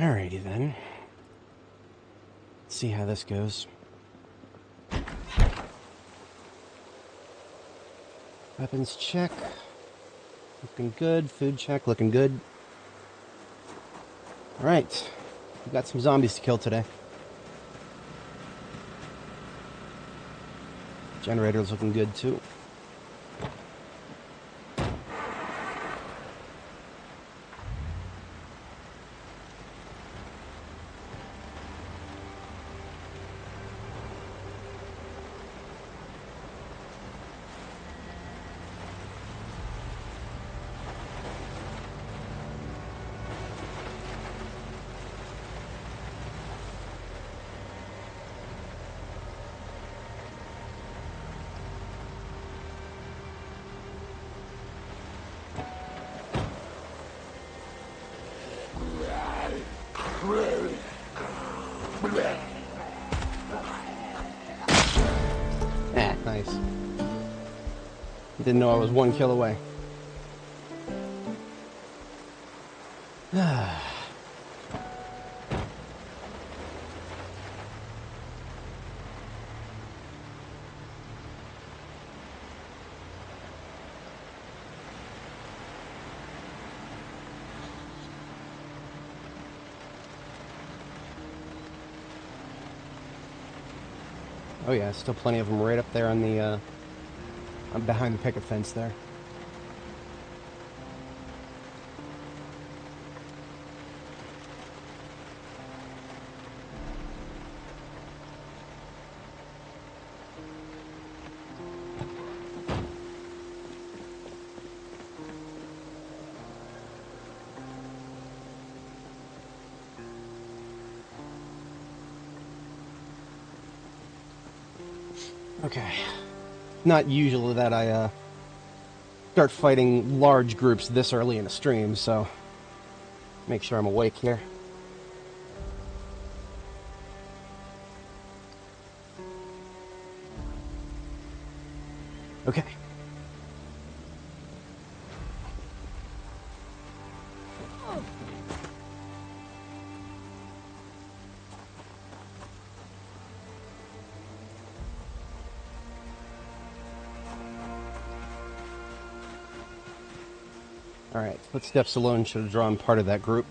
Alrighty then. Let's see how this goes. Weapons check. Looking good. Food check. Looking good. Alright. We've got some zombies to kill today. Generator's looking good too. Nice. Didn't know I was 1 kill away. Oh yeah, still plenty of them right up there on the, behind the picket fence there. Okay. Not usually that I, start fighting large groups this early in a stream, so make sure I'm awake here. Okay. Alright, Footsteps alone should have drawn part of that group.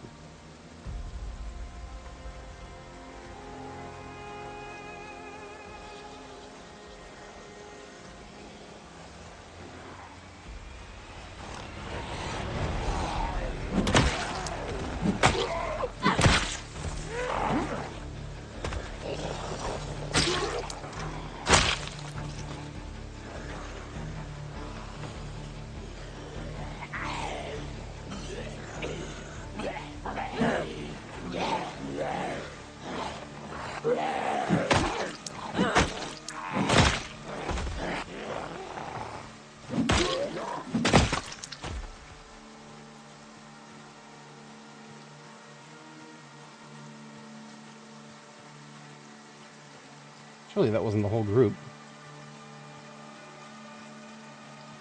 Surely that wasn't the whole group.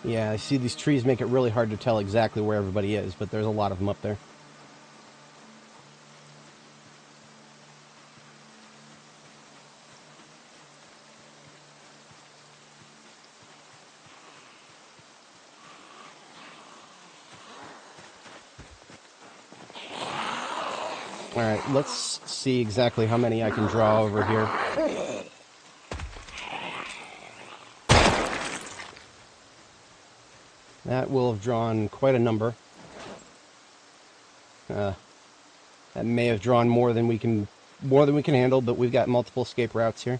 Yeah, I see these trees make it really hard to tell exactly where everybody is, but there's a lot of them up there. Alright, let's see exactly how many I can draw over here. That will have drawn quite a number. That may have drawn more than we can handle, but we've got multiple escape routes here.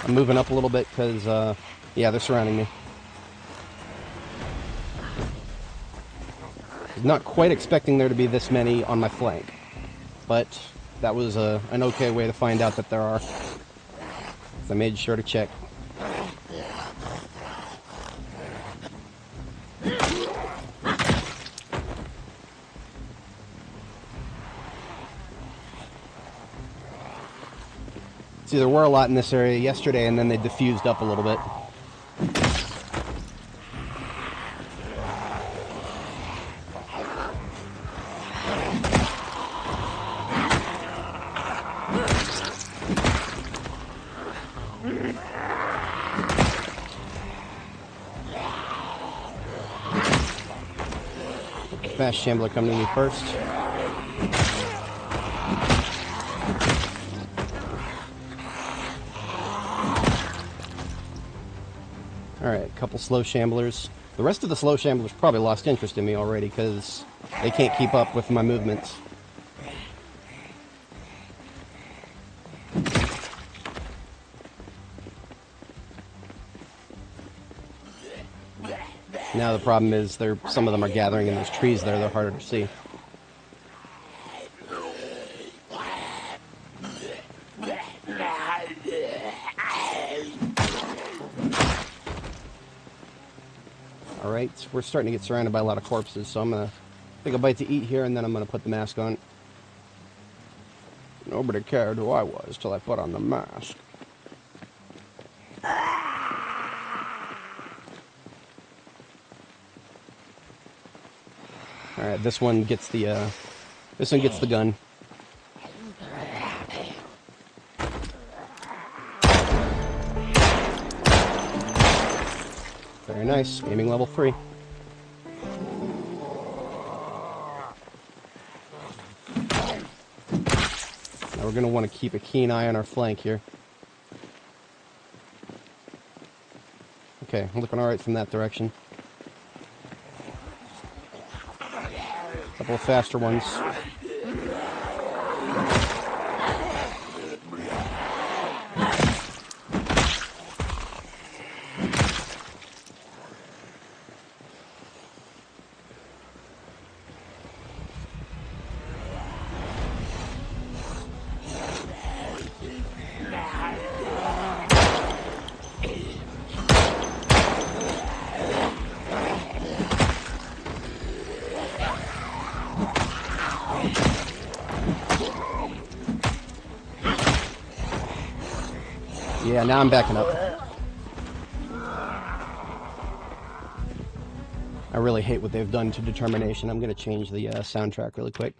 I'm moving up a little bit because, yeah, they're surrounding me. Not quite expecting there to be this many on my flank, but that was an okay way to find out that there are. So I made sure to check. See, there were a lot in this area yesterday, and then they diffused up a little bit. Fast Shambler coming to me first. Alright, a couple slow Shamblers. The rest of the slow Shamblers probably lost interest in me already because they can't keep up with my movements. Now the problem is some of them are gathering in those trees there. They're harder to see. Alright, we're starting to get surrounded by a lot of corpses, so I'm going to take a bite to eat here, and then I'm going to put the mask on. Nobody cared who I was till I put on the mask. Alright, this one gets the gun. Very nice. Aiming level 3. Now we're going to want to keep a keen eye on our flank here. Okay, looking alright from that direction. Couple of faster ones. Yeah, now I'm backing up. I really hate what they've done to Determination. I'm going to change the soundtrack really quick.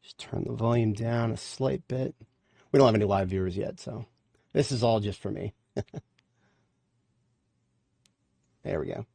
Just turn the volume down a slight bit. We don't have any live viewers yet, so this is all just for me. There we go.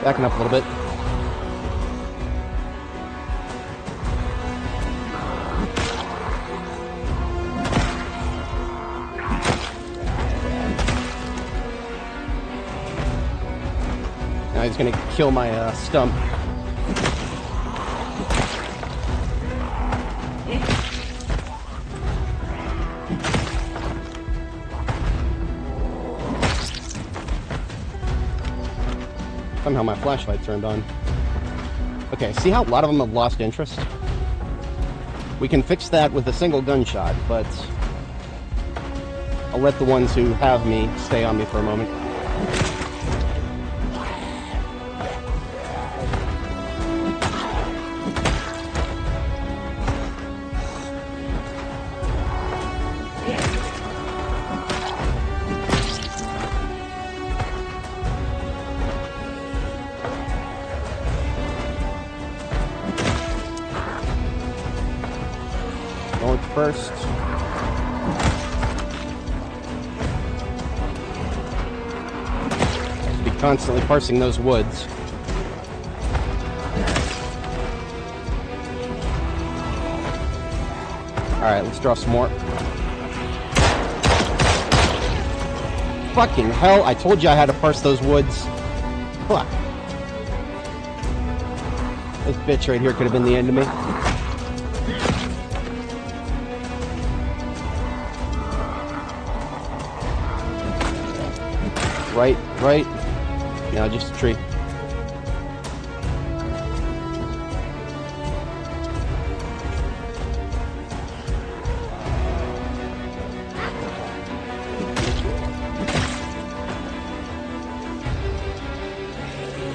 Backing up a little bit. Now he's going to kill my stump. Somehow my flashlight turned on. Okay, see how a lot of them have lost interest? We can fix that with a single gunshot, but I'll let the ones who have me stay on me for a moment. First. Be constantly parsing those woods. Alright, let's draw some more. Fucking hell, I told you I had to parse those woods. Fuck. This bitch right here could have been the end of me. Right. No, just a tree.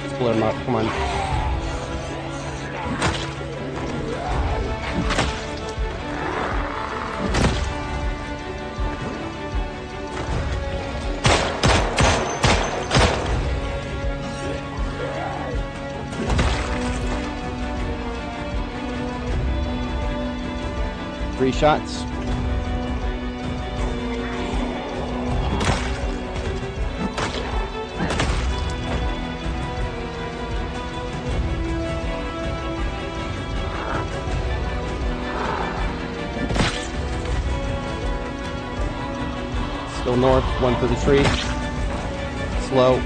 Split them up, come on. Three shots. Still north, one through the tree. Slow.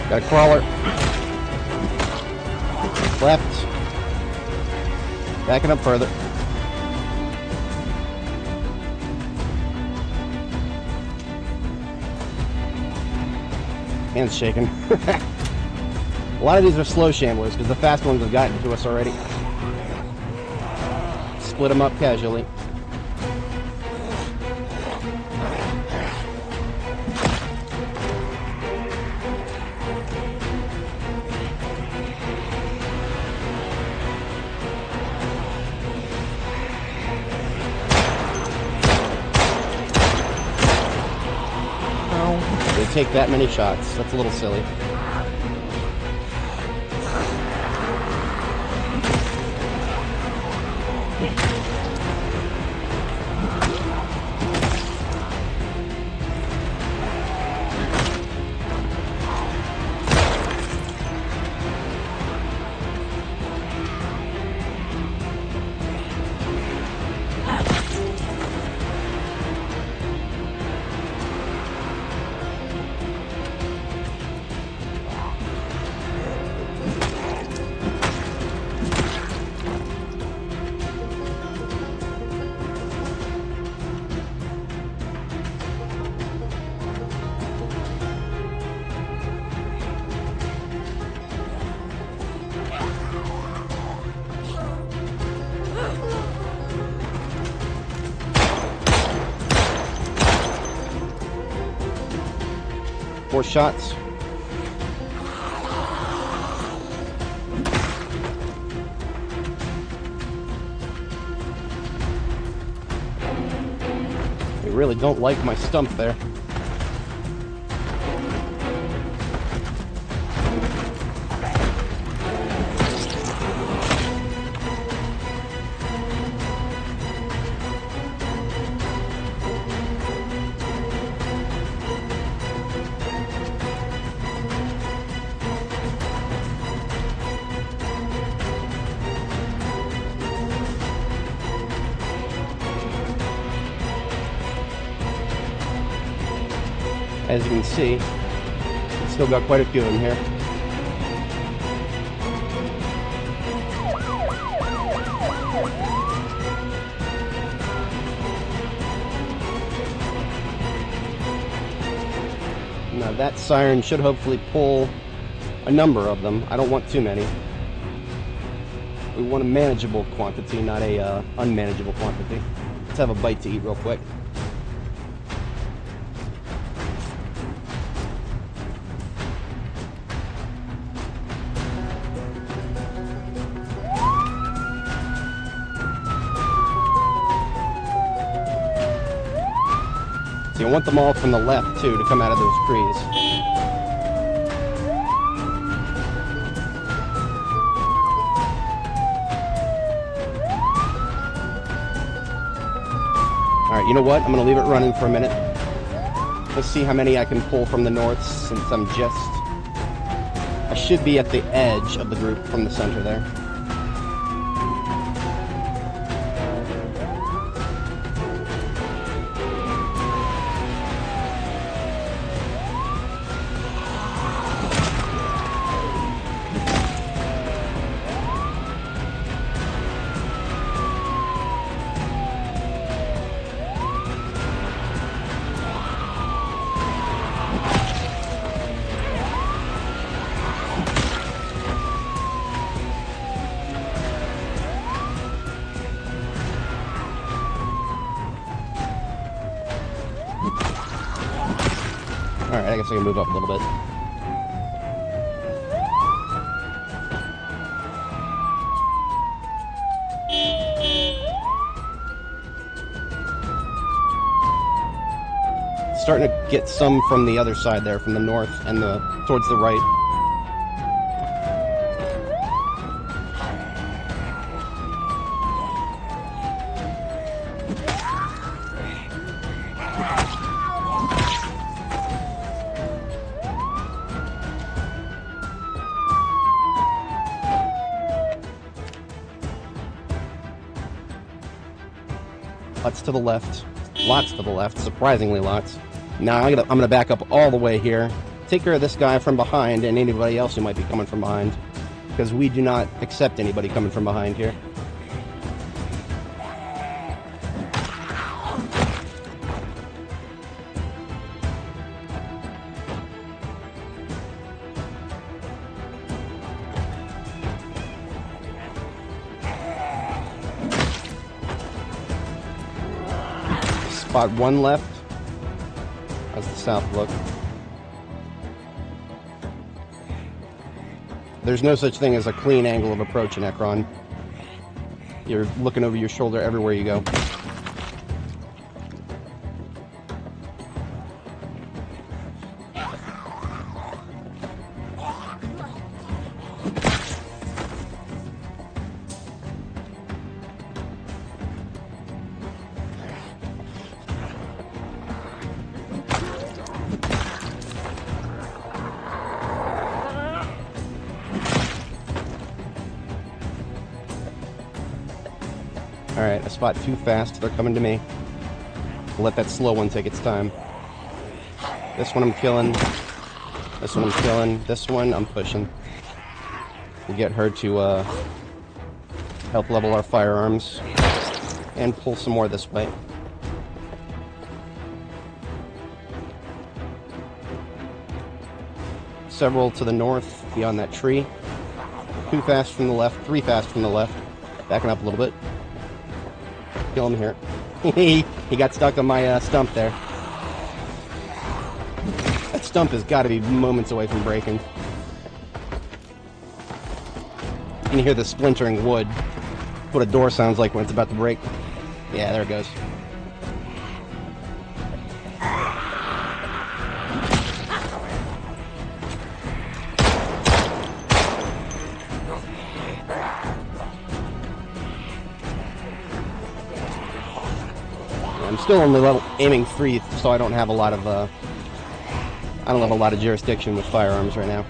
Got a crawler. Left. Backing up further. Hands shaking. A lot of these are slow shamblers because the fast ones have gotten to us already. Split them up casually. They take that many shots. That's a little silly. Four shots. They really don't like my stump there. As you can see, it's still got quite a few of them here. Now that siren should hopefully pull a number of them. I don't want too many. We want a manageable quantity, not a unmanageable quantity. Let's have a bite to eat real quick. So you want them all from the left, too, to come out of those trees. Alright, you know what? I'm going to leave it running for a minute. Let's see how many I can pull from the north, since I'm just... I should be at the edge of the group from the center there. Alright, I guess I can move up a little bit. Starting to get some from the other side there, from the north and towards the right. Lots to the left. Lots to the left. Surprisingly lots. Now I'm gonna back up all the way here. Take care of this guy from behind and anybody else who might be coming from behind. Because we do not accept anybody coming from behind here. Spot one left. How's the south look? There's no such thing as a clean angle of approach in Ekron. You're looking over your shoulder everywhere you go. Alright, I spot too fast. They're coming to me. I'll let that slow one take its time. This one I'm killing. This one I'm killing. This one I'm pushing. We'll get her to help level our firearms. And pull some more this way. Several to the north, beyond that tree. Too fast from the left. Three fast from the left. Backing up a little bit. Kill him here. He got stuck on my stump there. That stump has got to be moments away from breaking. You can hear the splintering wood. That's what a door sounds like when it's about to break. Yeah, there it goes. I'm still only aiming free, so I don't have a lot of jurisdiction with firearms right now.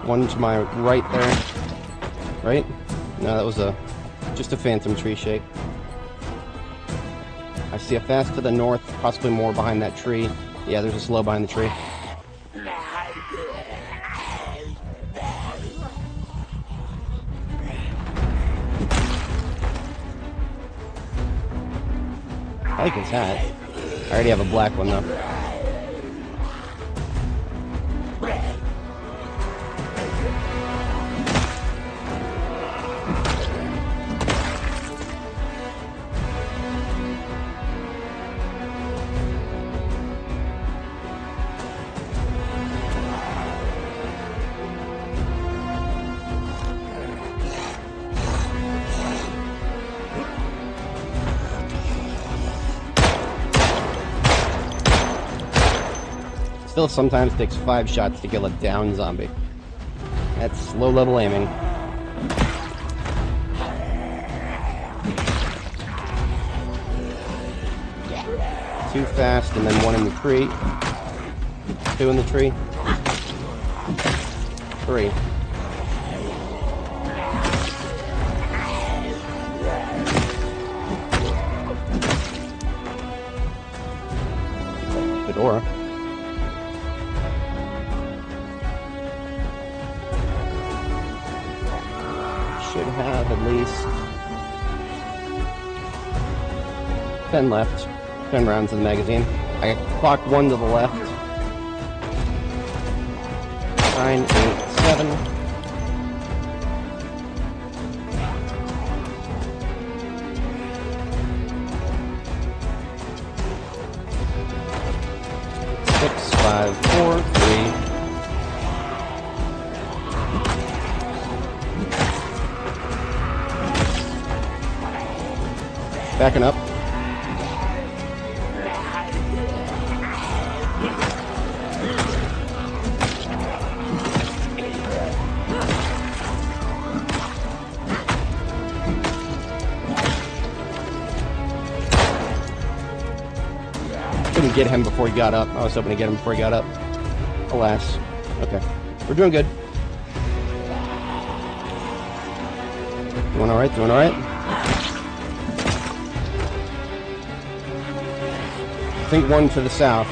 One to my right there. Right? No, that was just a phantom tree shape. I see a fast to the north, possibly more behind that tree. Yeah, there's a slow behind the tree. I like his hat. I already have a black one though. Still sometimes takes 5 shots to kill a down zombie. That's low-level aiming. Too fast, and then 1 in the tree. 2 in the tree. 3. Fedora. Should have at least 10 left. 10 rounds in the magazine. I clocked 1 to the left. 9, 8, 7. Six, 5, 4, 3. Backing up. Couldn't get him before he got up. I was hoping to get him before he got up. Alas. Okay. We're doing good. Doing alright, doing alright. I think 1 to the south.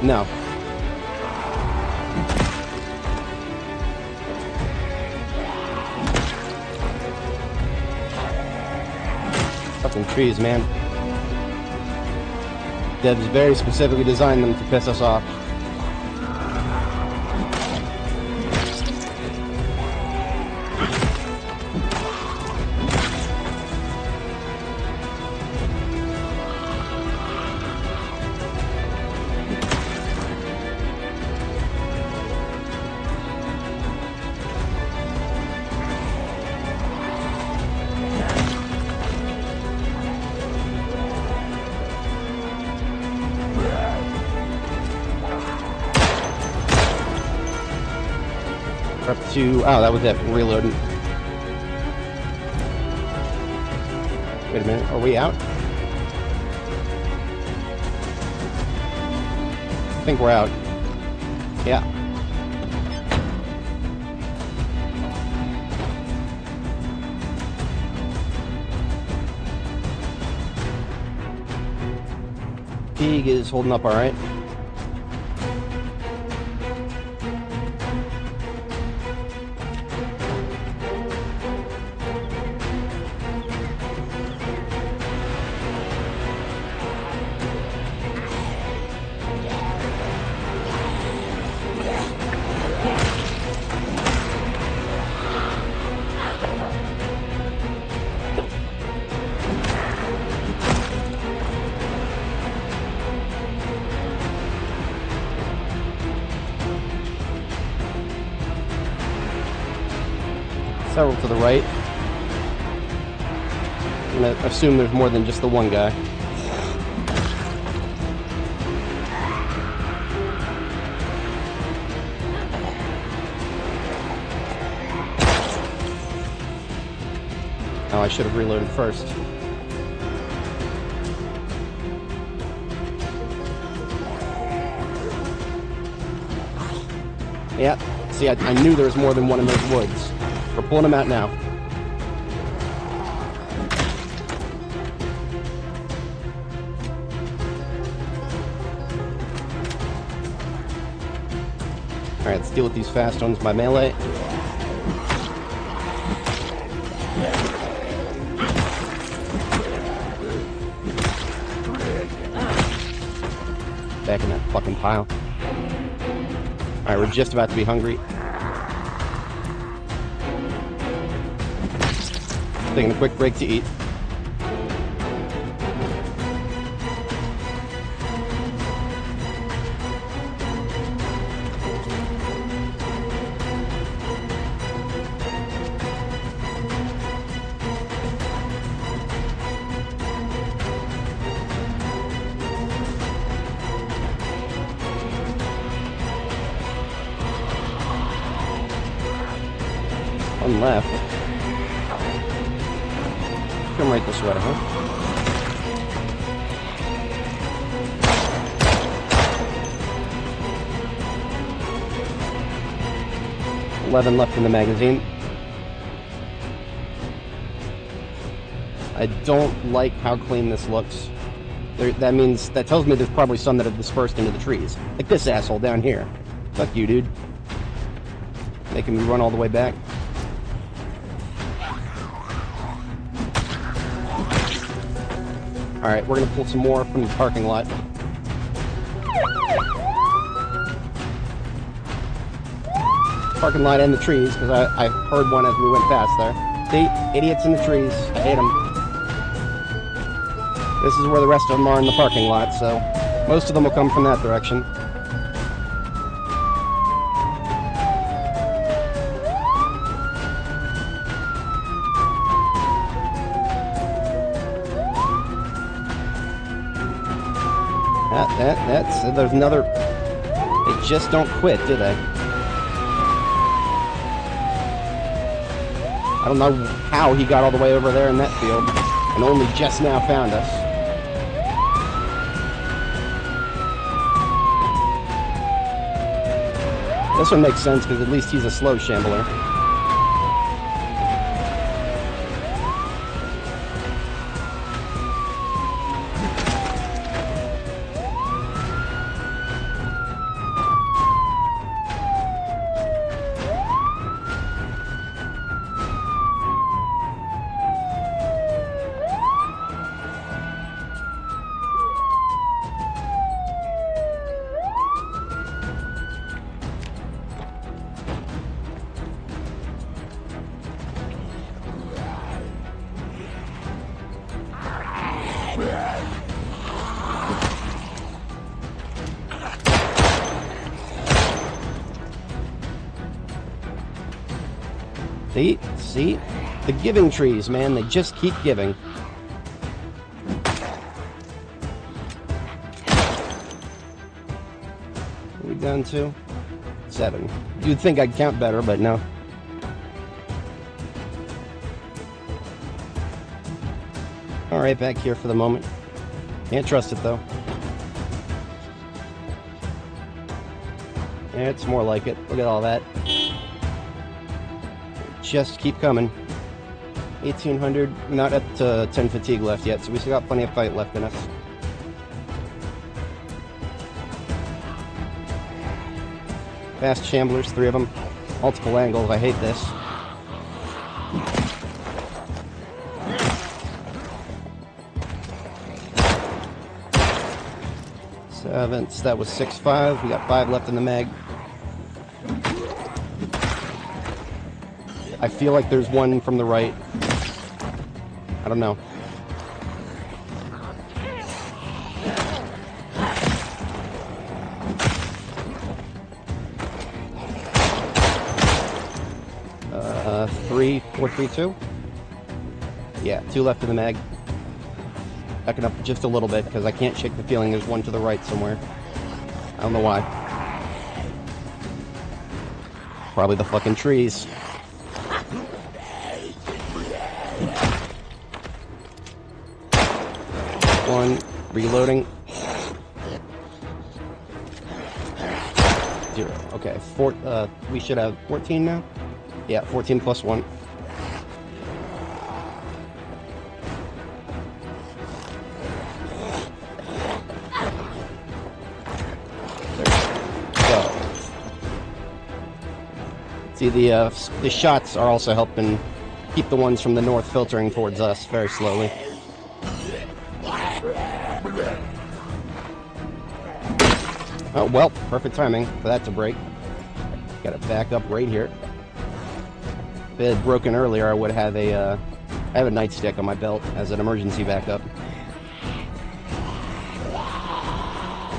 No. Fucking trees, man. Devs very specifically designed them to piss us off. Up to... oh, that was it. Reloading. Wait a minute. Are we out? I think we're out. Yeah. Pig is holding up alright. Several to the right. I'm gonna assume there's more than just the one guy. Oh, I should have reloaded first. Yeah, see, I knew there was more than one in those woods. We're pulling them out now. Alright, let's deal with these fast ones by melee. Back in that fucking pile. Alright, we're just about to be hungry. Taking a quick break to eat. One left. Come right this way, huh? $11 left in the magazine. I don't like how clean this looks. That tells me there's probably some that have dispersed into the trees. Like this asshole down here. Fuck you, dude. Making me run all the way back. Alright, we're gonna pull some more from the parking lot. Parking lot and the trees, because I heard one as we went past there. See? Idiots in the trees. I hate them. This is where the rest of them are in the parking lot, so most of them will come from that direction. There's another... They just don't quit, do they? I don't know how he got all the way over there in that field and only just now found us. This one makes sense because at least he's a slow shambler. See? The giving trees, man, they just keep giving. What are we down to? 7. You'd think I'd count better, but no. Alright, back here for the moment. Can't trust it, though. Yeah, it's more like it. Look at all that. Just keep coming. 1800, not at 10 fatigue left yet, so we still got plenty of fight left in us. Fast shamblers, 3 of them. Multiple angles, I hate this. Seventh, that was 6-5. We got 5 left in the mag. I feel like there's one from the right. I don't know. Three, 4, 3, 2? Yeah, 2 left in the mag. Backing up just a little bit because I can't shake the feeling there's one to the right somewhere. I don't know why. Probably the fucking trees. One, reloading. 0. Okay, we should have 14 now? Yeah, 14 plus 1. There we go. See, the shots are also helping keep the ones from the north filtering towards us very slowly. Oh, well, perfect timing for that to break. Got it back up right here. If it had broken earlier, I would have I have a nightstick on my belt as an emergency backup.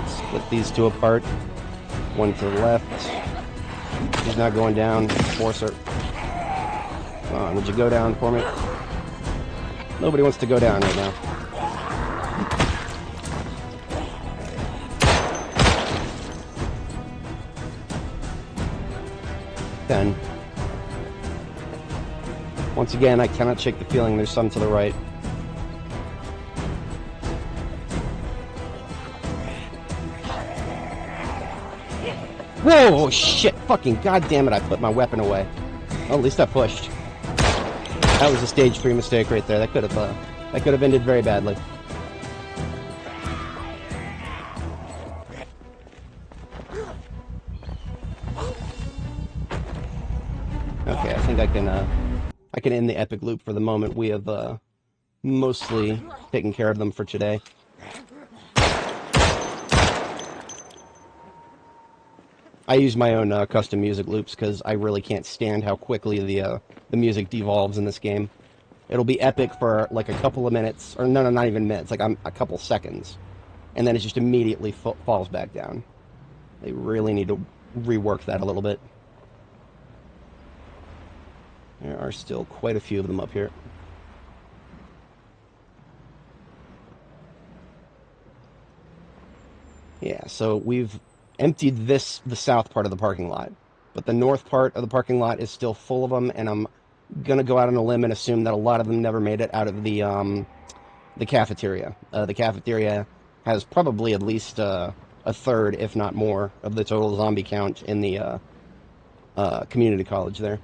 Split these 2 apart. 1 to the left. She's not going down. Force her. Come on, would you go down for me? Nobody wants to go down right now. Once again, I cannot shake the feeling there's some to the right. Whoa, shit, fucking goddamn it, I put my weapon away. Well, at least I pushed. That was a stage 3 mistake right there. That could have ended very badly. Okay, I think I can end the epic loop for the moment. We have mostly taken care of them for today. I use my own custom music loops because I really can't stand how quickly the music devolves in this game. It'll be epic for like a couple of minutes, or no, not even minutes, like a couple seconds, and then it just immediately falls back down. They really need to rework that a little bit. There are still quite a few of them up here. Yeah, so we've emptied the south part of the parking lot, but the north part of the parking lot is still full of them, and I'm gonna go out on a limb and assume that a lot of them never made it out of the cafeteria. The cafeteria has probably at least a third, if not more, of the total zombie count in the community college there.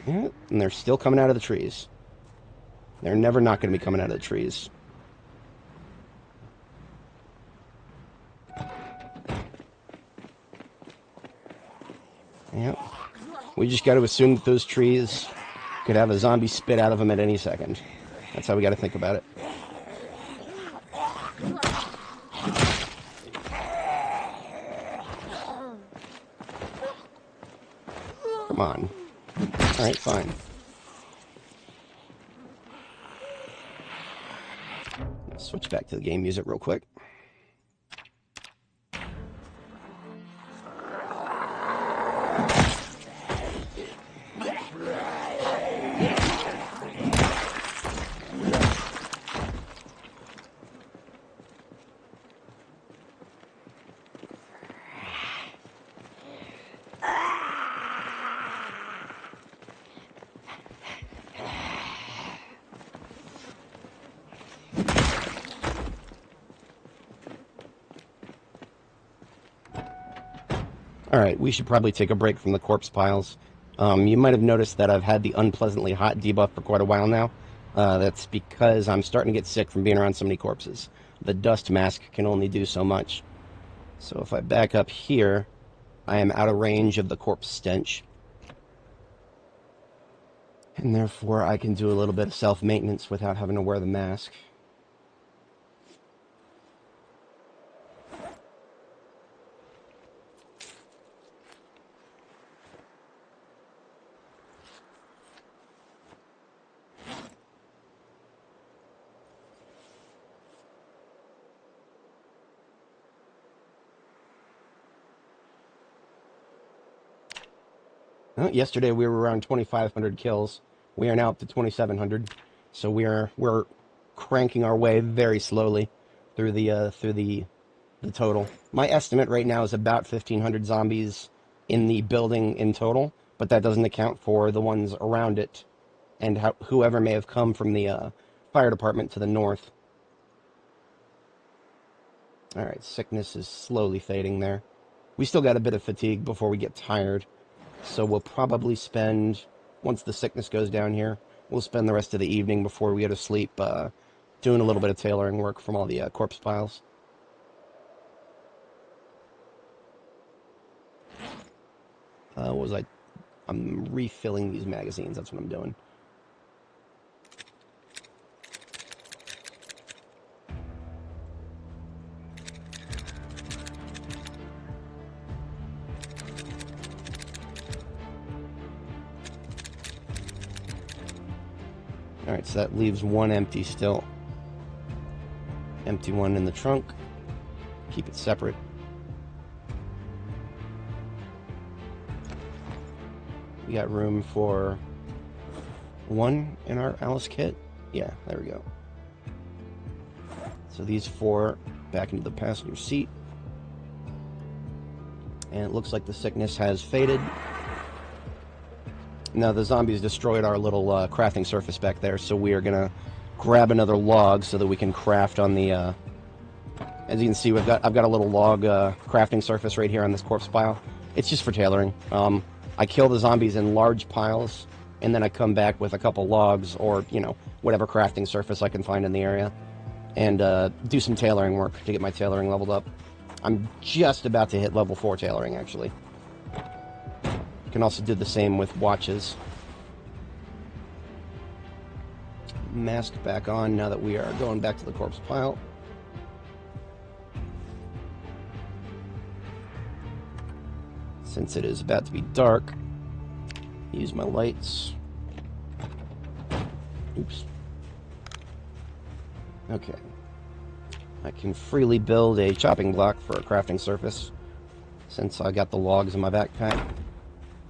Yeah, and they're still coming out of the trees. They're never not going to be coming out of the trees. Yep. We just got to assume that those trees could have a zombie spit out of them at any second. That's how we got to think about it. Come on. Alright, fine. Let's switch back to the game music real quick. Alright, we should probably take a break from the corpse piles. You might have noticed that I've had the unpleasantly hot debuff for quite a while now. That's because I'm starting to get sick from being around so many corpses. The dust mask can only do so much. So if I back up here, I am out of range of the corpse stench. And therefore I can do a little bit of self-maintenance without having to wear the mask. Well, yesterday we were around 2,500 kills. We are now up to 2,700. So we're cranking our way very slowly through the total. My estimate right now is about 1,500 zombies in the building in total, but that doesn't account for the ones around it and whoever may have come from the fire department to the north. Alright, sickness is slowly fading there. We still got a bit of fatigue before we get tired. So we'll probably spend, once the sickness goes down here, we'll spend the rest of the evening before we go to sleep doing a little bit of tailoring work from all the corpse piles. What was I? I'm refilling these magazines, that's what I'm doing. Alright, so that leaves one empty still. Empty one in the trunk. Keep it separate. We got room for one in our Alice kit. Yeah, there we go. So these 4 back into the passenger seat. And it looks like the sickness has faded. Now, the zombies destroyed our little crafting surface back there, so we are going to grab another log so that we can craft on the... as you can see, I've got a little log crafting surface right here on this corpse pile. It's just for tailoring. I kill the zombies in large piles, and then I come back with a couple logs or, you know, whatever crafting surface I can find in the area, and do some tailoring work to get my tailoring leveled up. I'm just about to hit level 4 tailoring, actually. You can also do the same with watches. Mask back on now that we are going back to the corpse pile. Since it is about to be dark, use my lights. Oops. Okay. I can freely build a chopping block for a crafting surface since I got the logs in my backpack.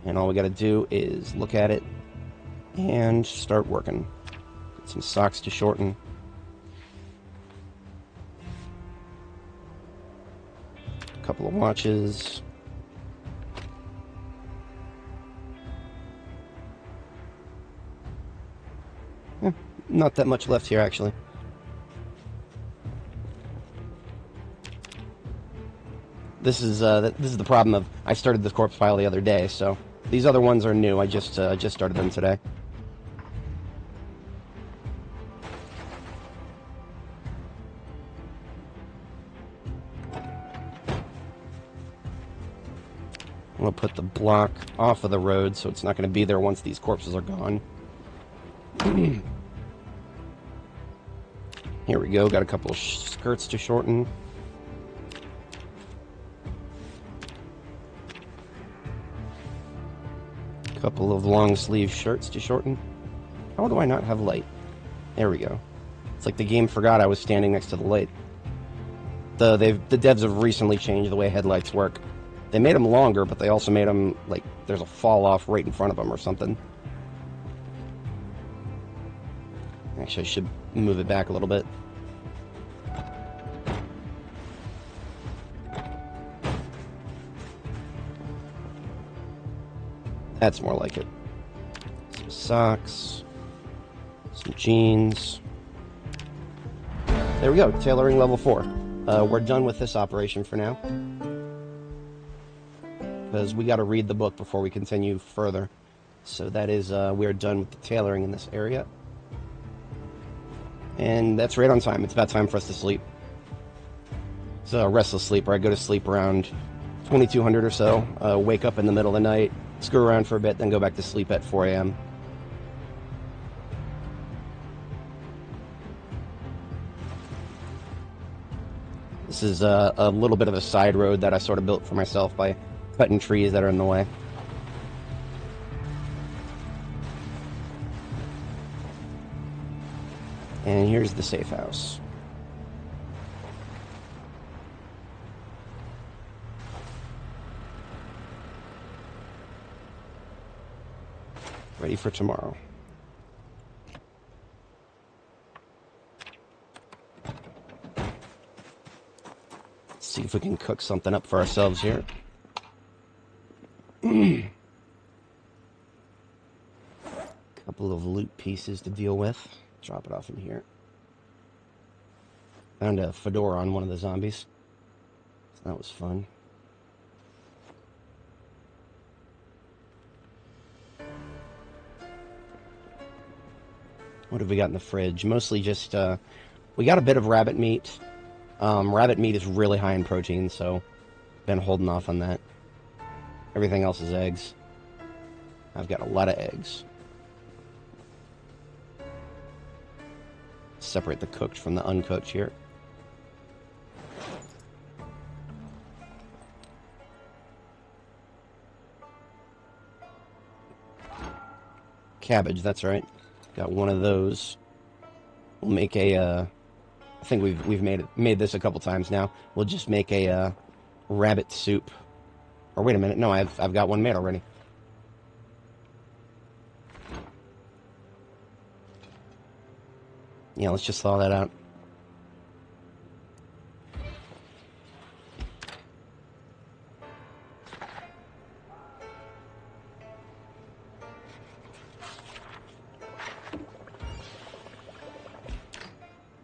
And all we gotta do is look at it and start working. Get some socks to shorten. A couple of watches. Not that much left here, actually. This is the problem of I started this corpse pile the other day, so these other ones are new. I just started them today. I'm gonna put the block off of the road so it's not gonna be there once these corpses are gone. Here we go. Got a couple of skirts to shorten. Couple of long sleeve shirts to shorten. How do I not have light? There we go. It's like the game forgot I was standing next to the light. The devs have recently changed the way headlights work. They made them longer, but they also made them like there's a fall off right in front of them or something. Actually, I should move it back a little bit. That's more like it. Some socks. Some jeans. There we go, tailoring level 4. We're done with this operation for now. Because we got to read the book before we continue further. So that is, we're done with the tailoring in this area. And that's right on time. It's about time for us to sleep. It's a restless sleeper. I go to sleep around 2200 or so. Wake up in the middle of the night, screw around for a bit, then go back to sleep at 4 a.m. This is a little bit of a side road that I sort of built for myself by cutting trees that are in the way. And here's the safe house. Ready for tomorrow. Let's see if we can cook something up for ourselves here. Couple of loot pieces to deal with. Drop it off in here. Found a fedora on one of the zombies. So that was fun. What have we got in the fridge? Mostly just, we got a bit of rabbit meat. Rabbit meat is really high in protein, so been holding off on that. Everything else is eggs. I've got a lot of eggs. Separate the cooked from the uncooked here. Cabbage, that's right. Got one of those. We'll make a, I think we've made this a couple times now. We'll just make a rabbit soup. Or wait a minute, no, I've got one made already. Yeah, let's just thaw that out.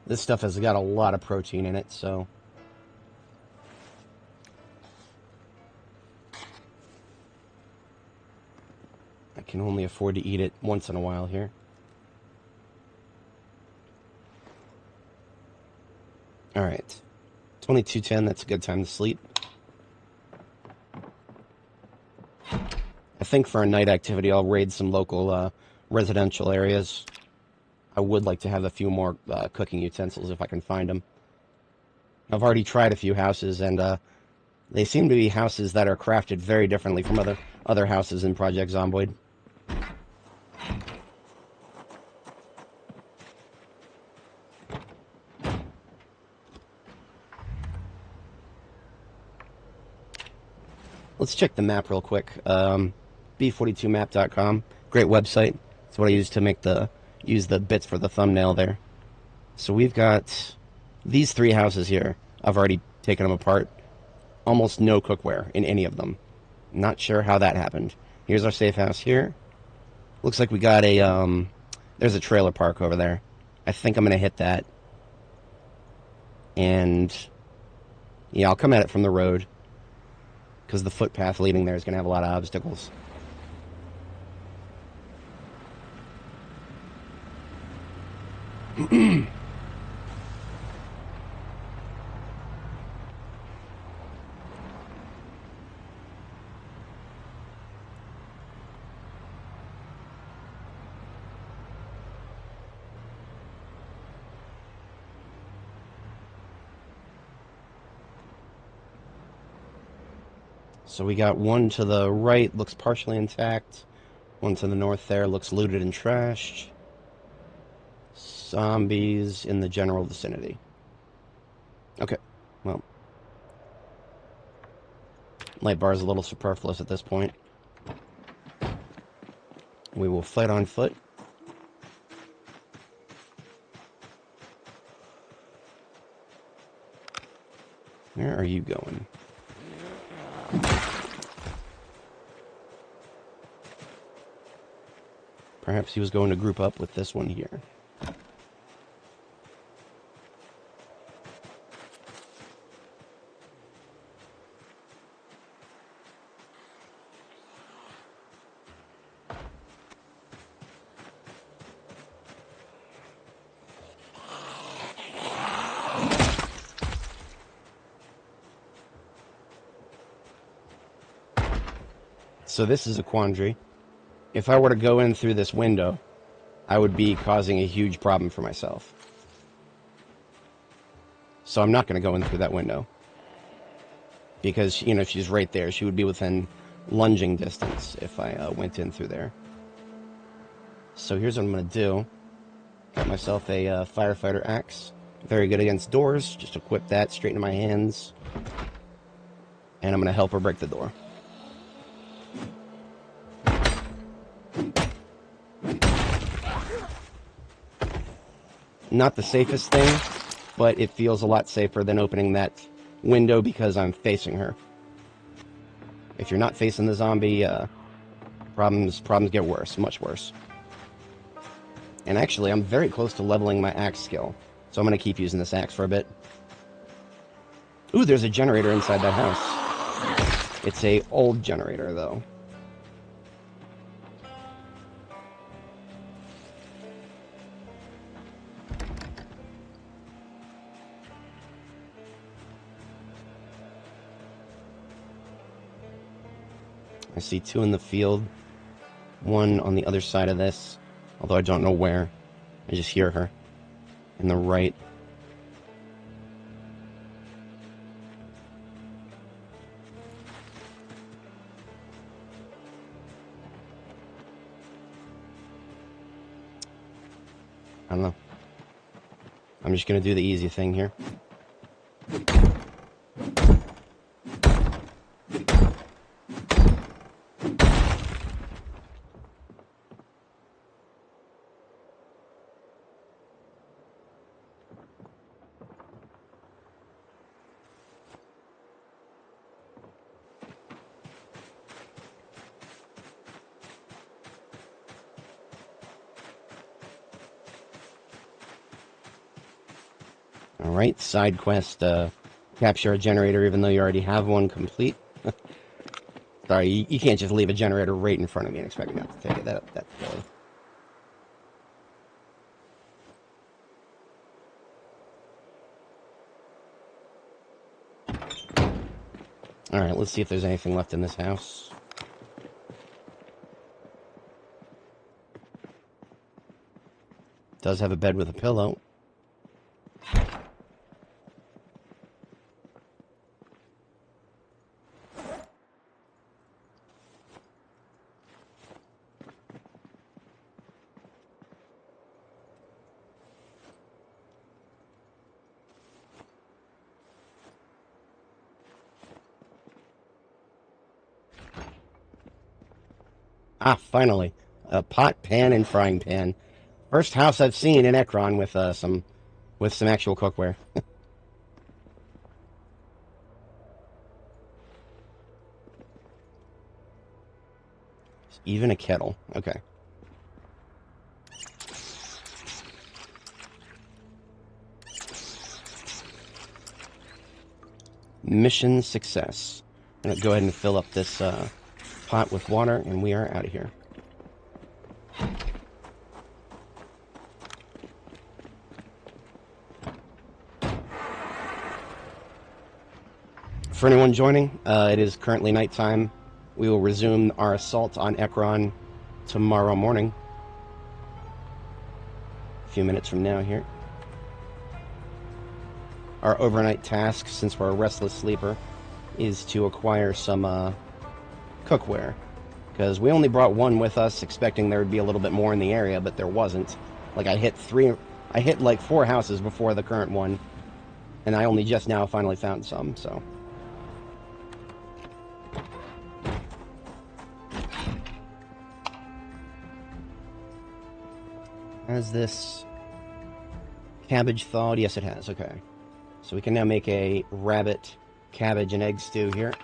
This stuff has got a lot of protein in it, so... I can only afford to eat it once in a while here. Alright. 22:10, that's a good time to sleep. I think for a night activity, I'll raid some local residential areas. I would like to have a few more cooking utensils if I can find them. I've already tried a few houses, and they seem to be houses that are crafted very differently from other houses in Project Zomboid. Let's check the map real quick. B42map.com, great website. That's what I use to use the bits for the thumbnail there. So we've got these 3 houses here. I've already taken them apart. Almost no cookware in any of them. Not sure how that happened. Here's our safe house here. Looks like we got a, there's a trailer park over there. I think I'm going to hit that. And, yeah, I'll come at it from the road, because the footpath leading there is going to have a lot of obstacles. So we got one to the right, looks partially intact. One to the north there, looks looted and trashed. Zombies in the general vicinity. Okay, well. Light bar is a little superfluous at this point. We will fight on foot. Where are you going? Perhaps he was going to group up with this one here. So this is a quandary. If I were to go in through this window, I would be causing a huge problem for myself. So I'm not going to go in through that window. Because, you know, she's right there. She would be within lunging distance if I went in through there. So here's what I'm going to do. Got myself a firefighter axe. Very good against doors. Just equip that straight into my hands. And I'm going to help her break the door. Not the safest thing, but it feels a lot safer than opening that window because I'm facing her. If you're not facing the zombie, problems get worse, much worse. And actually, I'm very close to leveling my axe skill, so I'm going to keep using this axe for a bit. Ooh, there's a generator inside that house. It's a old generator, though. I see 2 in the field, 1 on the other side of this, although I don't know where. I just hear her in the right. I don't know. I'm just going to do the easy thing here. Alright, side quest, capture a generator even though you already have one complete. Sorry, you can't just leave a generator right in front of me and expect me not to take it. That's silly. Alright, let's see if there's anything left in this house. Does have a bed with a pillow. Ah, finally. A pot, pan, and frying pan. First house I've seen in Ekron with some actual cookware. Even a kettle. Okay. Mission success. I'm gonna go ahead and fill up this pot with water, and we are out of here. For anyone joining, it is currently nighttime. We will resume our assault on Ekron tomorrow morning. A few minutes from now here. Our overnight task, since we're a restless sleeper, is to acquire some cookware. Because we only brought one with us, expecting there would be a little bit more in the area, but there wasn't. Like, I hit like 4 houses before the current one, and I only just now finally found some, so... Has this cabbage thawed? Yes, it has. Okay. So we can now make a rabbit, cabbage, and egg stew here.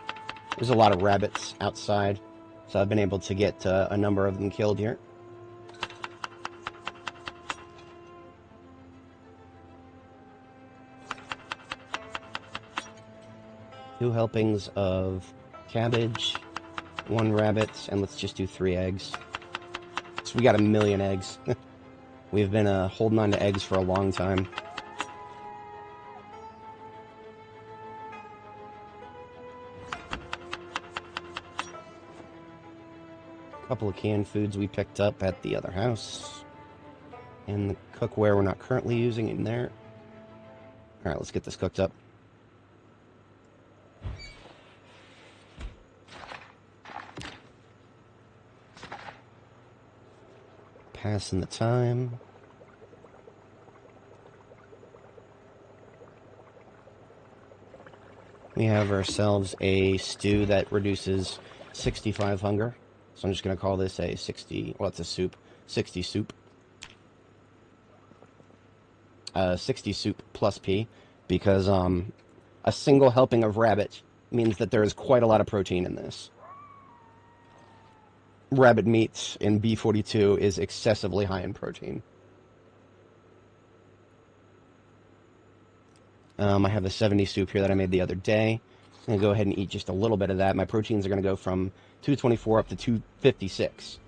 There's a lot of rabbits outside, so I've been able to get a number of them killed here. Two helpings of cabbage, 1 rabbit, and let's just do 3 eggs. So we got 1 million eggs. We've been holding on to eggs for a long time. A couple of canned foods we picked up at the other house. And the cookware we're not currently using in there. Alright, let's get this cooked up. Passing the time. We have ourselves a stew that reduces 65 hunger. So I'm just going to call this a 60, well, it's a soup, 60 soup. 60 soup plus P, because a single helping of rabbit means that there is quite a lot of protein in this. Rabbit meat in B42 is excessively high in protein. I have the 70 soup here that I made the other day. I'm going to go ahead and eat just a little bit of that. My proteins are going to go from 224 up to 256.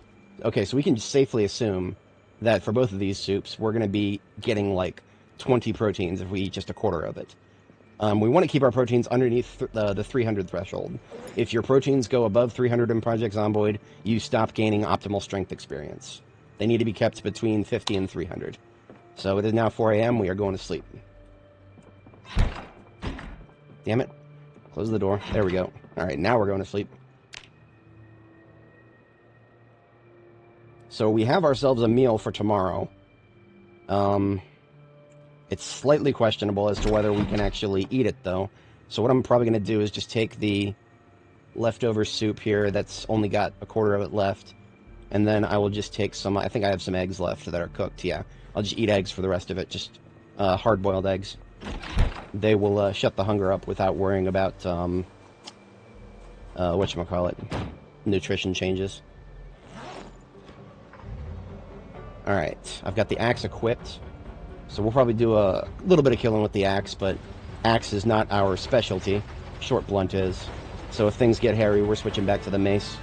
Okay, so we can safely assume that for both of these soups, we're going to be getting like 20 proteins if we eat just a quarter of it. We want to keep our proteins underneath the 300 threshold. If your proteins go above 300 in Project Zomboid, you stop gaining optimal strength experience. They need to be kept between 50 and 300. So it is now 4 a.m. We are going to sleep. Damn it. Close the door. There we go. Alright, now we're going to sleep. So we have ourselves a meal for tomorrow. It's slightly questionable as to whether we can actually eat it, though. So what I'm probably going to do is just take the leftover soup here that's only got a quarter of it left, and then I will just take some... I think I have some eggs left that are cooked, yeah. I'll just eat eggs for the rest of it, just hard-boiled eggs. They will shut the hunger up without worrying about, whatchamacallit, nutrition changes. Alright, I've got the axe equipped. So we'll probably do a little bit of killing with the axe, but axe is not our specialty. Short blunt is. So if things get hairy, we're switching back to the mace.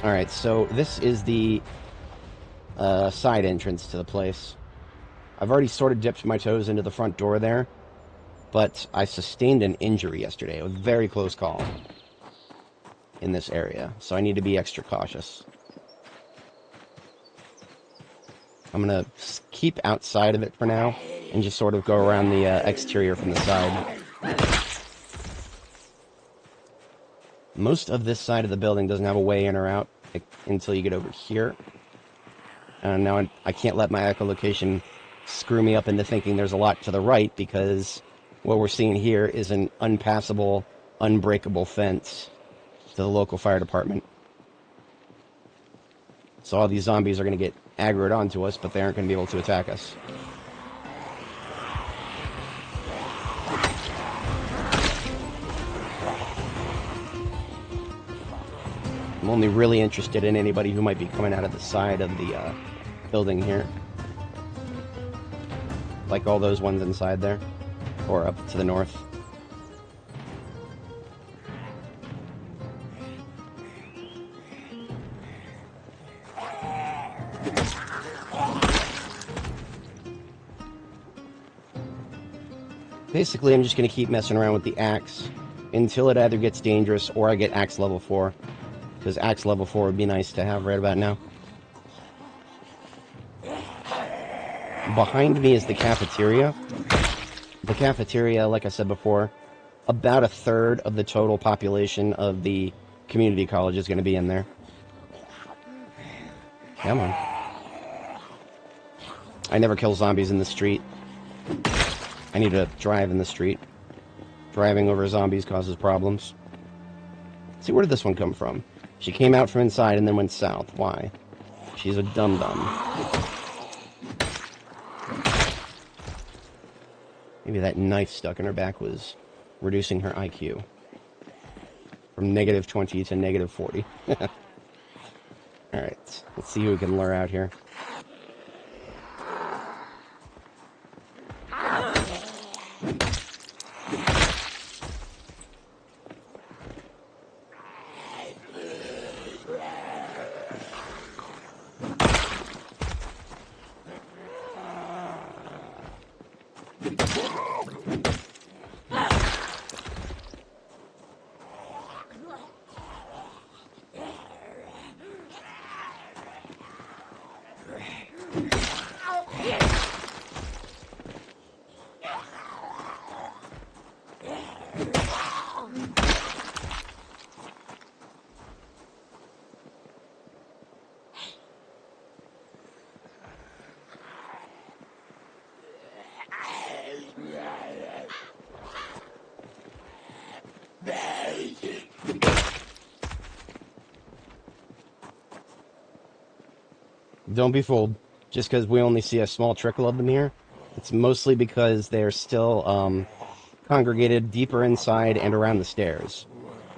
Alright, so this is the side entrance to the place. I've already sort of dipped my toes into the front door there, but I sustained an injury yesterday. A very close call in this area, so I need to be extra cautious. I'm going to keep outside of it for now and just sort of go around the exterior from the side. Most of this side of the building doesn't have a way in or out until you get over here. Now I can't let my echolocation screw me up into thinking there's a lot to the right, because what we're seeing here is an unpassable, unbreakable fence to the local fire department. So all these zombies are going to get aggroed onto us, but they aren't going to be able to attack us. I'm only really interested in anybody who might be coming out of the side of the building here. Like all those ones inside there, or up to the north. Basically, I'm just going to keep messing around with the axe until it either gets dangerous or I get axe level 4. Because axe level 4 would be nice to have right about now. Behind me is the cafeteria. The cafeteria, like I said before, about a third of the total population of the community college is going to be in there. Come on. I never kill zombies in the street. I need to drive in the street. Driving over zombies causes problems. See, where did this one come from? She came out from inside and then went south. Why? She's a dum-dum. Maybe that knife stuck in her back was reducing her IQ. From negative 20 to negative 40. Alright, let's see who we can lure out here. Don't be fooled. Just because we only see a small trickle of them here, it's mostly because they're still congregated deeper inside and around the stairs.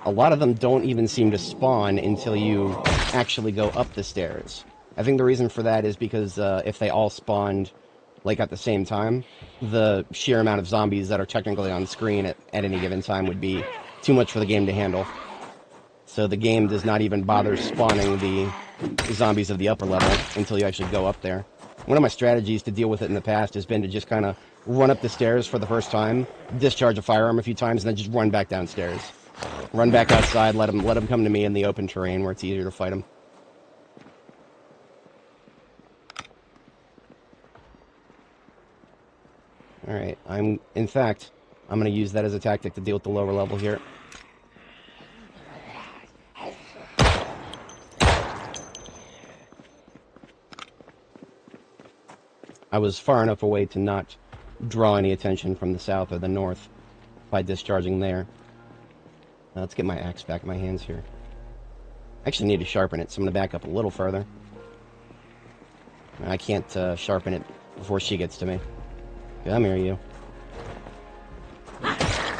A lot of them don't even seem to spawn until you actually go up the stairs. I think the reason for that is because if they all spawned like at the same time, the sheer amount of zombies that are technically on screen at any given time would be too much for the game to handle. So the game does not even bother spawning the zombies of the upper level until you actually go up there. One of my strategies to deal with it in the past has been to just kind of run up the stairs for the first time, discharge a firearm a few times, and then just run back downstairs. Run back outside, let them come to me in the open terrain where it's easier to fight them. Alright, in fact, I'm going to use that as a tactic to deal with the lower level here. I was far enough away to not draw any attention from the south or the north by discharging there. Let's get my axe back in my hands here. I actually need to sharpen it, so I'm going to back up a little further. I can't sharpen it before she gets to me. Come here, you.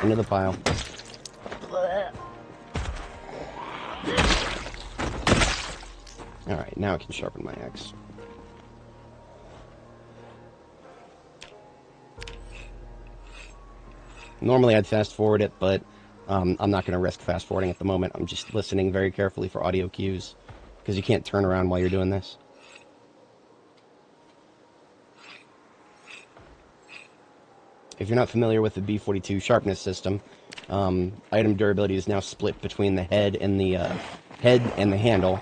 Into the pile. Alright, now I can sharpen my axe. Normally I'd fast forward it, but I'm not going to risk fast forwarding at the moment. I'm just listening very carefully for audio cues, because you can't turn around while you're doing this. If you're not familiar with the B42 sharpness system, item durability is now split between the head and the handle,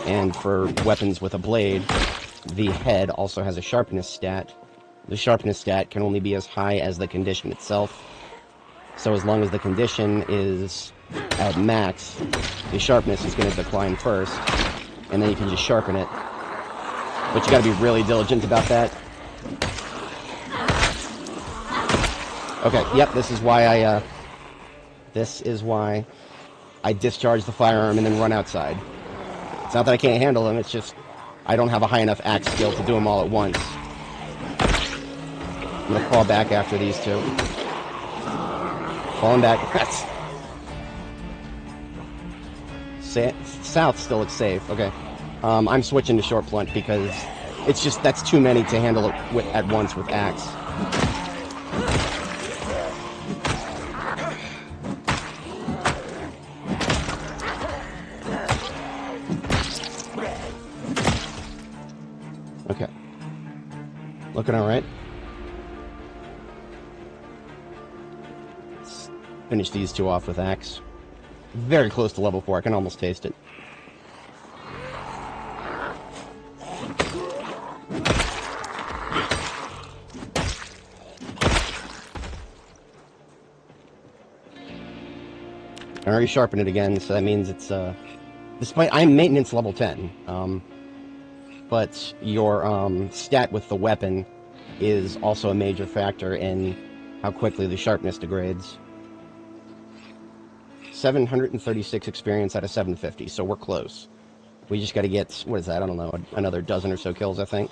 and for weapons with a blade, the head also has a sharpness stat. The sharpness stat can only be as high as the condition itself. So as long as the condition is at max, the sharpness is going to decline first, and then you can just sharpen it. But you got to be really diligent about that. Okay, yep, this is why I discharge the firearm and then run outside. It's not that I can't handle them, it's just I don't have a high enough axe skill to do them all at once. I'm going to fall back after these two. Falling back. South still looks safe. Okay. I'm switching to short blunt because it's just, that's too many to handle it at once with axe. Okay. Looking alright. Finish these two off with axe. Very close to level 4. I can almost taste it. I already sharpened it again, so that means it's, despite, I'm maintenance level 10, but your, stat with the weapon is also a major factor in how quickly the sharpness degrades. 736 experience out of 750, so we're close. We just gotta get, what is that, I don't know, another dozen or so kills, I think.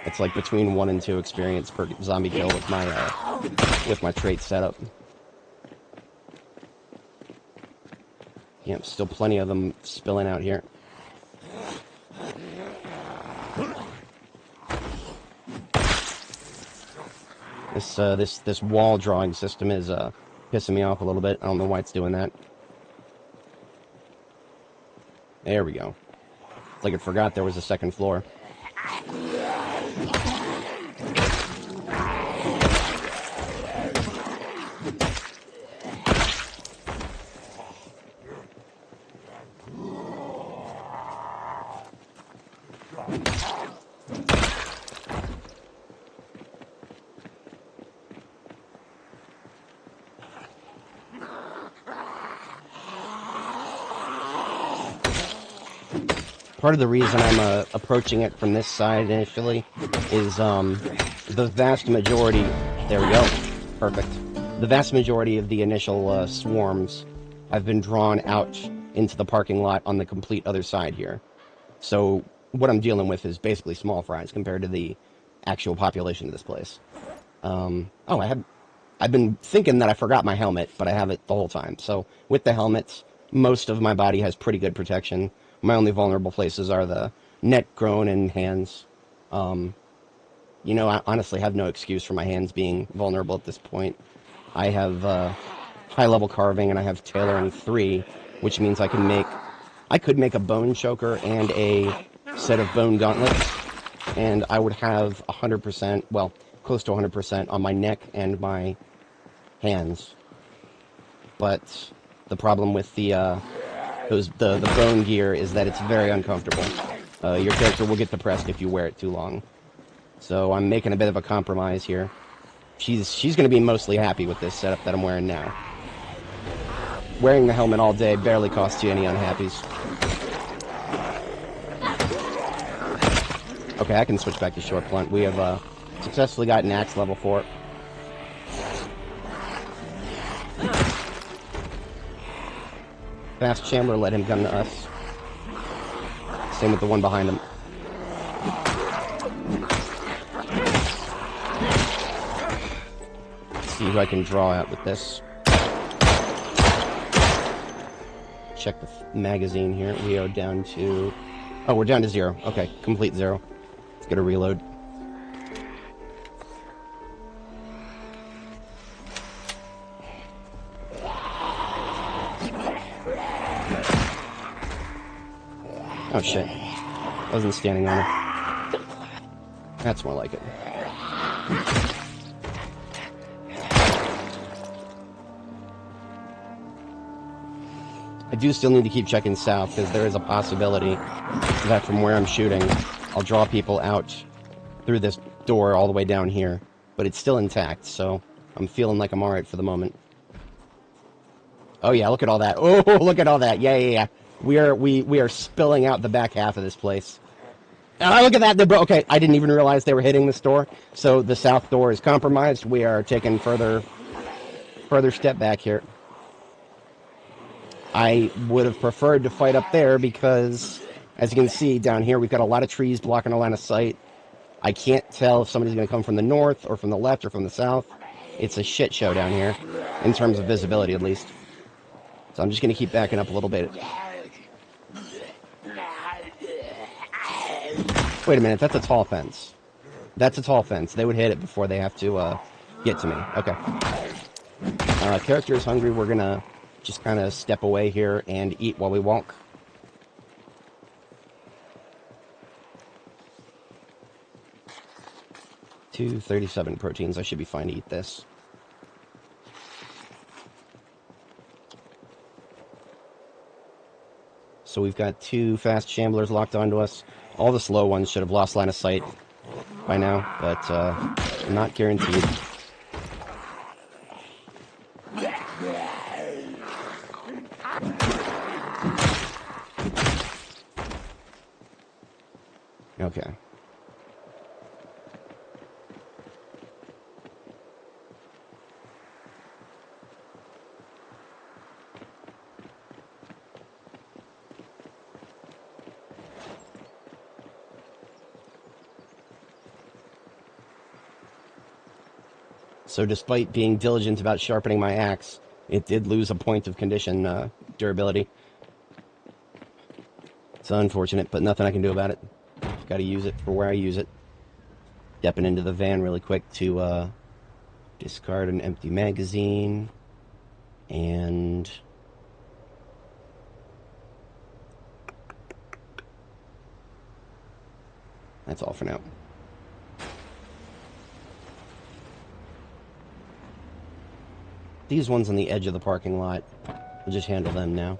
It's like between 1 and 2 experience per zombie kill with my trait setup. Yep, still plenty of them spilling out here. This wall drawing system is pissing me off a little bit. I don't know why it's doing that. There we go. It's like it forgot there was a second floor. Part of the reason I'm approaching it from this side initially is the vast majority... There we go. Perfect. The vast majority of the initial swarms have been drawn out into the parking lot on the complete other side here. So what I'm dealing with is basically small fries compared to the actual population of this place. I've been thinking that I forgot my helmet, but I have it the whole time. So with the helmets, most of my body has pretty good protection. My only vulnerable places are the neck, groin, and hands. You know, I honestly have no excuse for my hands being vulnerable at this point. I have high-level carving, and I have tailoring 3, which means I could make a bone choker and a set of bone gauntlets, and I would have 100%, well, close to 100% on my neck and my hands. But the problem with the bone gear is that it's very uncomfortable. Your character will get depressed if you wear it too long. So I'm making a bit of a compromise here. She's going to be mostly happy with this setup that I'm wearing now. Wearing the helmet all day barely costs you any unhappies. Okay, I can switch back to short blunt. We have successfully gotten axe level 4. Fast Chamber, let him come to us. Same with the one behind him. Let's see who I can draw out with this. Check the magazine here. We are down to Oh, we're down to 0. Okay, complete 0. Let's get a reload. Oh shit. I wasn't standing on it. That's more like it. I do still need to keep checking south, because there is a possibility that from where I'm shooting, I'll draw people out through this door all the way down here. But it's still intact, so I'm feeling like I'm alright for the moment. Oh yeah, look at all that. Oh, look at all that. Yeah. We are spilling out the back half of this place. Oh, look at that. Okay, I didn't even realize they were hitting this door. So the south door is compromised. We are taking further step back here. I would have preferred to fight up there because, as you can see down here, we've got a lot of trees blocking a line of sight. I can't tell if somebody's going to come from the north or from the left or from the south. It's a shit show down here, in terms of visibility at least. So I'm just going to keep backing up a little bit. Wait a minute, that's a tall fence. That's a tall fence. They would hit it before they have to get to me. Okay. Character is hungry. We're going to just kind of step away here and eat while we walk. $237 proteins. I should be fine to eat this. So we've got 2 fast shamblers locked onto us. All the slow ones should have lost line of sight by now, but not guaranteed. Okay. So despite being diligent about sharpening my axe, it did lose a point of condition durability. It's unfortunate, but nothing I can do about it. Got to use it for where I use it. Stepping into the van really quick to discard an empty magazine. And that's all for now. These ones on the edge of the parking lot, we'll just handle them now.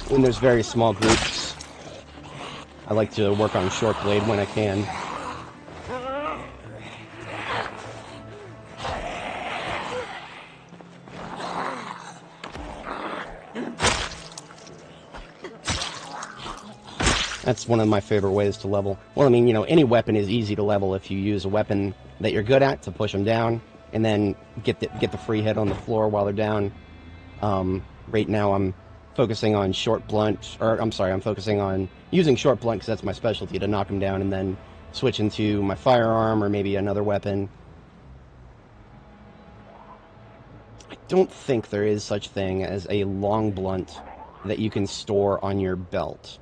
When there's very small groups, I like to work on short blade when I can. That's one of my favorite ways to level. Well, I mean, you know, any weapon is easy to level if you use a weapon that you're good at to push them down, and then get the free hit on the floor while they're down. Right now I'm focusing on short blunt, or I'm sorry, I'm focusing on using short blunt because that's my specialty, to knock them down, and then switch into my firearm or maybe another weapon. I don't think there is such thing as a long blunt that you can store on your belt.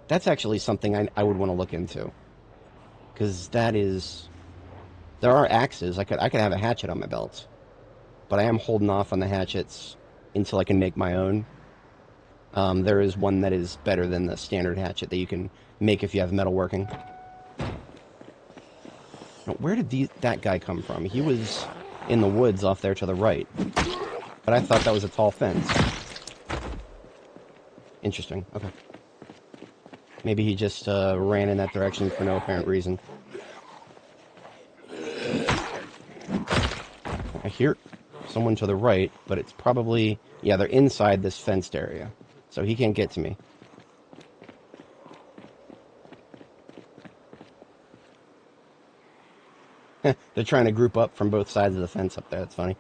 That's actually something I would want to look into, because that is, there are axes. I could have a hatchet on my belt, but I am holding off on the hatchets until I can make my own. There is one that is better than the standard hatchet that you can make if you have metalworking. Now, where did that guy come from? He was in the woods off there to the right, but I thought that was a tall fence. Interesting. Okay. Maybe he just ran in that direction for no apparent reason. I hear someone to the right, but it's probably, yeah, they're inside this fenced area, so he can't get to me. They're trying to group up from both sides of the fence up there. That's funny.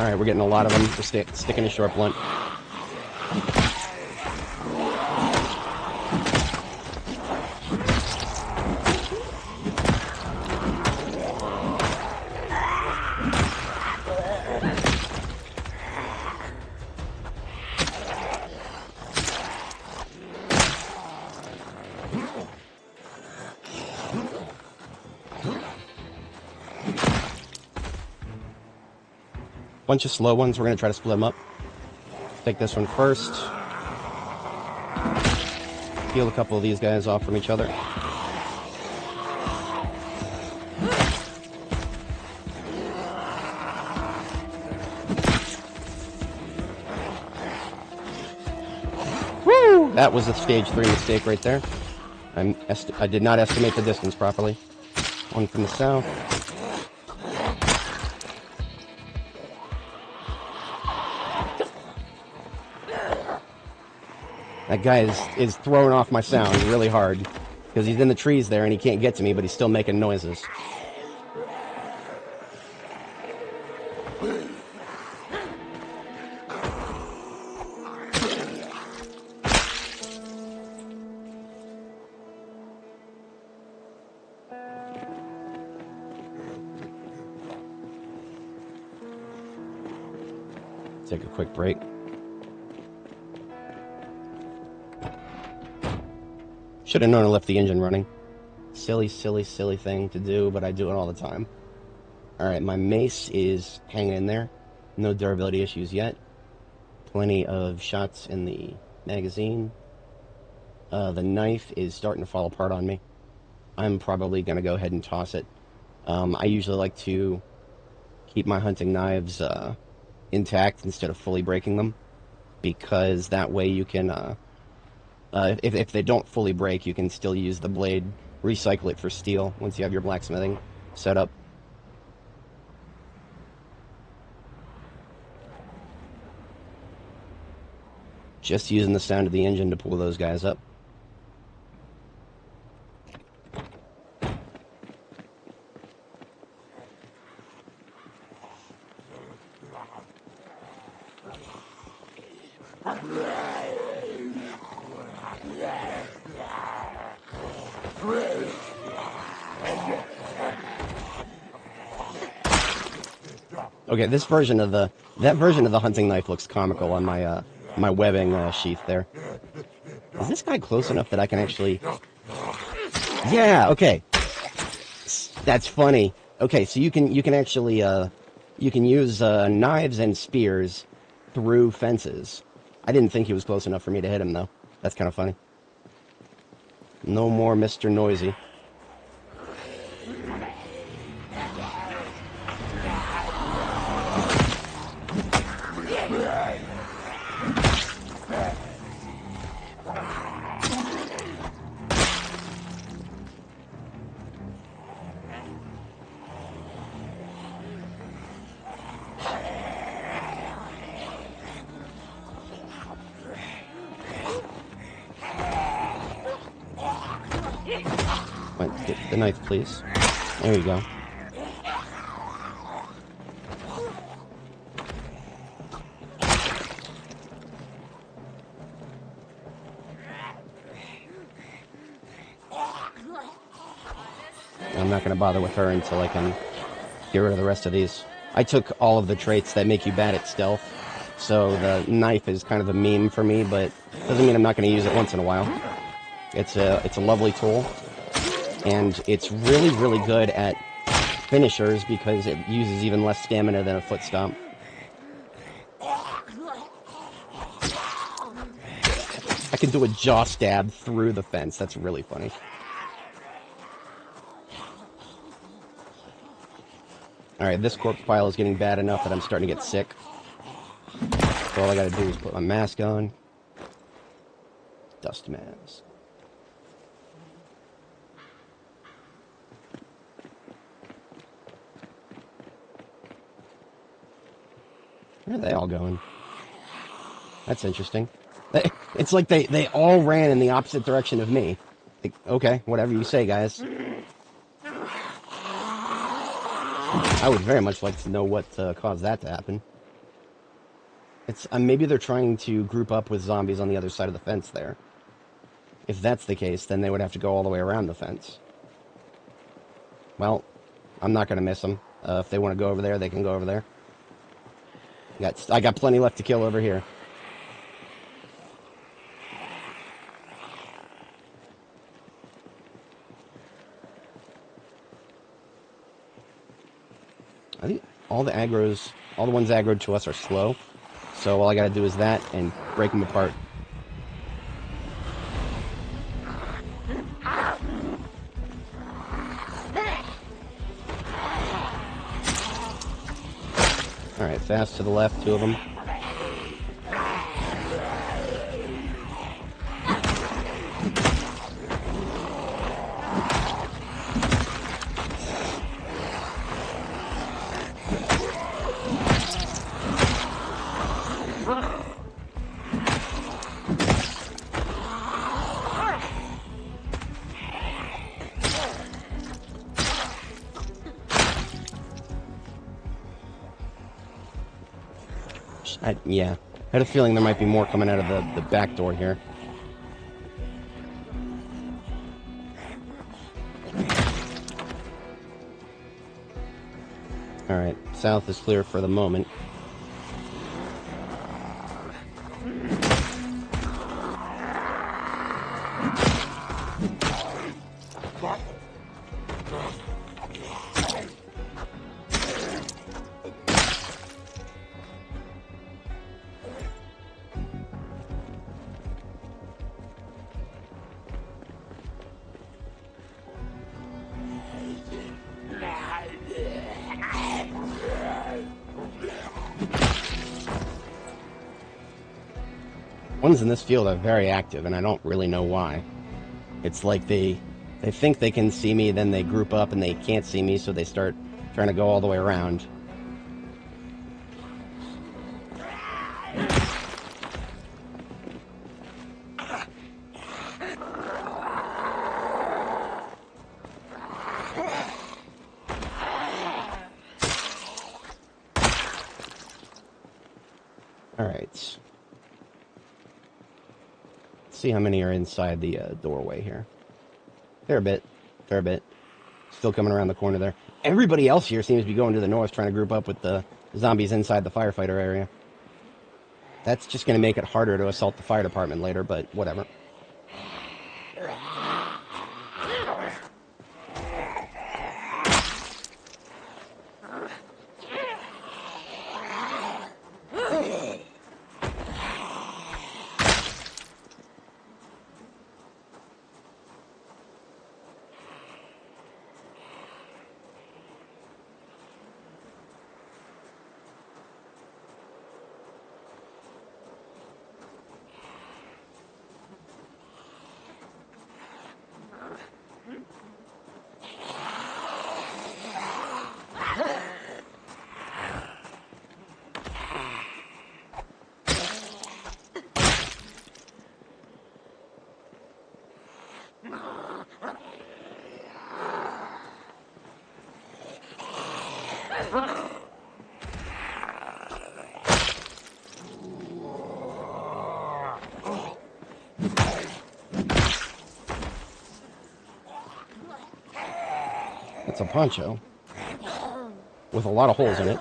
Alright, we're getting a lot of them. We're sticking a short blunt. Bunch of slow ones. We're going to try to split them up. Take this one first. Peel a couple of these guys off from each other. Woo! That was a stage 3 mistake right there. I did not estimate the distance properly. One from the south. That guy is throwing off my sound really hard because he's in the trees there and he can't get to me, but he's still making noises. Take a quick break. Should have known I left the engine running. Silly, silly, silly thing to do, but I do it all the time. Alright, my mace is hanging in there. No durability issues yet. Plenty of shots in the magazine. The knife is starting to fall apart on me. I'm probably going to go ahead and toss it. I usually like to keep my hunting knives intact instead of fully breaking them, because that way you can... if they don't fully break, you can still use the blade, recycle it for steel once you have your blacksmithing set up. Just using the sound of the engine to pull those guys up. Okay, that version of the hunting knife looks comical on my my webbing sheath there. Is this guy close enough that I can actually? Yeah. Okay. That's funny. Okay, so you can actually you can use knives and spears through fences. I didn't think he was close enough for me to hit him though. That's kind of funny. No more Mr. Noisy. Get the knife, please. There you go. I'm not going to bother with her until I can get rid of the rest of these. I took all of the traits that make you bad at stealth, so the knife is kind of a meme for me, but doesn't mean I'm not going to use it once in a while. It's a lovely tool. And it's really, really good at finishers because it uses even less stamina than a foot stomp. I can do a jaw stab through the fence. That's really funny. Alright, this corpse pile is getting bad enough that I'm starting to get sick. So all I gotta do is put my mask on. Dust mask. Where are they all going? That's interesting. It's like they all ran in the opposite direction of me. Like, okay, whatever you say, guys. I would very much like to know what caused that to happen. It's maybe they're trying to group up with zombies on the other side of the fence there. If that's the case, then they would have to go all the way around the fence. Well, I'm not going to miss them. If they want to go over there, they can go over there. I got plenty left to kill over here. I think all the ones aggroed to us are slow. So all I gotta do is that and break them apart. Alright, fast to the left, 2 of them. Yeah, I had a feeling there might be more coming out of the back door here. Alright, south is clear for the moment. Ones in this field are very active, and I don't really know why. It's like they think they can see me, then they group up and they can't see me, so they start trying to go all the way around. Alright. See how many are inside the doorway here. Fair bit. Still coming around the corner there. Everybody else here seems to be going to the north, trying to group up with the zombies inside the firefighter area. That's just going to make it harder to assault the fire department later, but whatever. It's a poncho with a lot of holes in it.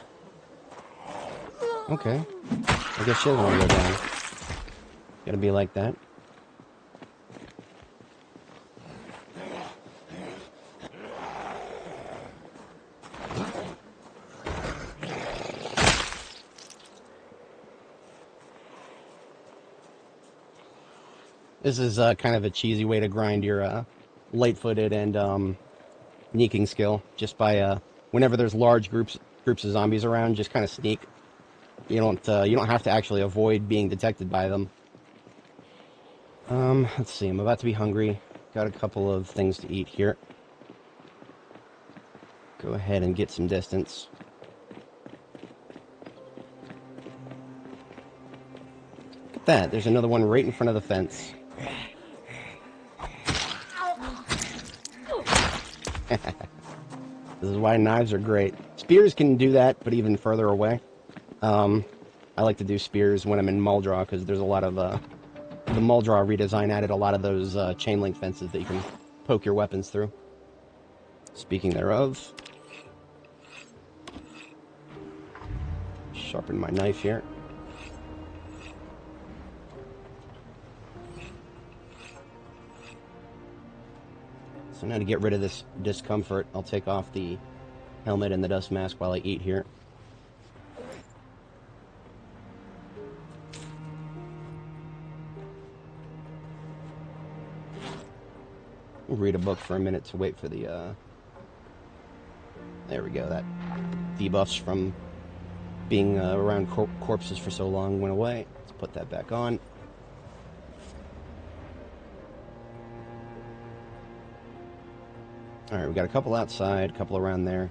Okay, I guess she doesn't want to go down. Gotta be like that. This is kind of a cheesy way to grind your light-footed and sneaking skill. Just by whenever there's large groups of zombies around, just kind of sneak. You don't have to actually avoid being detected by them. Let's see. I'm about to be hungry. Got a couple of things to eat here. Go ahead and get some distance. Look at that. There's another one right in front of the fence. This is why knives are great. Spears can do that, but even further away. I like to do spears when I'm in Muldraw, because there's a lot of, the Muldraw redesign added a lot of those, chain link fences that you can poke your weapons through. Speaking thereof, sharpen my knife here. So now to get rid of this discomfort, I'll take off the helmet and the dust mask while I eat here. We'll read a book for a minute to wait for the, there we go, that debuffs from being around corpses for so long went away. Let's put that back on. Alright, we got a couple outside, a couple around there.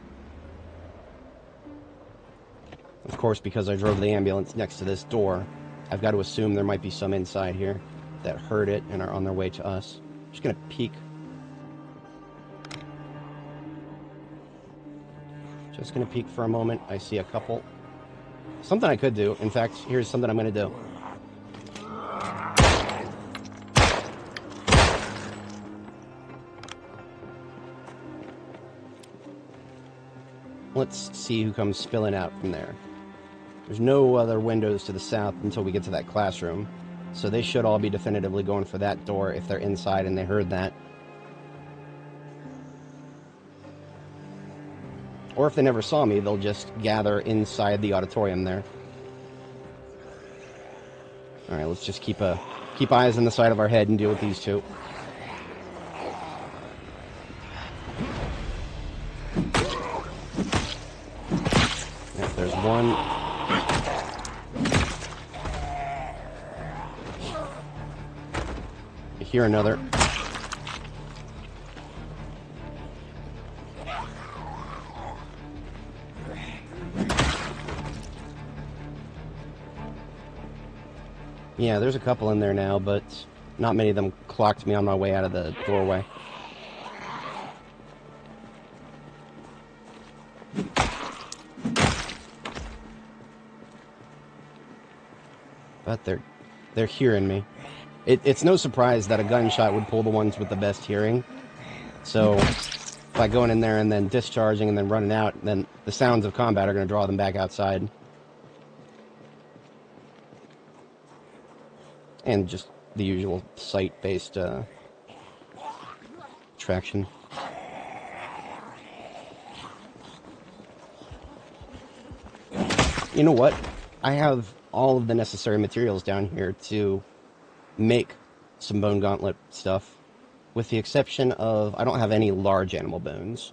Of course, because I drove the ambulance next to this door, I've got to assume there might be some inside here that heard it and are on their way to us. Just gonna peek. Just gonna peek for a moment. I see a couple. Something I could do. In fact, here's something I'm gonna do. Let's see who comes spilling out from there. There's no other windows to the south until we get to that classroom. So they should all be definitively going for that door if they're inside and they heard that. Or if they never saw me, they'll just gather inside the auditorium there. Alright, let's just keep eyes on the side of our head and deal with these two. Yep, there's one. I hear another. Yeah, there's a couple in there now, but not many of them clocked me on my way out of the doorway. But they're hearing me. It's no surprise that a gunshot would pull the ones with the best hearing. So by going in there and then discharging and then running out, then the sounds of combat are going to draw them back outside. And just the usual sight-based attraction. You know what? I have all of the necessary materials down here to make some bone gauntlet stuff, with the exception of I don't have any large animal bones.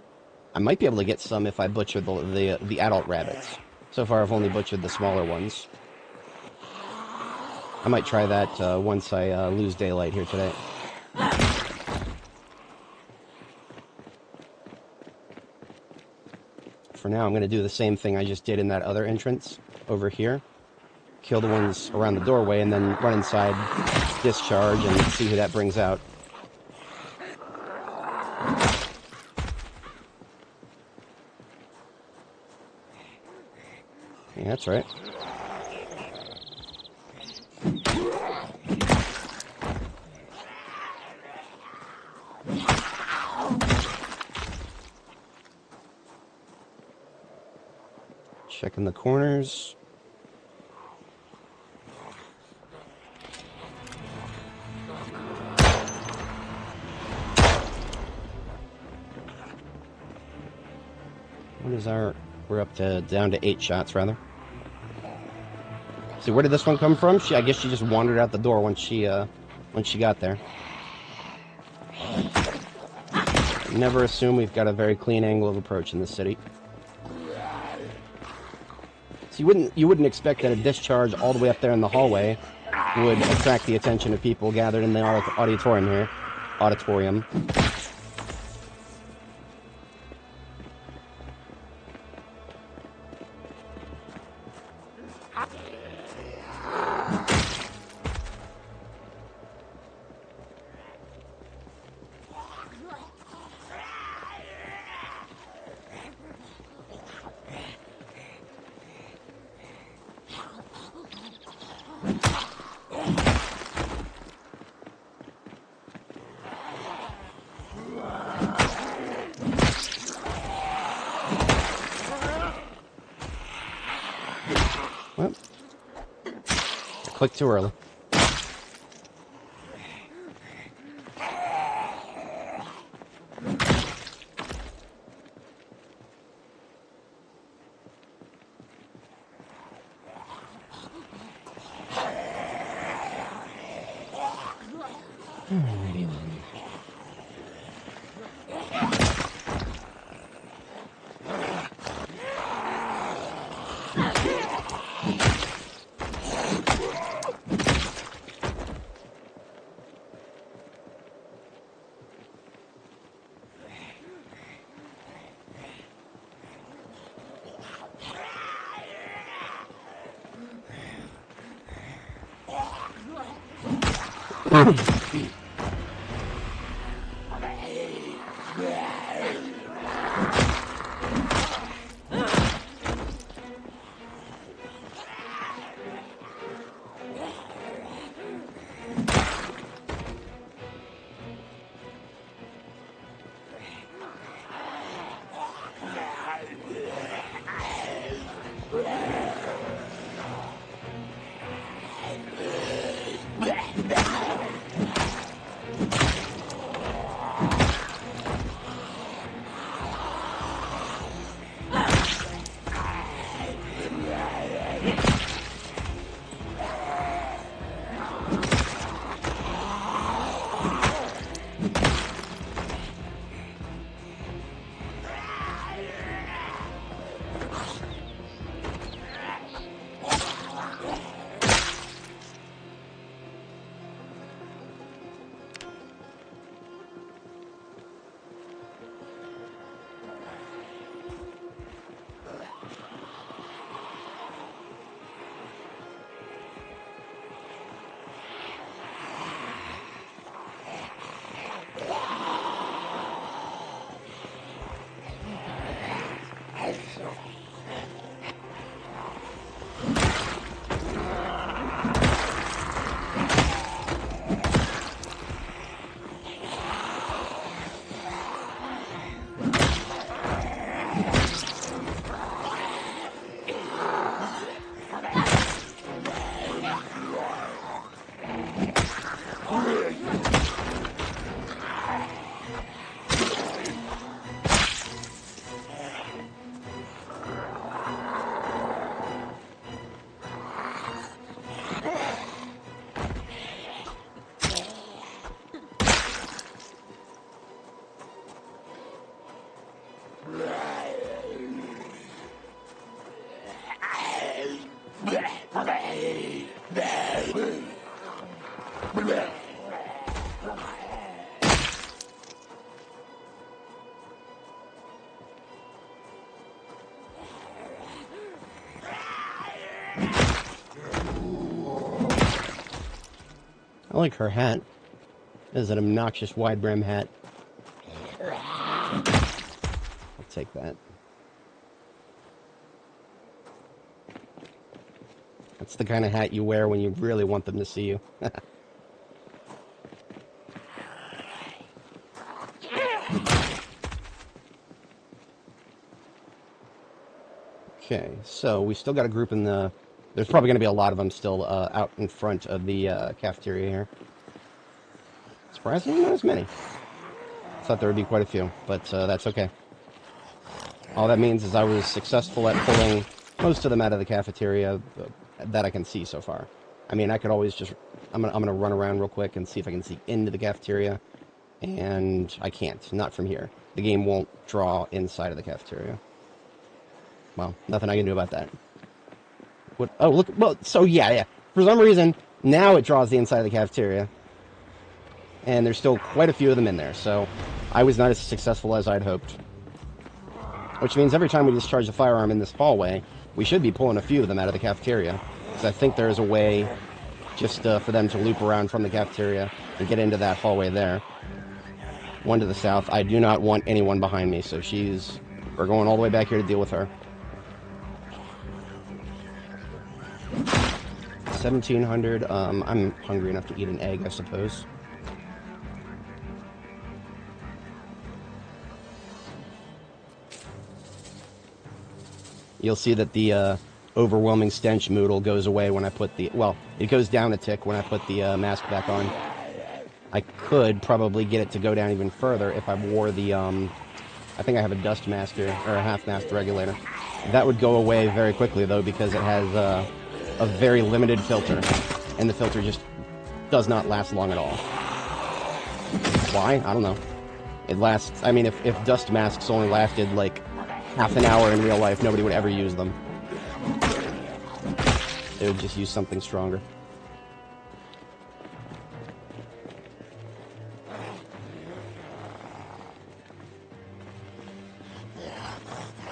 I might be able to get some if I butcher the adult rabbits. So far I've only butchered the smaller ones. I might try that once I lose daylight here today. For now, I'm going to do the same thing I just did in that other entrance over here. Kill the ones around the doorway and then run inside, discharge, and see who that brings out. Yeah, that's right. Checking the corners. What is our... We're up to... down to 8 shots, rather. See, where did this one come from? I guess she just wandered out the door once she got there. Never assume we've got a very clean angle of approach in this city. So you wouldn't expect that a discharge all the way up there in the hallway would attract the attention of people gathered in the auditorium here. Auditorium. Well, I clicked too early. Alrighty then. I like her hat. It is an obnoxious wide brim hat. I'll take that. That's the kind of hat you wear when you really want them to see you. Okay, so we still got a group in the... There's probably going to be a lot of them still out in front of the cafeteria here. Surprisingly, not as many. Thought there would be quite a few, but that's okay. All that means is I was successful at pulling most of them out of the cafeteria that I can see so far. I mean, I could always just... I'm gonna run around real quick and see if I can see into the cafeteria, and I can't. Not from here. The game won't draw inside of the cafeteria. Well, nothing I can do about that. What? Oh, look. Well, so yeah. For some reason, now it draws the inside of the cafeteria. And there's still quite a few of them in there, so I was not as successful as I'd hoped. Which means every time we discharge a firearm in this hallway, we should be pulling a few of them out of the cafeteria. Because I think there's a way just for them to loop around from the cafeteria and get into that hallway there. One to the south. I do not want anyone behind me, so we're going all the way back here to deal with her. 1700. I'm hungry enough to eat an egg, I suppose. You'll see that the overwhelming stench moodle goes away when I put the... Well, it goes down a tick when I put the mask back on. I could probably get it to go down even further if I wore the... I think I have a dust mask here, or a half-mast regulator. That would go away very quickly, though, because it has a very limited filter. And the filter just does not last long at all. Why? I don't know. It lasts... I mean, if dust masks only lasted, like, half an hour in real life, nobody would ever use them. They would just use something stronger.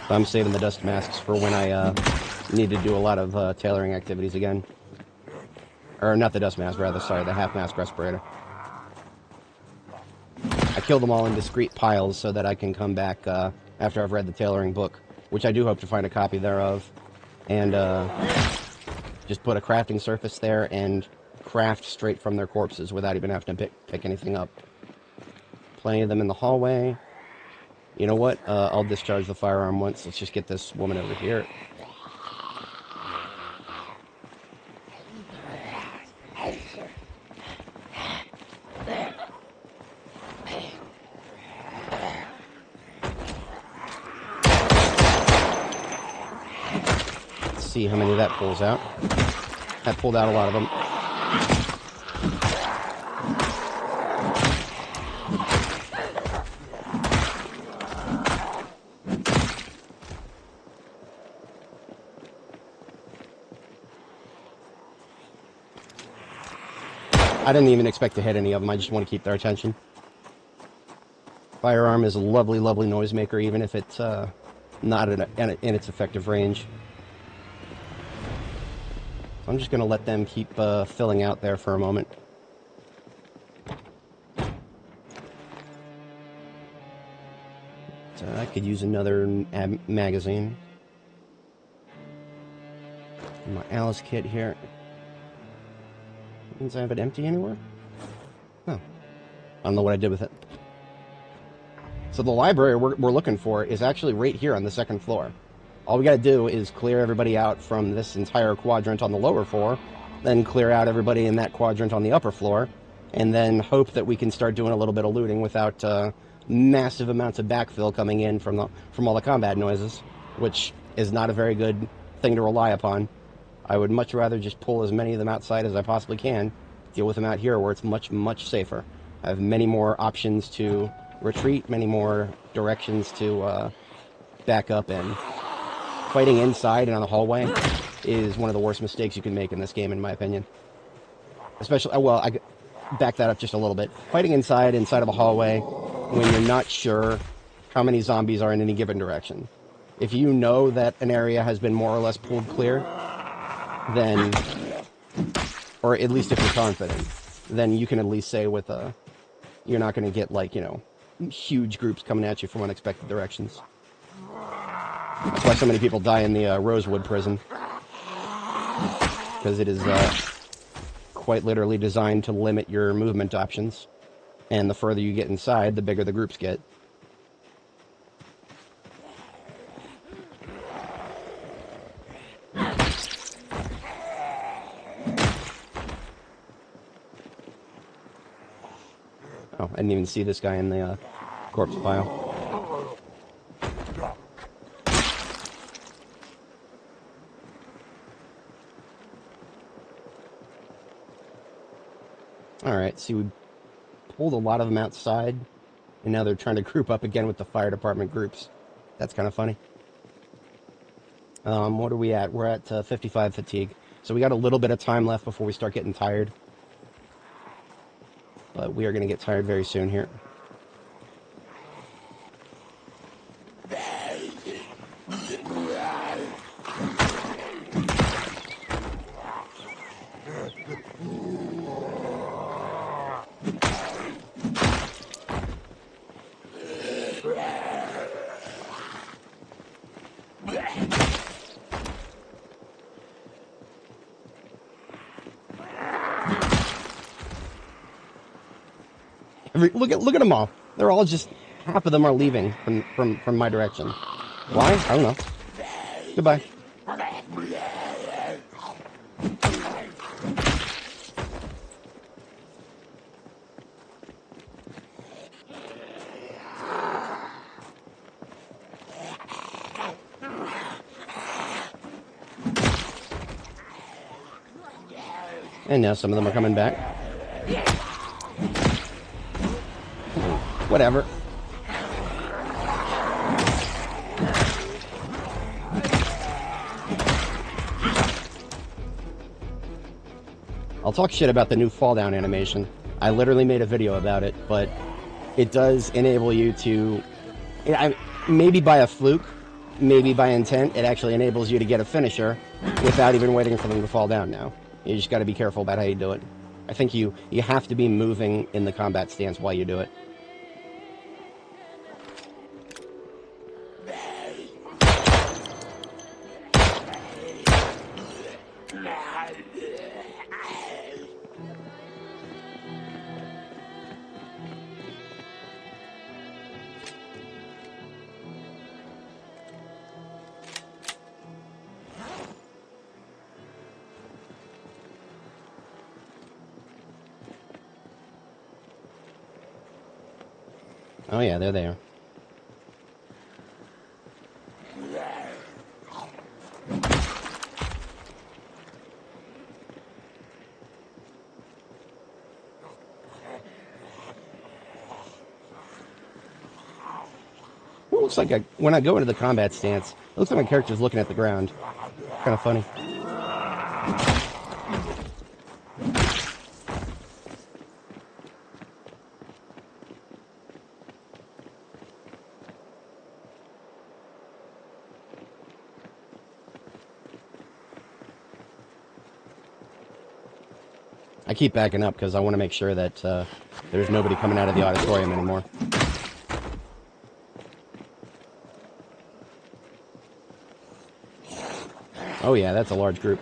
I'm saving the dust masks for when I need to do a lot of tailoring activities again. Or not the dust mask, rather, sorry, the half-mask respirator. I kill them all in discrete piles so that I can come back after I've read the tailoring book, which I do hope to find a copy thereof, and just put a crafting surface there and craft straight from their corpses without even having to pick anything up. Plenty of them in the hallway. You know what? I'll discharge the firearm once. Let's just get this woman over here. Let's see how many that pulls out. That pulled out a lot of them. I didn't even expect to hit any of them. I just want to keep their attention. Firearm is a lovely, lovely noisemaker, even if it's not in its effective range. So I'm just going to let them keep filling out there for a moment. So I could use another magazine. My Alice kit here. Means I have it empty anywhere? Oh. I don't know what I did with it. So the library we're looking for is actually right here on the second floor. All we gotta do is clear everybody out from this entire quadrant on the lower floor, then clear out everybody in that quadrant on the upper floor, and then hope that we can start doing a little bit of looting without massive amounts of backfill coming in from all the combat noises, which is not a very good thing to rely upon. I would much rather just pull as many of them outside as I possibly can, deal with them out here where it's much, much safer. I have many more options to retreat, many more directions to back up in. Fighting inside and on the hallway is one of the worst mistakes you can make in this game, in my opinion. Especially, well, I back that up just a little bit. Fighting inside of a hallway when you're not sure how many zombies are in any given direction. If you know that an area has been more or less pulled clear, then, or at least if you're confident, then you can at least say with you're not going to get, like, you know, huge groups coming at you from unexpected directions. That's why so many people die in the Rosewood prison. Because it is quite literally designed to limit your movement options. And the further you get inside, the bigger the groups get. Oh, I didn't even see this guy in the corpse pile. Alright, see, we pulled a lot of them outside, and now they're trying to group up again with the fire department groups. That's kind of funny. What are we at? We're at 55 fatigue. So we got a little bit of time left before we start getting tired. But we are going to get tired very soon here. Look at them all. They're all just, half of them are leaving from my direction. Why? I don't know. Goodbye. And now some of them are coming back. Whatever. I'll talk shit about the new fall down animation. I literally made a video about it, but it does enable you to, maybe by a fluke, maybe by intent, it actually enables you to get a finisher without even waiting for them to fall down now. You just got to be careful about how you do it. I think you have to be moving in the combat stance while you do it. Oh yeah, they're there. It looks like when I go into the combat stance, it looks like my character's looking at the ground. Kind of funny. I keep backing up because I want to make sure that there's nobody coming out of the auditorium anymore. Oh yeah, that's a large group.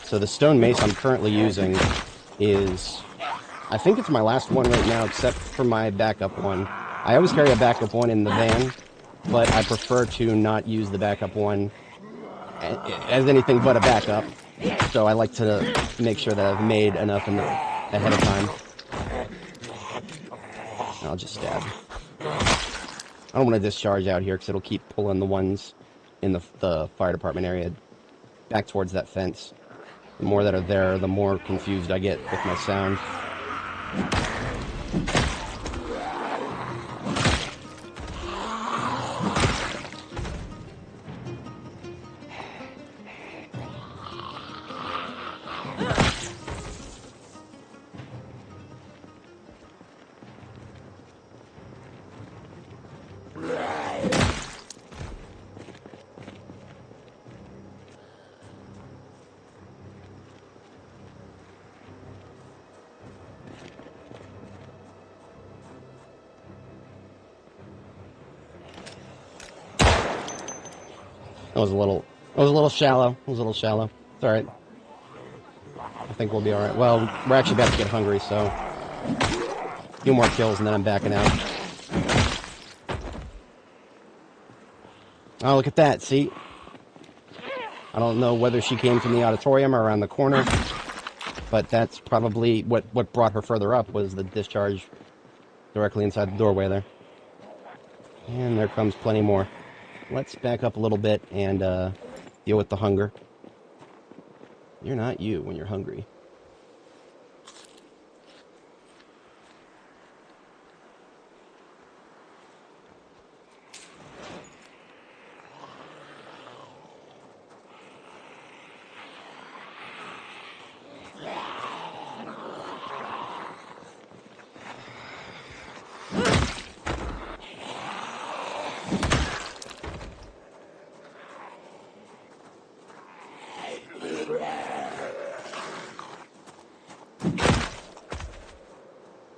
So the stone mace I'm currently using is, I think it's my last one right now except for my backup one. I always carry a backup one in the van, but I prefer to not use the backup one as anything but a backup. So I like to make sure that I've made enough ahead of time. I'll just stab. I don't want to discharge out here because it'll keep pulling the ones in the fire department area back towards that fence. The more that are there, the more confused I get with my sound. It was a little shallow. It was a little shallow. It's alright. I think we'll be alright. Well, we're actually about to get hungry, so a few more kills and then I'm backing out. Oh, look at that. See? I don't know whether she came from the auditorium or around the corner, but that's probably what brought her further up was the discharge directly inside the doorway there. And there comes plenty more. Let's back up a little bit and deal with the hunger. You're not you when you're hungry.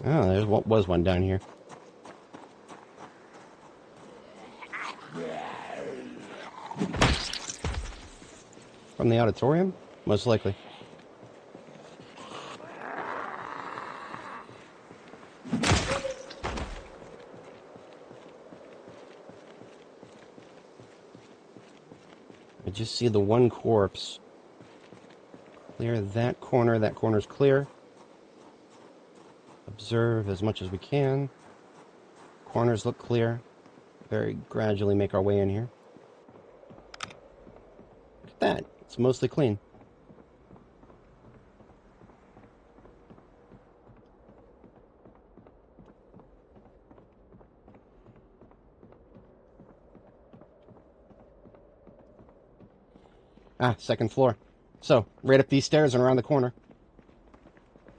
Oh, there was one down here. From the auditorium? Most likely. just see the one corpse. Clear that corner. That corner's clear. Observe as much as we can. Corners look clear. Very gradually make our way in here. Look at that. It's mostly clean. Ah, second floor. So, right up these stairs and around the corner.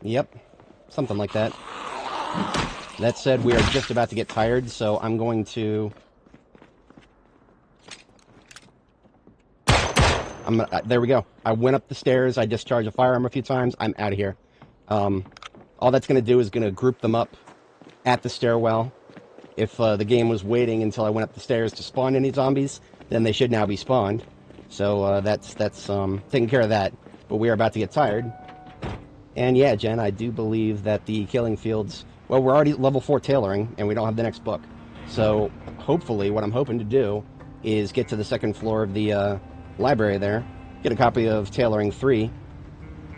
Yep, something like that. That said, we are just about to get tired, so I'm going to... there we go. I went up the stairs, I discharged a firearm a few times, I'm out of here. All that's going to do is going to group them up at the stairwell. If the game was waiting until I went up the stairs to spawn any zombies, then they should now be spawned. So that's taking care of that. But we are about to get tired. And yeah, Jen, I do believe that the killing fields... Well, we're already level 4 tailoring, and we don't have the next book. So hopefully, what I'm hoping to do is get to the second floor of the library there, get a copy of Tailoring 3,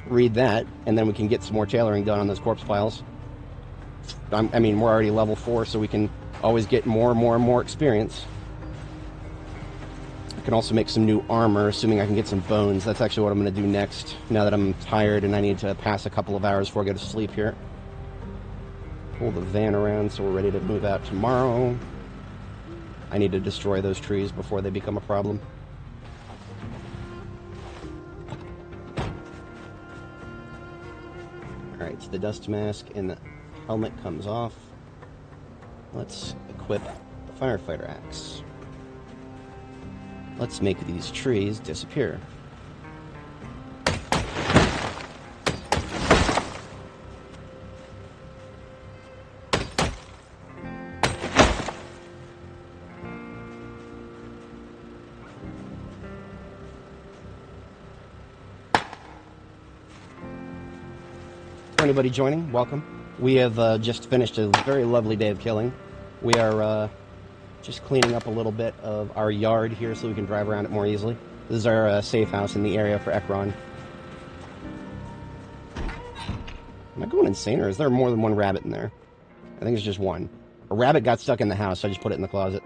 read that, and then we can get some more tailoring done on those corpse files. I mean, we're already level 4, so we can always get more and more experience. I can also make some new armor, assuming I can get some bones. That's actually what I'm going to do next, now that I'm tired and I need to pass a couple of hours before I go to sleep here. Pull the van around so we're ready to move out tomorrow. I need to destroy those trees before they become a problem. Alright, so the dust mask and the helmet comes off. Let's equip the firefighter axe. Let's make these trees disappear. Anybody joining, welcome. We have just finished a very lovely day of killing. We are just cleaning up a little bit of our yard here so we can drive around it more easily. This is our safe house in the area for Ekron. Am I going insane, or is there more than one rabbit in there? I think it's just one. A rabbit got stuck in the house, so I just put it in the closet.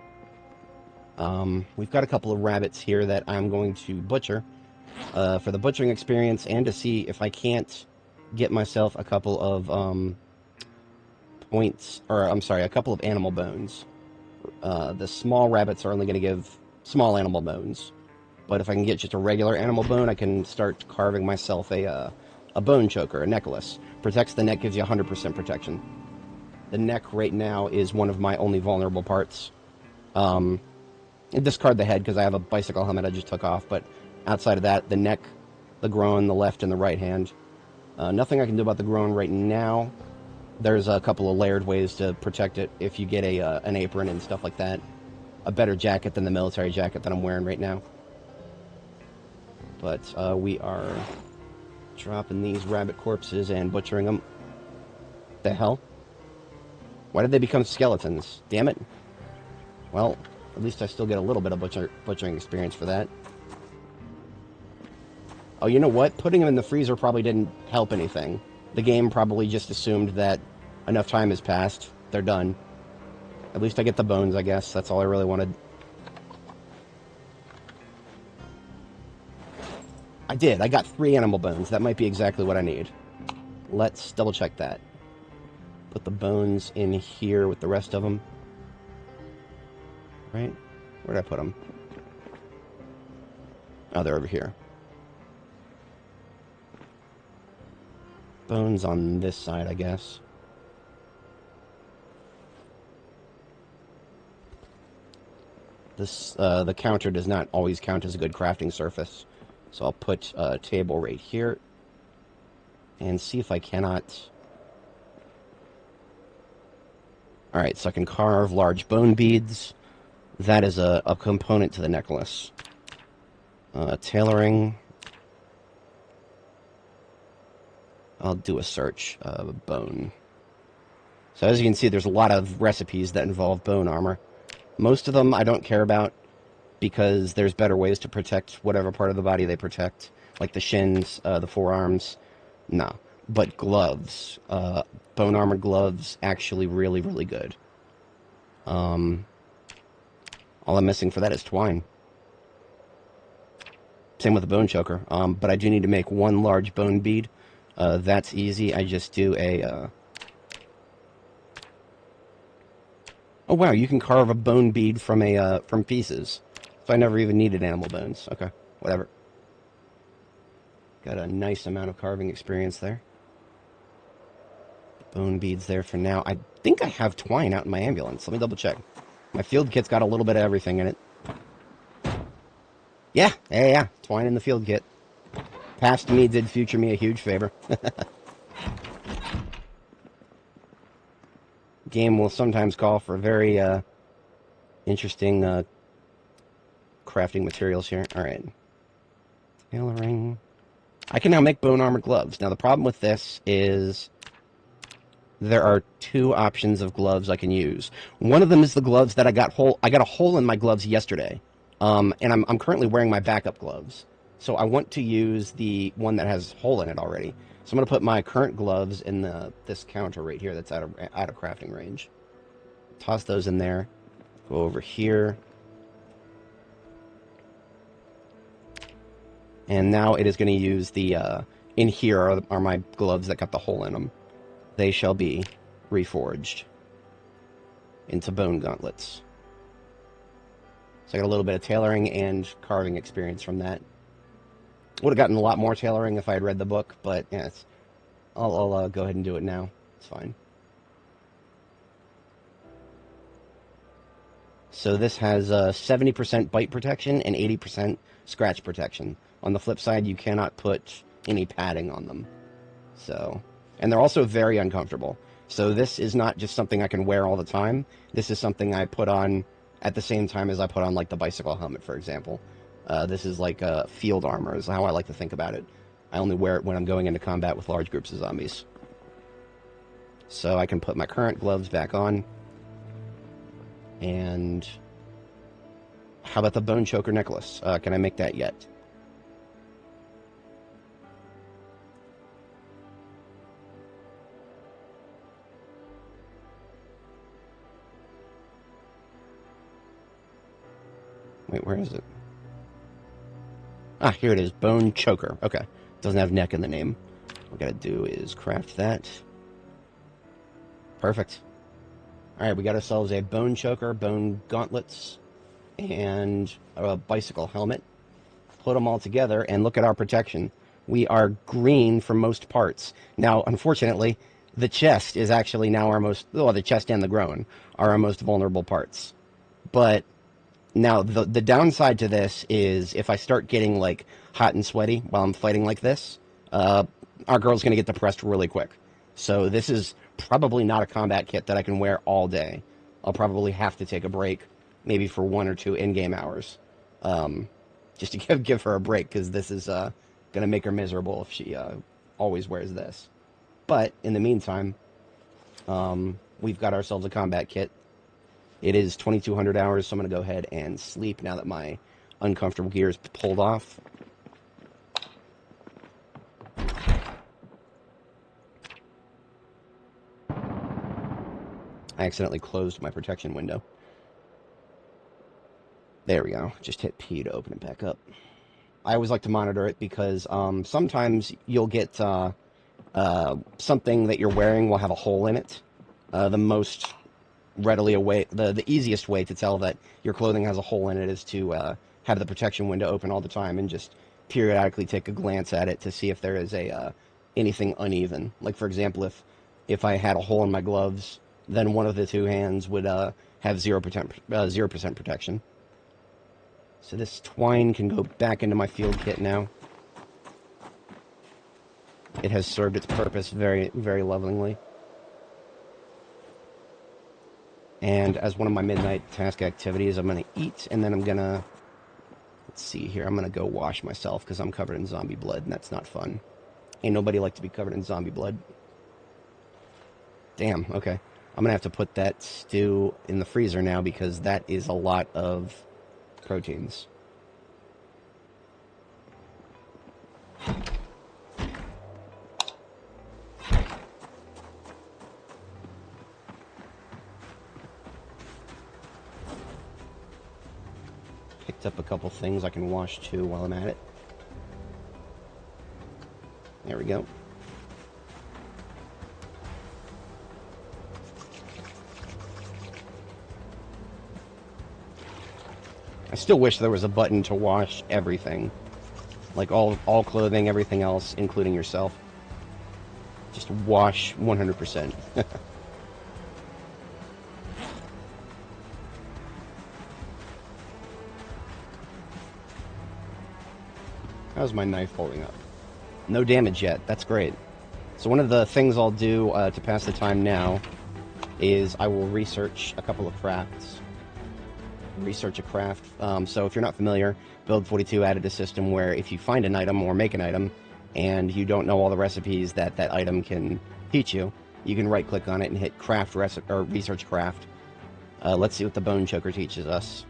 We've got a couple of rabbits here that I'm going to butcher for the butchering experience and to see if I can't get myself a couple of points, or I'm sorry, a couple of animal bones. The small rabbits are only going to give small animal bones, but if I can get just a regular animal bone, I can start carving myself a bone choker, a necklace. Protects the neck, gives you 100% protection. The neck right now is one of my only vulnerable parts. And discard the head because I have a bicycle helmet I just took off, but outside of that, the neck, the groin, the left and the right hand. Nothing I can do about the groin right now. There's a couple of layered ways to protect it if you get an apron and stuff like that. A better jacket than the military jacket that I'm wearing right now. But we are dropping these rabbit corpses and butchering them. The hell? Why did they become skeletons? Damn it. Well, at least I still get a little bit of butchering experience for that. Oh, you know what? Putting them in the freezer probably didn't help anything. The game probably just assumed that enough time has passed. They're done. At least I get the bones, I guess. That's all I really wanted. I did. I got 3 animal bones. That might be exactly what I need. Let's double check that. Put the bones in here with the rest of them. Right? Where did I put them? Oh, they're over here. Bones on this side, I guess. This, the counter does not always count as a good crafting surface. So I'll put a table right here. And see if I cannot... Alright, so I can carve large bone beads. That is a component to the necklace. Tailoring... I'll do a search of bone. So as you can see, there's a lot of recipes that involve bone armor. Most of them I don't care about. because there's better ways to protect whatever part of the body they protect, like the shins, the forearms. Nah. But gloves, bone armor gloves, actually really, really good. All I'm missing for that is twine. Same with the bone choker. But I do need to make one large bone bead. That's easy. I just do a... Oh wow, you can carve a bone bead from from pieces. So I never even needed animal bones. Okay, whatever. Got a nice amount of carving experience there. Bone beads there for now. I think I have twine out in my ambulance. Let me double check. My field kit's got a little bit of everything in it. Yeah. Twine in the field kit. Past me did future me a huge favor. Game will sometimes call for very interesting crafting materials here. Alright. Tailoring. I can now make bone armor gloves. Now the problem with this is there are two options of gloves I can use. One of them is the gloves that I got a hole in my gloves yesterday. And I'm currently wearing my backup gloves. So I want to use the one that has a hole in it already. So I'm going to put my current gloves in this counter right here that's out of crafting range. Toss those in there. Go over here. And now it is going to use the... in here are my gloves that got the hole in them. They shall be reforged into bone gauntlets. So I got a little bit of tailoring and carving experience from that. Would have gotten a lot more tailoring if I had read the book, but yeah, I'll go ahead and do it now. It's fine. So this has 70% bite protection and 80% scratch protection. On the flip side, you cannot put any padding on them. So, and they're also very uncomfortable. So this is not just something I can wear all the time. This is something I put on at the same time as I put on, like, the bicycle helmet, for example. This is like field armor, is how I like to think about it. I only wear it when I'm going into combat with large groups of zombies. So I can put my current gloves back on. And how about the bone choker necklace? Can I make that yet? Wait, where is it? Ah, here it is. Bone choker. Okay. Doesn't have neck in the name. What we gotta do is craft that. Perfect. Alright, we got ourselves a bone choker, bone gauntlets, and a bicycle helmet. Put them all together, and look at our protection. We are green for most parts. Now, unfortunately, the chest is actually now our most... Well, the chest and the groin are our most vulnerable parts. But... Now, the downside to this is if I start getting, like, hot and sweaty while I'm fighting like this, our girl's going to get depressed really quick. So this is probably not a combat kit that I can wear all day. I'll probably have to take a break, maybe for 1 or 2 in-game hours, just to give her a break, because this is going to make her miserable if she always wears this. But, in the meantime, we've got ourselves a combat kit. It is 2,200 hours, so I'm going to go ahead and sleep now that my uncomfortable gear is pulled off. I accidentally closed my protection window. There we go. Just hit P to open it back up. I always like to monitor it because sometimes you'll get something that you're wearing will have a hole in it. The most... readily away the easiest way to tell that your clothing has a hole in it is to have the protection window open all the time and just periodically take a glance at it to see if there is anything uneven. Like, for example, if I had a hole in my gloves, then one of the two hands would have 0% protection. So this twine can go back into my field kit now. It has served its purpose very, very lovingly. And as one of my midnight task activities, I'm going to eat, and then I'm going to... Let's see here. I'm going to go wash myself, because I'm covered in zombie blood, and that's not fun. Ain't nobody like to be covered in zombie blood. Damn, okay. I'm going to have to put that stew in the freezer now, because that is a lot of proteins. Picked up a couple things I can wash too while I'm at it. There we go. I still wish there was a button to wash everything. Like all clothing, everything else, including yourself. Just wash 100%. How's my knife holding up? No damage yet. That's great. So one of the things I'll do to pass the time now is I will research a couple of crafts. Research a craft. So if you're not familiar, B42 added a system where if you find an item or make an item and you don't know all the recipes that that item can teach you, you can right-click on it and hit craft or research craft. Let's see what the bone choker teaches us.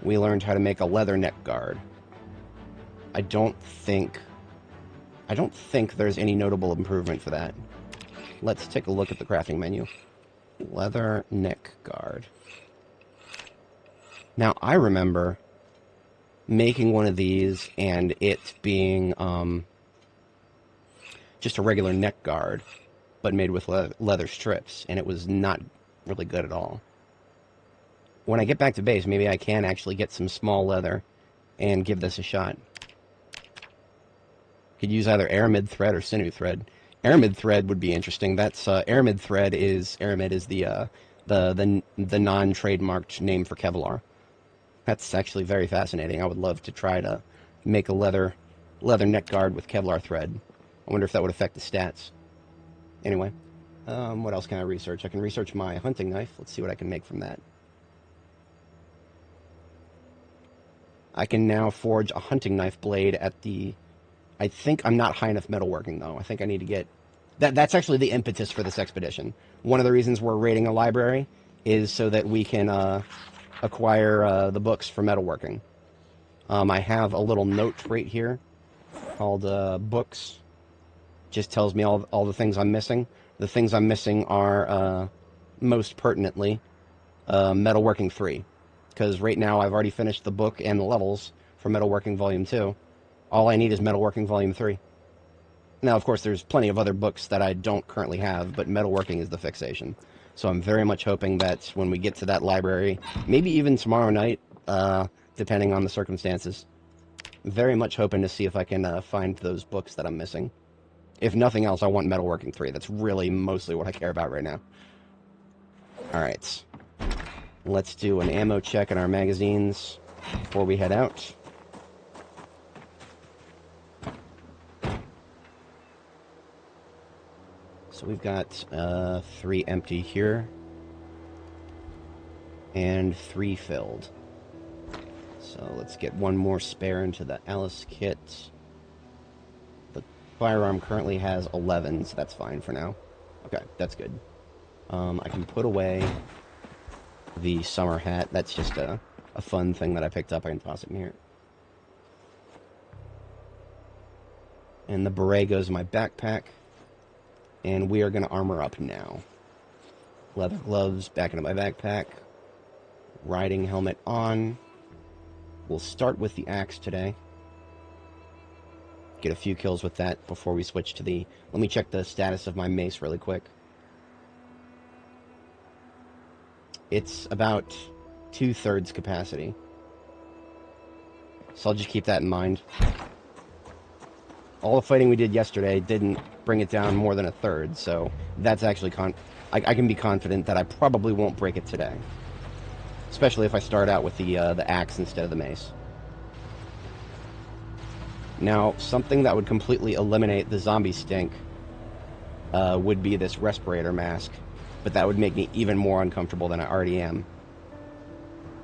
We learned how to make a leather neck guard. I don't think there's any notable improvement for that. Let's take a look at the crafting menu. Leather neck guard. Now, I remember making one of these and it being just a regular neck guard, but made with leather strips, and it was not really good at all. When I get back to base, maybe I can actually get some small leather and give this a shot. Could use either aramid thread or sinew thread. Aramid thread would be interesting. That's aramid thread is the non-trademarked name for Kevlar. That's actually very fascinating. I would love to try to make a leather neck guard with Kevlar thread. I wonder if that would affect the stats. Anyway, what else can I research? I can research my hunting knife. Let's see what I can make from that. I can now forge a hunting knife blade at the... I think I'm not high enough metalworking, though. I think I need to get... That's actually the impetus for this expedition. One of the reasons we're raiding a library is so that we can acquire the books for metalworking. I have a little note right here called books. Just tells me all the things I'm missing. The things I'm missing are, most pertinently, Metalworking 3. Because right now I've already finished the book and the levels for Metalworking Volume 2. All I need is Metalworking Volume 3. Now, of course, there's plenty of other books that I don't currently have, but metalworking is the fixation. So I'm very much hoping that when we get to that library, maybe even tomorrow night, depending on the circumstances, very much hoping to see if I can find those books that I'm missing. If nothing else, I want Metalworking 3. That's really mostly what I care about right now. Alright. Let's do an ammo check in our magazines before we head out. So we've got 3 empty here and 3 filled. So let's get one more spare into the Alice kit. The firearm currently has 11, so that's fine for now. Okay, that's good. I can put away the summer hat. That's just a fun thing that I picked up. I can toss it in here. And the beret goes in my backpack. And we are going to armor up now. Leather gloves back into my backpack. Riding helmet on. We'll start with the axe today. Get a few kills with that before we switch to the... Let me check the status of my mace really quick. It's about 2/3 capacity. So I'll just keep that in mind. All the fighting we did yesterday didn't bring it down more than 1/3, so that's actually I can be confident that I probably won't break it today. Especially if I start out with the axe instead of the mace. Now, something that would completely eliminate the zombie stink would be this respirator mask, but that would make me even more uncomfortable than I already am.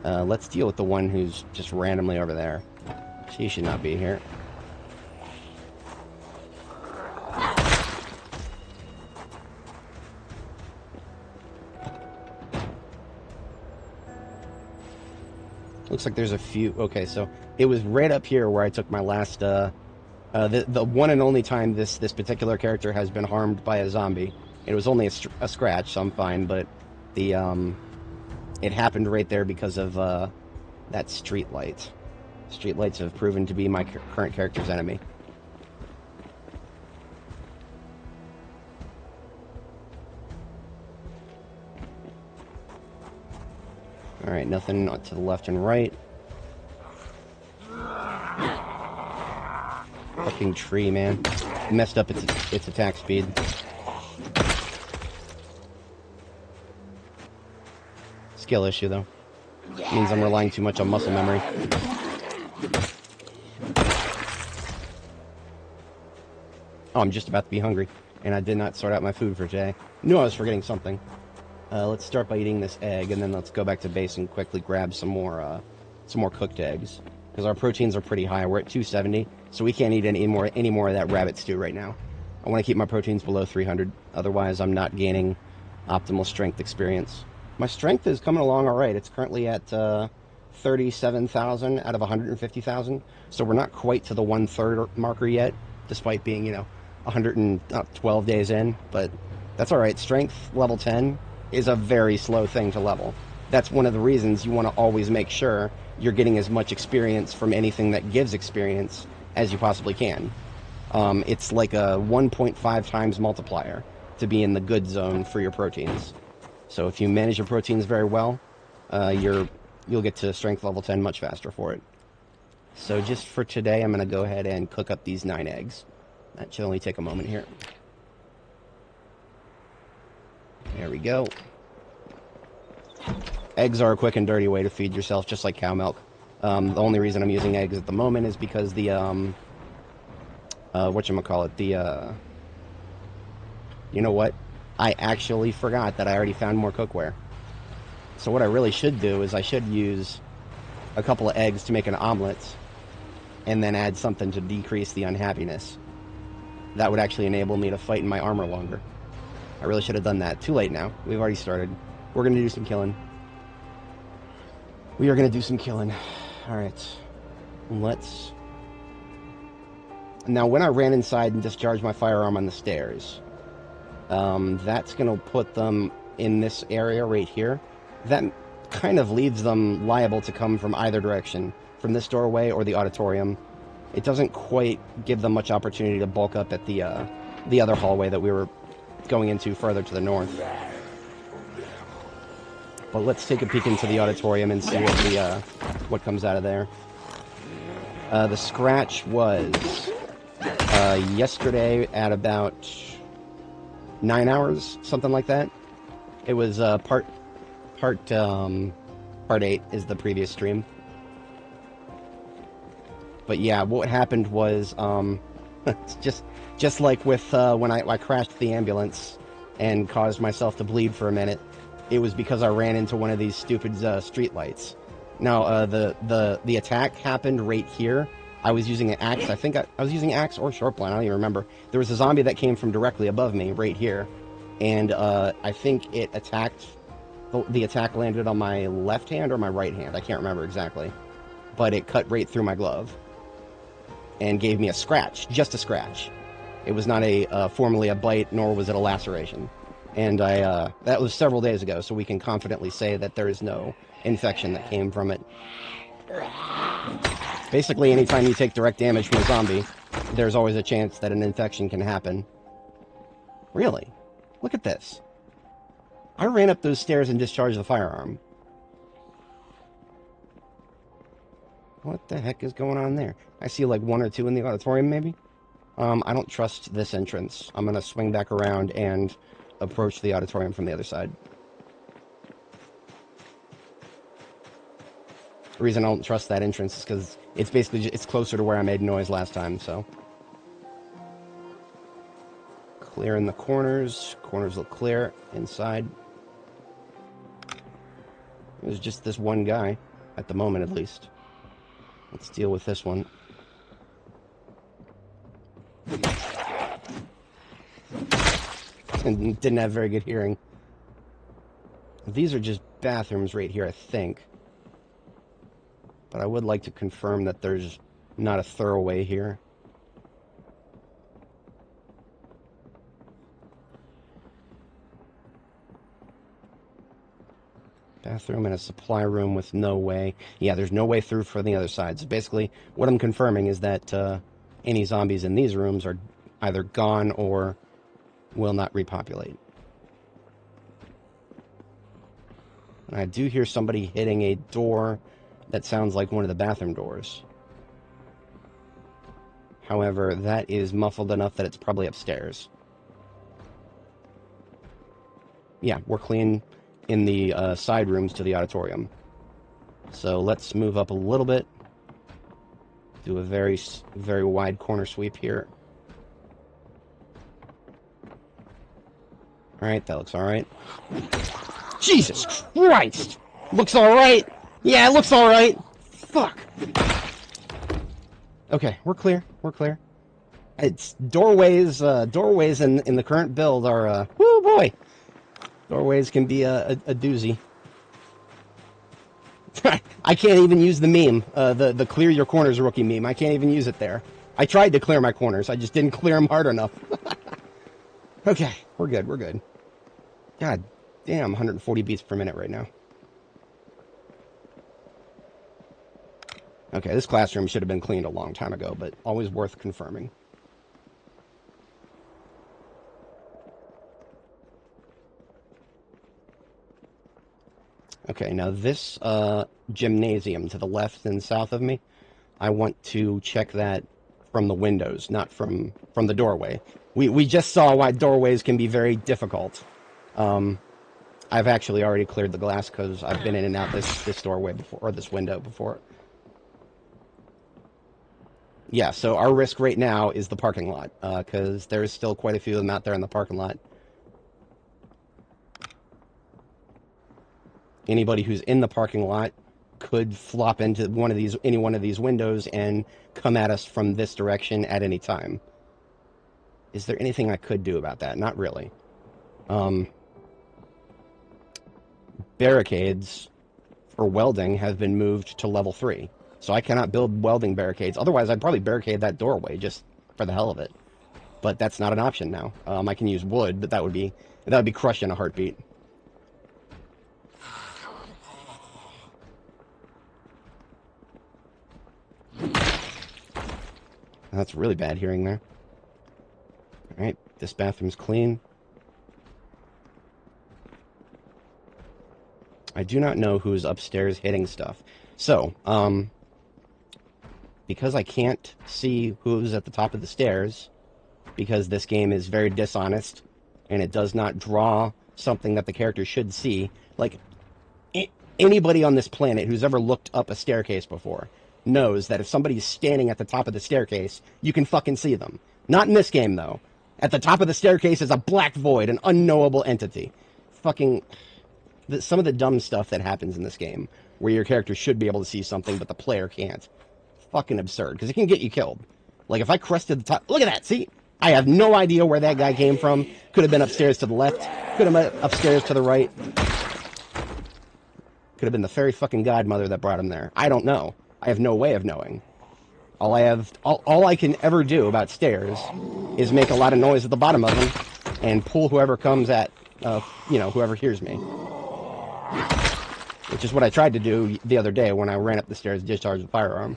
Let's deal with the one who's just randomly over there. She should not be here. Looks like there's a few. Okay, so it was right up here where I took my last, the one and only time this particular character has been harmed by a zombie. It was only a scratch, so I'm fine, but the, it happened right there because of, that street light. Street lights have proven to be my current character's enemy. Alright, nothing to the left and right. Fucking tree, man. Messed up its attack speed. Skill issue, though. Means I'm relying too much on muscle memory. Oh, I'm just about to be hungry, and I did not sort out my food for today. Knew I was forgetting something. Let's start by eating this egg, and then let's go back to base and quickly grab some more cooked eggs. Because our proteins are pretty high. We're at 270, so we can't eat any more of that rabbit stew right now. I want to keep my proteins below 300, otherwise I'm not gaining optimal strength experience. My strength is coming along all right. It's currently at 37,000 out of 150,000, so we're not quite to the 1/3 marker yet, despite being, 112 days in, but that's all right. Strength level 10 is a very slow thing to level. That's one of the reasons you want to always make sure you're getting as much experience from anything that gives experience as you possibly can. It's like a 1.5 times multiplier to be in the good zone for your proteins. So if you manage your proteins very well, you'll get to strength level 10 much faster for it. So just for today, I'm going to go ahead and cook up these 9 eggs. That should only take a moment here. There we go. Eggs are a quick and dirty way to feed yourself, just like cow milk. The only reason I'm using eggs at the moment is because the, you know what? I actually forgot that I already found more cookware. So what I really should do is I should use a couple of eggs to make an omelet, and then add something to decrease the unhappiness. That would actually enable me to fight in my armor longer. I really should have done that. Too late now. We've already started. We're going to do some killing. We are going to do some killing. Alright. Let's... Now, when I ran inside and discharged my firearm on the stairs, that's going to put them in this area right here. That kind of leaves them liable to come from either direction, from this doorway or the auditorium. It doesn't quite give them much opportunity to bulk up at the other hallway that we were going into further to the north. But let's take a peek into the auditorium and see what comes out of there. The scratch was yesterday at about 9 hours, something like that. It was part 8 is the previous stream. But yeah, what happened was it's just like with when I crashed the ambulance and caused myself to bleed for a minute. It was because I ran into one of these stupid street lights. Now the attack happened right here. I was using an axe. I think I was using axe or short blade. I don't even remember. There was a zombie that came from directly above me right here, and I think it attacked. The attack landed on my left hand or my right hand. I can't remember exactly, but it cut right through my glove and gave me a scratch, just a scratch. It was not formally a bite, nor was it a laceration. And that was several days ago, so we can confidently say that there is no infection that came from it. Basically, anytime you take direct damage from a zombie, there's always a chance that an infection can happen. Really? Look at this. I ran up those stairs and discharged the firearm. What the heck is going on there? I see like 1 or 2 in the auditorium, maybe? I don't trust this entrance. I'm going to swing back around and approach the auditorium from the other side. The reason I don't trust that entrance is because it's basically it's closer to where I made noise last time, so. Clear in the corners. Corners look clear. Inside. There's just this one guy, at the moment at least. Let's deal with this one. And didn't have very good hearing. These are just bathrooms right here, I think. But I would like to confirm that there's not a throwaway here. Bathroom and a supply room with no way. Yeah, there's no way through for the other side. So basically, what I'm confirming is that any zombies in these rooms are either gone or will not repopulate. And I do hear somebody hitting a door that sounds like one of the bathroom doors. However, that is muffled enough that it's probably upstairs. Yeah, we're clean in the side rooms to the auditorium. So let's move up a little bit. Do a very, very wide corner sweep here. Alright, that looks alright. Jesus Christ! Looks alright! Yeah, it looks alright! Fuck! Okay, we're clear. We're clear. It's doorways in the current build are, whoo boy! Doorways can be a doozy. I can't even use the meme, the clear your corners rookie meme. I can't even use it there. I tried to clear my corners, I just didn't clear them hard enough. Okay, we're good, we're good. God damn, 140 beats per minute right now. Okay, this classroom should have been cleaned a long time ago, but always worth confirming. Okay, now this gymnasium to the left and south of me, I want to check that from the windows, not from the doorway. We just saw why doorways can be very difficult. I've actually already cleared the glass because I've been in and out this doorway before, or this window before. Yeah, so our risk right now is the parking lot, because there's still quite a few of them out there in the parking lot. Anybody who's in the parking lot could flop into any one of these windows and come at us from this direction at any time. Is there anything I could do about that? Not really. Barricades for welding have been moved to level 3. So I cannot build welding barricades. Otherwise, I'd probably barricade that doorway just for the hell of it. But that's not an option now. I can use wood, but that would be crushed in a heartbeat. That's really bad hearing there. Alright, this bathroom's clean. I do not know who's upstairs hitting stuff. So, because I can't see who's at the top of the stairs, because this game is very dishonest, and it does not draw something that the character should see, like, anybody on this planet who's ever looked up a staircase before knows that if somebody's standing at the top of the staircase, you can fucking see them. Not in this game, though. At the top of the staircase is a black void, an unknowable entity. Fucking... some of the dumb stuff that happens in this game, where your character should be able to see something, but the player can't. Fucking absurd, because it can get you killed. Like, if I crested the top... Look at that, see? I have no idea where that guy came from. Could have been upstairs to the left. Could have been upstairs to the right. Could have been the fairy fucking godmother that brought him there. I don't know. I have no way of knowing. All I can ever do about stairs is make a lot of noise at the bottom of them and pull whoever comes at, whoever hears me. Which is what I tried to do the other day when I ran up the stairs to discharge the firearm.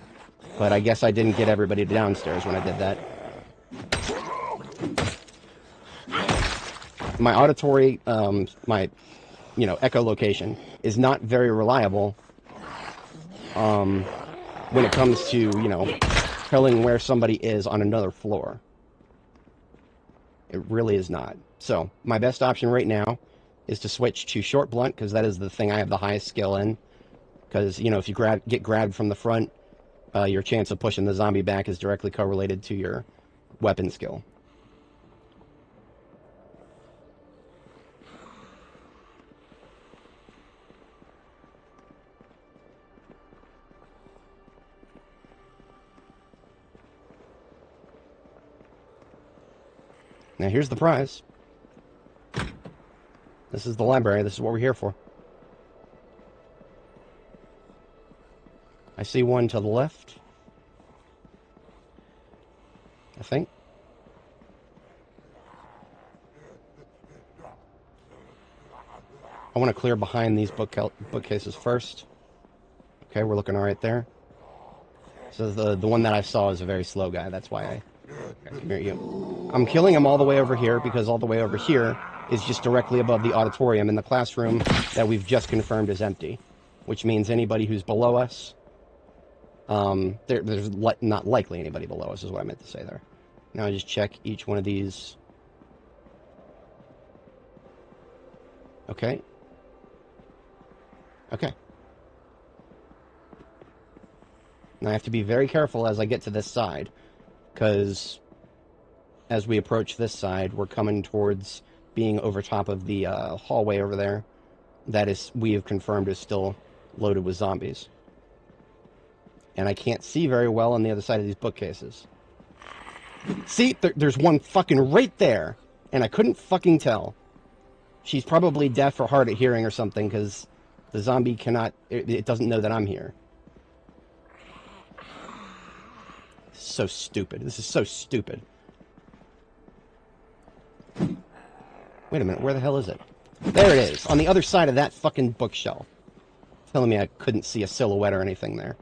But I guess I didn't get everybody downstairs when I did that. My auditory, my echolocation is not very reliable when it comes to, telling where somebody is on another floor. It really is not. So, my best option right now is to switch to short blunt, because that is the thing I have the highest skill in. Because, if you get grabbed from the front, your chance of pushing the zombie back is directly correlated to your weapon skill. Now here's the prize. This is the library. This is what we're here for. I see one to the left, I think. I want to clear behind these bookcases first. Okay, we're looking all right there. So the one that I saw is a very slow guy. That's why I come here, you. I'm killing him all the way over here because all the way over here is just directly above the auditorium, and the classroom that we've just confirmed is empty, which means anybody who's below us, there's not likely anybody below us is what I meant to say there. Now I just check each one of these. Okay. Okay. Now I have to be very careful as I get to this side, because as we approach this side, we're coming towards being over top of the hallway over there that is, we have confirmed, is still loaded with zombies. And I can't see very well on the other side of these bookcases. See, there's one fucking right there, and I couldn't fucking tell. She's probably deaf or hard of hearing or something, because the zombie cannot, it doesn't know that I'm here. So stupid. This is so stupid. Wait a minute, where the hell is it? There it is, on the other side of that fucking bookshelf. Telling me I couldn't see a silhouette or anything there.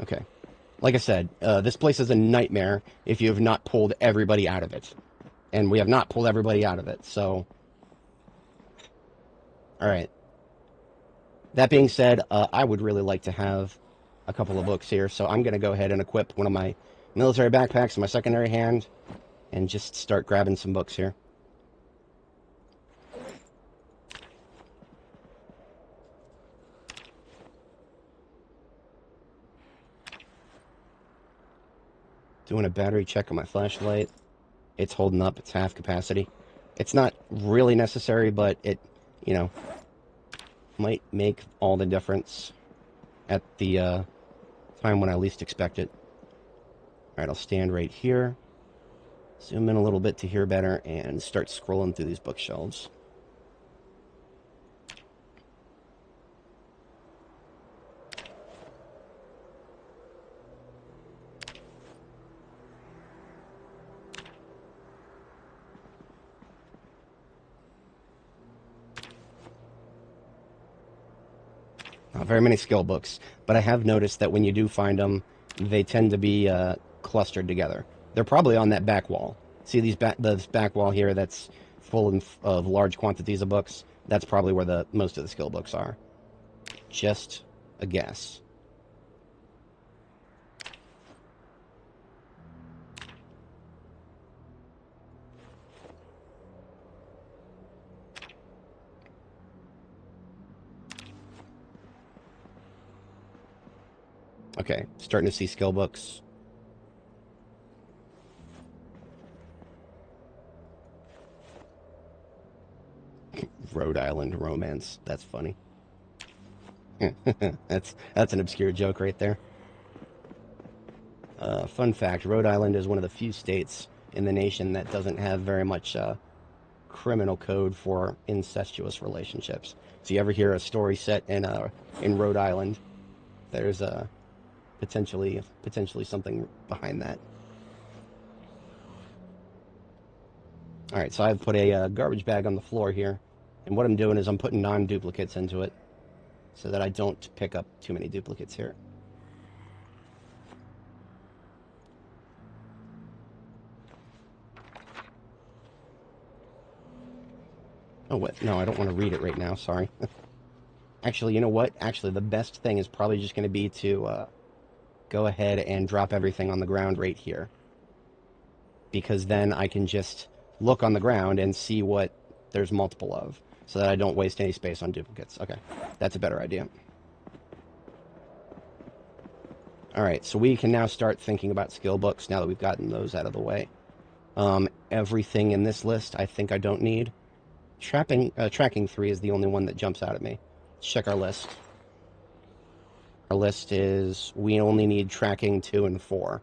Okay. Like I said, this place is a nightmare if you have not pulled everybody out of it. And we have not pulled everybody out of it, so... Alright. That being said, I would really like to have a couple of books here, so I'm going to go ahead and equip one of my military backpacks in my secondary hand and just start grabbing some books here. Doing a battery check on my flashlight. It's holding up. It's half capacity. It's not really necessary, but it, you know, might make all the difference at the time when I least expect it. Alright, I'll stand right here. Zoom in a little bit to hear better and start scrolling through these bookshelves. Not very many skill books, but I have noticed that when you do find them, they tend to be clustered together. They're probably on that back wall. See this back wall here that's full of large quantities of books? That's probably where most of the skill books are. Just a guess. Okay, starting to see skill books. Rhode Island romance. That's funny. that's an obscure joke right there. Fun fact, Rhode Island is one of the few states in the nation that doesn't have very much criminal code for incestuous relationships. So you ever hear a story set in Rhode Island, there's potentially something behind that. Alright, so I've put a garbage bag on the floor here, and what I'm doing is I'm putting non-duplicates into it so that I don't pick up too many duplicates here. Oh, what? No, I don't want to read it right now, sorry. Actually, you know what? Actually, the best thing is probably just going to be to go ahead and drop everything on the ground right here. Because then I can just look on the ground and see what there's multiple of, so that I don't waste any space on duplicates. Okay, that's a better idea. Alright, so we can now start thinking about skill books now that we've gotten those out of the way. Everything in this list I think I don't need. Tracking 3 is the only one that jumps out at me. Let's check our list. Our list is, we only need tracking 2 and 4.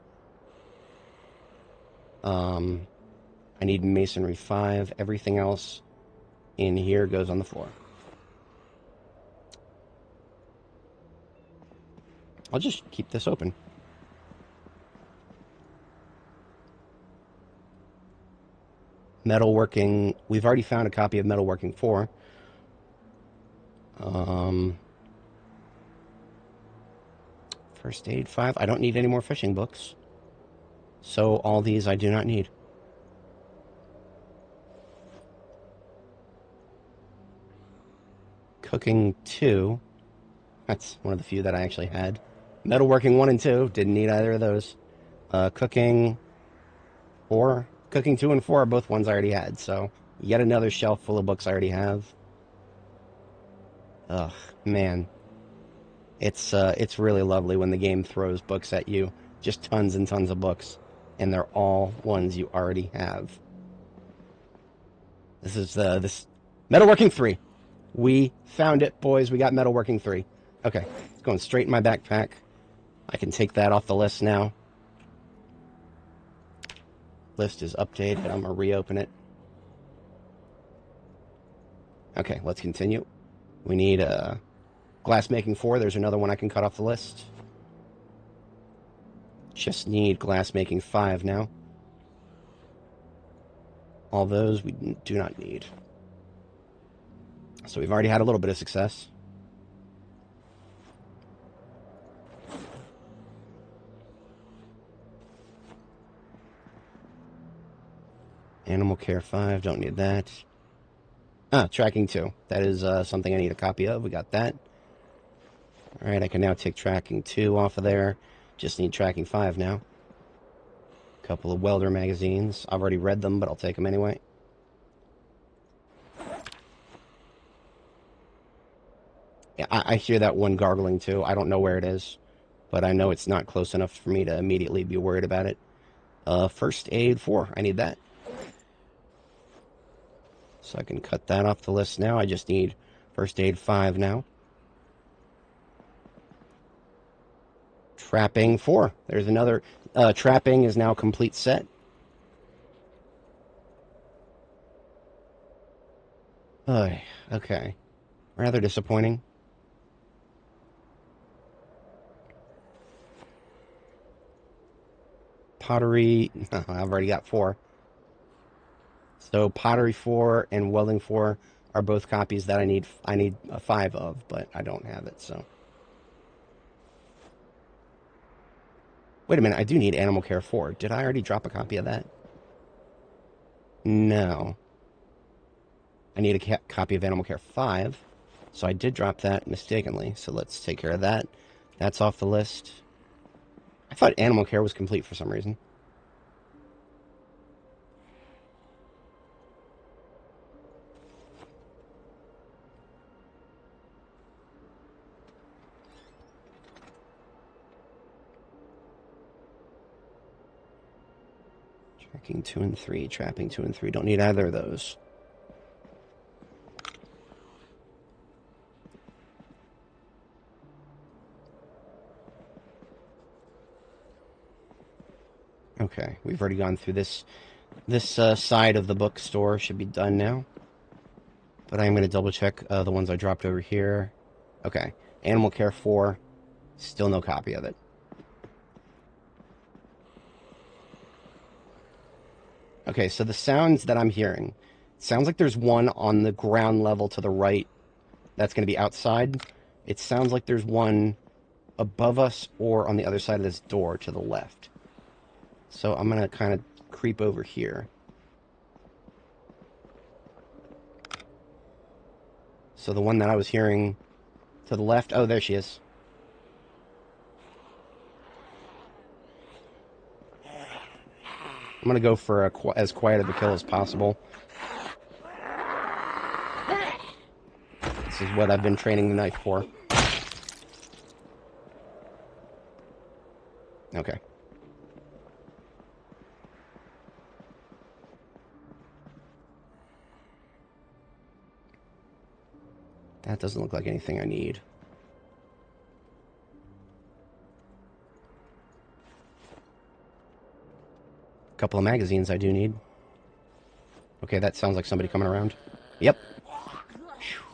I I need masonry 5. Everything else in here goes on the floor. I'll just keep this open. Metalworking. We've already found a copy of Metalworking 4. First aid 5. I don't need any more fishing books. So all these I do not need. Cooking 2. That's one of the few that I actually had. Metalworking 1 and 2. Didn't need either of those. Cooking 4. Cooking 2 and 4 are both ones I already had. So yet another shelf full of books I already have. Ugh, man. It's really lovely when the game throws books at you. Just tons and tons of books. And they're all ones you already have. This is this Metalworking 3. We found it, boys. We got Metalworking 3. Okay, it's going straight in my backpack. I can take that off the list now. List is updated. I'm going to reopen it. Okay, let's continue. We need glassmaking 4. There's another one I can cut off the list. Just need glassmaking 5 now. All those we do not need. So we've already had a little bit of success. Animal care 5, don't need that. Tracking 2. That is something I need a copy of. We got that. Alright, I can now take tracking 2 off of there. Just need tracking 5 now. A couple of welder magazines. I've already read them, but I'll take them anyway. Yeah, I hear that one gargling too. I don't know where it is, but I know it's not close enough for me to immediately be worried about it. First aid 4. I need that. So I can cut that off the list now. I just need first aid 5 now. Trapping 4. There's another. Trapping is now complete set. Okay. Rather disappointing. Pottery. I've already got 4. So pottery 4 and welding 4 are both copies that I need 5 of, but I don't have it, so. Wait a minute, I do need animal care 4. Did I already drop a copy of that? No. I need a copy of animal care 5, so I did drop that mistakenly, so let's take care of that. That's off the list. I thought animal care was complete for some reason. Tracking 2 and 3, trapping 2 and 3. Don't need either of those. Okay, we've already gone through this. This side of the bookstore should be done now. But I'm going to double check the ones I dropped over here. Okay, Animal Care 4, still no copy of it. Okay, so the sounds that I'm hearing, sounds like there's one on the ground level to the right that's going to be outside. It sounds like there's one above us or on the other side of this door to the left. So I'm going to kind of creep over here. So the one that I was hearing to the left, oh, there she is. I'm going to go for as quiet of a kill as possible. This is what I've been training the knife for. Okay. That doesn't look like anything I need. A couple of magazines I do need. Okay, that sounds like somebody coming around. Yep.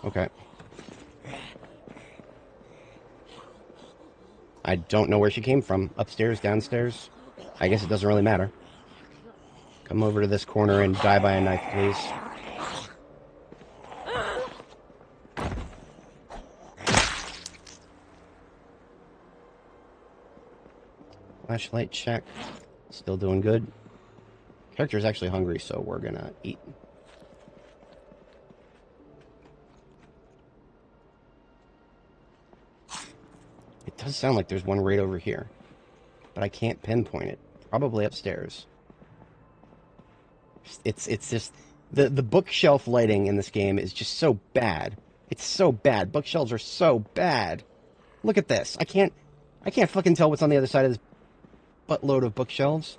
Okay. I don't know where she came from. Upstairs, downstairs. I guess it doesn't really matter. Come over to this corner and die by a knife, please. Flashlight check. Still doing good. Character's actually hungry, so we're gonna eat. It does sound like there's one right over here, but I can't pinpoint it. Probably upstairs. It's just the bookshelf lighting in this game is just so bad. It's so bad. Bookshelves are so bad. Look at this. I can't fucking tell what's on the other side of this buttload of bookshelves.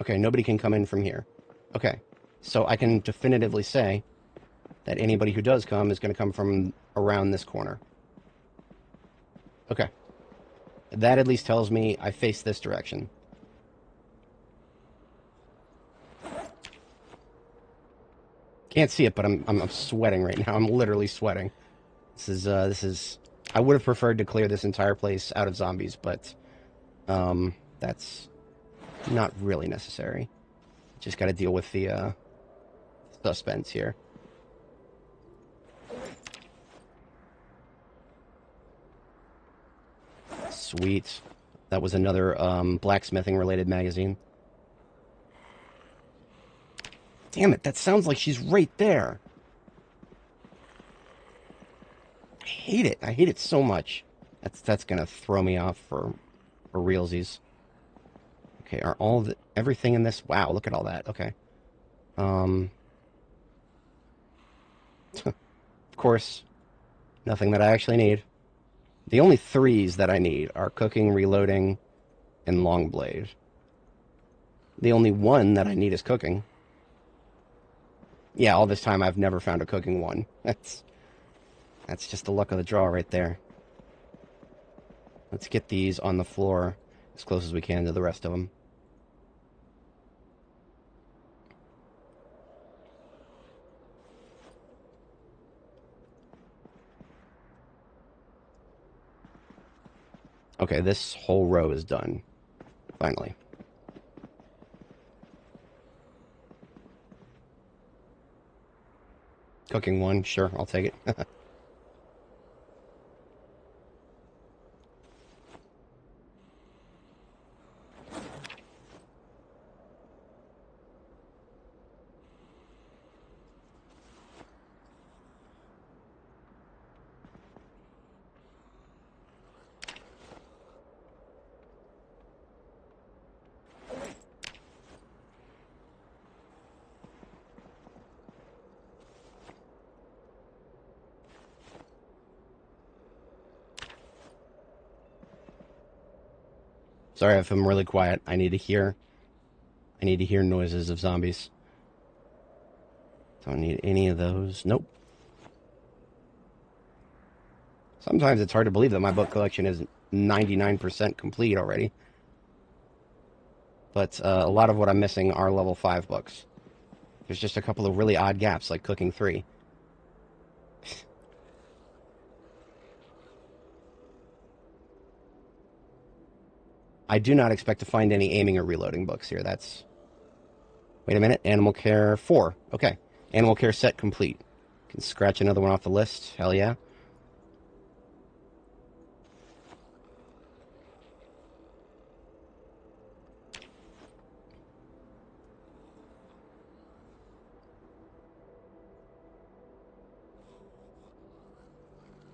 Okay, nobody can come in from here. Okay, so I can definitively say that anybody who does come is going to come from around this corner. Okay. That at least tells me I face this direction. Can't see it, but I'm sweating right now. I'm literally sweating. This is I would have preferred to clear this entire place out of zombies, but that's not really necessary. Just got to deal with the suspense here. Sweet. That was another blacksmithing-related magazine. Damn it, that sounds like she's right there. I hate it. I hate it so much. That's gonna throw me off for realsies. Okay, are everything in this? Wow, look at all that. Okay. Of course, nothing that I actually need. The only threes that I need are cooking, reloading, and Longblade. The only one that I need is cooking. Yeah, all this time I've never found a cooking one. That's just the luck of the draw right there. Let's get these on the floor as close as we can to the rest of them. Okay, this whole row is done. Finally. Cooking one, sure, I'll take it. Sorry if I'm really quiet. I need to hear noises of zombies. Don't need any of those. Nope. Sometimes it's hard to believe that my book collection is 99% complete already. But a lot of what I'm missing are level 5 books. There's just a couple of really odd gaps, like Cooking 3. I do not expect to find any aiming or reloading books here. That's... Wait a minute. Animal Care 4. Okay. Animal Care set complete. Can scratch another one off the list. Hell yeah.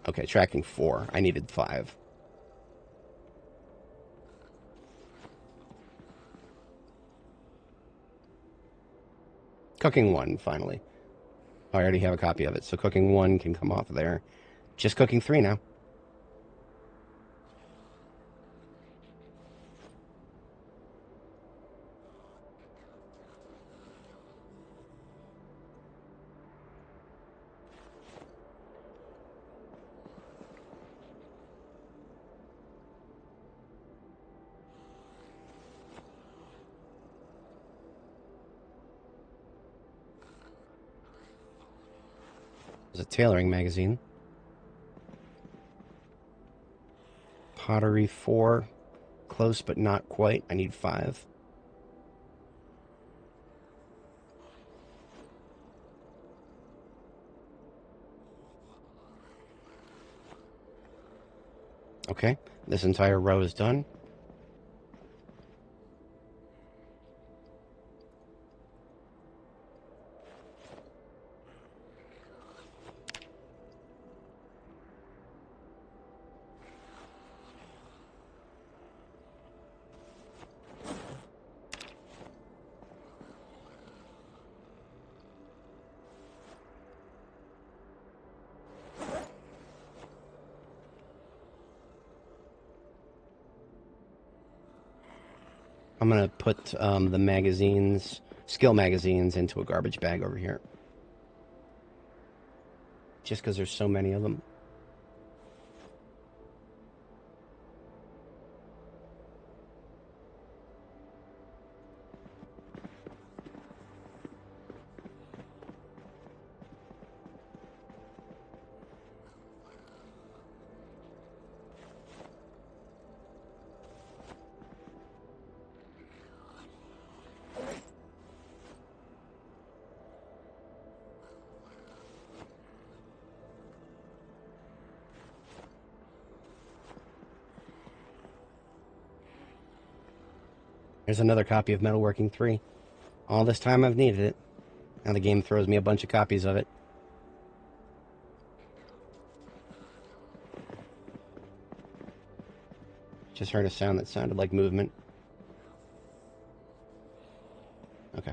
Okay, tracking 4. I needed 5. Cooking 1, finally. Oh, I already have a copy of it, so Cooking 1 can come off there. Just Cooking 3 now. There's a tailoring magazine. Pottery 4. Close but not quite. I need 5. Okay, this entire row is done. I'm going to put the magazines, skill magazines, into a garbage bag over here. Just because there's so many of them. There's another copy of Metalworking 3. All this time I've needed it. Now the game throws me a bunch of copies of it. Just heard a sound that sounded like movement. Okay.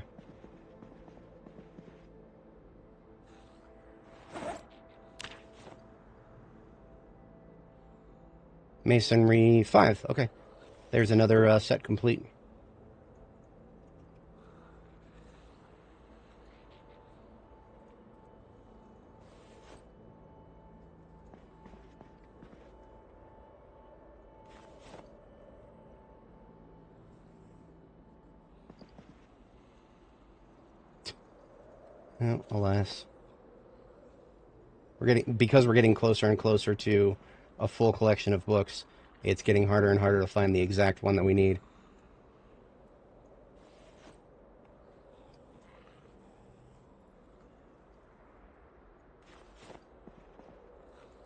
Masonry 5. Okay. There's another set complete. Oh, alas. Because we're getting closer and closer to a full collection of books, it's getting harder and harder to find the exact one that we need.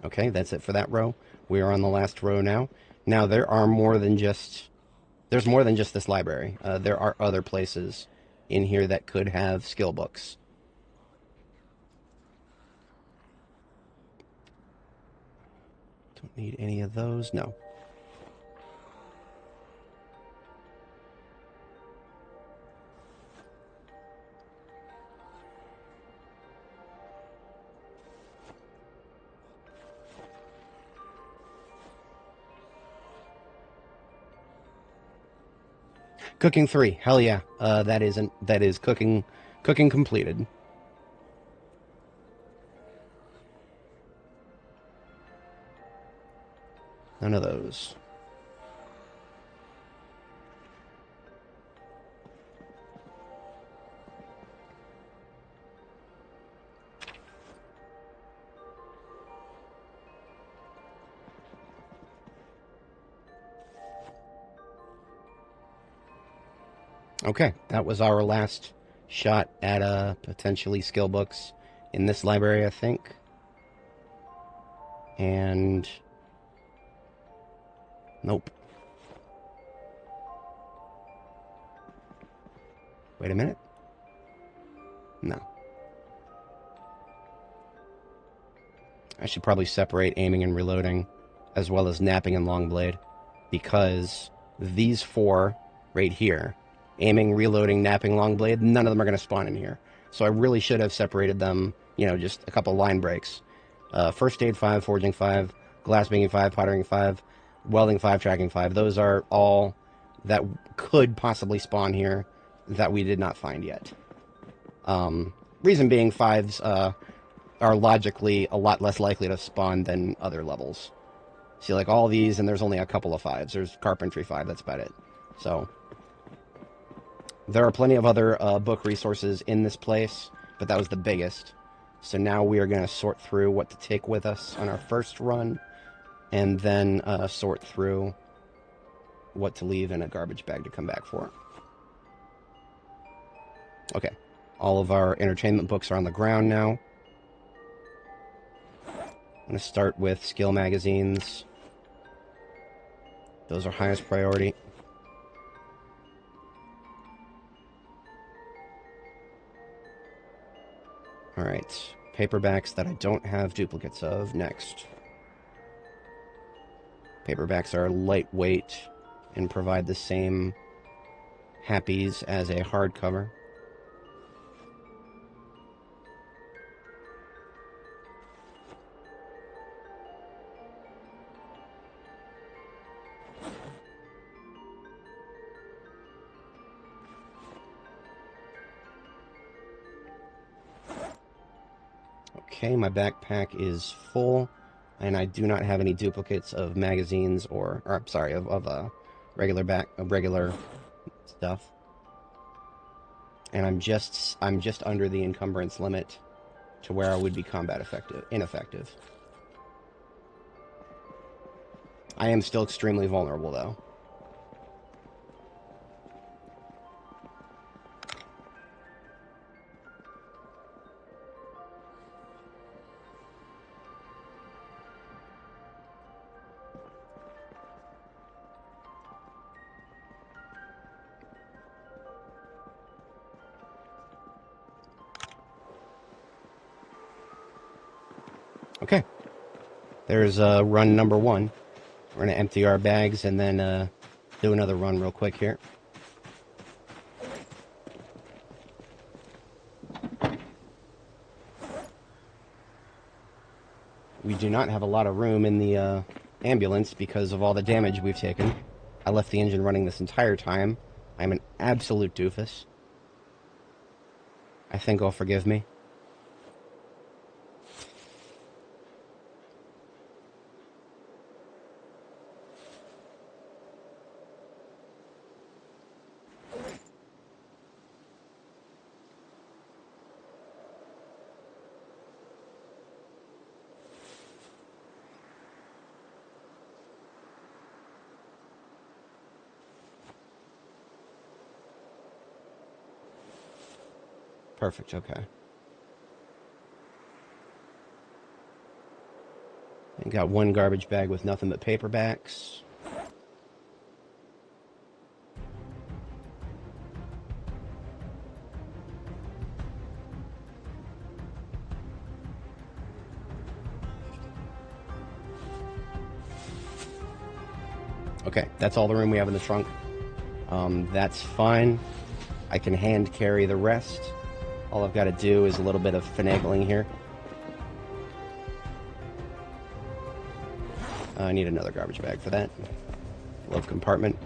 Okay, that's it for that row. We are on the last row now. Now there's more than just this library. There are other places in here that could have skill books. Don't need any of those. No. Cooking 3. Hell yeah. That is cooking completed. None of those. Okay, that was our last shot at potentially skill books in this library, I think. And nope. Wait a minute. No. I should probably separate aiming and reloading, as well as napping and longblade, because these 4 right here, aiming, reloading, napping, longblade, none of them are going to spawn in here. So I really should have separated them, just a couple line breaks. First aid 5, forging 5, glassmaking 5, pottering 5, welding 5, tracking 5. Those are all that could possibly spawn here that we did not find yet. Reason being, 5s are logically a lot less likely to spawn than other levels. See, like all these, and there's only a couple of 5s. There's Carpentry 5, that's about it. So, there are plenty of other book resources in this place, but that was the biggest. So now we are going to sort through what to take with us on our first run, and then sort through what to leave in a garbage bag to come back for. Okay, all of our entertainment books are on the ground now. I'm going to start with skill magazines. Those are highest priority. Alright, paperbacks that I don't have duplicates of next. Paperbacks are lightweight and provide the same happies as a hardcover. Okay, my backpack is full, and I do not have any duplicates of magazines or I'm sorry, of regular stuff. And I'm just under the encumbrance limit to where I would be combat ineffective. I am still extremely vulnerable, though. Okay. There's run number 1. We're going to empty our bags and then do another run real quick here. We do not have a lot of room in the ambulance because of all the damage we've taken. I left the engine running this entire time. I'm an absolute doofus. I think I'll forgive me. Perfect, okay. And got one garbage bag with nothing but paperbacks. Okay, that's all the room we have in the trunk. That's fine. I can hand carry the rest. All I've got to do is a little bit of finagling here. I need another garbage bag for that. Glove compartment.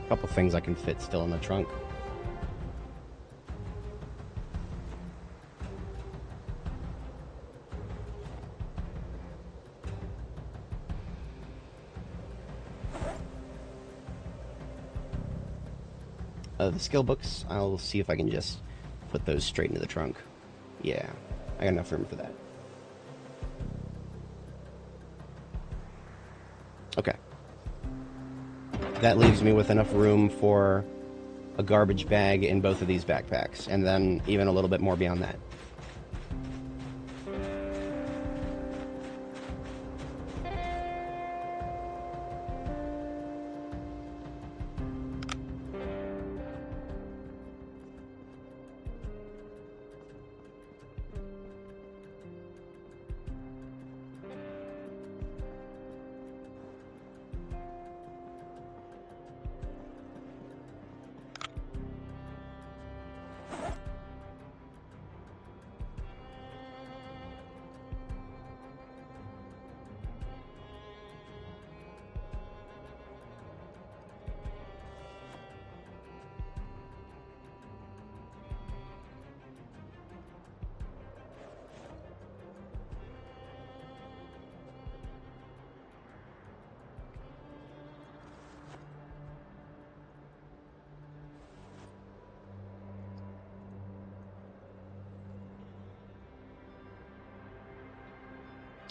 Couple things I can fit still in the trunk. The skill books, I'll see if I can just put those straight into the trunk. Yeah, I got enough room for that. Okay. That leaves me with enough room for a garbage bag in both of these backpacks, and then even a little bit more beyond that.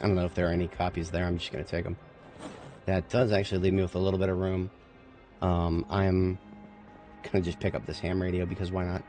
I don't know if there are any copies there. I'm just going to take them. That does actually leave me with a little bit of room. I'm going to just pick up this ham radio because why not?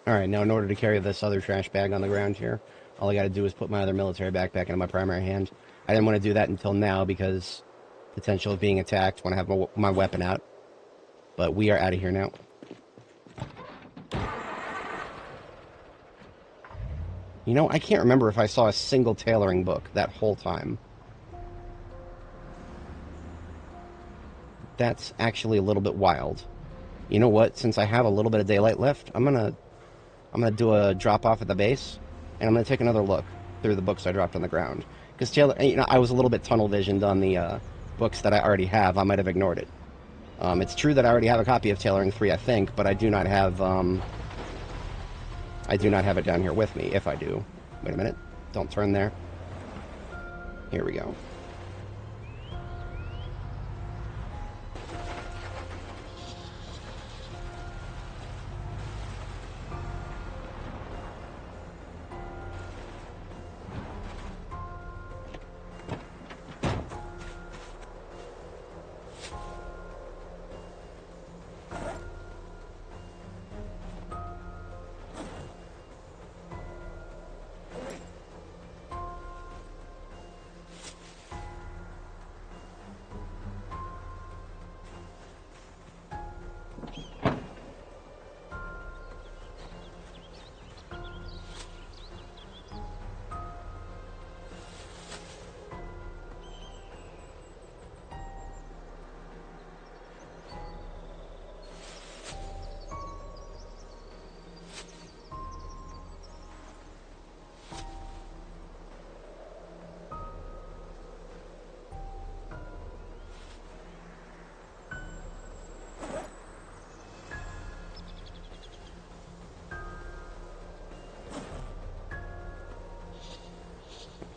Alright, now in order to carry this other trash bag on the ground here, all I gotta do is put my other military backpack into my primary hand. I didn't want to do that until now because potential of being attacked when I have my weapon out. But we are out of here now. You know, I can't remember if I saw a single tailoring book that whole time. That's actually a little bit wild. You know what? Since I have a little bit of daylight left, I'm gonna do a drop off at the base, and I'm gonna take another look through the books I dropped on the ground. Because I was a little bit tunnel visioned on the books that I already have. I might have ignored it. It's true that I already have a copy of Tailoring 3, I think, but I do not have it down here with me. If I do, wait a minute, don't turn there. Here we go.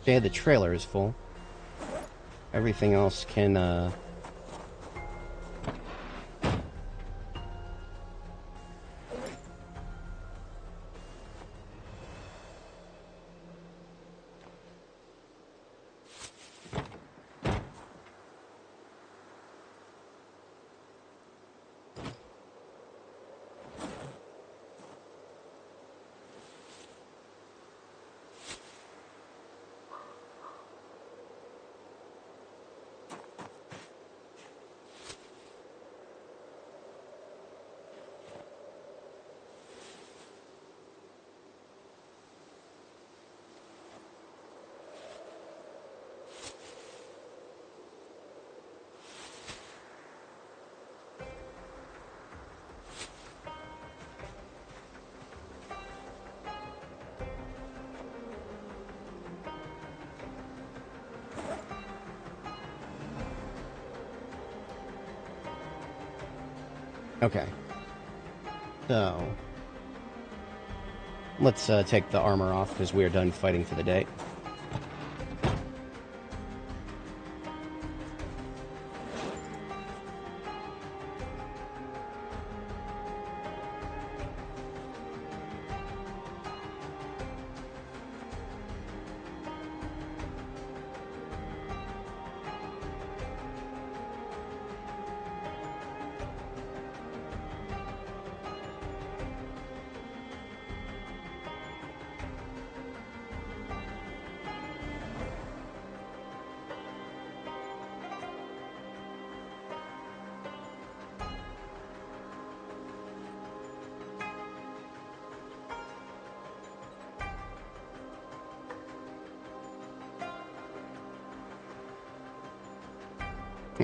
Okay, the trailer is full. Everything else can, okay. So, let's take the armor off because we are done fighting for the day.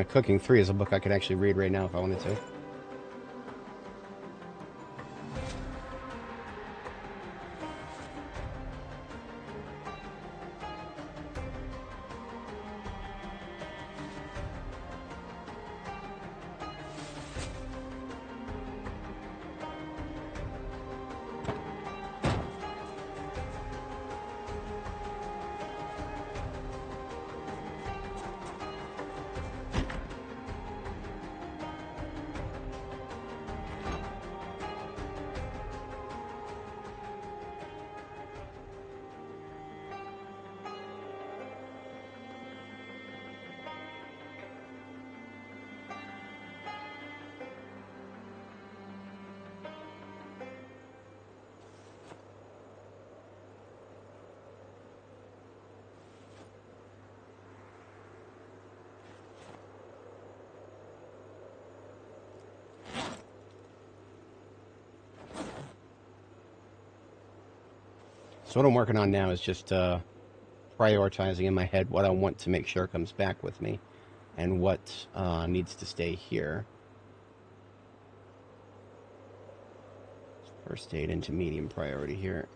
Cooking 3 is a book I could actually read right now if I wanted to. So what I'm working on now is just prioritizing in my head what I want to make sure comes back with me and what needs to stay here. First aid into medium priority here.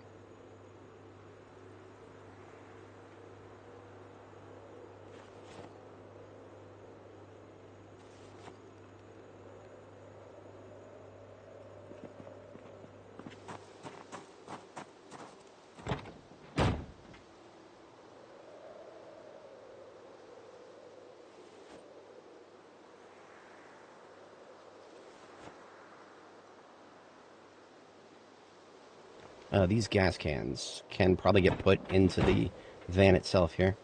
These gas cans can probably get put into the van itself here.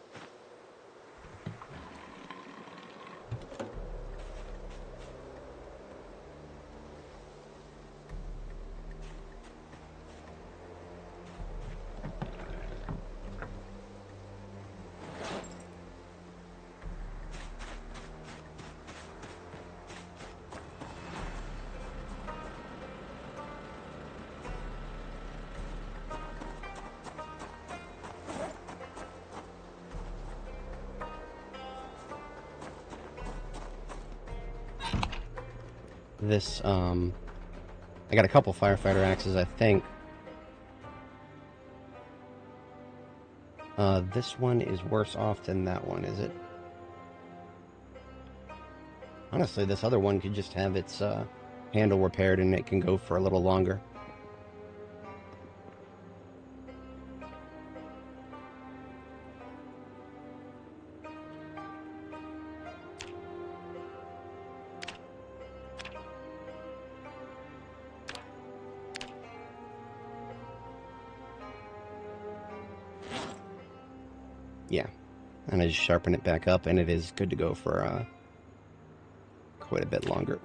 This, I got a couple firefighter axes, I think. This one is worse off than that one, is it? Honestly, this other one could just have its handle repaired and it can go for a little longer. Yeah, and I just sharpen it back up and it is good to go for quite a bit longer.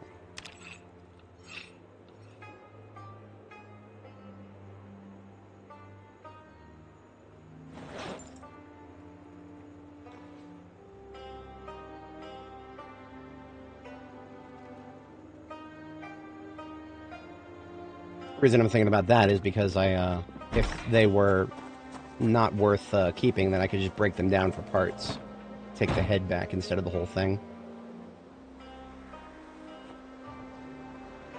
The reason I'm thinking about that is because if they were not worth keeping, then I could just break them down for parts. Take the head back instead of the whole thing.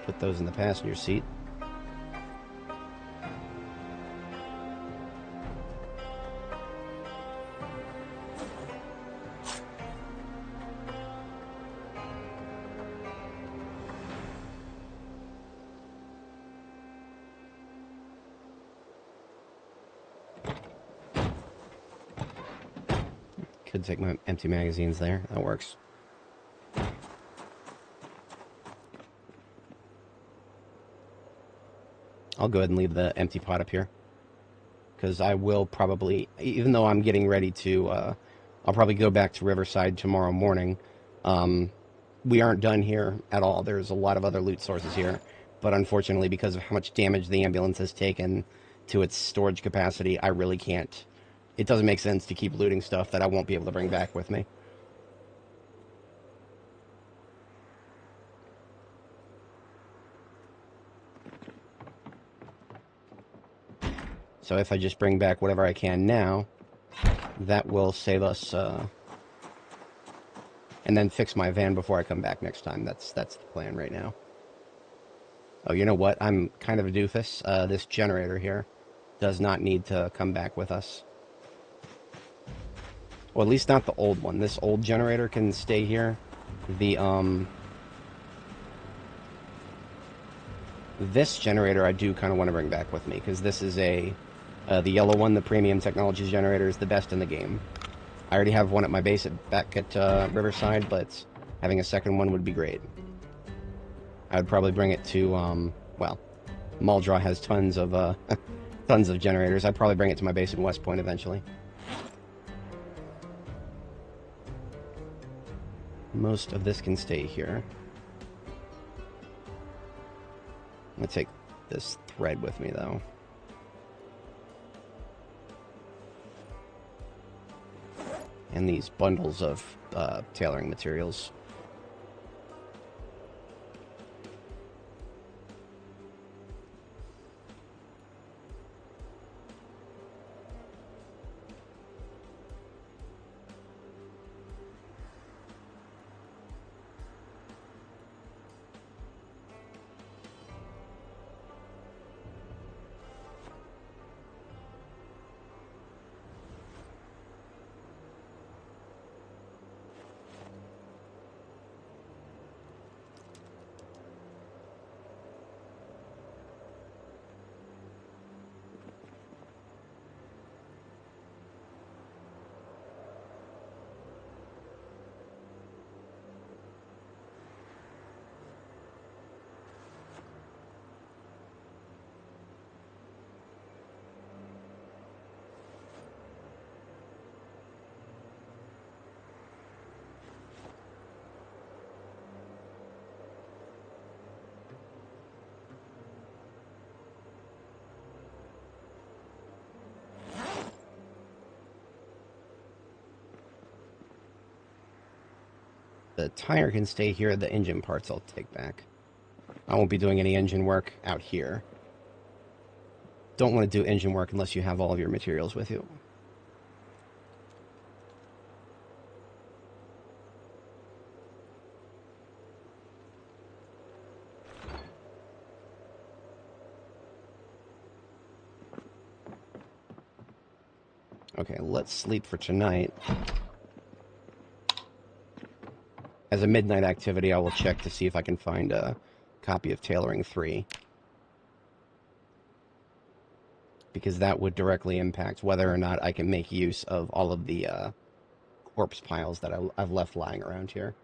Put those in the passenger seat. Could take my empty magazines there. That works. I'll go ahead and leave the empty pot up here. Because I will probably, even though I'm getting ready to, I'll probably go back to Riverside tomorrow morning. We aren't done here at all. There's a lot of other loot sources here. But unfortunately, because of how much damage the ambulance has taken to its storage capacity, I really can't. It doesn't make sense to keep looting stuff that I won't be able to bring back with me. So if I just bring back whatever I can now, that will save us and then fix my van before I come back next time. That's the plan right now. Oh, you know what? I'm kind of a doofus. This generator here does not need to come back with us. Well, at least not the old one. This old generator can stay here. This generator I do kind of want to bring back with me, because this is the yellow one, the Premium Technologies generator, is the best in the game. I already have one at my base back at Riverside, but having a second one would be great. I would probably bring it to, well, Muldraw has tons of tons of generators. I'd probably bring it to my base in West Point eventually. Most of this can stay here. I'm gonna take this thread with me, though. And these bundles of tailoring materials. The tire can stay here. The engine parts I'll take back. I won't be doing any engine work out here. Don't want to do engine work unless you have all of your materials with you. Okay, let's sleep for tonight. As a midnight activity, I will check to see if I can find a copy of Tailoring 3. Because that would directly impact whether or not I can make use of all of the corpse piles that I've left lying around here.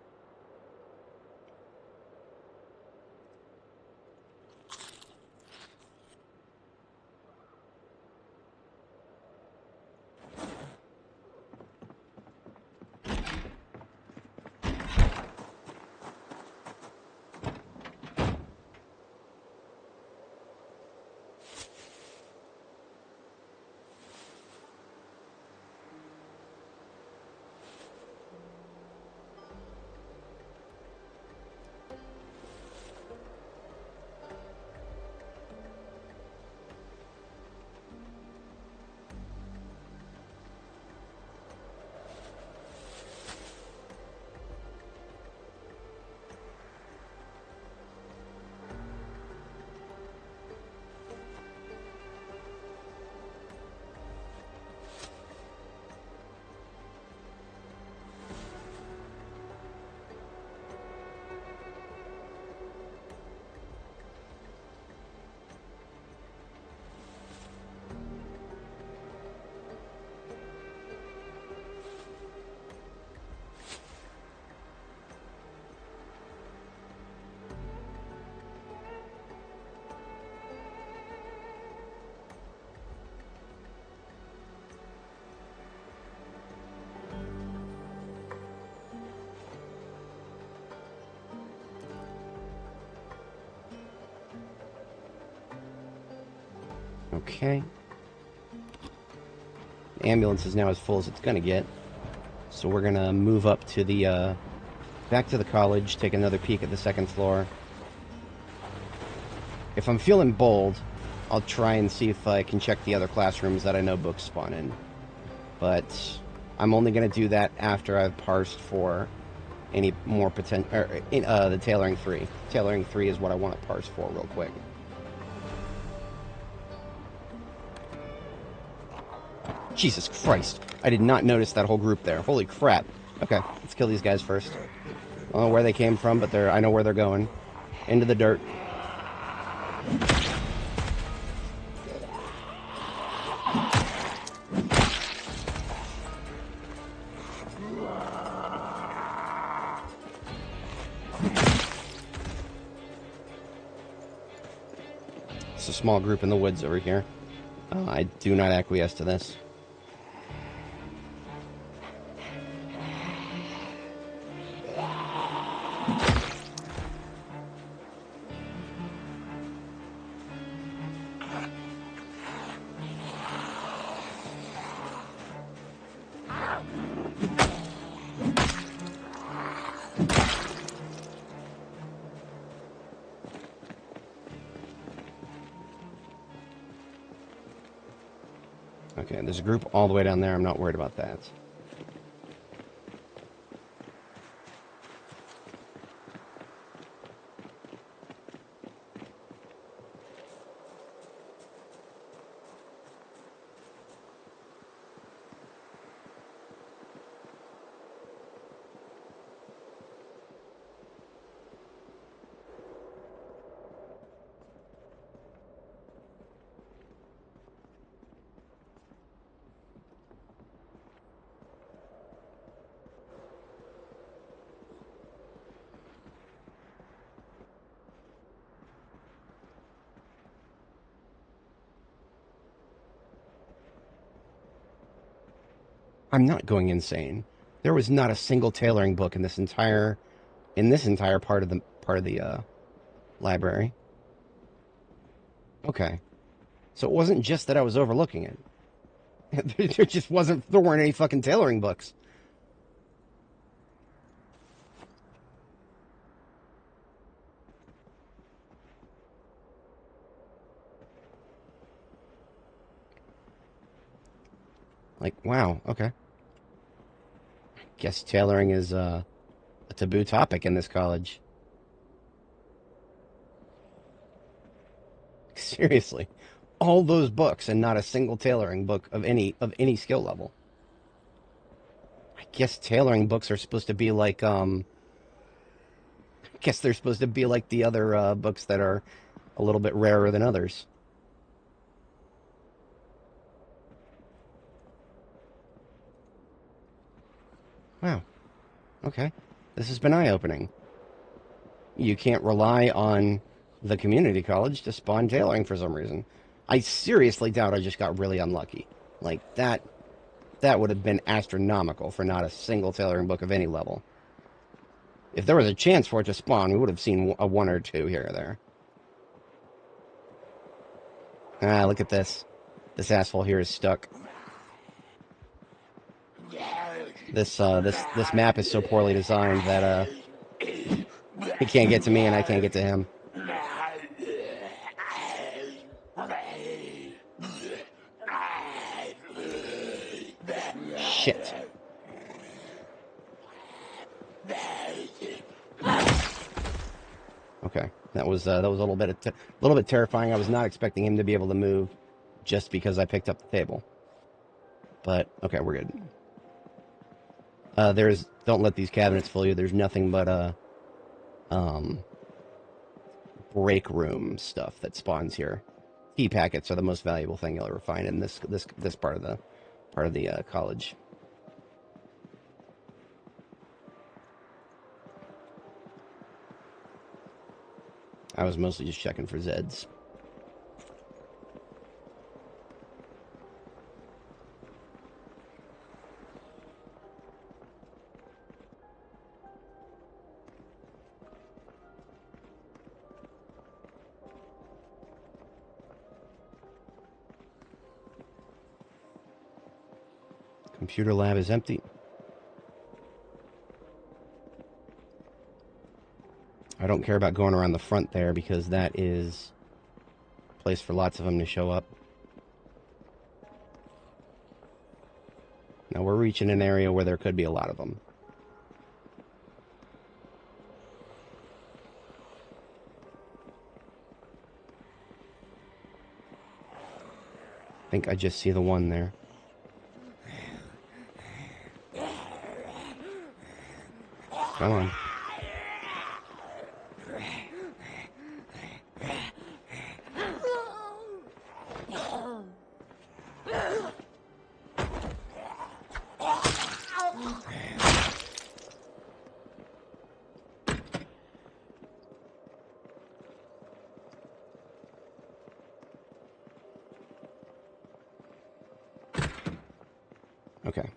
Okay. The ambulance is now as full as it's going to get. So we're going to move up to the, back to the college, take another peek at the second floor. If I'm feeling bold, I'll try and see if I can check the other classrooms that I know books spawn in. But I'm only going to do that after I've parsed for any more potential. The tailoring 3. Tailoring 3 is what I want to parse for real quick. Jesus Christ. I did not notice that whole group there. Holy crap. Okay, let's kill these guys first. I don't know where they came from, but I know where they're going. Into the dirt. It's a small group in the woods over here. I do not acquiesce to this. Okay, there's a group all the way down there. I'm not worried about that. I'm not going insane. There was not a single tailoring book in this entire part of the library. Okay, so it wasn't just that I was overlooking it. There weren't any fucking tailoring books. Like, wow, okay. Guess tailoring is a taboo topic in this college. Seriously. All those books and not a single tailoring book of any skill level. I guess tailoring books are supposed to be like I guess they're supposed to be like the other books that are a little bit rarer than others. Wow. Okay. This has been eye-opening. You can't rely on the community college to spawn tailoring for some reason. I seriously doubt I just got really unlucky. Like, that would have been astronomical for not a single tailoring book of any level. If there was a chance for it to spawn, we would have seen a 1 or 2 here or there. Ah, look at this. This asshole here is stuck. This map is so poorly designed that he can't get to me and I can't get to him. Shit. Okay, that was a little bit terrifying. I was not expecting him to be able to move just because I picked up the table. But okay, we're good. Don't let these cabinets fool you. There's nothing but break room stuff that spawns here. Key packets are the most valuable thing you'll ever find in this part of the college. I was mostly just checking for Zeds. Computer lab is empty. I don't care about going around the front there because that is a place for lots of them to show up. Now we're reaching an area where there could be a lot of them. think I just see the one there. Come on. Okay.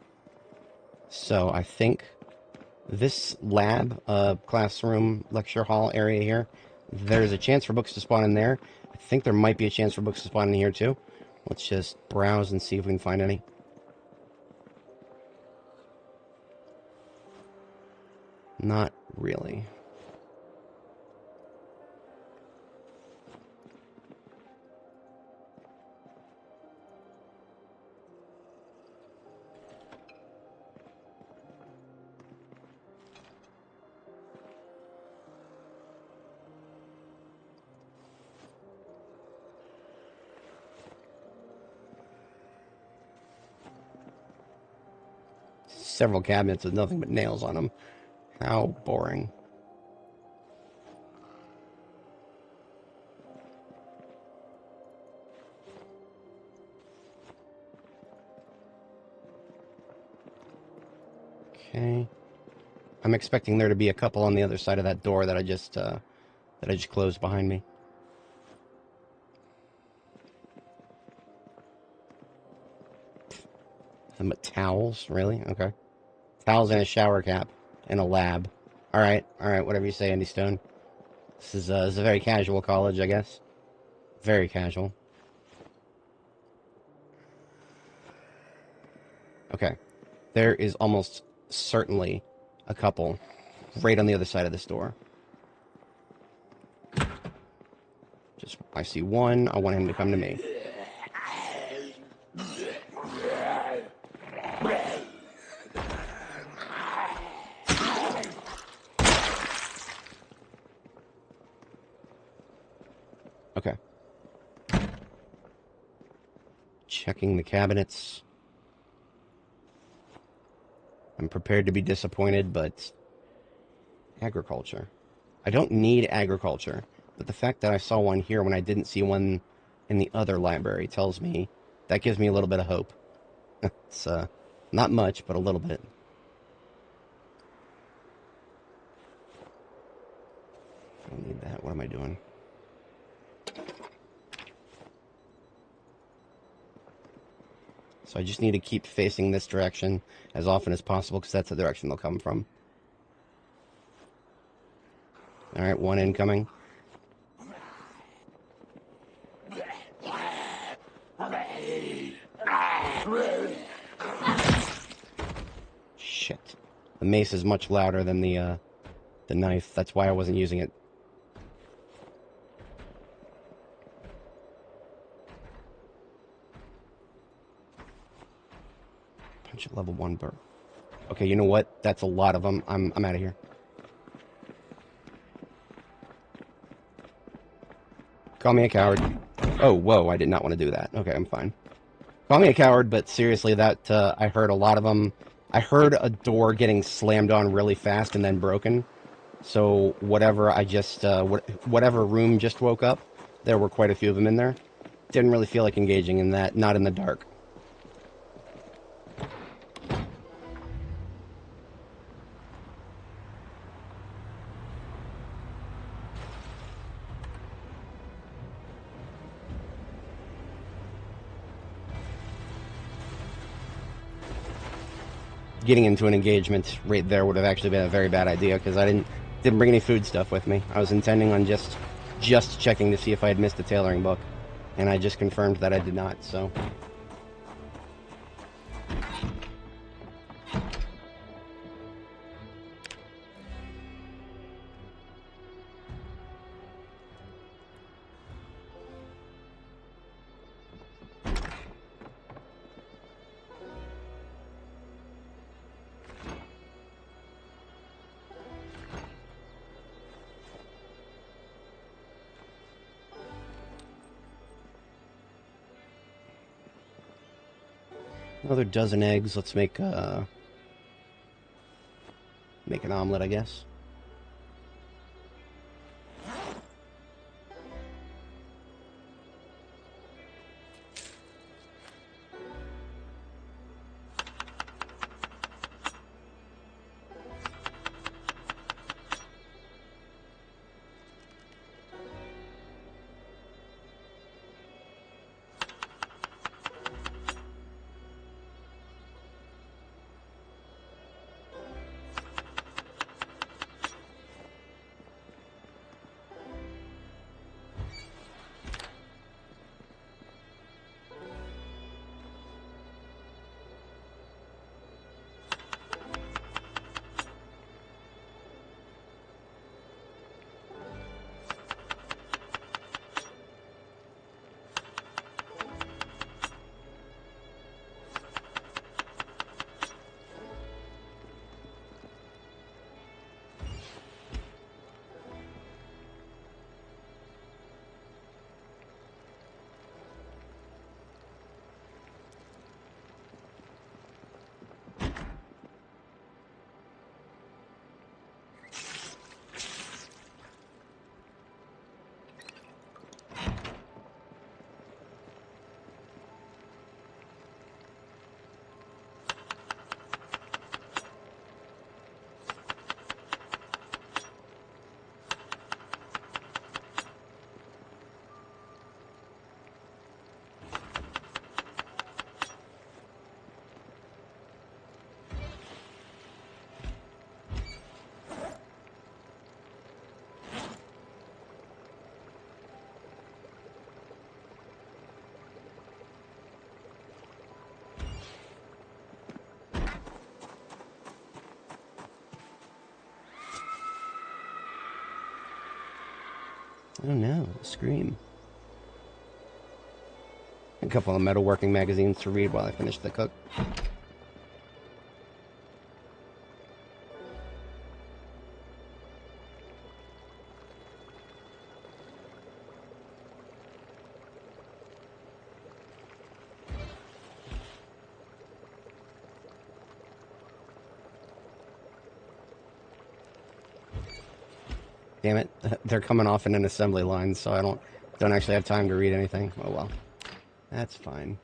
So I think this lab, classroom, lecture hall area here, there's a chance for books to spawn in there. I think there might be a chance for books to spawn in here too. Let's just browse and see if we can find any. Not really. Several cabinets with nothing but nails on them. How boring. Okay. I'm expecting there to be a couple on the other side of that door that I just closed behind me. Nothing but towels, really? Okay. Towels and a shower cap and a lab. All right, whatever you say, Andy Stone. This is a very casual college, I guess. Very casual. Okay. There is almost certainly a couple right on the other side of this door. Just, I see one. I want him to come to me. Okay. Checking the cabinets. I'm prepared to be disappointed, but agriculture. I don't need agriculture, but the fact that I saw one here when I didn't see one in the other library tells me, that gives me a little bit of hope. It's not much, but a little bit. I don't need that. What am I doing? So I just need to keep facing this direction as often as possible, because that's the direction they'll come from. Alright, one incoming. Shit. The mace is much louder than the knife. That's why I wasn't using it. Punch at level 1 burr. Okay, you know what? That's a lot of them. I'm out of here. Call me a coward. Oh, whoa, I did not want to do that. Okay, I'm fine. Call me a coward, but seriously, that I heard a lot of them. I heard a door getting slammed on really fast and then broken. So whatever I just, whatever room just woke up, there were quite a few of them in there. Didn't really feel like engaging in that, not in the dark. Getting into an engagement right there would have actually been a very bad idea, because I didn't bring any food stuff with me. I was intending on just checking to see if I had missed a tailoring book, and I just confirmed that I did not, so... Another dozen eggs. Let's make an omelet, I guess. Oh no, Scream. A couple of metalworking magazines to read while I finish the cook. Damn it, they're coming off in an assembly line, so I don't actually have time to read anything. Oh well. That's fine.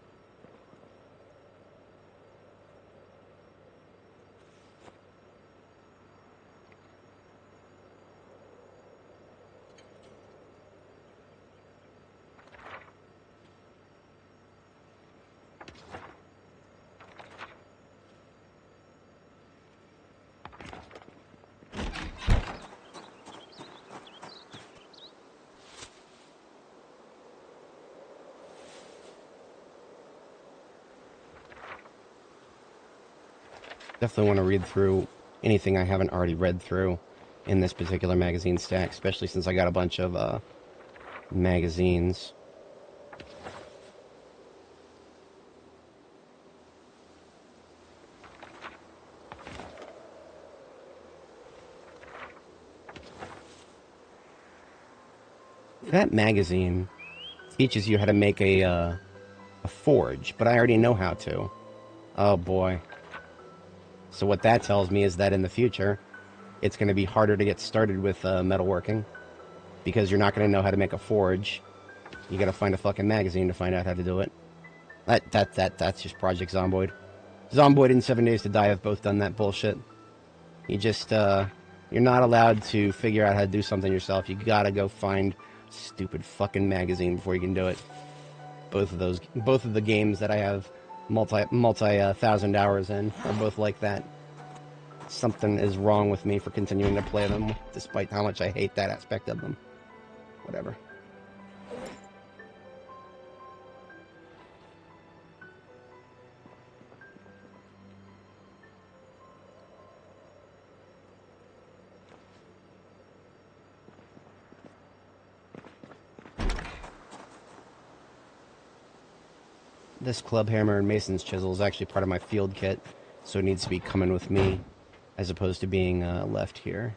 Definitely want to read through anything I haven't already read through in this particular magazine stack, especially since I got a bunch of magazines. That magazine teaches you how to make a forge, but I already know how to. Oh boy. So what that tells me is that in the future, it's going to be harder to get started with metalworking because you're not going to know how to make a forge. You got to find a fucking magazine to find out how to do it. That's just Project Zomboid. Zomboid and 7 Days to Die have both done that bullshit. You just you're not allowed to figure out how to do something yourself. You gotta go find stupid fucking magazine before you can do it. Both of the games that I have multi thousand hours in are both like that. Something is wrong with me for continuing to play them, despite how much I hate that aspect of them. Whatever. This club hammer and mason's chisel is actually part of my field kit, so it needs to be coming with me, as opposed to being left here.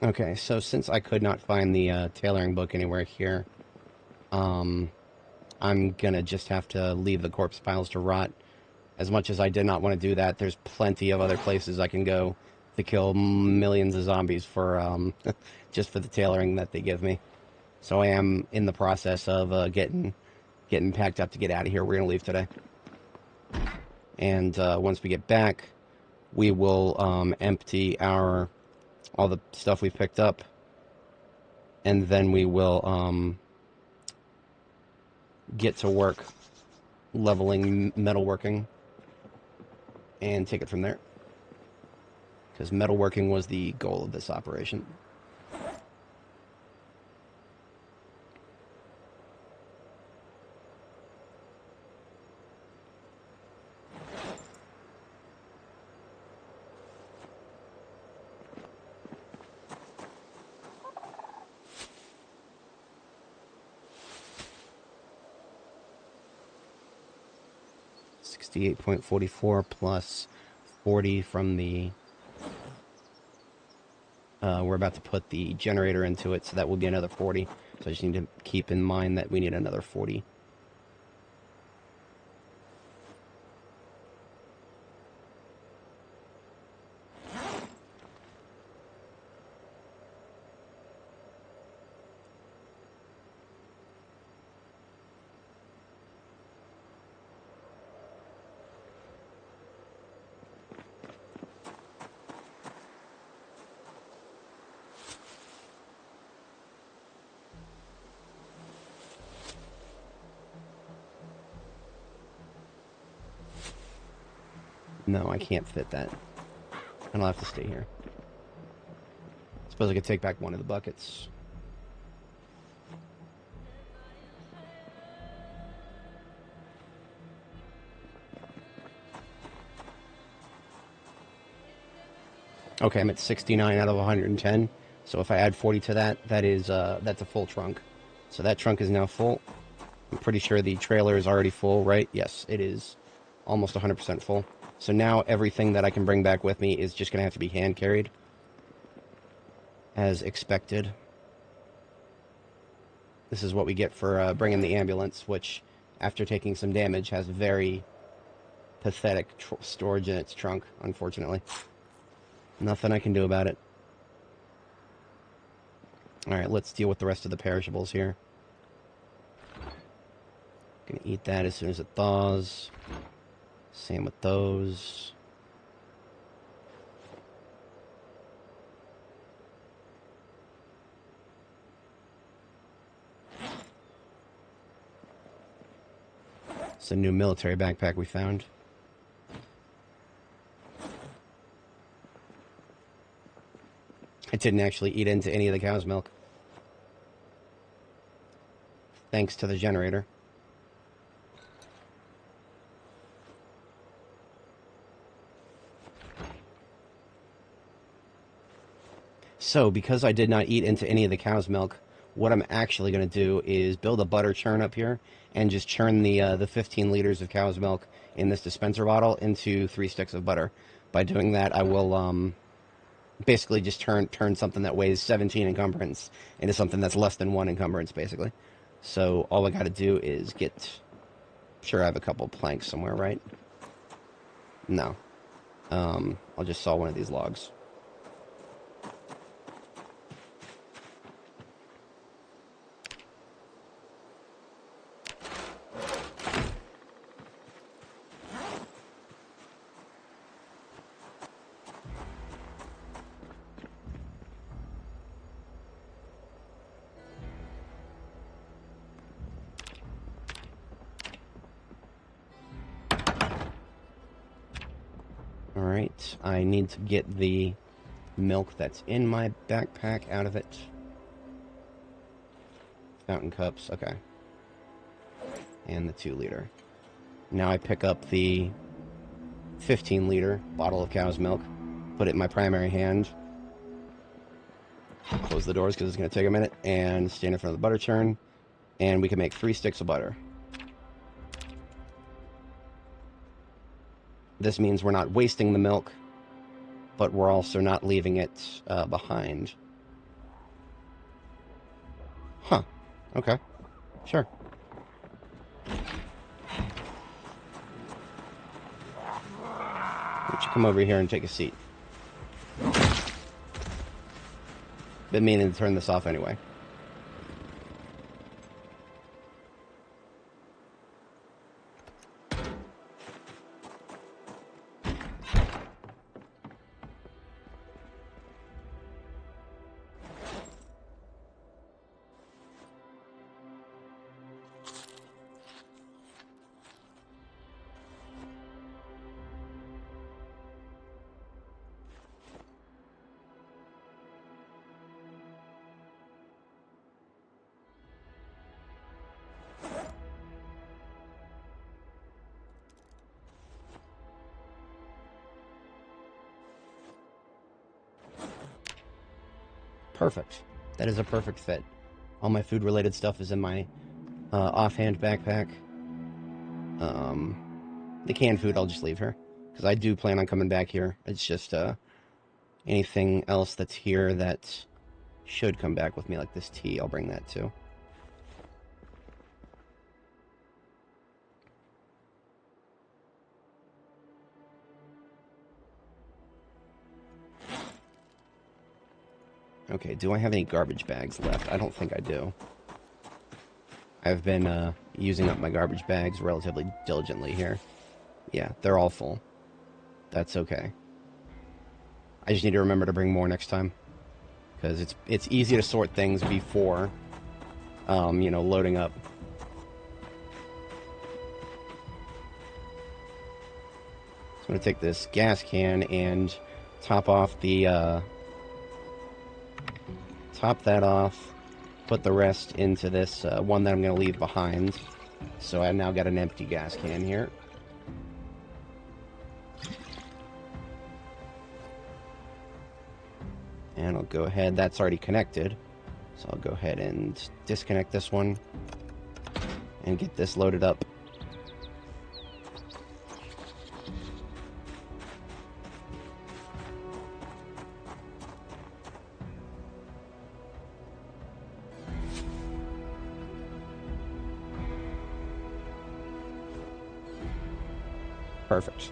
Okay, so since I could not find the tailoring book anywhere here, I'm gonna just have to leave the corpse piles to rot. As much as I did not want to do that, there's plenty of other places I can go to kill millions of zombies for just for the tailoring that they give me. So I am in the process of getting packed up to get out of here. We're gonna leave today, and once we get back, we will empty all the stuff we picked up, and then we will get to work leveling metalworking and take it from there. Because metalworking was the goal of this operation. $68.44 plus 40 from the... we're about to put the generator into it, so that will be another 40. So I just need to keep in mind that we need another 40. No, I can't fit that. And I'll have to stay here. Suppose I could take back one of the buckets. Okay, I'm at 69 out of 110. So if I add 40 to that, that's a full trunk. So that trunk is now full. I'm pretty sure the trailer is already full, right? Yes, it is almost 100% full. So now everything that I can bring back with me is just going to have to be hand carried, as expected. This is what we get for bringing the ambulance, which, after taking some damage, has very pathetic storage in its trunk, unfortunately. Nothing I can do about it. Alright, let's deal with the rest of the perishables here. Gonna eat that as soon as it thaws. Same with those. It's a new military backpack we found. I didn't actually eat into any of the cow's milk, thanks to the generator. So, because I did not eat into any of the cow's milk, what I'm actually going to do is build a butter churn up here and just churn the 15 liters of cow's milk in this dispenser bottle into 3 sticks of butter. By doing that, I will basically just turn something that weighs 17 encumbrance into something that's less than 1 encumbrance, basically. So all I got to do is get... Sure, I have a couple planks somewhere, right? No. I'll just saw one of these logs. Alright, I need to get the milk that's in my backpack out of it. Fountain cups, okay. And the 2 liter. Now I pick up the 15 liter bottle of cow's milk, put it in my primary hand, close the doors because it's going to take a minute, and stand in front of the butter churn, and we can make 3 sticks of butter. This means we're not wasting the milk, but we're also not leaving it behind. Okay. Sure. Why don't you come over here and take a seat? Been meaning to turn this off anyway. Perfect. That is a perfect fit. All my food-related stuff is in my offhand backpack. The canned food I'll just leave here, because I do plan on coming back here. It's just anything else that's here that should come back with me, like this tea, I'll bring that too. Okay, do I have any garbage bags left? I don't think I do. I've been using up my garbage bags relatively diligently here. Yeah, they're all full. That's okay. I just need to remember to bring more next time, because it's easy to sort things before, you know, loading up. So I'm going to take this gas can and top off the, top that off, put the rest into this one that I'm going to leave behind. So I've now got an empty gas can here. And I'll go ahead, that's already connected. So I'll go ahead and disconnect this one and get this loaded up. Perfect.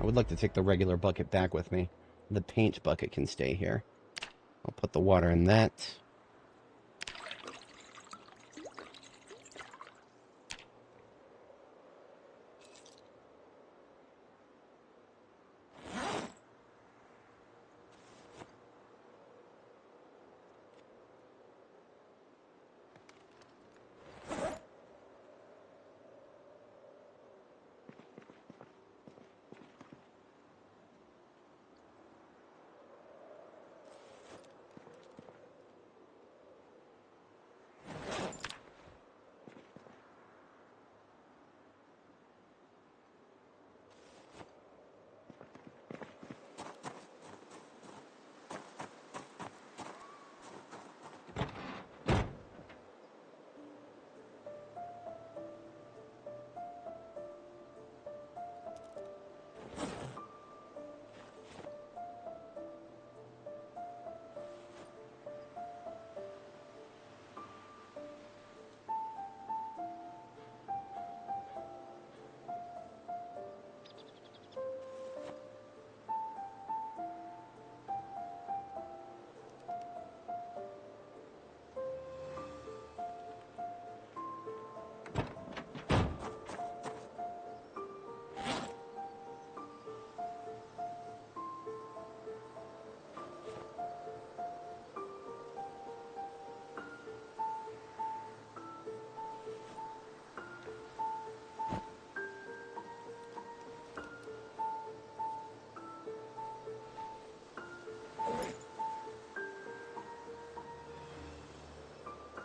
I would like to take the regular bucket back with me. The paint bucket can stay here. I'll put the water in that.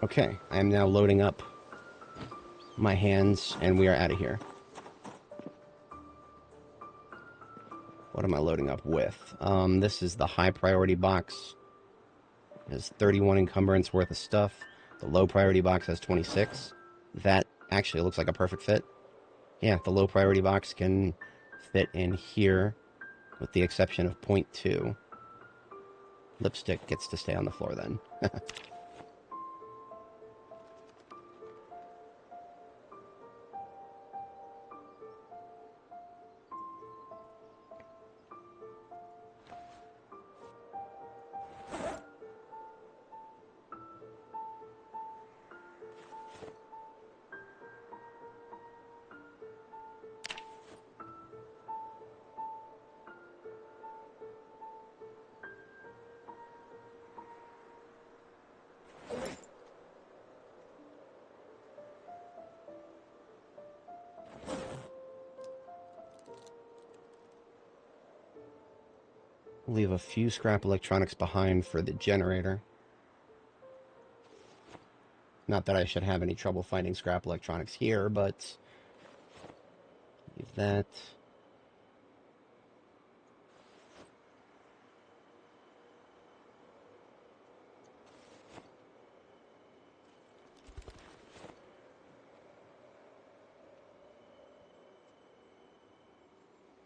Okay, I am now loading up my hands, and we are out of here. What am I loading up with? This is the high priority box. It has 31 encumbrance worth of stuff. The low priority box has 26. That actually looks like a perfect fit. Yeah, the low priority box can fit in here, with the exception of 0.2. Lipstick gets to stay on the floor then. Leave a few scrap electronics behind for the generator. Not that I should have any trouble finding scrap electronics here, but leave that.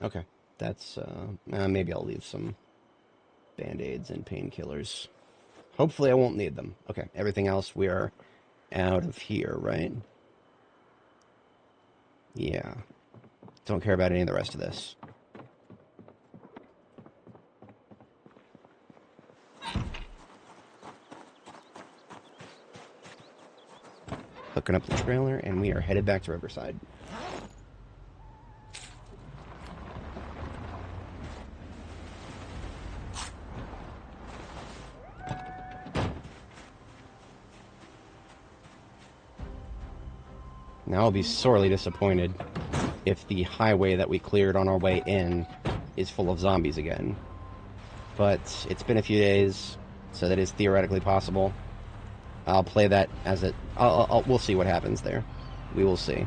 Okay, that's, maybe I'll leave some band-aids and painkillers. Hopefully I won't need them. Okay, everything else we are out of here, right? Yeah. Don't care about any of the rest of this. Hooking up the trailer, and we are headed back to Riverside. Now I'll be sorely disappointed if the highway that we cleared on our way in is full of zombies again. But it's been a few days, so that is theoretically possible. I'll play that as it... we'll see what happens there. We will see.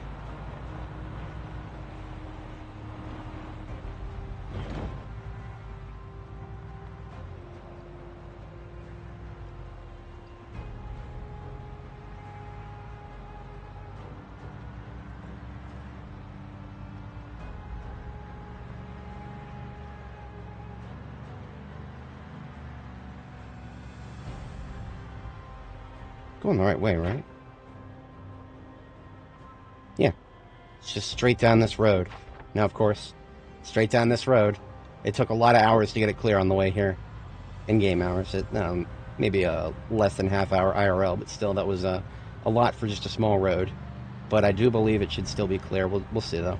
Going the right way, right? Yeah. It's just straight down this road. Now, of course, straight down this road. It took a lot of hours to get it clear on the way here. In-game hours. Maybe a less than half hour IRL, but still, that was a lot for just a small road. But I do believe it should still be clear. We'll see, though.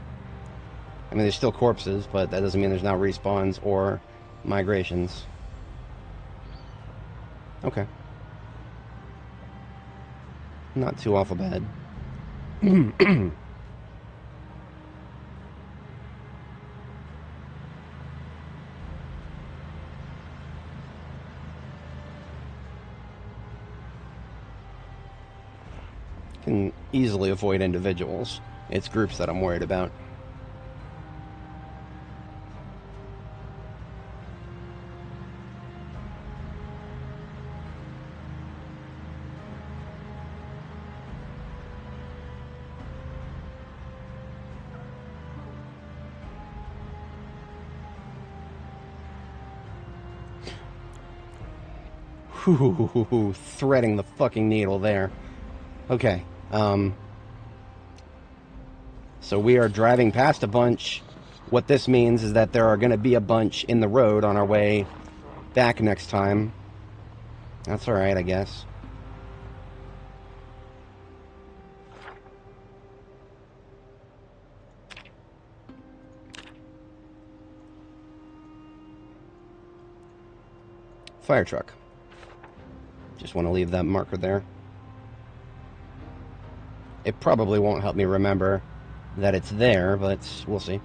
I mean, there's still corpses, but that doesn't mean there's not respawns or migrations. Okay. Not too awful bad. Can easily avoid individuals. It's groups that I'm worried about. Threading the fucking needle there. Okay, so we are driving past a bunch. What this means is that there are going to be a bunch in the road on our way back next time. That's alright, I guess. Fire truck. Just want to leave that marker there. It probably won't help me remember that it's there, but we'll see.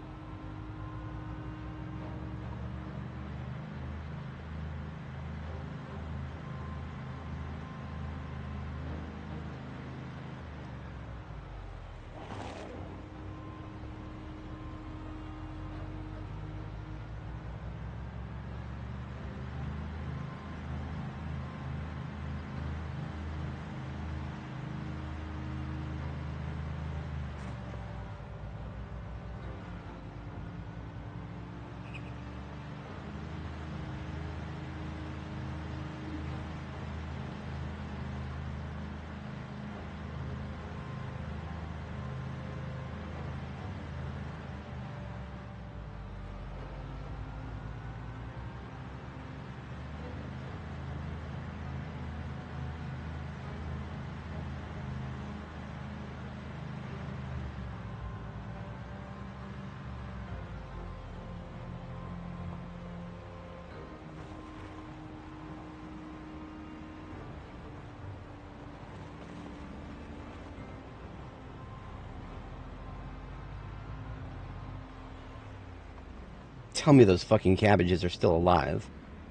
Tell me those fucking cabbages are still alive.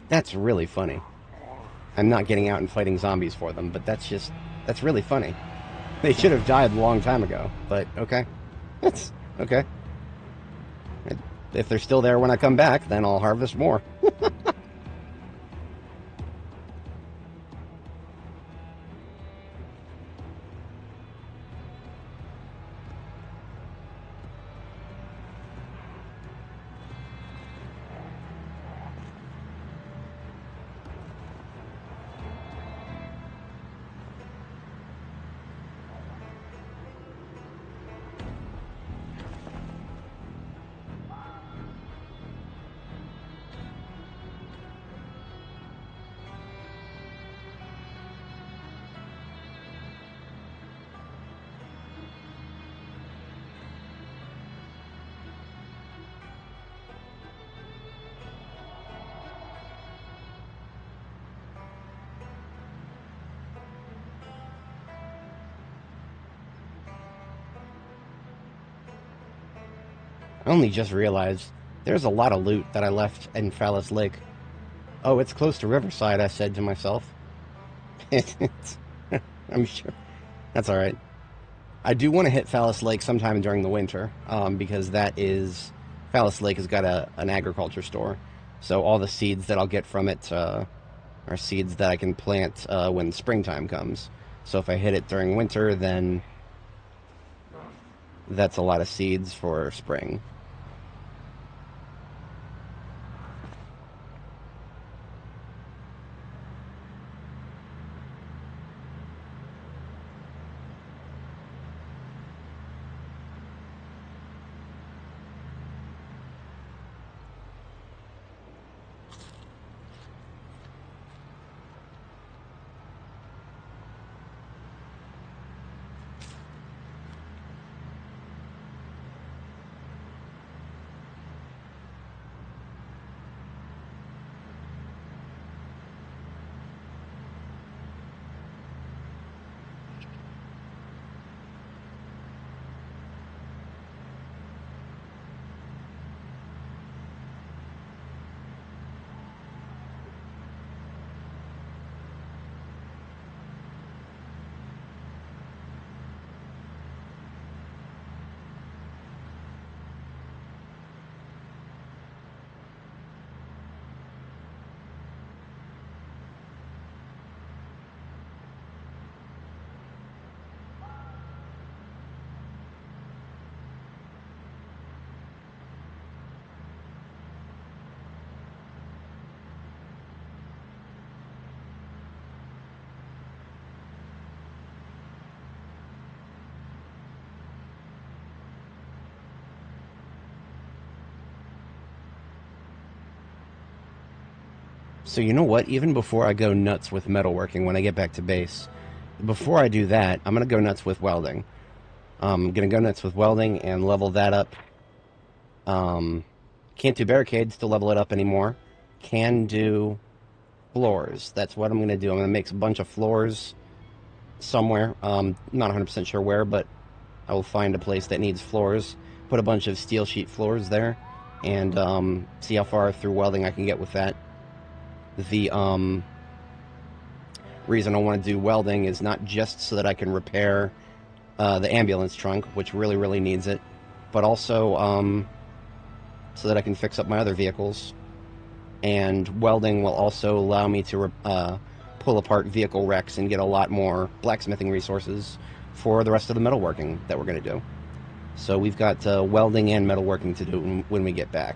That's really funny. I'm not getting out and fighting zombies for them, but that's really funny. They should have died a long time ago, but okay. That's okay. If they're still there when I come back, then I'll harvest more. I only just realized there's a lot of loot that I left in Phallus Lake. Oh, it's close to Riverside, I said to myself. I'm sure. That's alright. I do want to hit Phallus Lake sometime during the winter, because Phallus Lake has got an agriculture store. So all the seeds that I'll get from it are seeds that I can plant when springtime comes. So if I hit it during winter, then that's a lot of seeds for spring. So you know what? Even before I go nuts with metalworking when I get back to base, before I do that, I'm going to go nuts with welding. I'm going to go nuts with welding and level that up. Can't do barricades to level it up anymore. Can do floors. That's what I'm going to do. I'm going to make a bunch of floors somewhere. Not 100% sure where, but I will find a place that needs floors. Put a bunch of steel sheet floors there, and see how far through welding I can get with that. The reason I want to do welding is not just so that I can repair the ambulance trunk, which really, really needs it, but also so that I can fix up my other vehicles. And welding will also allow me to pull apart vehicle wrecks and get a lot more blacksmithing resources for the rest of the metalworking that we're going to do. So we've got welding and metalworking to do when we get back.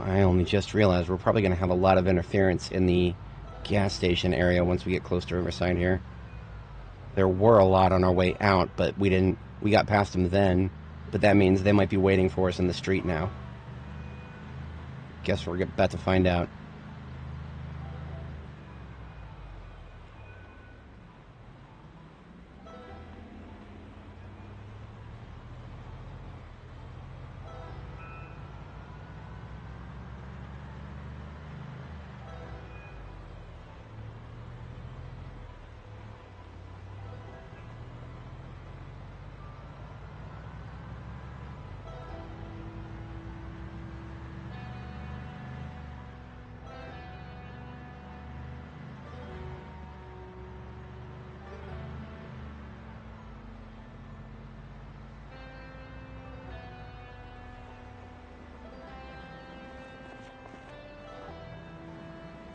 I only just realized we're probably going to have a lot of interference in the gas station area once we get close to Riverside here. There were a lot on our way out, but we didn't. We got past them then, but that means they might be waiting for us in the street now. Guess we're about to find out.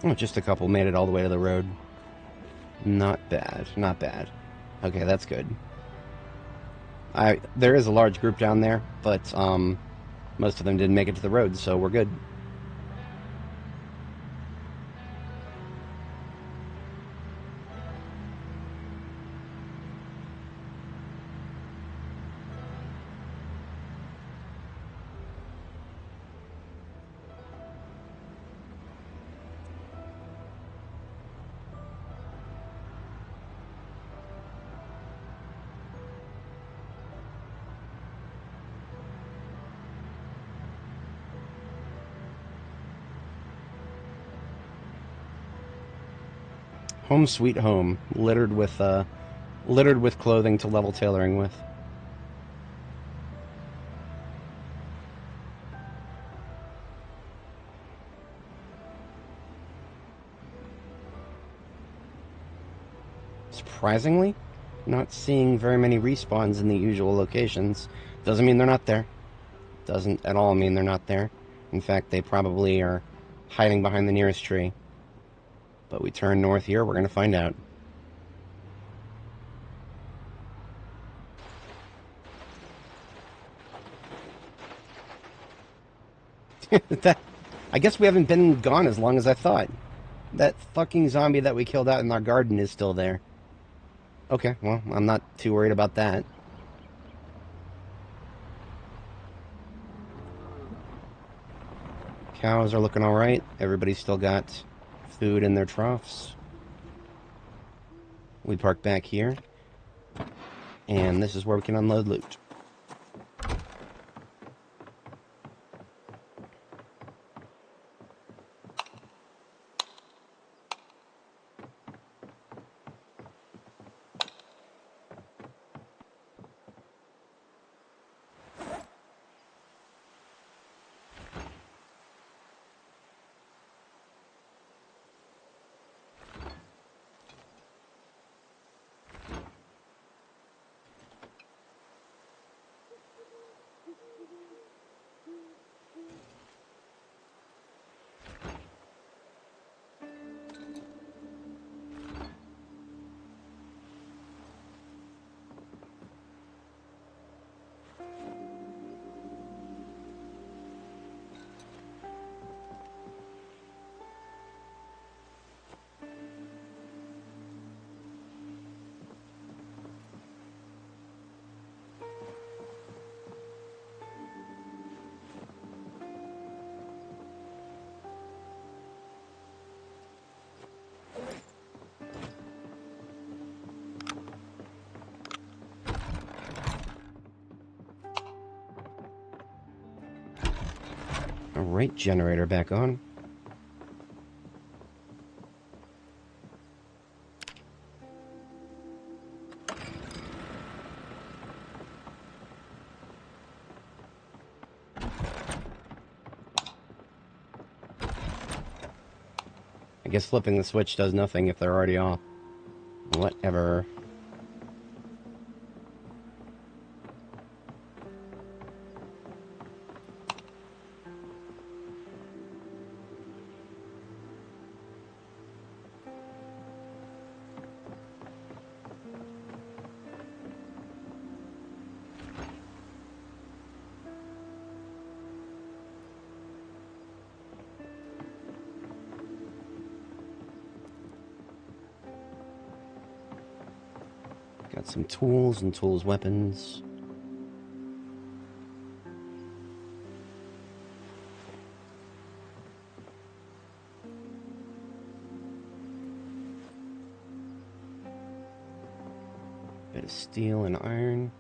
Oh, just a couple made it all the way to the road. Not bad, not bad. Okay, that's good. There is a large group down there, but most of them didn't make it to the road, so we're good. Home sweet home, littered with clothing to level tailoring with. Surprisingly, not seeing very many respawns in the usual locations. Doesn't mean they're not there. Doesn't at all mean they're not there. In fact, they probably are hiding behind the nearest tree. But we turn north here, we're going to find out. I guess we haven't been gone as long as I thought. That fucking zombie that we killed out in our garden is still there. Okay, well, I'm not too worried about that. Cows are looking alright. Everybody's still got food in their troughs. We park back here. And this is where we can unload loot. Alright, generator back on. I guess flipping the switch does nothing if they're already off. Whatever. Got some tools and tools weapons. Bit of steel and iron.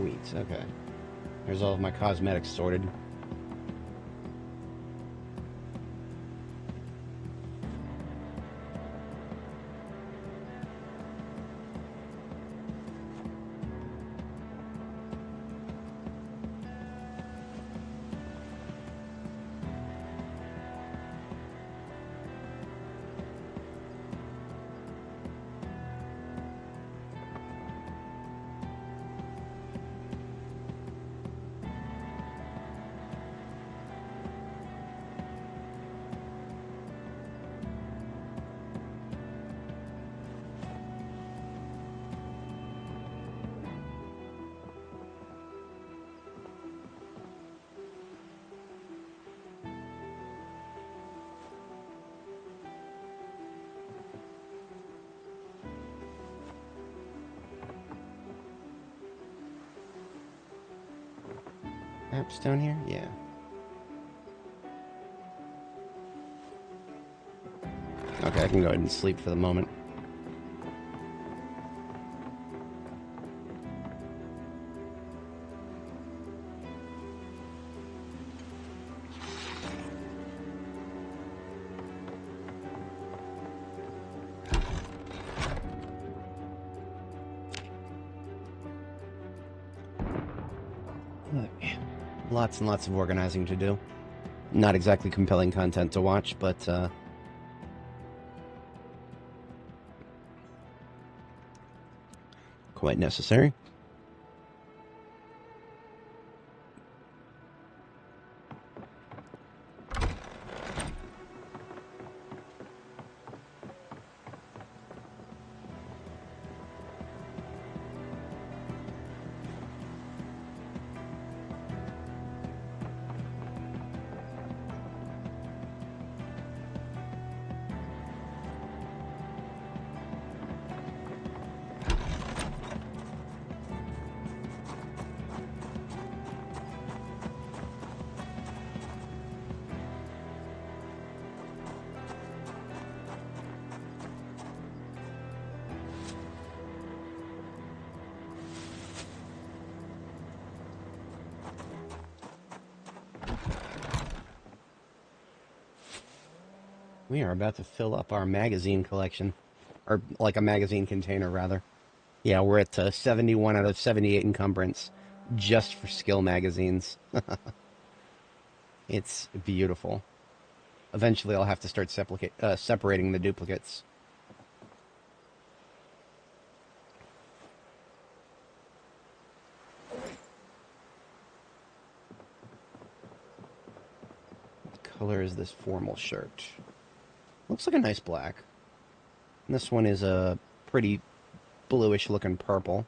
Sweet, okay. There's all of my cosmetics sorted. Maps down here? Yeah. Okay, I can go ahead and sleep for the moment. Lots and lots of organizing to do. Not exactly compelling content to watch, but quite necessary. We are about to fill up our magazine collection. Or, like, a magazine container, rather. Yeah, we're at 71 out of 78 encumbrance. Just for skill magazines. It's beautiful. Eventually I'll have to start separating the duplicates. What color is this formal shirt? Looks like a nice black. And this one is a pretty bluish looking purple.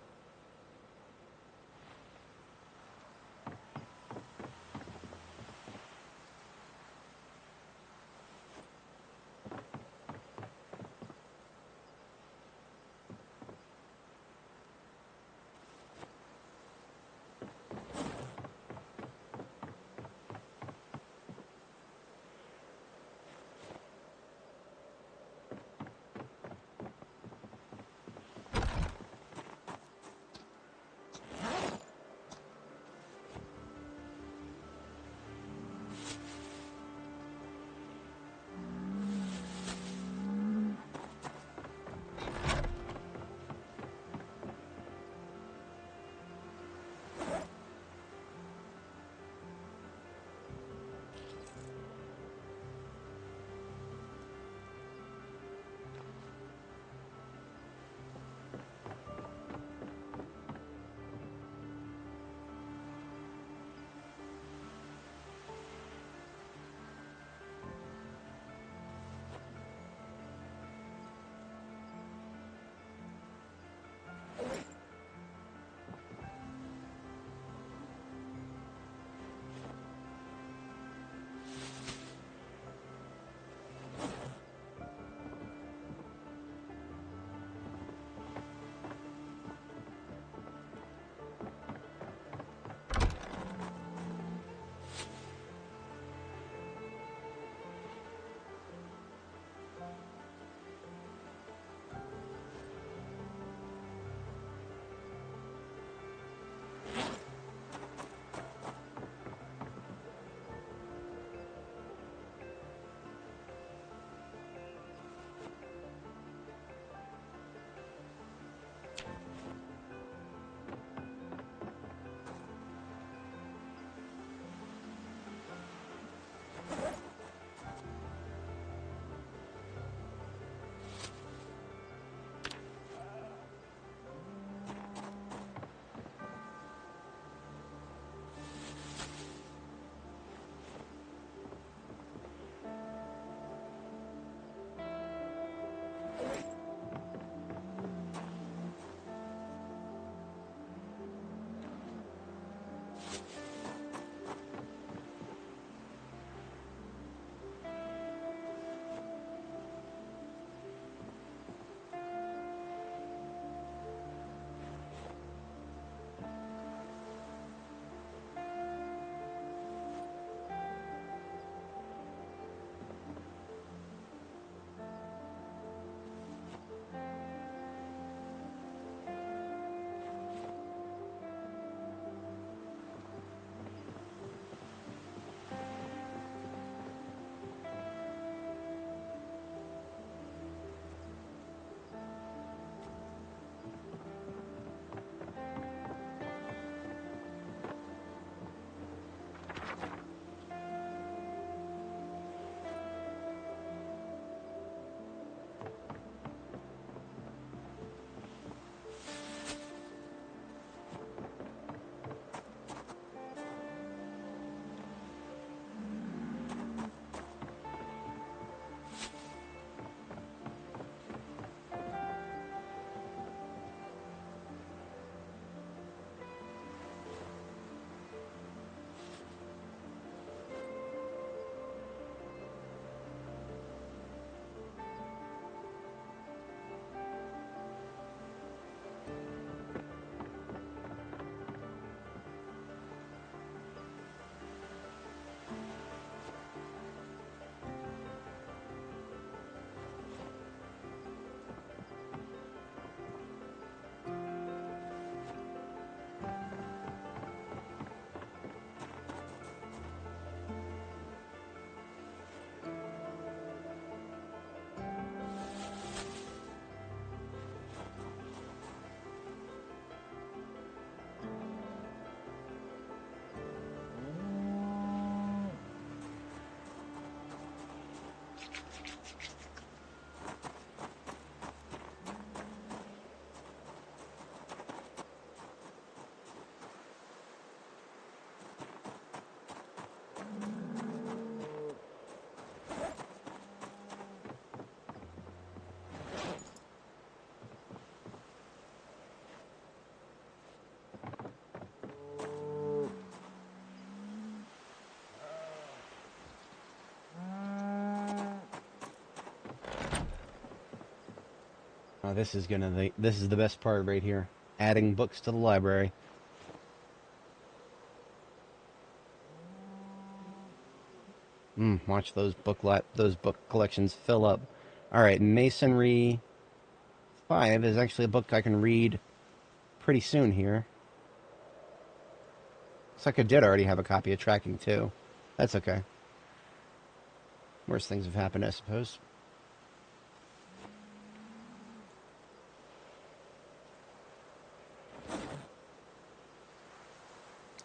Oh, this is the best part right here. Adding books to the library. Watch those book collections fill up. All right, Masonry 5 is actually a book I can read pretty soon here. Looks like I did already have a copy of Tracking 2. That's okay. Worse things have happened, I suppose.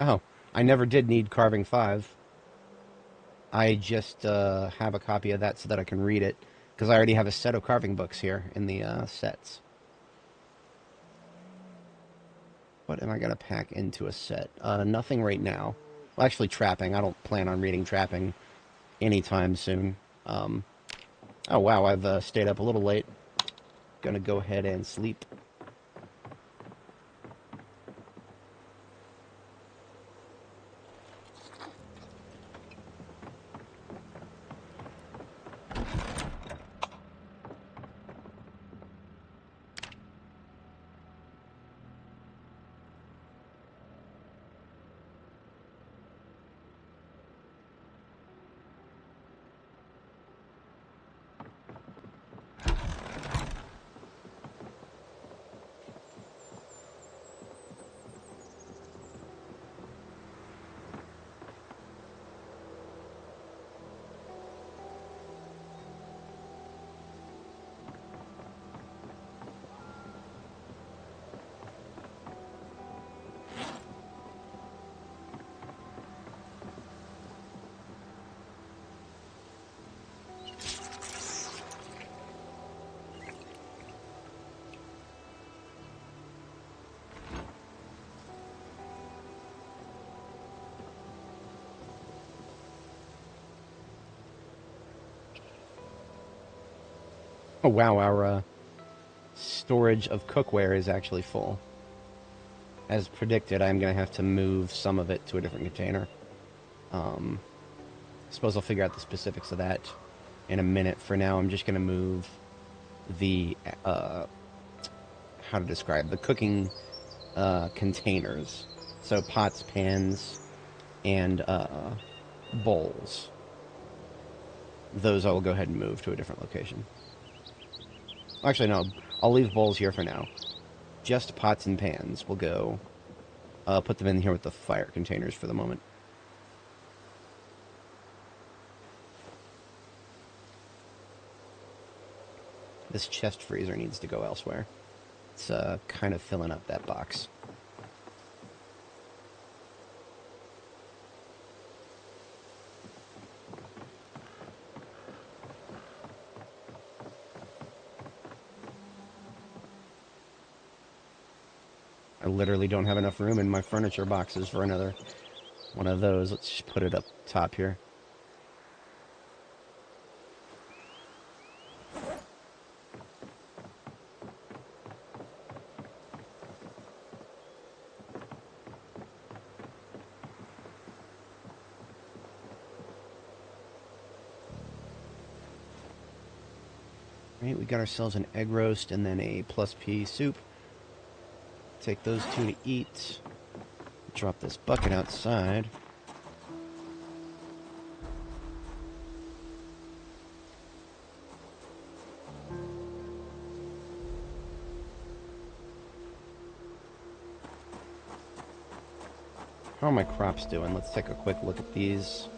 Oh, I never did need Carving 5. I just have a copy of that so that I can read it, because I already have a set of carving books here in the sets. What am I going to pack into a set? Nothing right now. Well, actually, Trapping. I don't plan on reading Trapping anytime soon. Oh, wow, I've stayed up a little late. Gonna go ahead and sleep. Oh, wow, our storage of cookware is actually full. As predicted, I'm going to have to move some of it to a different container. I suppose I'll figure out the specifics of that in a minute. For now, I'm just going to move the, how to describe, the cooking containers. So pots, pans, and bowls. Those I will go ahead and move to a different location. Actually, no, I'll leave bowls here for now. Just pots and pans will go. Put them in here with the fire containers for the moment. This chest freezer needs to go elsewhere. It's kind of filling up that box. I literally don't have enough room in my furniture boxes for another one of those. Let's just put it up top here. Right, we got ourselves an egg roast and then a plus P soup. Take those two to eat. Drop this bucket outside. How are my crops doing? Let's take a quick look at these.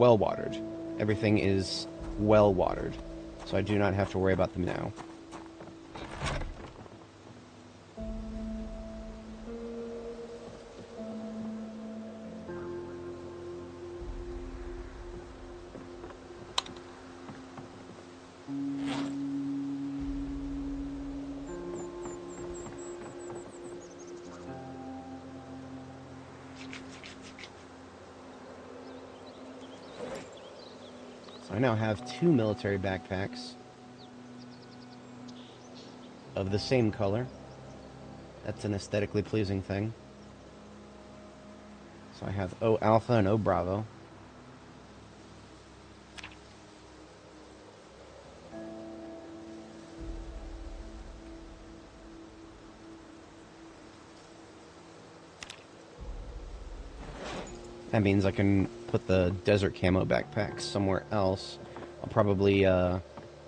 Well watered. Everything is well watered, so I do not have to worry about them now. So I now have 2 military backpacks of the same color. That's an aesthetically pleasing thing. So I have O Alpha and O Bravo. That means I can put the desert camo backpack somewhere else. I'll probably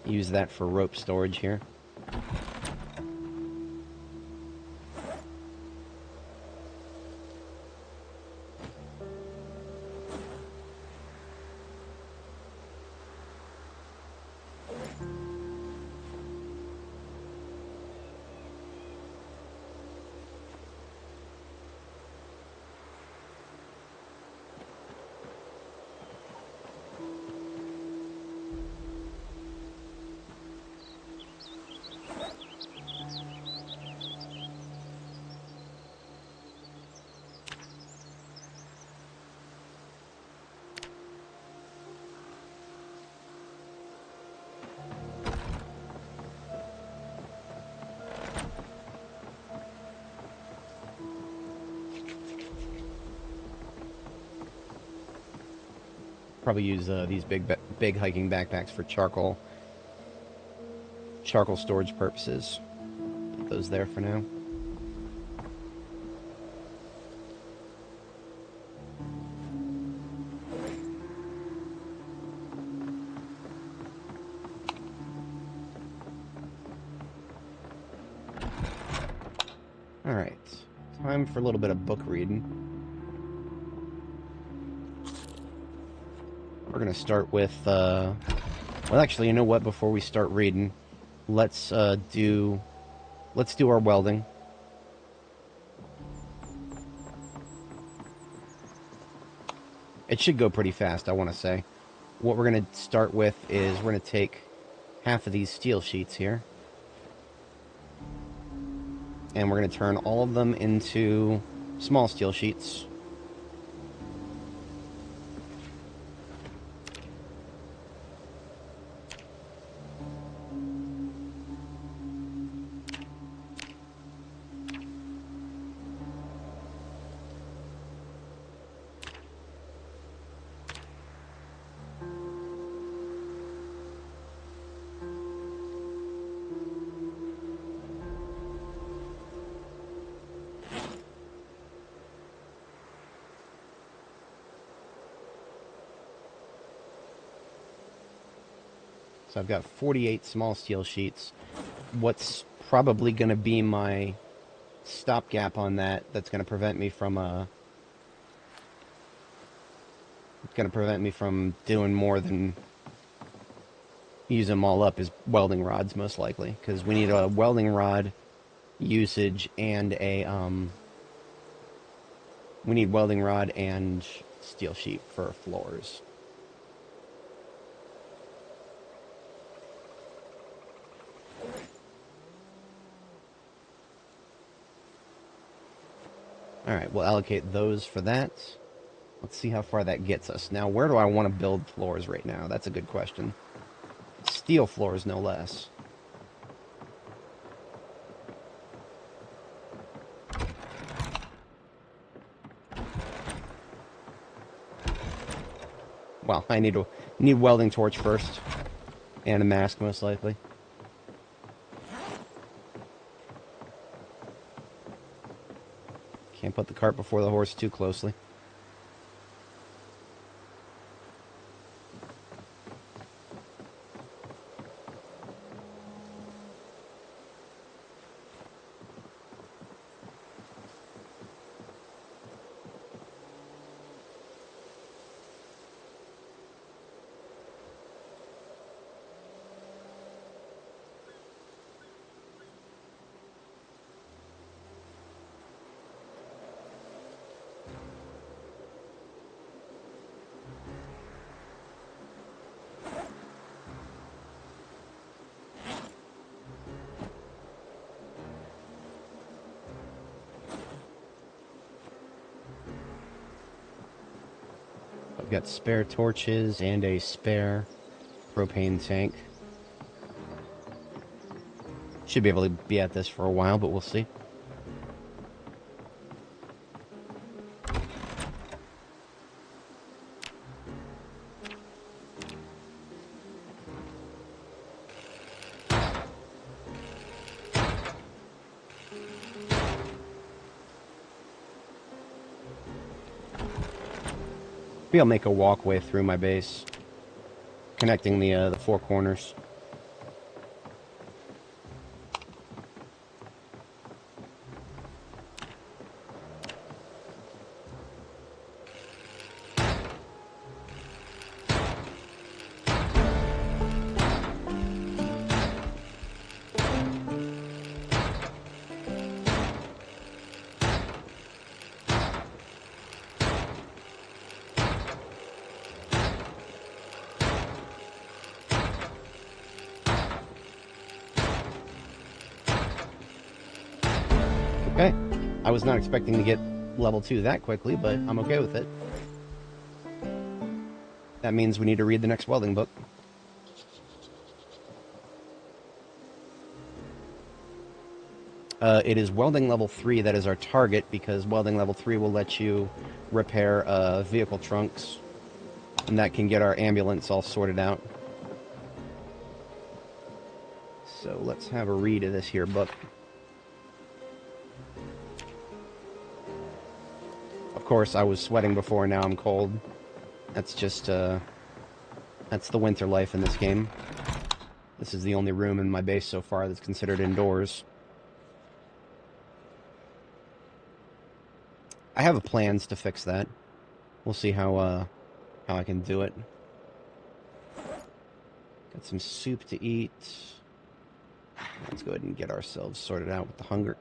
use that for rope storage here. Probably use these big hiking backpacks for charcoal storage purposes. Put those there for now. All right, time for a little bit of book reading. We're gonna start with, well, actually, you know what? Before we start reading, let's do our welding. It should go pretty fast, I want to say. What we're gonna start with is we're gonna take half of these steel sheets here, and we're gonna turn all of them into small steel sheets. So I've got 48 small steel sheets. What's probably going to be my stopgap on that's going to prevent me from doing more than use them all up is welding rods, most likely, because we need a welding rod usage and we need welding rod and steel sheet for floors. Alright, we'll allocate those for that. Let's see how far that gets us. Now, where do I want to build floors right now? That's a good question. Steel floors, no less. Well, I need welding torch first. And a mask, most likely. Can't put the cart before the horse too closely. I've got spare torches and a spare propane tank. Should be able to be at this for a while, but we'll see. Maybe I'll make a walkway through my base, connecting the 4 corners. Okay, I was not expecting to get level 2 that quickly, but I'm okay with it. That means we need to read the next welding book. It is welding level 3 that is our target, because welding level 3 will let you repair vehicle trunks, and that can get our ambulance all sorted out. So let's have a read of this here book. Of course, I was sweating before, now I'm cold. That's just, that's the winter life in this game. This is the only room in my base so far that's considered indoors. I have plans to fix that. We'll see how I can do it. Got some soup to eat. Let's go ahead and get ourselves sorted out with the hunger.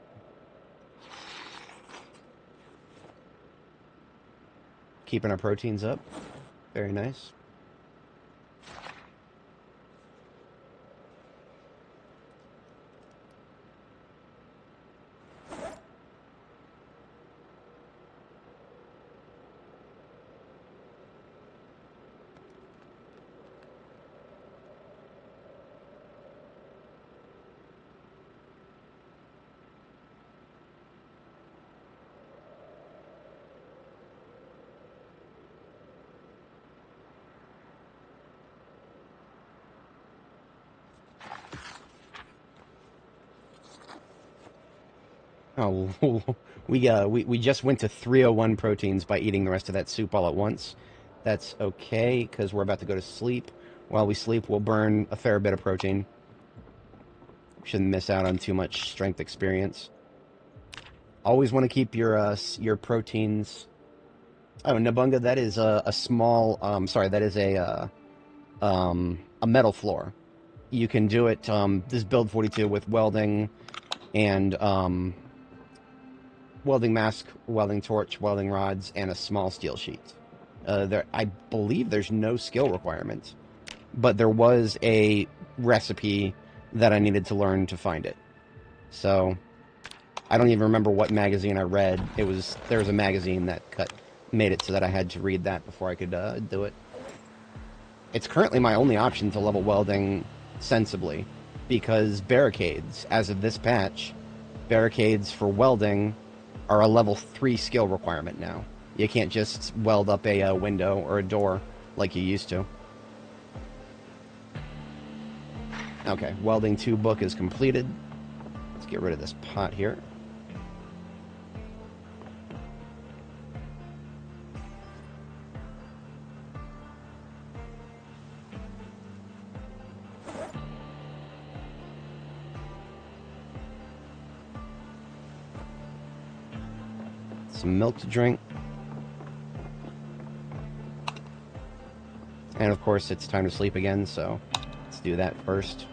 Keeping our proteins up. Very nice. Oh, we just went to 301 proteins by eating the rest of that soup all at once. That's okay, because we're about to go to sleep. While we sleep, we'll burn a fair bit of protein. Shouldn't miss out on too much strength experience. Always want to keep your proteins. Oh, Nabunga, that is a small. Sorry, that is a metal floor. You can do it. This build 42 with welding and welding mask, welding torch, welding rods, and a small steel sheet. I believe there's no skill requirement, but there was a recipe that I needed to learn to find it. So I don't even remember what magazine I read. There was a magazine that made it so that I had to read that before I could do it. It's currently my only option to level welding sensibly, because barricades, as of this patch, barricades for welding are a level 3 skill requirement now. You can't just weld up a window or a door like you used to. Okay, welding 2 book is completed. Let's get rid of this pot here. Some milk to drink. And of course, it's time to sleep again, so let's do that first.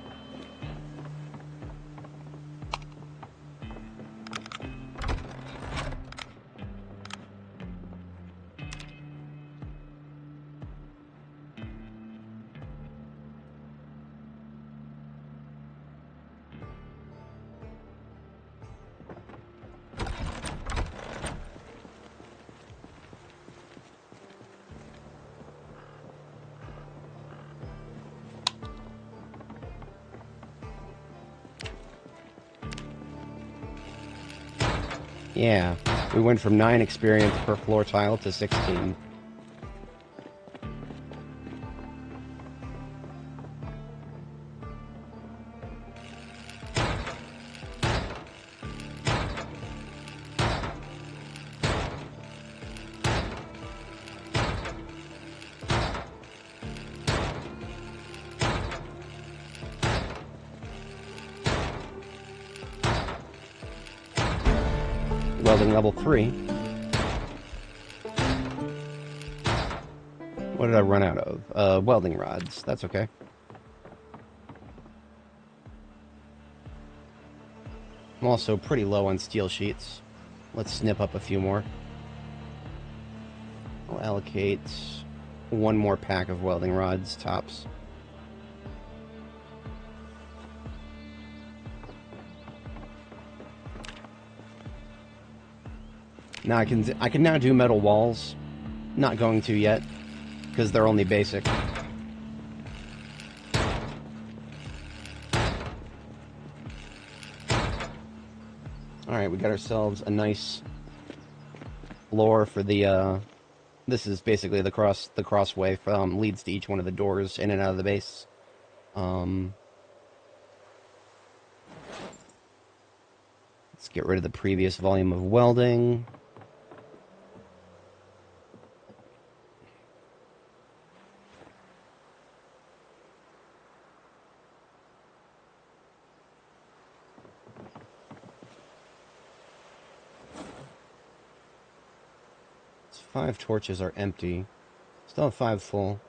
Yeah, we went from 9 experience per floor tile to 16. welding level 3. What did I run out of? Welding rods. That's okay. I'm also pretty low on steel sheets. Let's snip up a few more. I'll allocate one more pack of welding rods, tops. Now I can now do metal walls. Not going to yet, because they're only basic. Alright, we got ourselves a nice floor for the, this is basically the crossway from, leads to each one of the doors in and out of the base. Let's get rid of the previous volume of welding. Five torches are empty. Still have 5 full.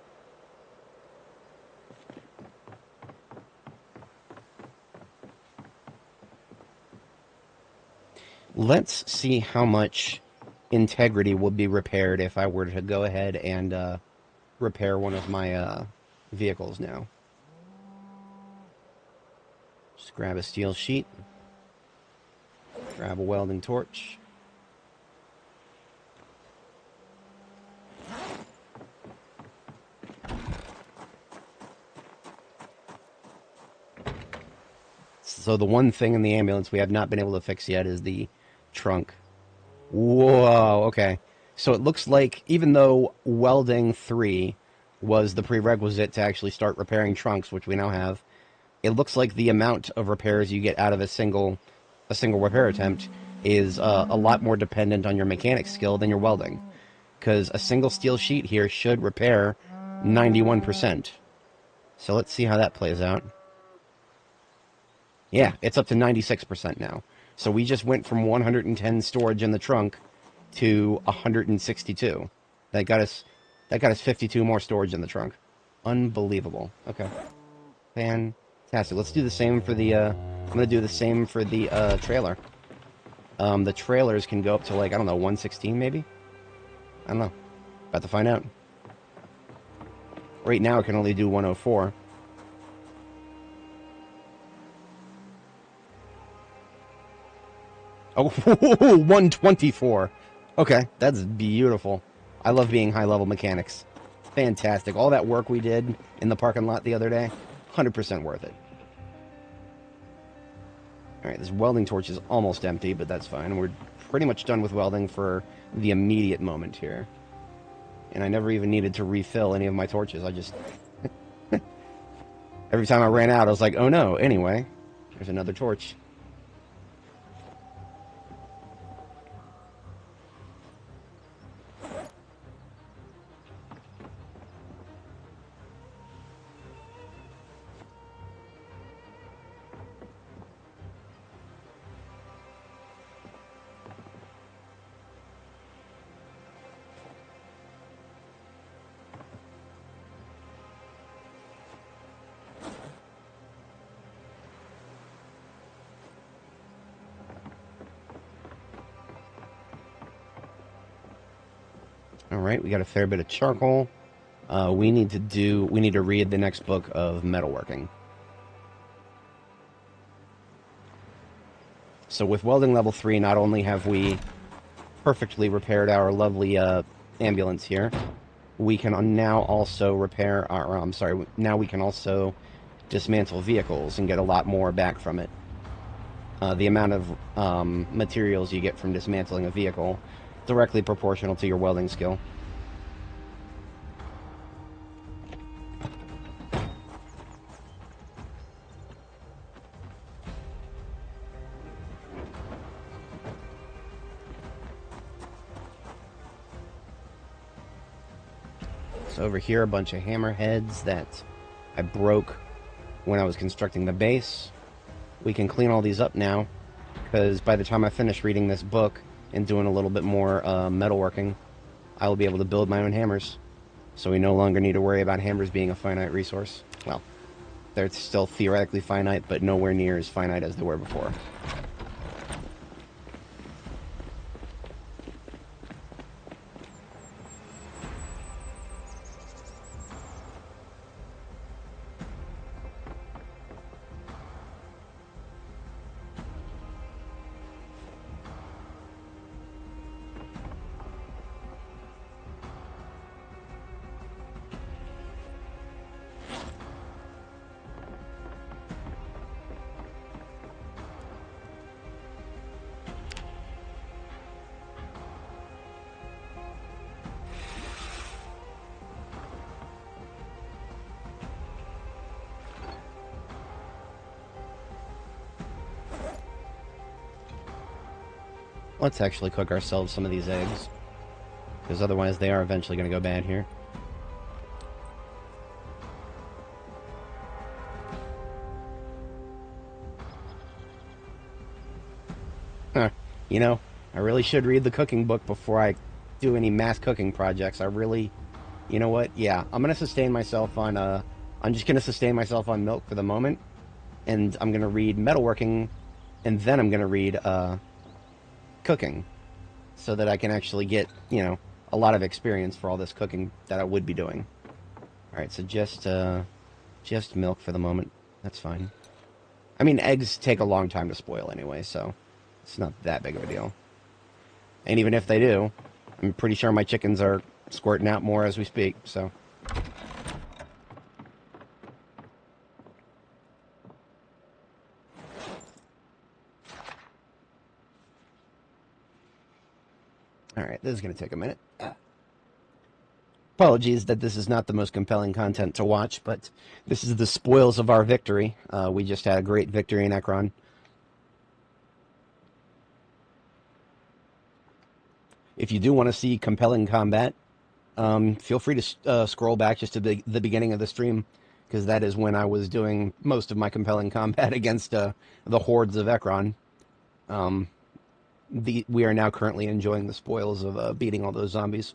Let's see how much integrity will be repaired if I were to go ahead and repair one of my vehicles now. Just grab a steel sheet. Grab a welding torch. So the one thing in the ambulance we have not been able to fix yet is the trunk. Whoa, okay. So it looks like even though welding 3 was the prerequisite to actually start repairing trunks, which we now have, it looks like the amount of repairs you get out of a single repair attempt is a lot more dependent on your mechanic skill than your welding. Because a single steel sheet here should repair 91%. So let's see how that plays out. Yeah, it's up to 96% now. So we just went from 110 storage in the trunk to 162. That got us 52 more storage in the trunk. Unbelievable. Okay. Fantastic. Let's do the same for the I'm going to do the same for the trailer. The trailers can go up to, like, I don't know, 116 maybe? I don't know. About to find out. Right now it can only do 104. Oh, 124. Okay, that's beautiful. I love being high-level mechanics. Fantastic. All that work we did in the parking lot the other day, 100% worth it. Alright, this welding torch is almost empty, but that's fine. We're pretty much done with welding for the immediate moment here. And I never even needed to refill any of my torches. I just... Every time I ran out, I was like, oh no, anyway, there's another torch. Alright, we got a fair bit of charcoal. We need to read the next book of metalworking. So with welding level 3, not only have we perfectly repaired our lovely ambulance here, we can now also repair our, now we can also dismantle vehicles and get a lot more back from it. The amount of materials you get from dismantling a vehicle directly proportional to your welding skill. So over here, a bunch of hammerheads that I broke when I was constructing the base. We can clean all these up now, because by the time I finish reading this book, and doing a little bit more metalworking, I will be able to build my own hammers. So we no longer need to worry about hammers being a finite resource. Well, they're still theoretically finite, but nowhere near as finite as they were before. Let's actually cook ourselves some of these eggs, because otherwise they are eventually going to go bad here. Huh. You know, I really should read the cooking book before I do any mass cooking projects. I really, you know what? Yeah, I'm going to sustain myself on, I'm just going to sustain myself on milk for the moment, and I'm going to read metalworking, and then I'm going to read, cooking, so that I can actually get, you know, a lot of experience for all this cooking that I would be doing. Alright, so just milk for the moment. That's fine. I mean, eggs take a long time to spoil anyway, so it's not that big of a deal. And even if they do, I'm pretty sure my chickens are squirting out more as we speak, so... Alright, this is going to take a minute. Apologies that this is not the most compelling content to watch, but this is the spoils of our victory. We just had a great victory in Ekron. If you do want to see compelling combat, feel free to scroll back just to the beginning of the stream, because that is when I was doing most of my compelling combat against the hordes of Ekron. We are now currently enjoying the spoils of beating all those zombies.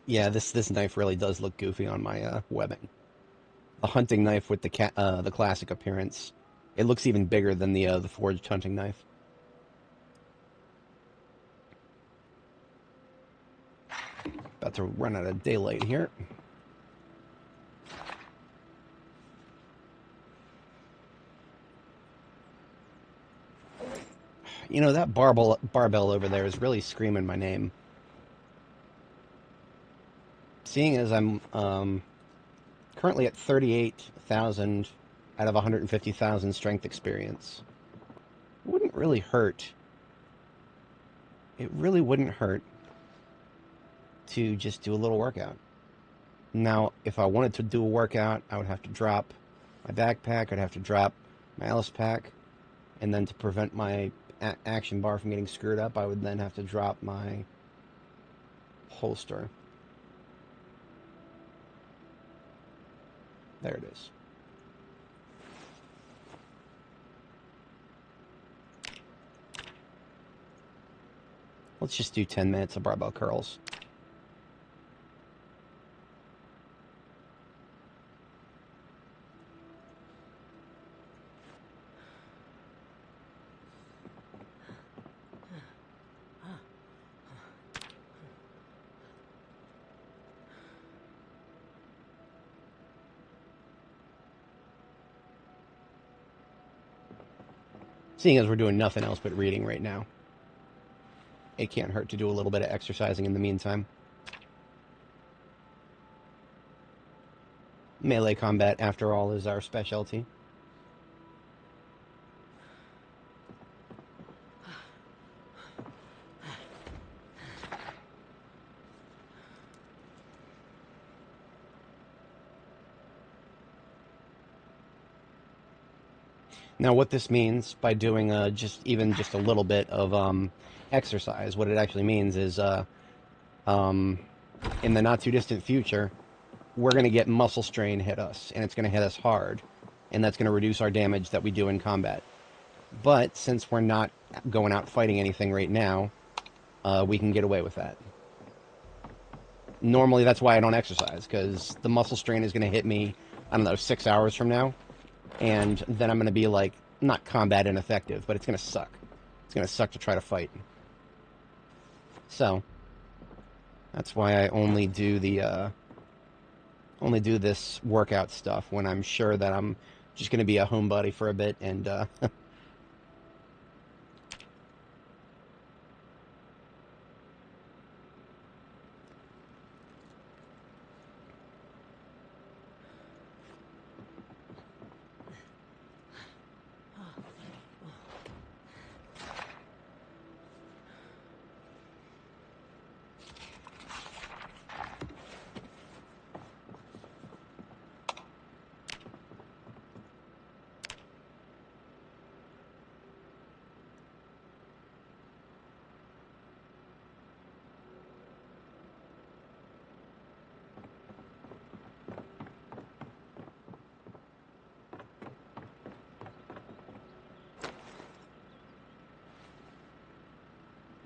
Yeah, this knife really does look goofy on my webbing. A hunting knife with the classic appearance. It looks even bigger than the forged hunting knife. About to run out of daylight here. You know, that barbell over there is really screaming my name. Seeing as I'm currently at 38,000 out of 150,000 strength experience, it wouldn't really hurt. It really wouldn't hurt to just do a little workout. Now, if I wanted to do a workout, I would have to drop my backpack, I'd have to drop my Alice pack, and then to prevent my action bar from getting screwed up, I would then have to drop my holster. There it is. Let's just do 10 minutes of barbell curls. Seeing as we're doing nothing else but reading right now, it can't hurt to do a little bit of exercising in the meantime. Melee combat, after all, is our specialty. Now, what this means by doing even just a little bit of exercise, what it actually means is um, in the not too distant future, we're going to get muscle strain hit us, and it's going to hit us hard, and that's going to reduce our damage that we do in combat. But since we're not going out fighting anything right now, we can get away with that. Normally, that's why I don't exercise, because the muscle strain is going to hit me, I don't know, 6 hours from now, and then I'm going to be, like, not combat ineffective, but it's going to suck. It's going to suck to try to fight. So, that's why I only do this workout stuff when I'm sure that I'm just going to be a homebody for a bit, and,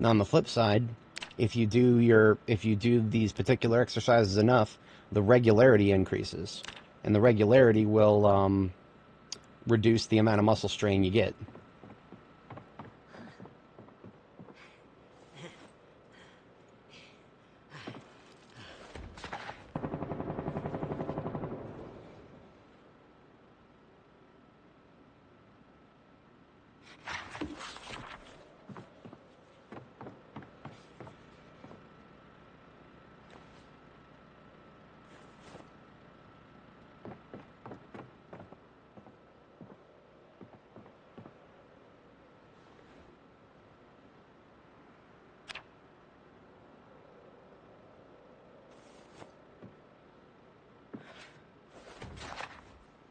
Now, on the flip side, if you do these particular exercises enough, the regularity increases, and the regularity will reduce the amount of muscle strain you get.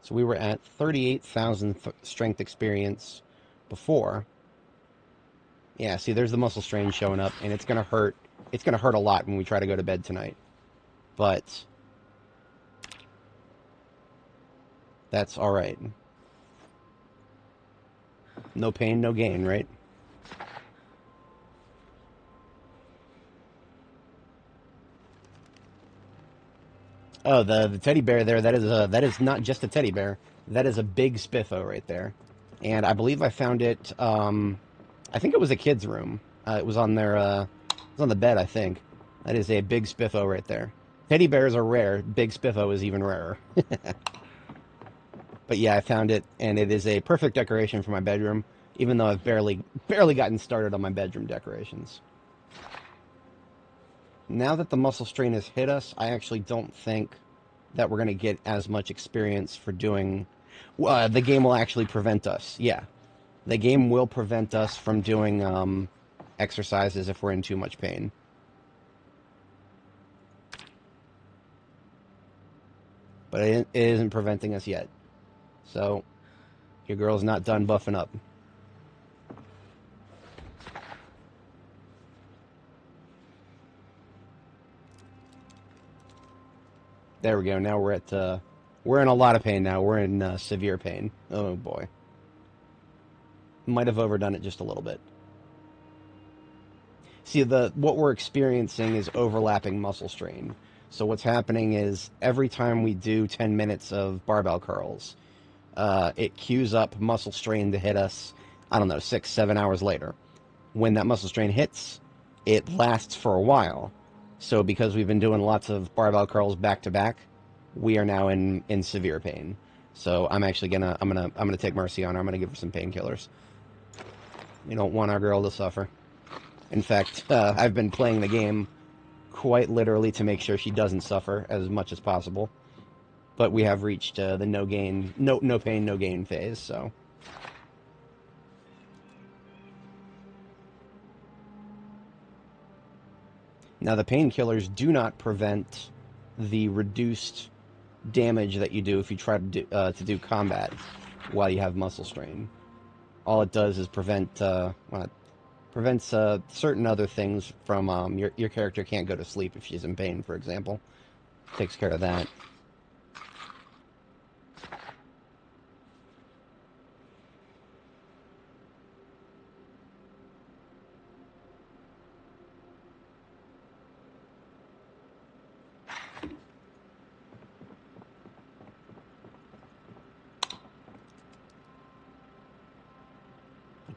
So we were at 38,000 strength experience before. Yeah, see, there's the muscle strain showing up, and it's gonna hurt. It's gonna hurt a lot when we try to go to bed tonight. But that's all right. No pain, no gain, right? Oh, the teddy bear there. That is not just a teddy bear. That is a big spiffo right there, and I believe I found it. I think it was a kid's room. It was on their. It was on the bed, I think. That is a big spiffo right there. Teddy bears are rare. Big spiffo is even rarer. But yeah, I found it, and it is a perfect decoration for my bedroom. Even though I've barely gotten started on my bedroom decorations. Now that the muscle strain has hit us, I actually don't think that we're going to get as much experience for doing... the game will actually prevent us. Yeah. The game will prevent us from doing exercises if we're in too much pain. But it isn't preventing us yet. So, your girl's not done buffing up. There we go. Now we're at, we're in a lot of pain now. We're in severe pain. Oh boy. Might have overdone it just a little bit. See, what we're experiencing is overlapping muscle strain. So what's happening is every time we do 10 minutes of barbell curls, it cues up muscle strain to hit us, I don't know, 6-7 hours later. When that muscle strain hits, it lasts for a while. So because we've been doing lots of barbell curls back to back, we are now in severe pain. So I'm actually I'm gonna take mercy on her. I'm gonna give her some painkillers. We don't want our girl to suffer. In fact, I've been playing the game quite literally to make sure she doesn't suffer as much as possible. But we have reached the no pain, no gain phase. So. Now, the painkillers do not prevent the reduced damage that you do if you try to do combat. while you have muscle strain. All it does is prevent, well, it prevents certain other things from, your character can't go to sleep if she's in pain, for example. Takes care of that.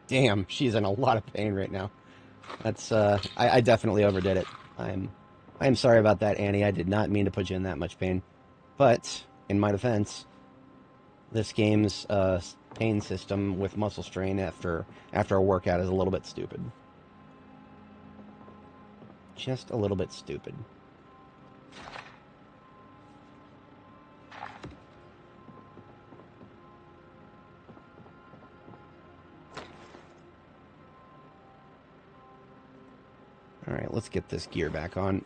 Damn, she's in a lot of pain right now. That's, I definitely overdid it. I'm sorry about that, Annie. I did not mean to put you in that much pain. But, in my defense, this game's pain system with muscle strain after a workout is a little bit stupid. Just a little bit stupid. Alright, let's get this gear back on.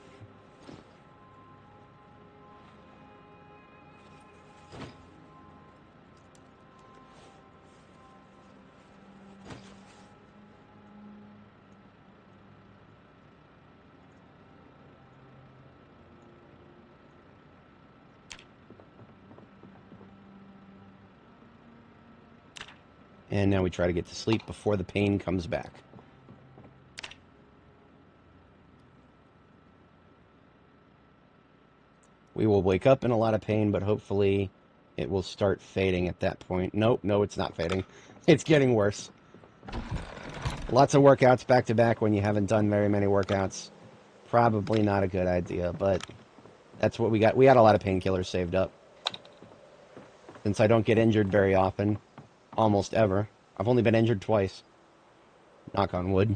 And now we try to get to sleep before the pain comes back. We will wake up in a lot of pain, but hopefully it will start fading at that point. Nope, no, it's not fading. It's getting worse. Lots of workouts back to back when you haven't done very many workouts. Probably not a good idea, but that's what we got. We got a lot of painkillers saved up. Since I don't get injured very often, almost ever. I've only been injured twice. Knock on wood.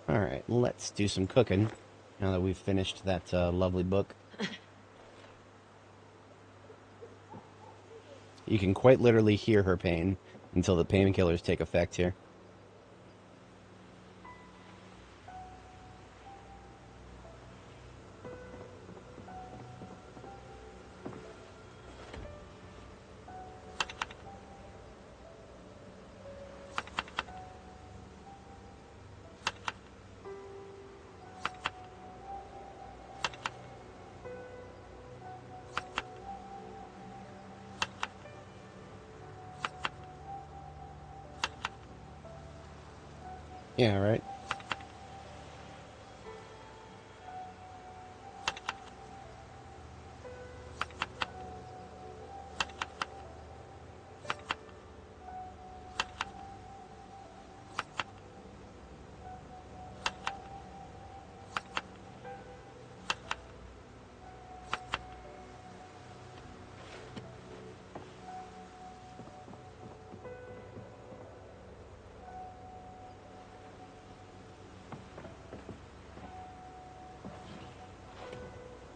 Alright, let's do some cooking, now that we've finished that lovely book. You can quite literally hear her pain until the painkillers take effect here. Yeah, right?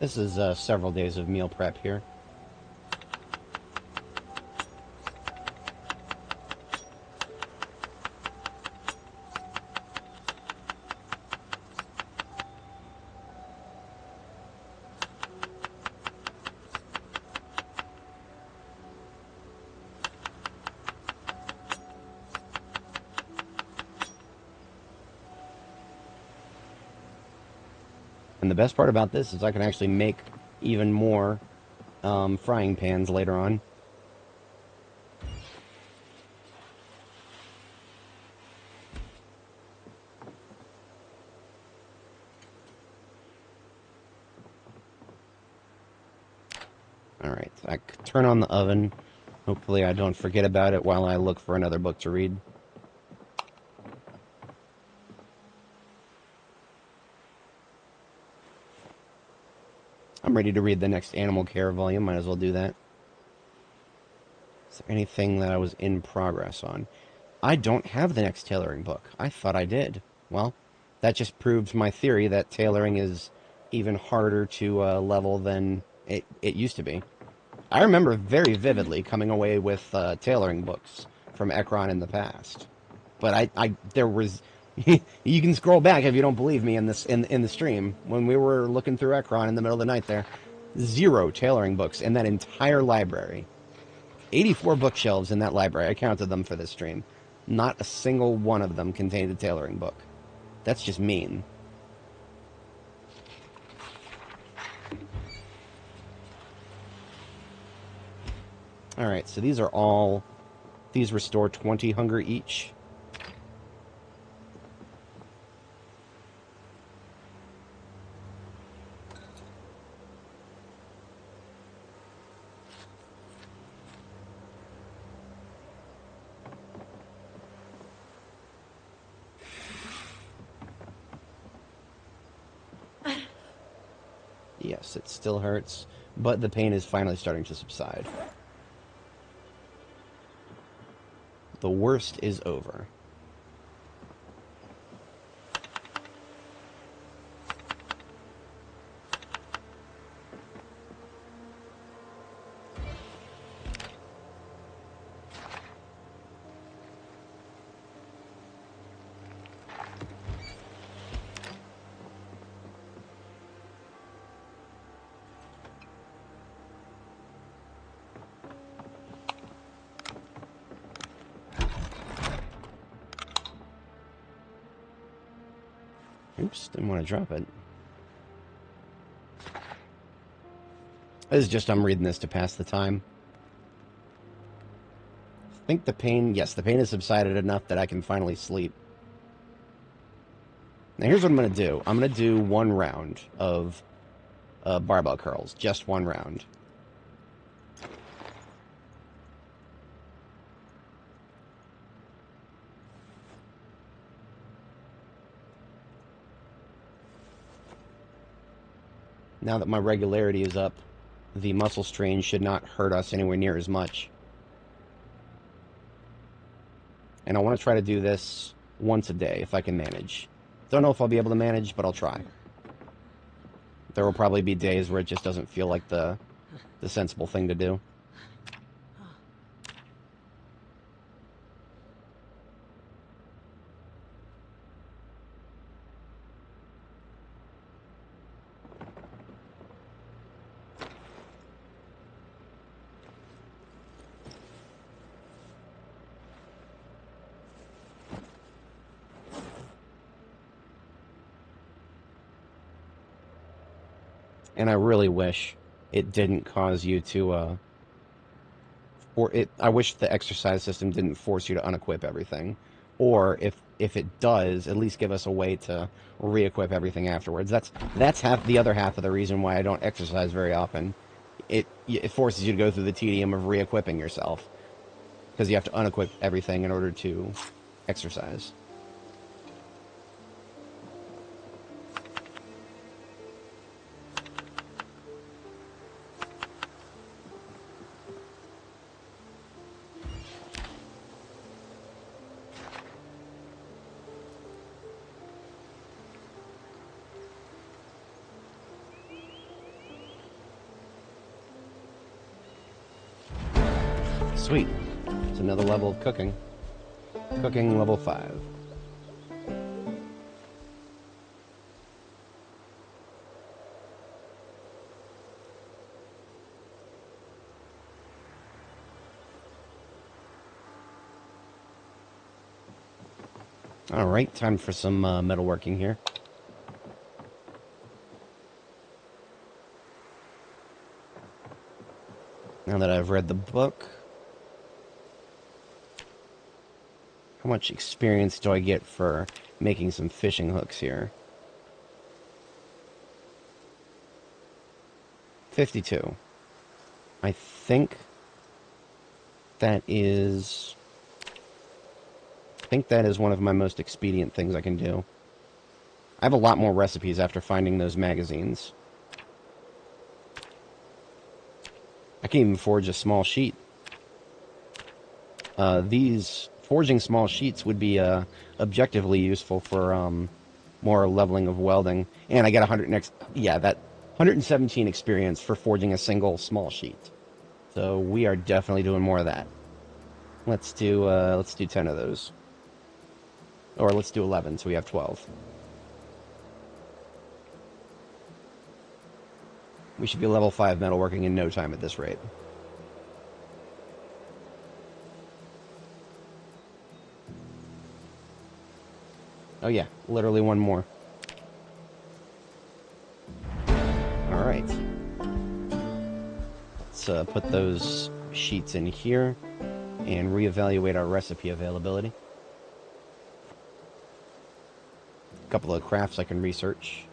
This is several days of meal prep here. And the best part about this is I can actually make even more frying pans later on. Alright, so I turn on the oven. Hopefully I don't forget about it while I look for another book to read. I'm ready to read the next animal care volume. Might as well do that. Is there anything that I was in progress on? I don't have the next tailoring book. I thought I did. Well, that just proves my theory that tailoring is even harder to level than it used to be. I remember very vividly coming away with tailoring books from Ekron in the past. But there was, you can scroll back if you don't believe me in this in the stream when we were looking through Ekron in the middle of the night there. 0 tailoring books in that entire library. 84 bookshelves in that library. I counted them for this stream. Not a single one of them contained a tailoring book. That's just mean. Alright, so these are all... These restore 20 hunger each. Yes, it still hurts, but the pain is finally starting to subside. The worst is over. Oops, didn't want to drop it. This is just, I'm reading this to pass the time. I think the pain, yes, the pain has subsided enough that I can finally sleep. Now here's what I'm going to do. I'm going to do 1 round of barbell curls. Just 1 round. Now that my regularity is up, the muscle strain should not hurt us anywhere near as much. And I want to try to do this once a day, if I can manage. Don't know if I'll be able to manage, but I'll try. There will probably be days where it just doesn't feel like the sensible thing to do. And I really wish it didn't cause you to, I wish the exercise system didn't force you to unequip everything. Or if it does, at least give us a way to re-equip everything afterwards. That's the other half of the reason why I don't exercise very often. It forces you to go through the tedium of re-equipping yourself. Because you have to unequip everything in order to exercise. Sweet. It's another level of cooking. Cooking level 5. Alright, time for some metalworking here. Now that I've read the book, how much experience do I get for making some fishing hooks here? 52. I think that is... one of my most expedient things I can do. I have a lot more recipes after finding those magazines. I can even forge a small sheet. These forging small sheets would be objectively useful for more leveling of welding. And I get 117 experience for forging a single small sheet. So we are definitely doing more of that. Let's do 10 of those. Or let's do 11, so we have 12. We should be level 5 metalworking in no time at this rate. Oh yeah, literally one more. Alright. Let's put those sheets in here and reevaluate our recipe availability. A couple of crafts I can research.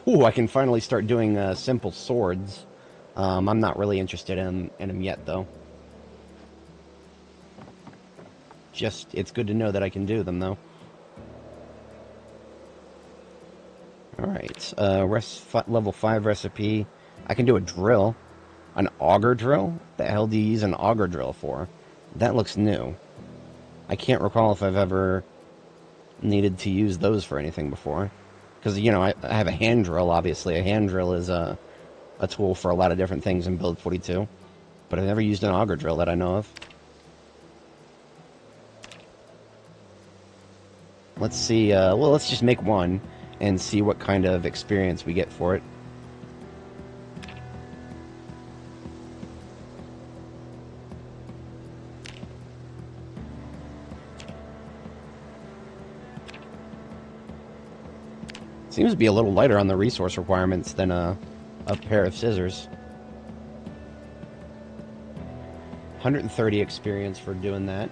Ooh, I can finally start doing simple swords. I'm not really interested in them yet, though. It's good to know that I can do them, though. Alright, level 5 recipe. I can do a drill. An auger drill? What the hell do you use an auger drill for? That looks new. I can't recall if I've ever needed to use those for anything before. Because, you know, I have a hand drill, obviously. A hand drill is a tool for a lot of different things in Build 42. But I've never used an auger drill that I know of. Let's see, well, let's just make one and see what kind of experience we get for it. Seems to be a little lighter on the resource requirements than a pair of scissors. 130 experience for doing that.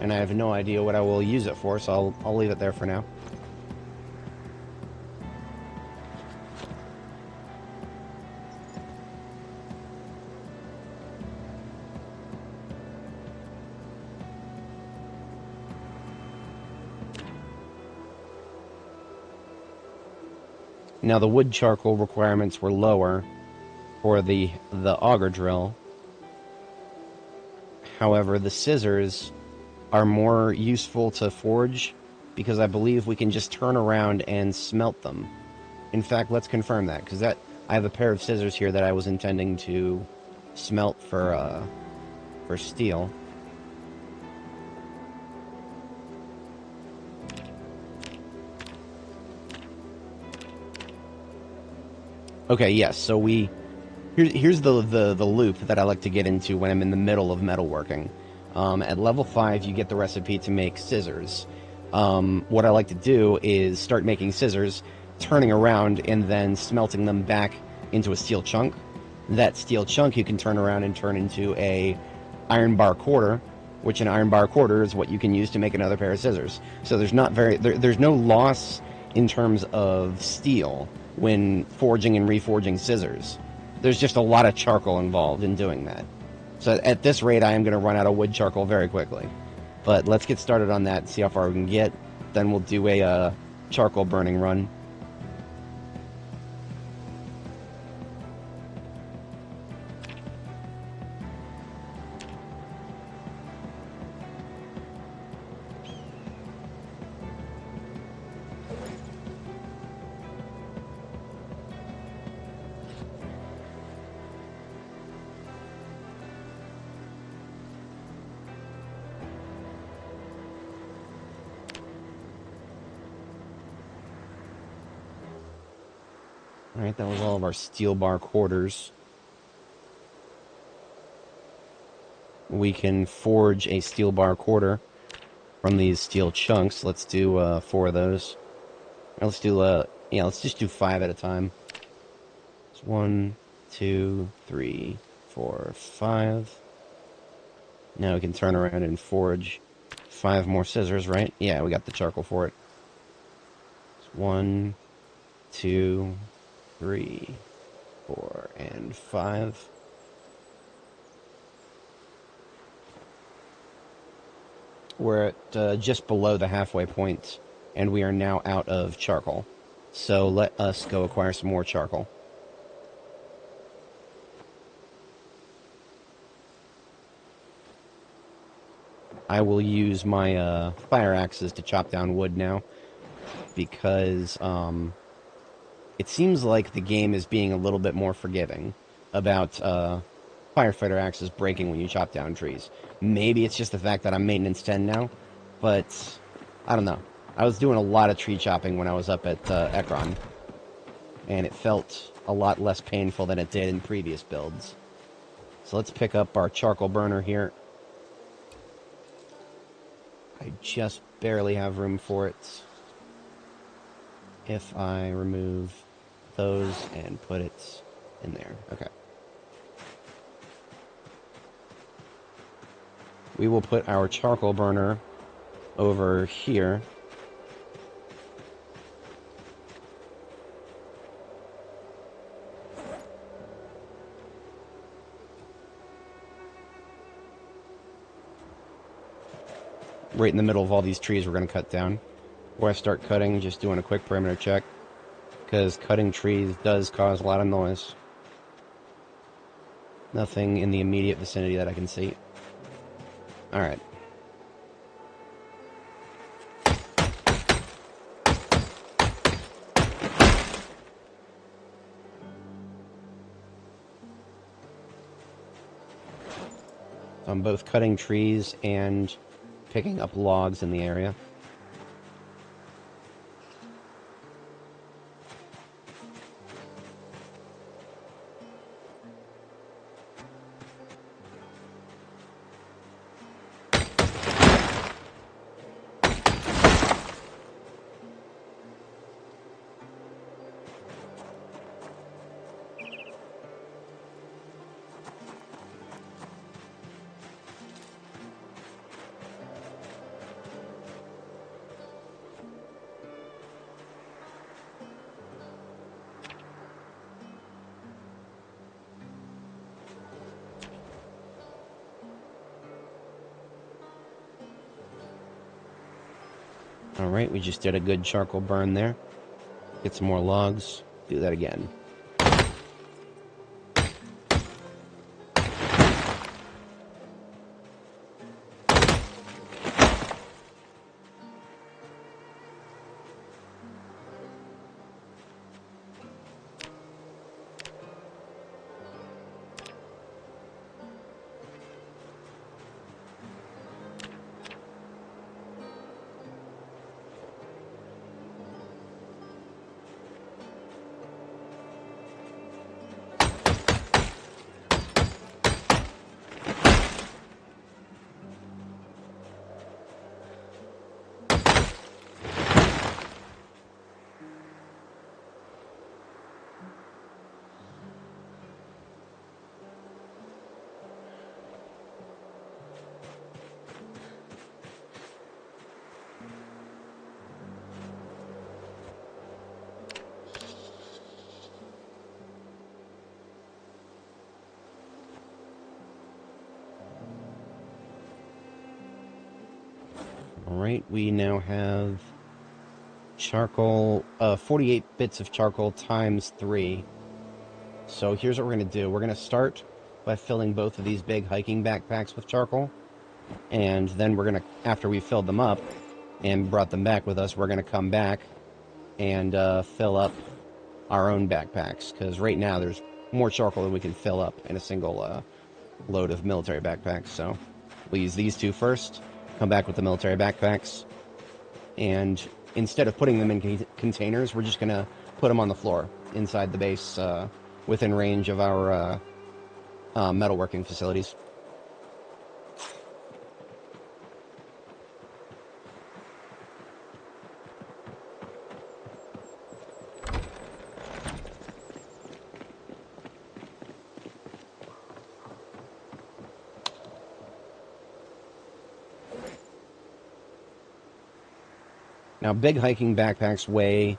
And I have no idea what I will use it for, so I'll leave it there for now. Now the wood charcoal requirements were lower for the auger drill. However, the scissors are more useful to forge because I believe we can just turn around and smelt them. In fact, let's confirm that, because I have a pair of scissors here that I was intending to smelt for steel. Okay, yes, so here's the loop that I like to get into when I'm in the middle of metalworking. At level 5, you get the recipe to make scissors. What I like to do is start making scissors, turning around, and then smelting them back into a steel chunk. That steel chunk you can turn around and turn into a iron bar quarter, which an iron bar quarter is what you can use to make another pair of scissors. So there's no loss in terms of steel when forging and reforging scissors. There's just a lot of charcoal involved in doing that. So at this rate, I am going to run out of wood charcoal very quickly. But let's get started on that and see how far we can get. Then we'll do a charcoal burning run. Alright, that was all of our steel bar quarters. We can forge a steel bar quarter from these steel chunks. Let's do 4 of those. Or let's do, let's just do 5 at a time. It's 1, 2, 3, 4, 5. Now we can turn around and forge 5 more scissors, right? Yeah, we got the charcoal for it. It's 1, 2, 3, 4, and 5. We're at just below the halfway point, and we are now out of charcoal. So let us go acquire some more charcoal. I will use my fire axes to chop down wood now, because it seems like the game is being a little bit more forgiving about firefighter axes breaking when you chop down trees. Maybe it's just the fact that I'm maintenance 10 now, but I don't know. I was doing a lot of tree chopping when I was up at Ekron, and it felt a lot less painful than it did in previous builds. So let's pick up our charcoal burner here. I just barely have room for it. If I remove those and put it in there. Okay. We will put our charcoal burner over here. Right in the middle of all these trees we're going to cut down. Before I start cutting, just doing a quick perimeter check, because cutting trees does cause a lot of noise. Nothing in the immediate vicinity that I can see. Alright. So I'm both cutting trees and picking up logs in the area. Alright, we just did a good charcoal burn there. Get some more logs. Do that again. Alright, we now have charcoal, 48 bits of charcoal times 3. So here's what we're going to do. We're going to start by filling both of these big hiking backpacks with charcoal. And then we're going to, after we filled them up and brought them back with us, we're going to come back and fill up our own backpacks. Because right now there's more charcoal than we can fill up in a single load of military backpacks. So we'll use these two first, come back with the military backpacks, and instead of putting them in containers, we're just going to put them on the floor inside the base within range of our metalworking facilities. Now, big hiking backpacks weigh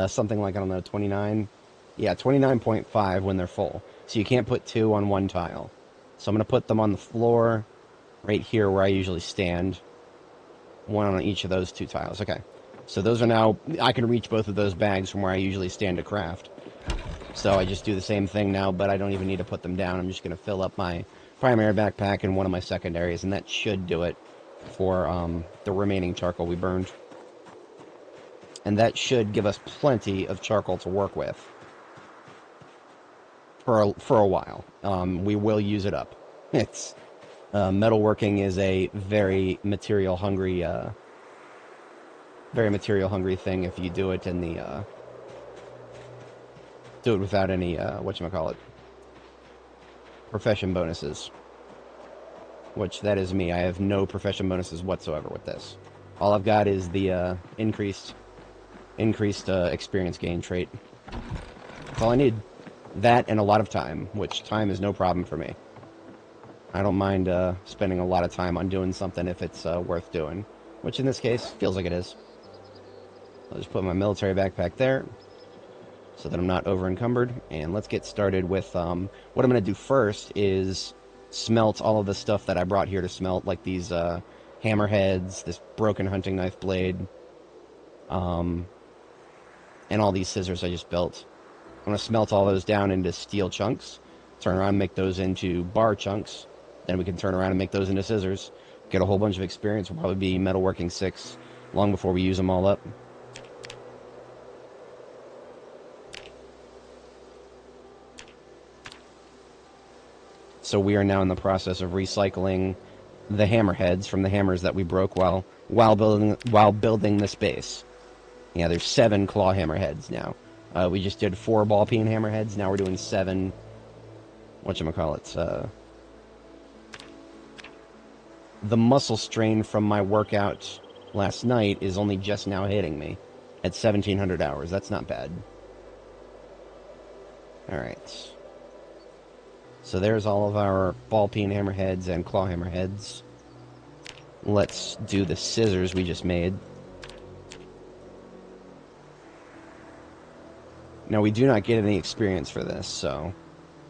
something like, I don't know, 29? Yeah, 29.5 when they're full. So you can't put two on one tile. So I'm going to put them on the floor right here where I usually stand. One on each of those two tiles. Okay. So those are now, I can reach both of those bags from where I usually stand to craft. So I just do the same thing now, but I don't even need to put them down. I'm just going to fill up my primary backpack and one of my secondaries, and that should do it for the remaining charcoal we burned. And that should give us plenty of charcoal to work with for a while. We will use it up. It's metalworking is a very material hungry thing if you do it in the do it without any whatchamacallit, profession bonuses. Which that is me. I have no profession bonuses whatsoever with this. All I've got is the increased experience gain trait. That's all I need. That and a lot of time, which time is no problem for me. I don't mind spending a lot of time on doing something if it's worth doing, which in this case feels like it is. I'll just put my military backpack there so that I'm not over encumbered, and let's get started with what I'm going to do first is smelt all of the stuff that I brought here to smelt, like these hammerheads, this broken hunting knife blade, and all these scissors I just built. I'm going to smelt all those down into steel chunks, turn around and make those into bar chunks, then we can turn around and make those into scissors, get a whole bunch of experience. We'll probably be metalworking 6 long before we use them all up. So we are now in the process of recycling the hammerheads from the hammers that we broke while building this base. Yeah, there's 7 claw hammerheads now. We just did 4 ball peen hammerheads. Now we're doing 7. Whatchamacallit? The muscle strain from my workout last night is only just now hitting me at 1,700 hours. That's not bad. All right. So there's all of our ball peen hammerheads and claw hammerheads. Let's do the scissors we just made. Now, we do not get any experience for this, so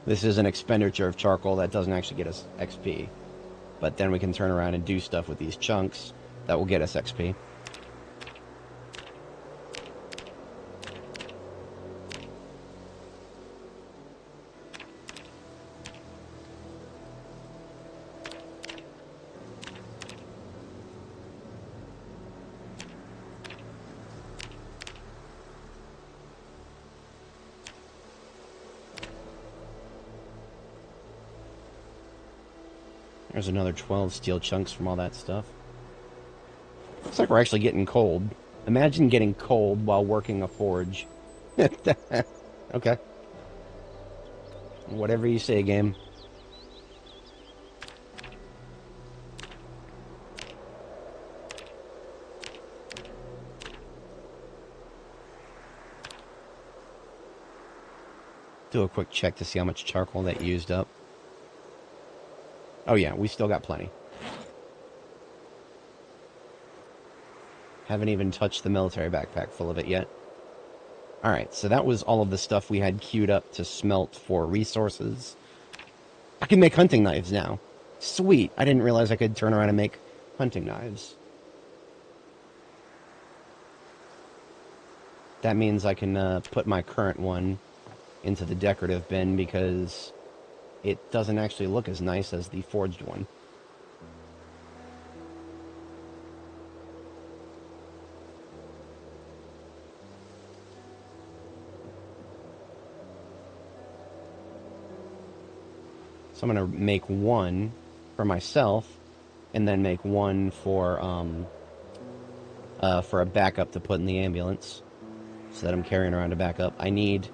this is an expenditure of charcoal that doesn't actually get us XP. But then we can turn around and do stuff with these chunks that will get us XP. There's another 12 steel chunks from all that stuff. Looks like we're actually getting cold. Imagine getting cold while working a forge. Okay. Whatever you say, game. Do a quick check to see how much charcoal that used up. Oh yeah, we still got plenty. Haven't even touched the military backpack full of it yet. Alright, so that was all of the stuff we had queued up to smelt for resources. I can make hunting knives now. Sweet, I didn't realize I could turn around and make hunting knives. That means I can put my current one into the decorative bin because it doesn't actually look as nice as the forged one. So I'm going to make one for myself, and then make one for a backup to put in the ambulance, so that I'm carrying around a backup. If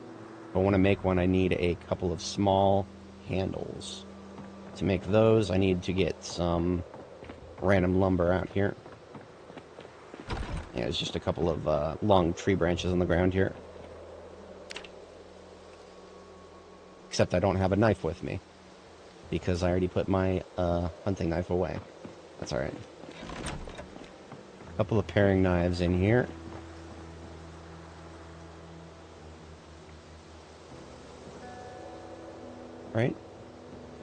I want to make one, I need a couple of small handles. To make those, I need to get some random lumber out here. Yeah, it's just a couple of long tree branches on the ground here. Except I don't have a knife with me, because I already put my hunting knife away. That's alright. A couple of paring knives in here. Right?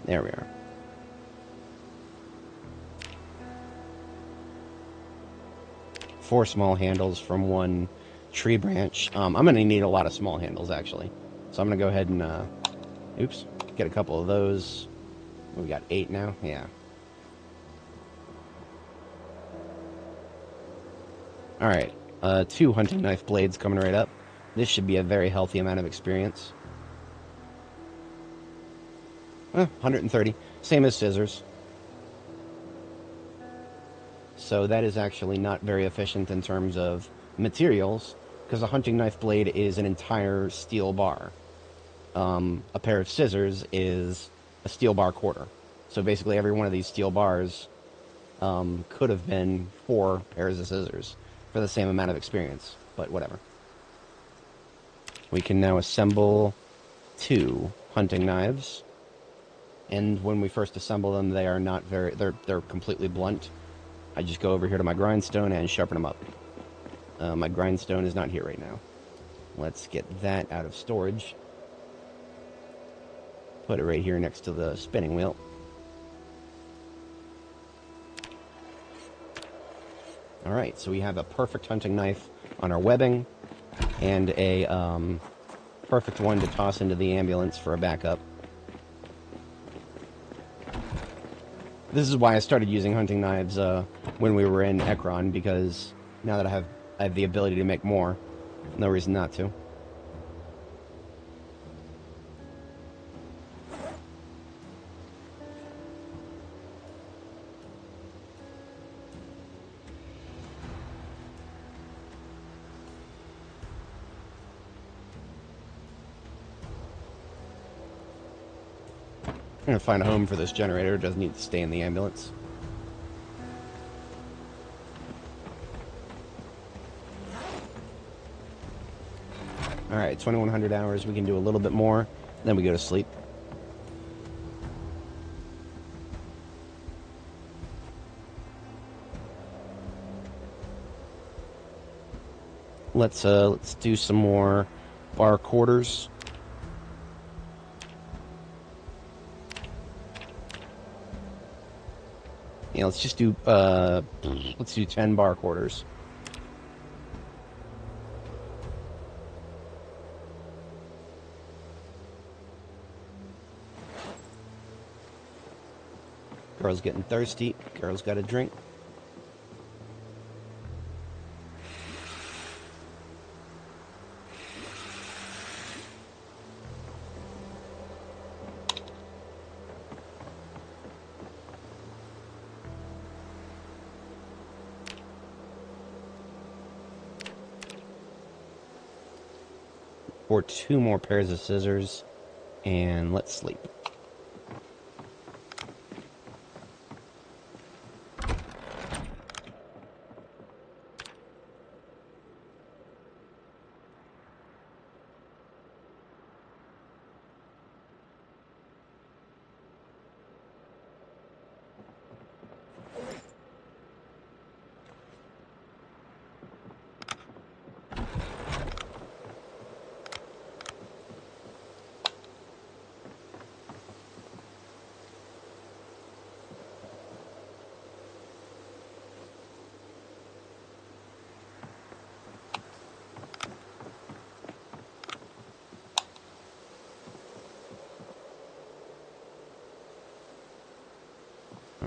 There we are. Four small handles from one tree branch. I'm going to need a lot of small handles, actually. So I'm going to go ahead and, oops, get a couple of those. We got 8 now? Yeah. Alright, 2 hunting knife blades coming right up. This should be a very healthy amount of experience. 130. Same as scissors. So that is actually not very efficient in terms of materials, because a hunting knife blade is an entire steel bar. A pair of scissors is a steel bar quarter. So basically every one of these steel bars could have been 4 pairs of scissors for the same amount of experience, but whatever. We can now assemble 2 hunting knives, and when we first assemble them, they are not very, they're completely blunt. I just go over here to my grindstone and sharpen them up. My grindstone is not here right now. Let's get that out of storage. Put it right here next to the spinning wheel. Alright, so we have a perfect hunting knife on our webbing, and a perfect one to toss into the ambulance for a backup. This is why I started using hunting knives when we were in Ekron, because now that I have the ability to make more, no reason not to. I'm gonna find a home for this generator. It doesn't need to stay in the ambulance. Alright, 2100 hours. We can do a little bit more, then we go to sleep. Let's do some more bar quarters. Yeah, let's just do, let's do 10 bar quarters. Girl's getting thirsty. Girl's got a drink. Or 2 more pairs of scissors, and let's sleep.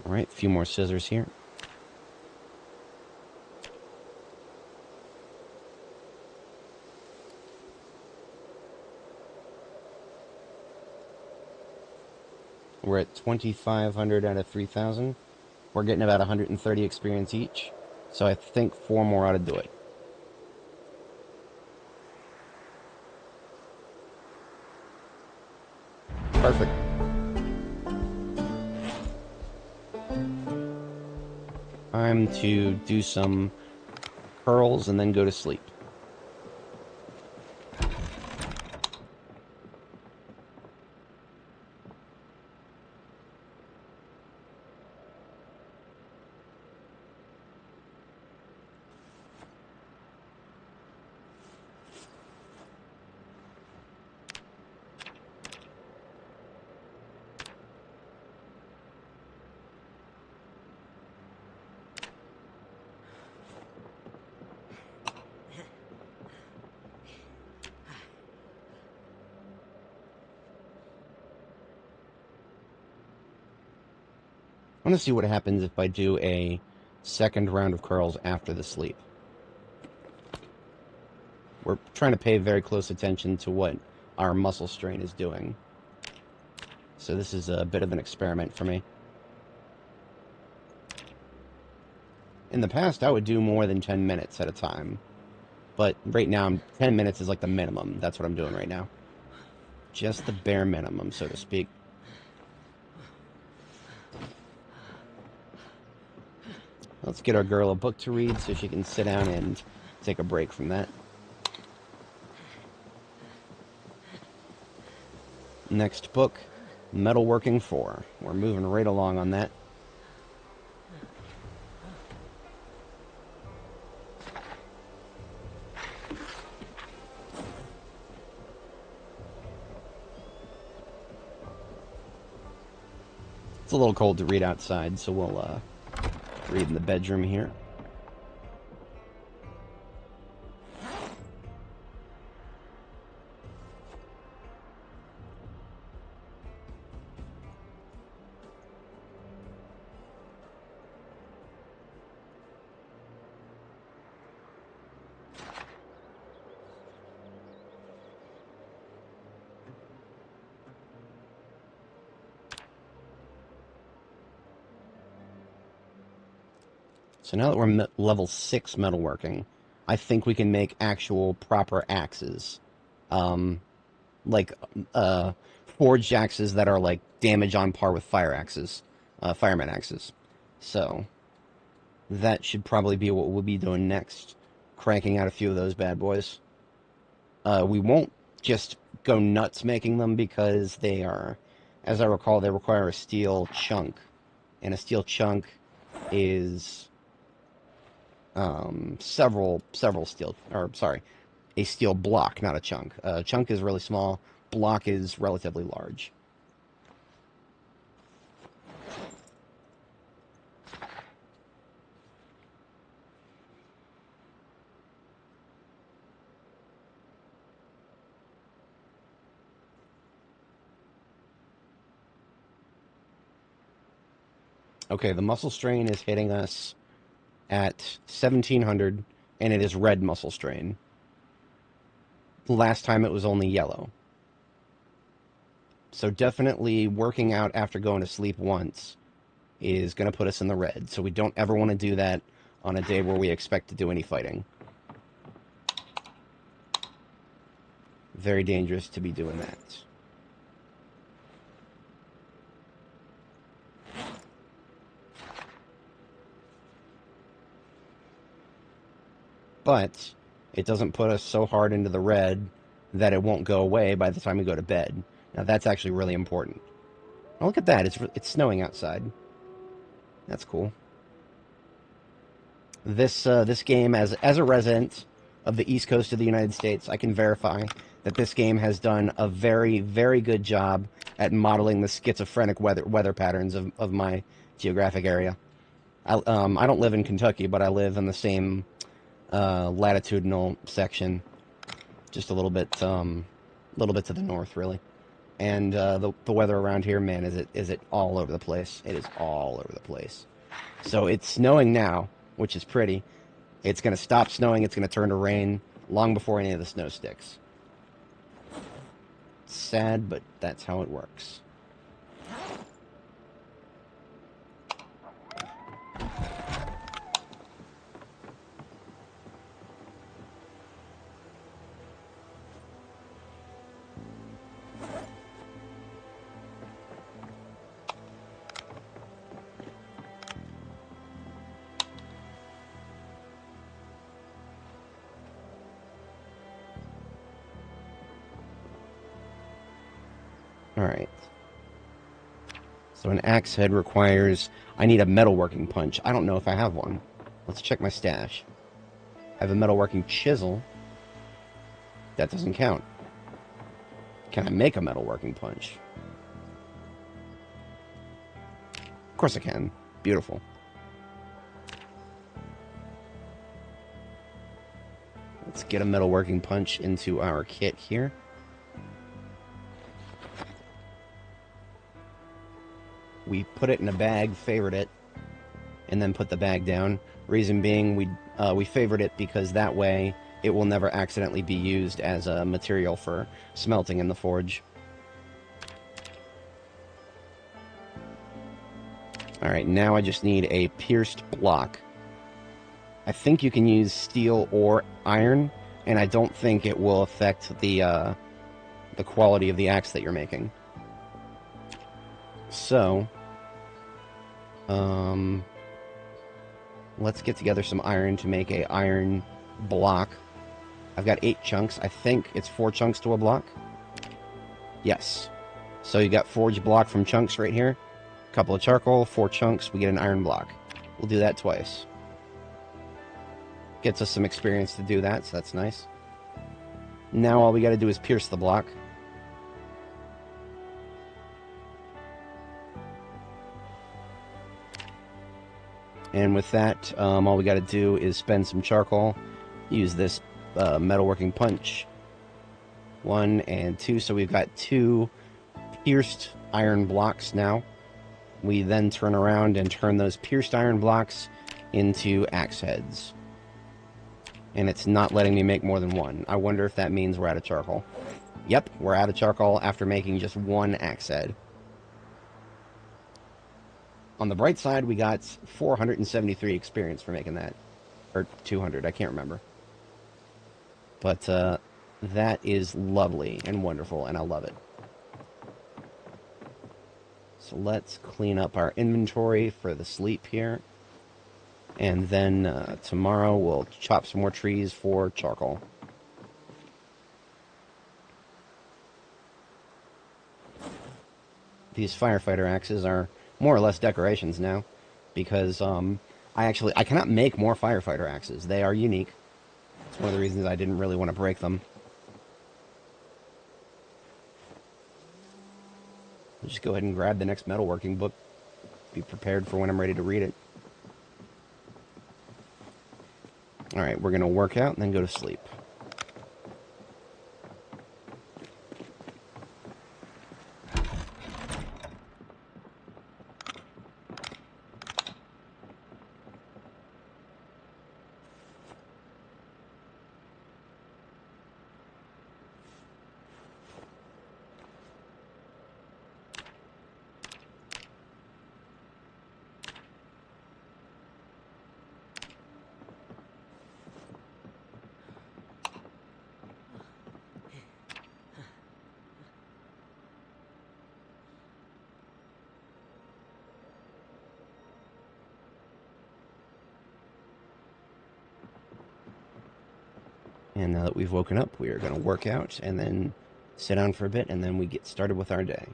Alright, a few more scissors here. We're at 2,500 out of 3,000. We're getting about 130 experience each, so I think 4 more ought to do it. Perfect. Time to do some curls and then go to sleep. I want to see what happens if I do a second round of curls after the sleep. We're trying to pay very close attention to what our muscle strain is doing. So this is a bit of an experiment for me. In the past, I would do more than 10 minutes at a time. But right now, 10 minutes is like the minimum. That's what I'm doing right now. Just the bare minimum, so to speak. Let's get our girl a book to read so she can sit down and take a break from that. Next book, Metalworking 4. We're moving right along on that. It's a little cold to read outside, so we'll read in the bedroom here. So now that we're level 6 metalworking, I think we can make actual proper axes. Like forged axes that are like damage on par with fire axes, fireman axes. So that should probably be what we'll be doing next, cranking out a few of those bad boys. We won't just go nuts making them because they are, as I recall, they require a steel chunk, and a steel chunk is several steel, or sorry, a steel block, not a chunk. A chunk is really small, block is relatively large. Okay, the muscle strain is hitting us at 1700, and it is red muscle strain. Last time it was only yellow. So definitely working out after going to sleep once is going to put us in the red. So we don't ever want to do that on a day where we expect to do any fighting. Very dangerous to be doing that. But it doesn't put us so hard into the red that it won't go away by the time we go to bed. Now that's actually really important. Oh, look at that, it's snowing outside. That's cool. This game, as a resident of the East Coast of the United States, I can verify that this game has done a very, very good job at modeling the schizophrenic weather patterns of my geographic area. I don't live in Kentucky, but I live in the same latitudinal section, just a little bit to the north, really. And the weather around here, man, is it all over the place. It is all over the place. So it's snowing now, which is pretty. It's going to stop snowing. It's going to turn to rain long before any of the snow sticks. It's sad, but that's how it works. Alright. So an axe head requires... I need a metalworking punch. I don't know if I have one. Let's check my stash. I have a metalworking chisel. That doesn't count. Can I make a metalworking punch? Of course I can. Beautiful. Let's get a metalworking punch into our kit here. We put it in a bag, favored it, and then put the bag down. Reason being, we favored it because that way it will never accidentally be used as a material for smelting in the forge. Alright, now I just need a pierced block. I think you can use steel or iron, and I don't think it will affect the quality of the axe that you're making. So, let's get together some iron to make a iron block. I've got 8 chunks. I think it's 4 chunks to a block. Yes. So you got forged block from chunks right here. Couple of charcoal, 4 chunks, we get an iron block. We'll do that twice. Gets us some experience to do that, so that's nice. Now all we gotta do is pierce the block. And with that, all we gotta do is spend some charcoal, use this metalworking punch. 1 and 2, so we've got 2 pierced iron blocks now. We then turn around and turn those pierced iron blocks into axe heads. And it's not letting me make more than 1. I wonder if that means we're out of charcoal. Yep, we're out of charcoal after making just 1 axe head. On the bright side, we got 473 experience for making that. Or 200, I can't remember. But that is lovely and wonderful, and I love it. So let's clean up our inventory for the sleep here. And then tomorrow we'll chop some more trees for charcoal. These firefighter axes are more or less decorations now, because I cannot make more firefighter axes. They are unique. It's one of the reasons I didn't really want to break them. I'll just go ahead and grab the next metalworking book. Be prepared for when I'm ready to read it. Alright, we're going to work out and then go to sleep. And now that we've woken up, we are going to work out and then sit down for a bit, and then we get started with our day.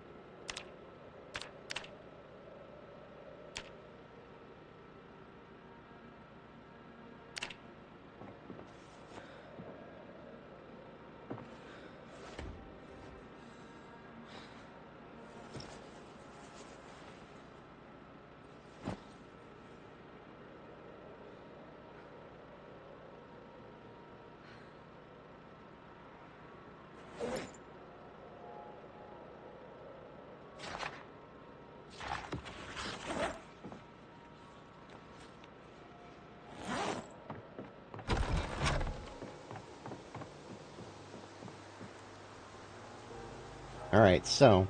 Alright, so,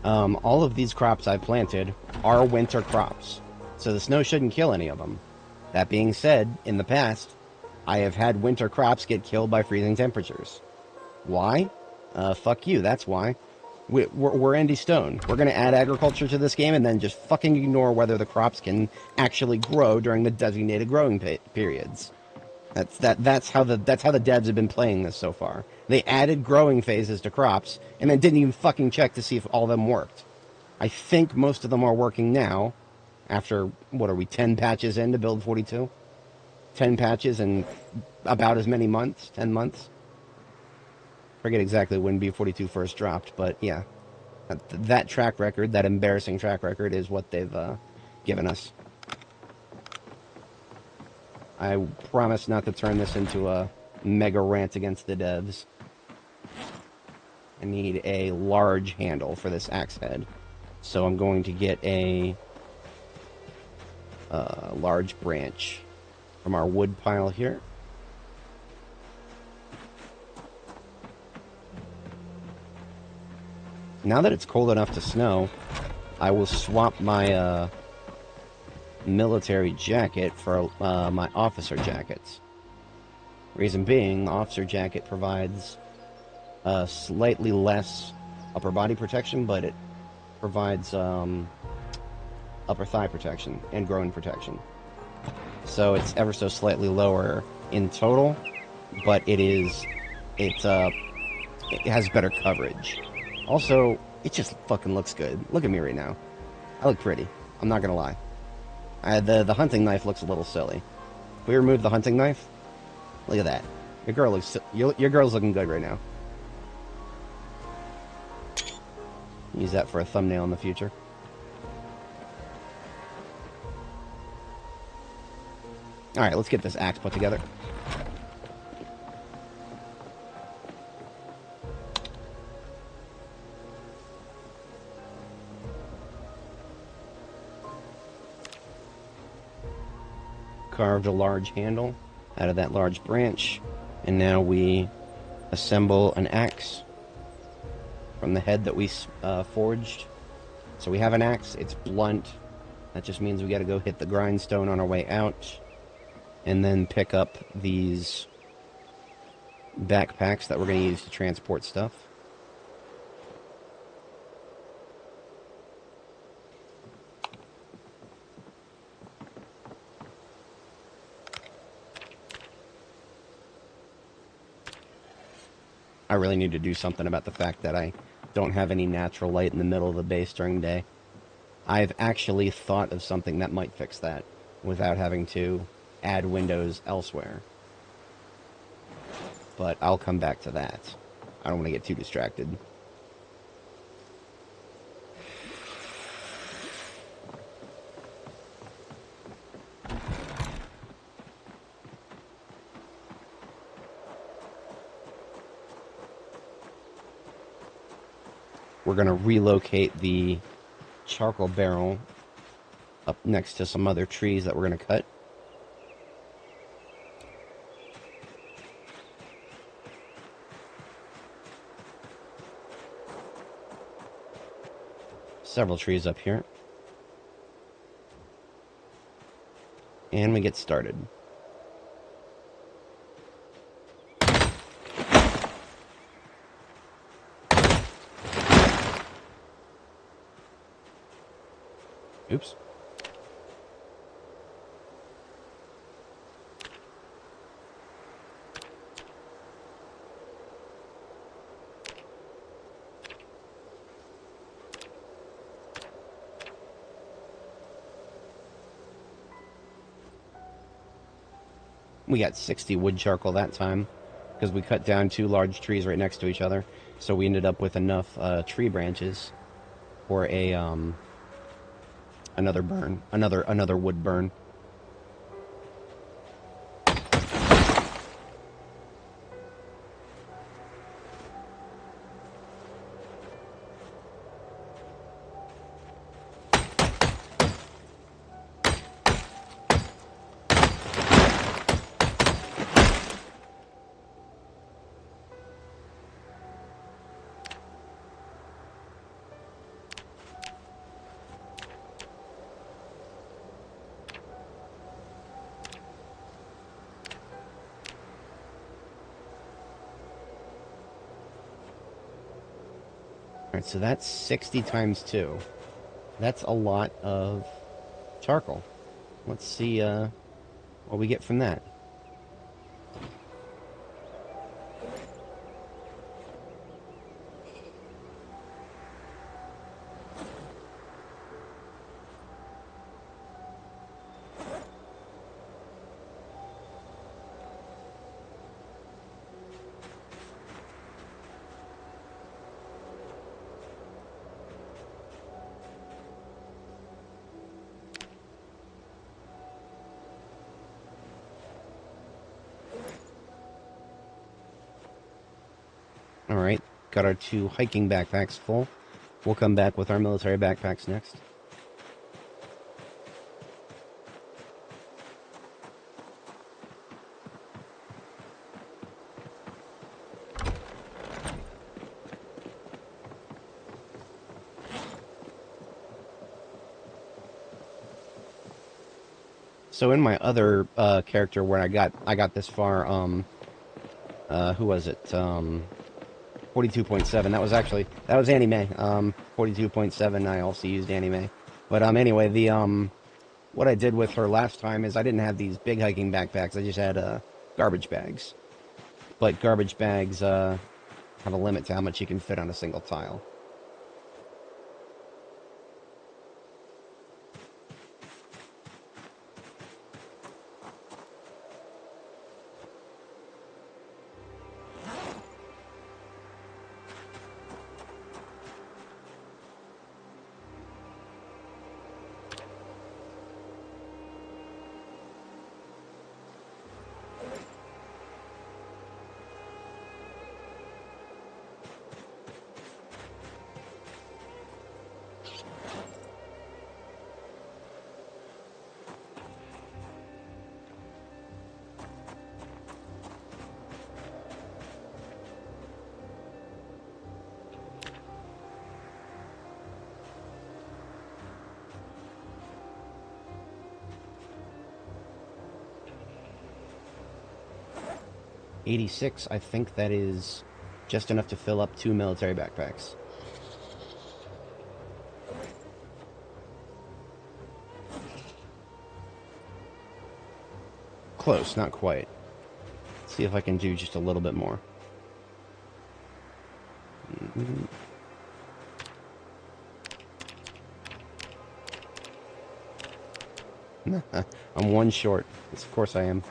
all of these crops I've planted are winter crops, so the snow shouldn't kill any of them. That being said, in the past, I have had winter crops get killed by freezing temperatures. Why? Fuck you, that's why. We're Andy Stone. We're going to add agriculture to this game and then just fucking ignore whether the crops can actually grow during the designated growing periods. That's how the devs have been playing this so far. They added growing phases to crops and then didn't even fucking check to see if all of them worked. I think most of them are working now. After, what are we, 10 patches in to build 42? 10 patches in about as many months, 10 months. Forget exactly when B42 first dropped, but yeah. That track record, that embarrassing track record, is what they've given us. I promise not to turn this into a mega rant against the devs. I need a large handle for this axe head. So I'm going to get a large branch from our wood pile here. Now that it's cold enough to snow, I will swap my military jacket for my officer jackets. Reason being, the officer jacket provides slightly less upper body protection, but it provides upper thigh protection and groin protection. So it's ever so slightly lower in total, but it has better coverage. Also, it just fucking looks good. Look at me right now. I look pretty. I'm not gonna lie. The hunting knife looks a little silly. If we remove the hunting knife, look at that. Your girl's looking good right now. Use that for a thumbnail in the future. Alright, let's get this axe put together. Carved a large handle out of that large branch, and now we assemble an axe from the head that we forged. So we have an axe, it's blunt. That just means we gotta go hit the grindstone on our way out, and then pick up these backpacks that we're gonna use to transport stuff. I really need to do something about the fact that I don't have any natural light in the middle of the base during the day. I've actually thought of something that might fix that without having to add windows elsewhere. But I'll come back to that. I don't want to get too distracted. We're going to relocate the charcoal barrel up next to some other trees that we're going to cut. Several trees up here. And we get started. Oops. We got 60 wood charcoal that time because we cut down 2 large trees right next to each other. So we ended up with enough tree branches for a another burn, another wood burn. Alright, so that's 60 times 2. That's a lot of charcoal. Let's see what we get from that. Alright, got our 2 hiking backpacks full. We'll come back with our military backpacks next. So in my other character where I got this far, who was it? 42.7. That was Annie Mae. 42.7. I also used Annie Mae. But anyway, the what I did with her last time is I didn't have these big hiking backpacks. I just had garbage bags. But garbage bags have a limit to how much you can fit on a single tile. $86, I think that is just enough to fill up 2 military backpacks. Close, not quite. Let's see if I can do just a little bit more. I'm one short. Yes, of course I am.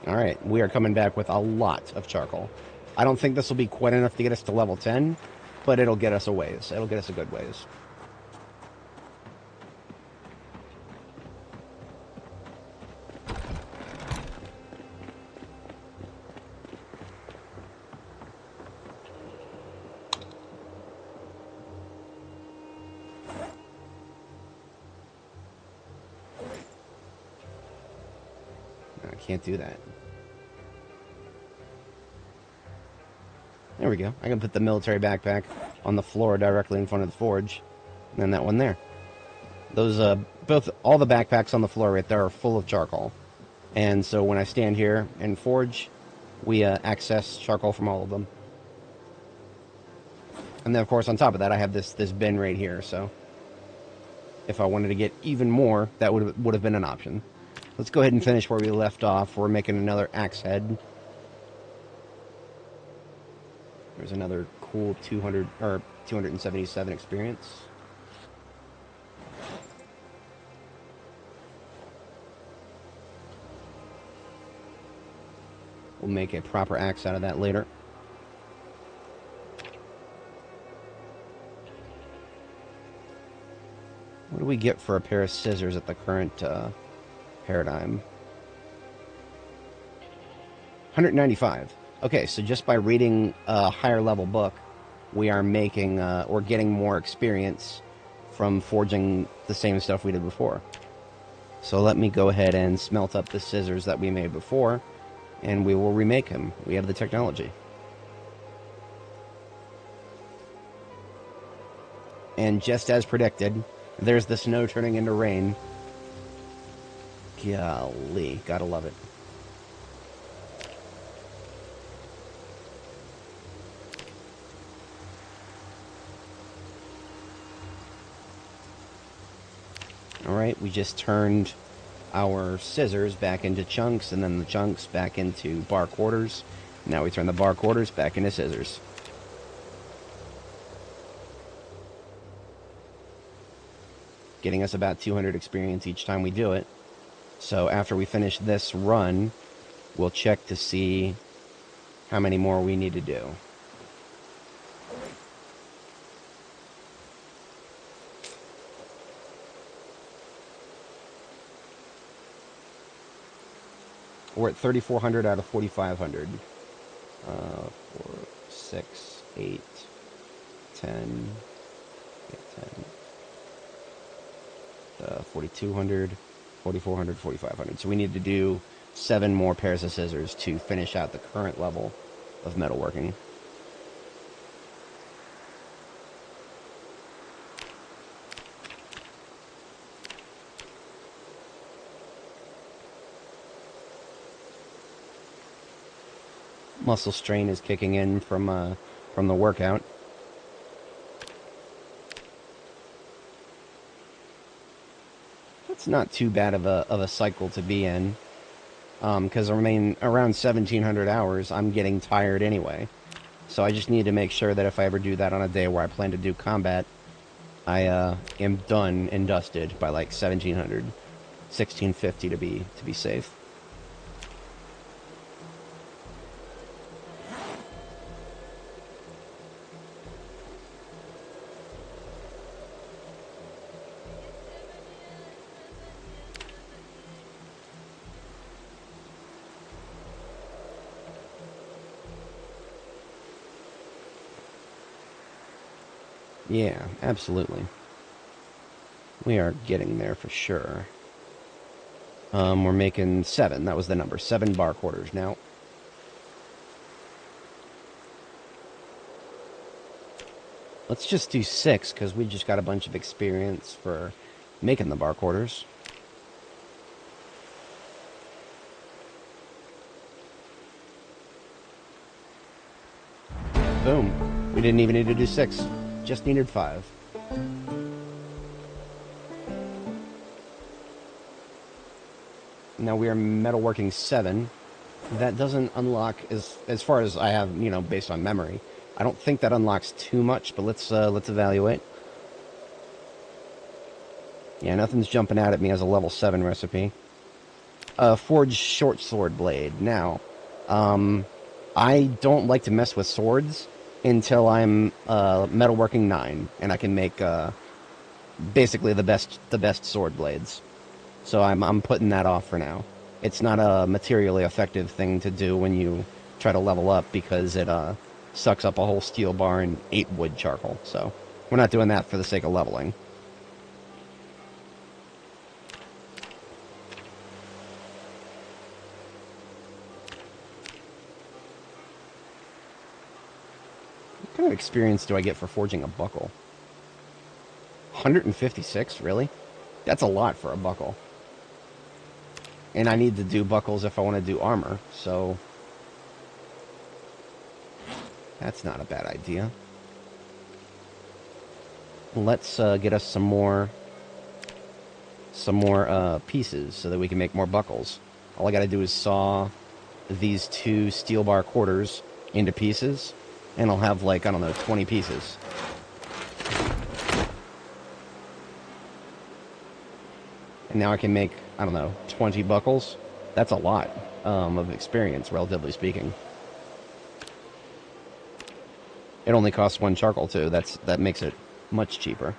Alright, we are coming back with a lot of charcoal. I don't think this will be quite enough to get us to level 10, but it'll get us a ways. It'll get us a good ways. I can't do that. There we go. I can put the military backpack on the floor directly in front of the forge. And then that one there. Those, all the backpacks on the floor right there are full of charcoal. And so when I stand here and forge, we access charcoal from all of them. And then, of course, on top of that, I have this bin right here. So if I wanted to get even more, that would have been an option. Let's go ahead and finish where we left off. We're making another axe head. There's another cool 277 experience. We'll make a proper axe out of that later. What do we get for a pair of scissors at the current paradigm? 195. Okay, so just by reading a higher level book, we are making or getting more experience from forging the same stuff we did before. So let me go ahead and smelt up the scissors that we made before, and we will remake him. We have the technology. And just as predicted, there's the snow turning into rain. Golly, gotta love it. Alright, we just turned our scissors back into chunks, and then the chunks back into bar quarters. Now we turn the bar quarters back into scissors. Getting us about 200 experience each time we do it. So after we finish this run, we'll check to see how many more we need to do. We're at 3,400 out of 4,500. 4, 6, 8, 10, 10. 4200, 4400, 4500. So we need to do 7 more pairs of scissors to finish out the current level of metalworking. Muscle strain is kicking in from the workout. It's not too bad of a cycle to be in, because I mean, around 1700 hours, I'm getting tired anyway. So I just need to make sure that if I ever do that on a day where I plan to do combat, I am done and dusted by like 1700, 1650 to be safe. Yeah, absolutely. We are getting there for sure. We're making 7. That was the number. 7 bar quarters now. Let's just do 6, because we just got a bunch of experience for making the bar quarters. Boom. We didn't even need to do 6. Just needed 5. Now we are metalworking 7. That doesn't unlock, as far as I have, based on memory. I don't think that unlocks too much, but let's evaluate. Yeah, nothing's jumping out at me as a level 7 recipe. Forged short sword blade. Now, I don't like to mess with swords until I'm metalworking 9, and I can make basically the best sword blades. So I'm putting that off for now. It's not a materially effective thing to do when you try to level up, because it sucks up a whole steel bar and 8 wood charcoal. So we're not doing that for the sake of leveling. What kind of experience do I get for forging a buckle? 156, really? That's a lot for a buckle. And I need to do buckles if I want to do armor, so that's not a bad idea. Let's get us some more pieces so that we can make more buckles. All I gotta do is saw these 2 steel bar quarters into pieces, and I'll have, like, I don't know, 20 pieces. And now I can make, I don't know, 20 buckles. That's a lot of experience, relatively speaking. It only costs 1 charcoal, too. That makes it much cheaper.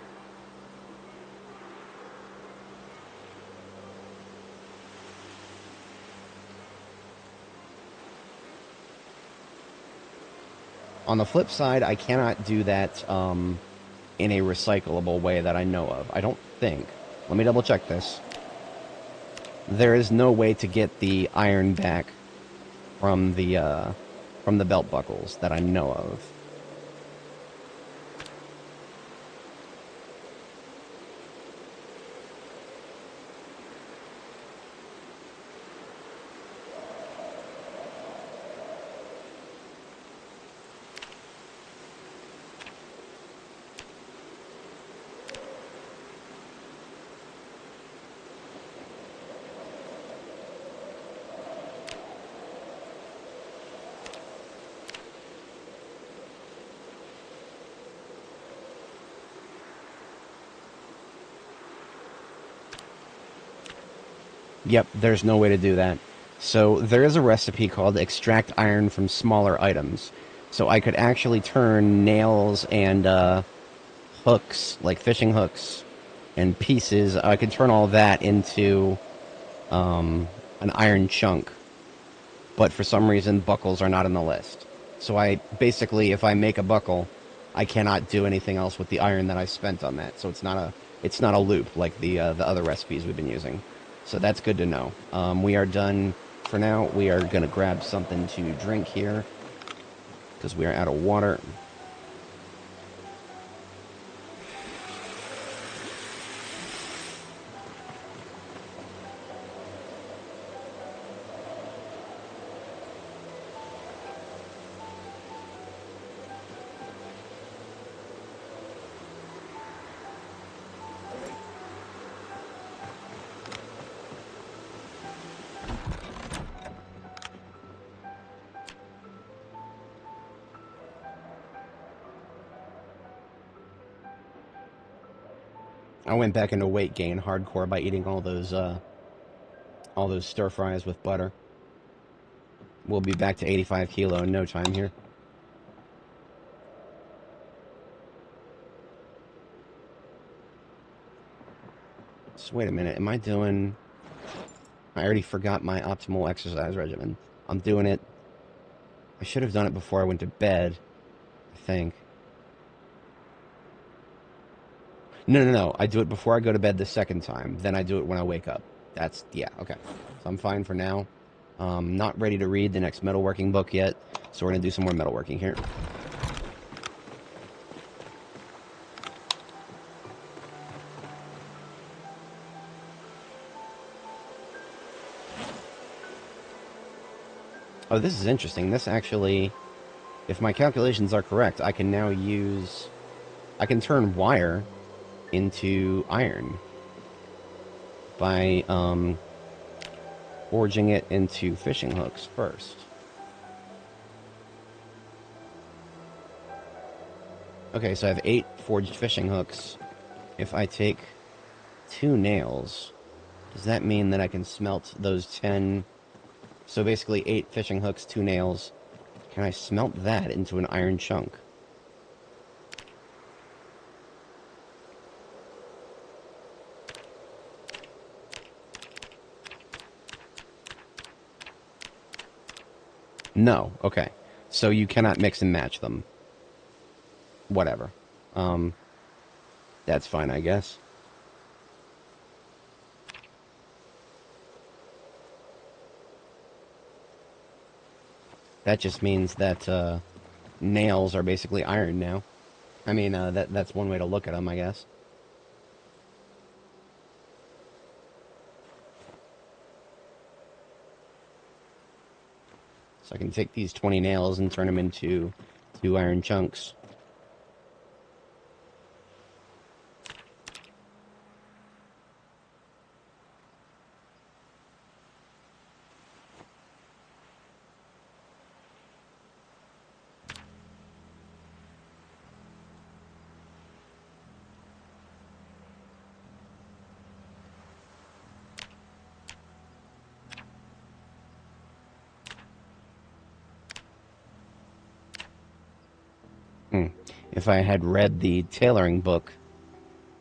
On the flip side, I cannot do that in a recyclable way that I know of. I don't think. Let me double check this. There is no way to get the iron back from the belt buckles that I know of. Yep, there's no way to do that. So there is a recipe called extract iron from smaller items. So I could actually turn nails and hooks, like fishing hooks, and pieces. I could turn all that into an iron chunk. But for some reason, buckles are not on the list. So I basically, if I make a buckle, I cannot do anything else with the iron that I spent on that. So it's not It's not a loop like the other recipes we've been using. So that's good to know. We are done for now. We are going to grab something to drink here because we are out of water. I went back into weight gain hardcore by eating all those stir fries with butter. We'll be back to 85 kilo in no time here. Just wait a minute. Am I doing... I already forgot my optimal exercise regimen. I'm doing it... I should have done it before I went to bed, I think. No. I do it before I go to bed the second time. Then I do it when I wake up. That's... yeah, okay. So I'm fine for now. Not ready to read the next metalworking book yet, so we're going to do some more metalworking here. Oh, this is interesting. This actually, if my calculations are correct, I can now use... I can turn wire into iron by forging it into fishing hooks first. Okay, so I have 8 forged fishing hooks. If I take 2 nails, does that mean that I can smelt those 10... So basically 8 fishing hooks, 2 nails. Can I smelt that into an iron chunk? No. Okay. So you cannot mix and match them. Whatever. That's fine, I guess. That just means that nails are basically iron now. I mean, that's one way to look at them, I guess. So I can take these 20 nails and turn them into 2 iron chunks. If I had read the tailoring book,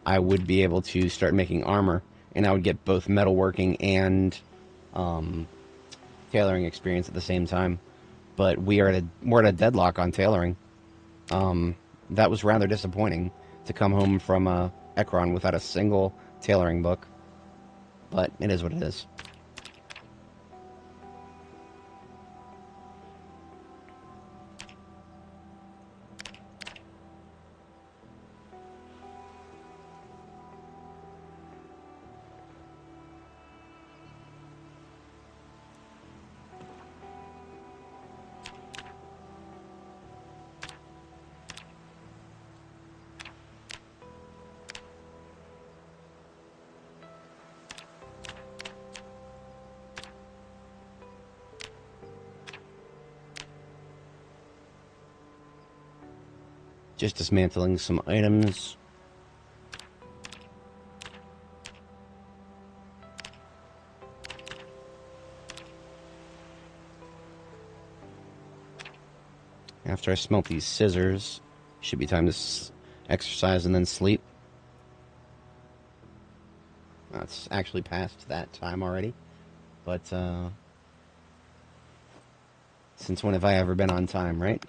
I would be able to start making armor, and I would get both metalworking and tailoring experience at the same time. But we're at a deadlock on tailoring. That was rather disappointing to come home from Ekron without a single tailoring book. But it is what it is. Just dismantling some items. After I smelt these scissors, should be time to exercise and then sleep. It's actually past that time already. But, since when have I ever been on time, right?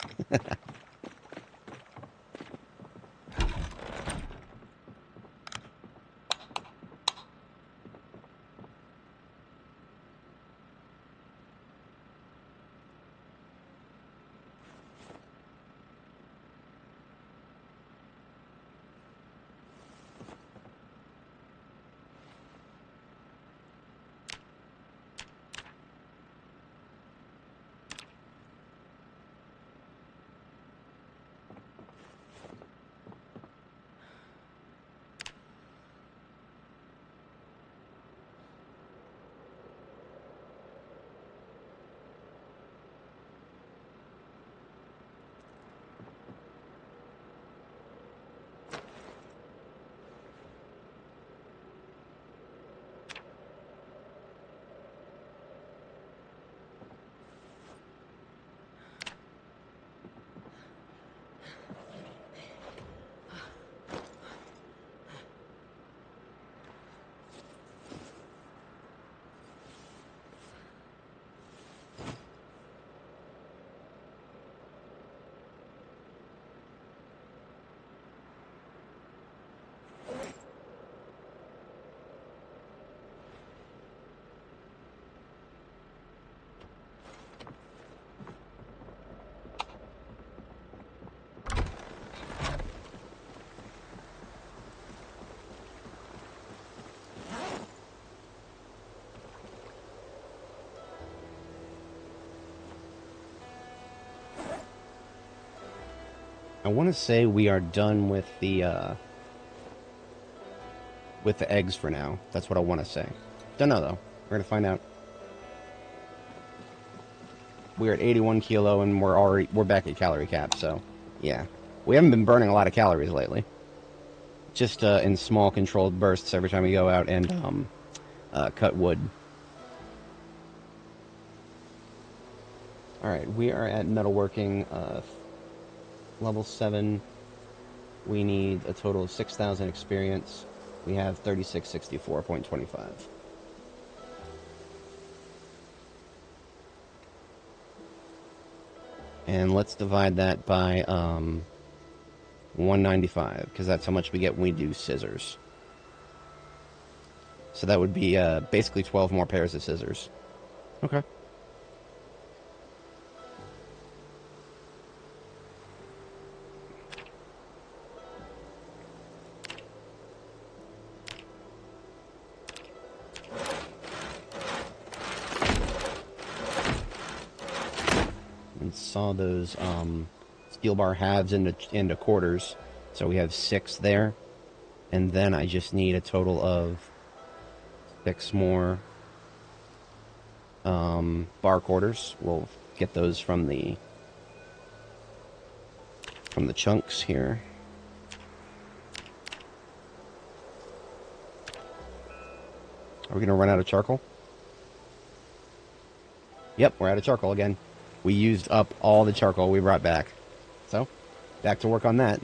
I want to say we are done with the eggs for now. That's what I want to say. Don't know though. We're gonna find out. We're at 81 kilo and we're back at calorie cap. So yeah, we haven't been burning a lot of calories lately. Just in small controlled bursts every time we go out and cut wood. All right, we are at metalworking level 7. We need a total of 6,000 experience. We have 3664.25. And let's divide that by 195, because that's how much we get when we do scissors. So that would be basically 12 more pairs of scissors. Okay. And saw those steel bar halves into quarters. So we have 6 there. And then I just need a total of 6 more bar quarters. We'll get those from the chunks here. Are we going to run out of charcoal? Yep, we're out of charcoal again. We used up all the charcoal we brought back. So, back to work on that.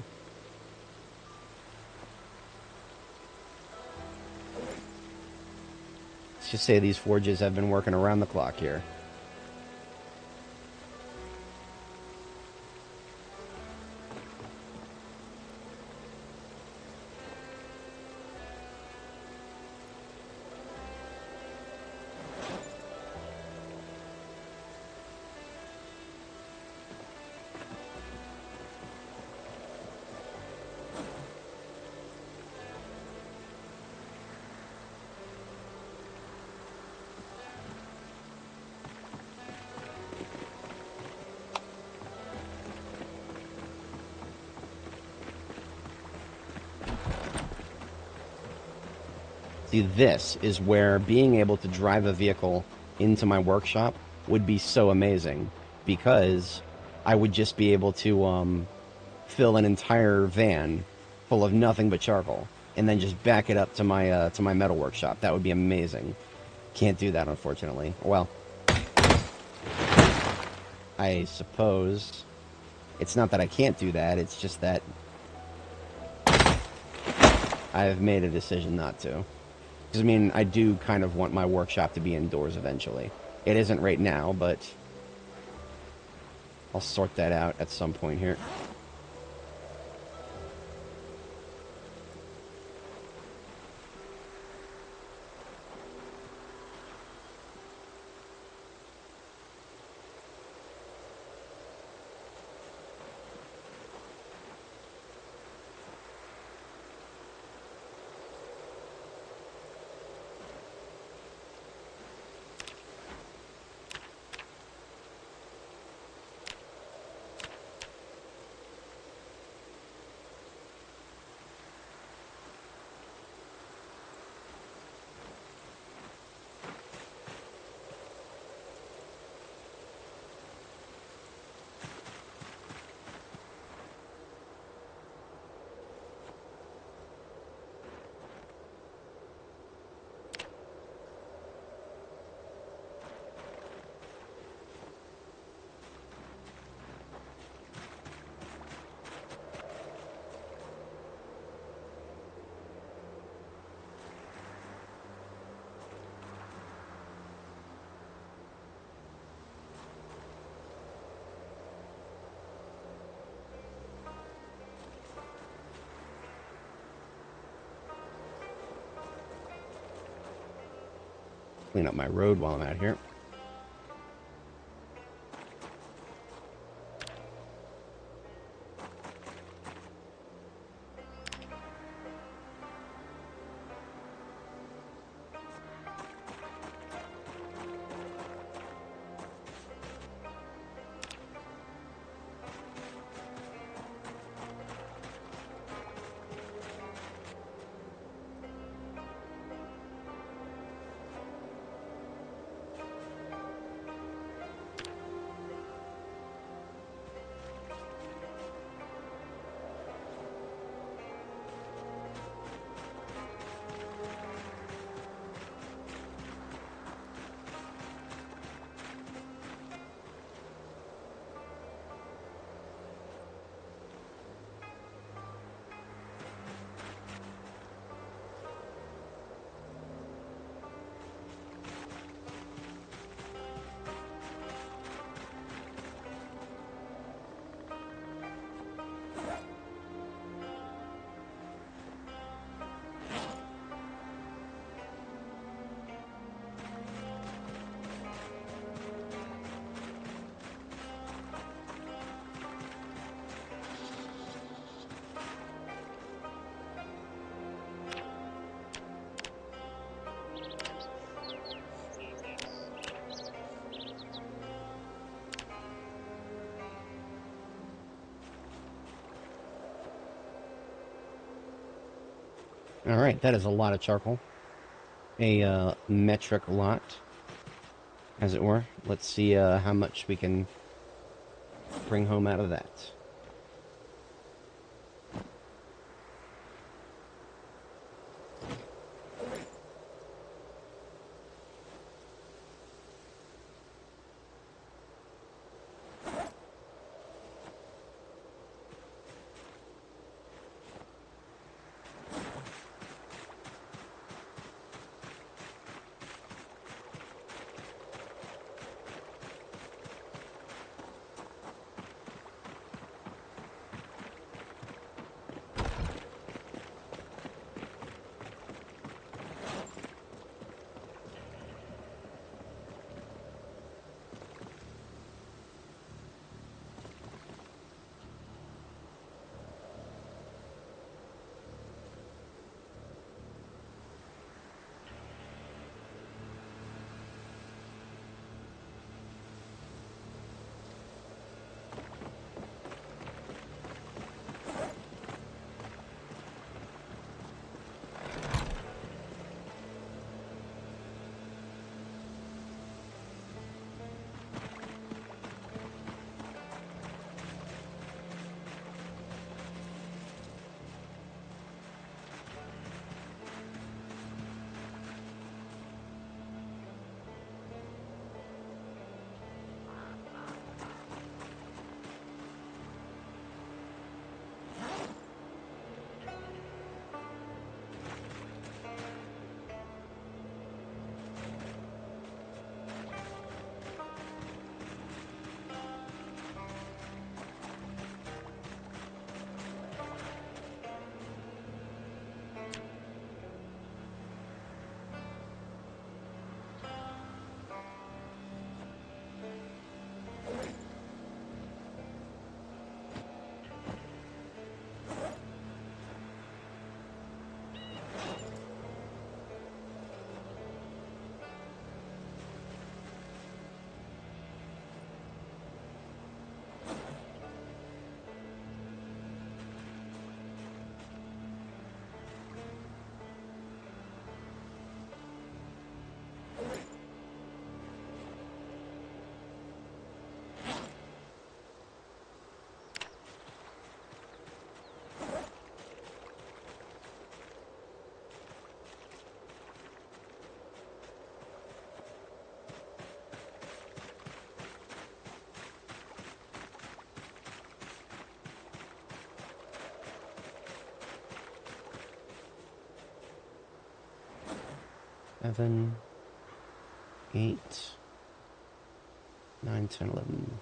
Let's just say these forges have been working around the clock here. See, this is where being able to drive a vehicle into my workshop would be so amazing, because I would just be able to fill an entire van full of nothing but charcoal and then just back it up to my metal workshop. That would be amazing. Can't do that, unfortunately. Well, I suppose it's not that I can't do that, it's just that I've made a decision not to. Because, I mean, I do kind of want my workshop to be indoors eventually. It isn't right now, but I'll sort that out at some point here. Clean up my road while I'm out here. Alright, that is a lot of charcoal. A metric lot, as it were. Let's see how much we can bring home out of that. Seven, 8, 9, 10, 11,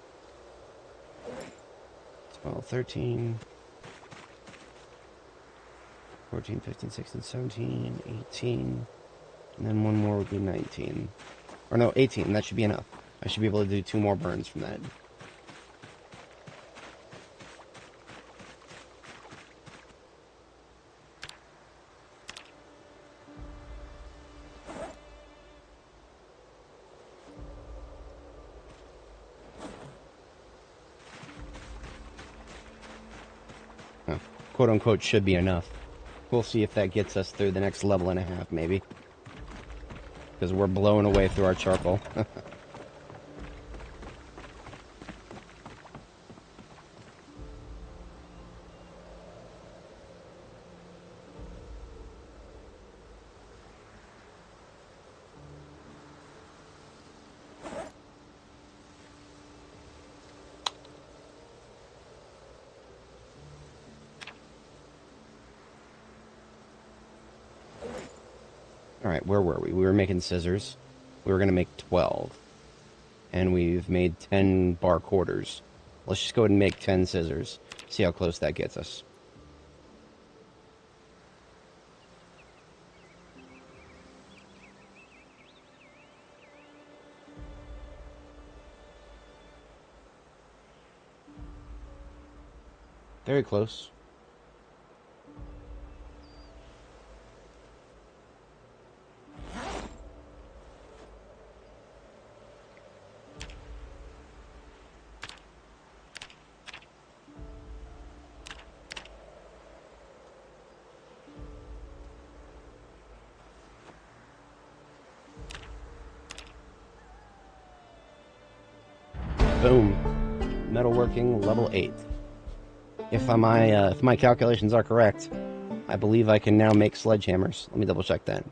12, 13, 14, 15, 16, 17, 18, and then one more would be 19. Or no, 18, that should be enough. I should be able to do 2 more burns from that. Quote unquote should be enough. We'll see if that gets us through the next level and a half, maybe. Because we're blowing away through our charcoal. Alright, where were we? We were making scissors. We were going to make 12. And we've made 10 bar quarters. Let's just go ahead and make 10 scissors. See how close that gets us. Very close. Boom. Metalworking level 8. If my calculations are correct, I believe I can now make sledgehammers. Let me double check that.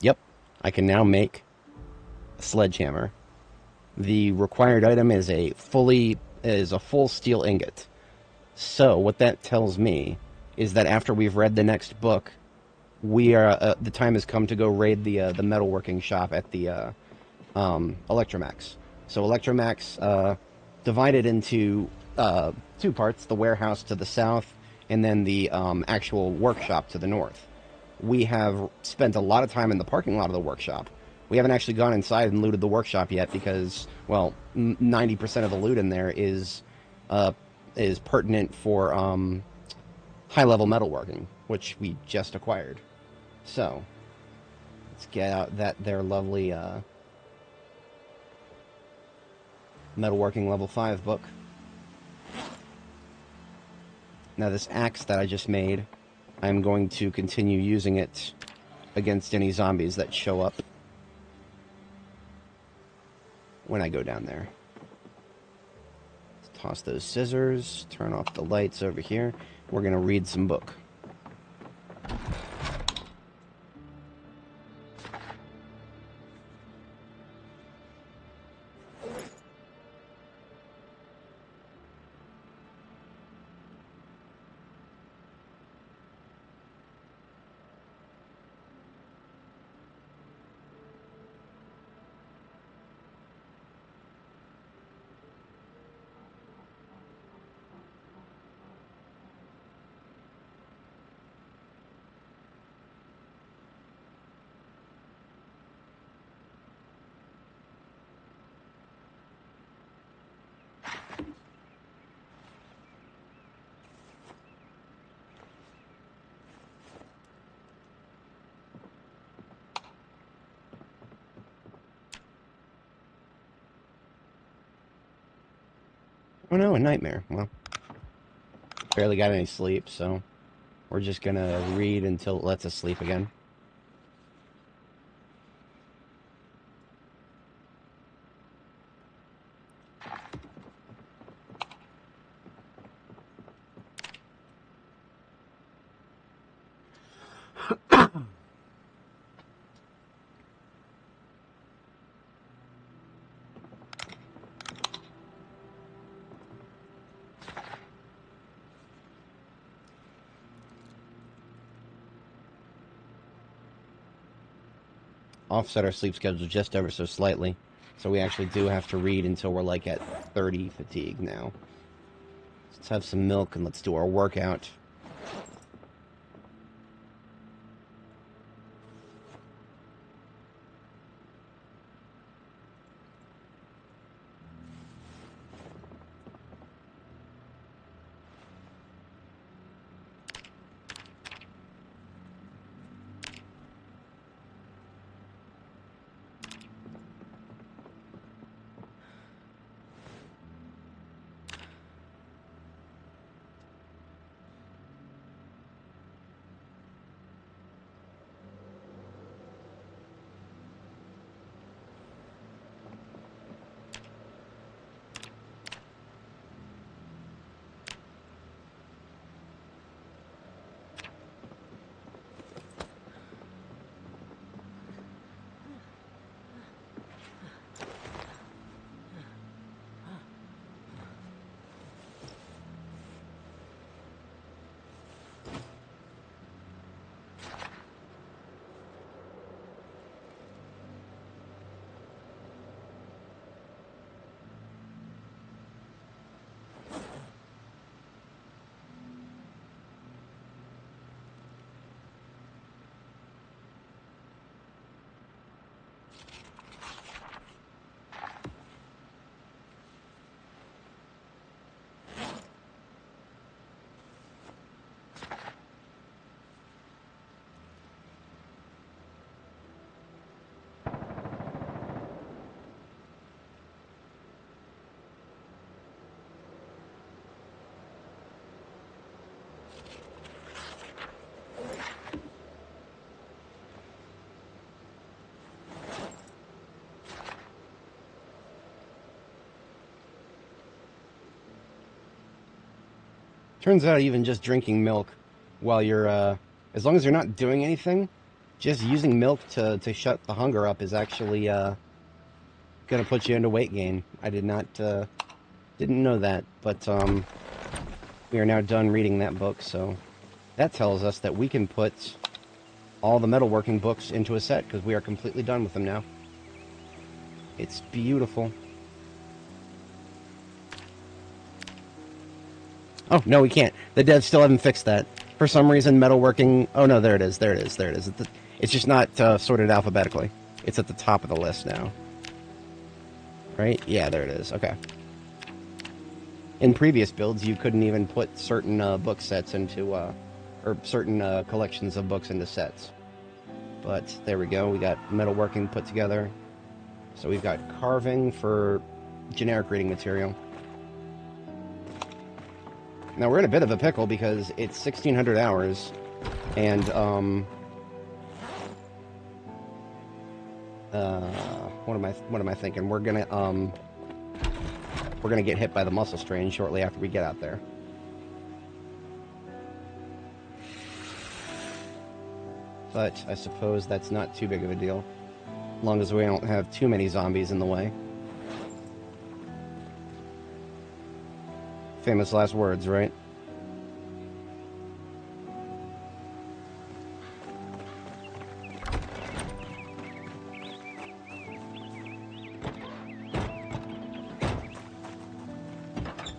Yep, I can now make a sledgehammer. The required item is a full steel ingot. So what that tells me is that after we've read the next book, we are the time has come to go raid the metalworking shop at the Electromax. So Electromax divided into two parts: the warehouse to the south, and then the actual workshop to the north. We have spent a lot of time in the parking lot of the workshop. We haven't actually gone inside and looted the workshop yet because, well, 90% of the loot in there is pertinent for high-level metalworking, which we just acquired. So, let's get out their lovely metalworking level 5 book. Now this axe that I just made, I'm going to continue using it against any zombies that show up when I go down there. Let's toss those scissors, turn off the lights over here. We're going to read some book. Oh no, a nightmare. Well, barely got any sleep, so we're just gonna read until it lets us sleep again. Offset our sleep schedule just ever so slightly, so we actually do have to read until we're like at 30 fatigue now. Let's have some milk and let's do our workout. Turns out even just drinking milk while you're, as long as you're not doing anything, just using milk to shut the hunger up is actually, gonna put you into weight gain. I didn't know that, but, we are now done reading that book, so that tells us that we can put all the metalworking books into a set, because we are completely done with them now. It's beautiful. Oh, no, we can't. The devs still haven't fixed that. For some reason, metalworking... Oh, no, there it is. There it is. There it is. It's just not sorted alphabetically. It's at the top of the list now. Right? Yeah, there it is. Okay. In previous builds, you couldn't even put certain book sets into... or certain collections of books into sets. But there we go. We got metalworking put together. So we've got carving for generic reading material. Now we're in a bit of a pickle because it's 1600 hours, and what am I thinking? We're gonna get hit by the muscle strain shortly after we get out there. But I suppose that's not too big of a deal, as long as we don't have too many zombies in the way. Famous last words, right?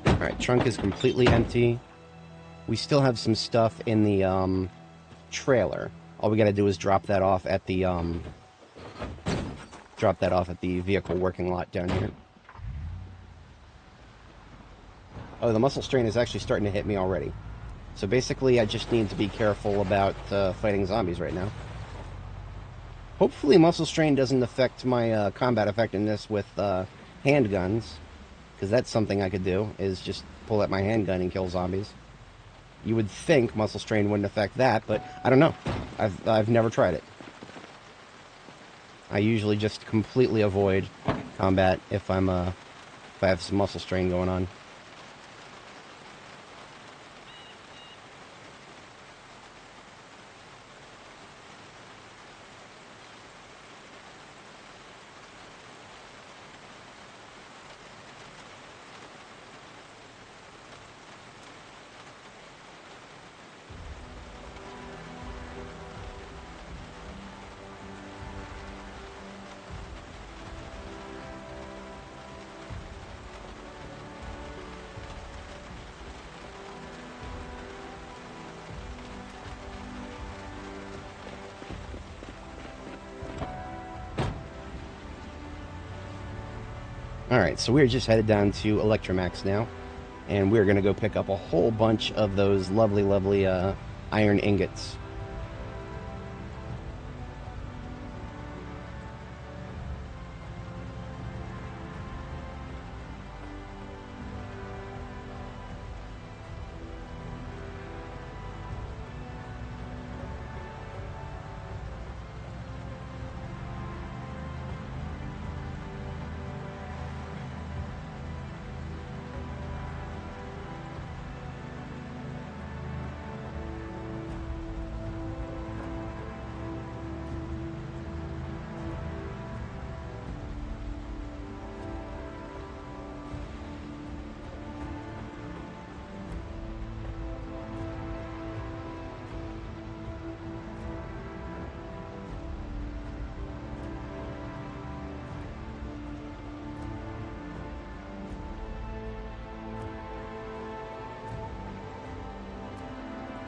Alright, trunk is completely empty. We still have some stuff in the trailer. All we gotta do is drop that off at the vehicle working lot down here. Oh, the muscle strain is actually starting to hit me already. So basically, I just need to be careful about fighting zombies right now. Hopefully, muscle strain doesn't affect my combat effectiveness with handguns, because that's something I could do, is just pull out my handgun and kill zombies. You would think muscle strain wouldn't affect that, but I don't know. I've never tried it. I usually just completely avoid combat if I have some muscle strain going on. Alright, so we're just headed down to Electromax now, and we're going to go pick up a whole bunch of those lovely, lovely iron ingots.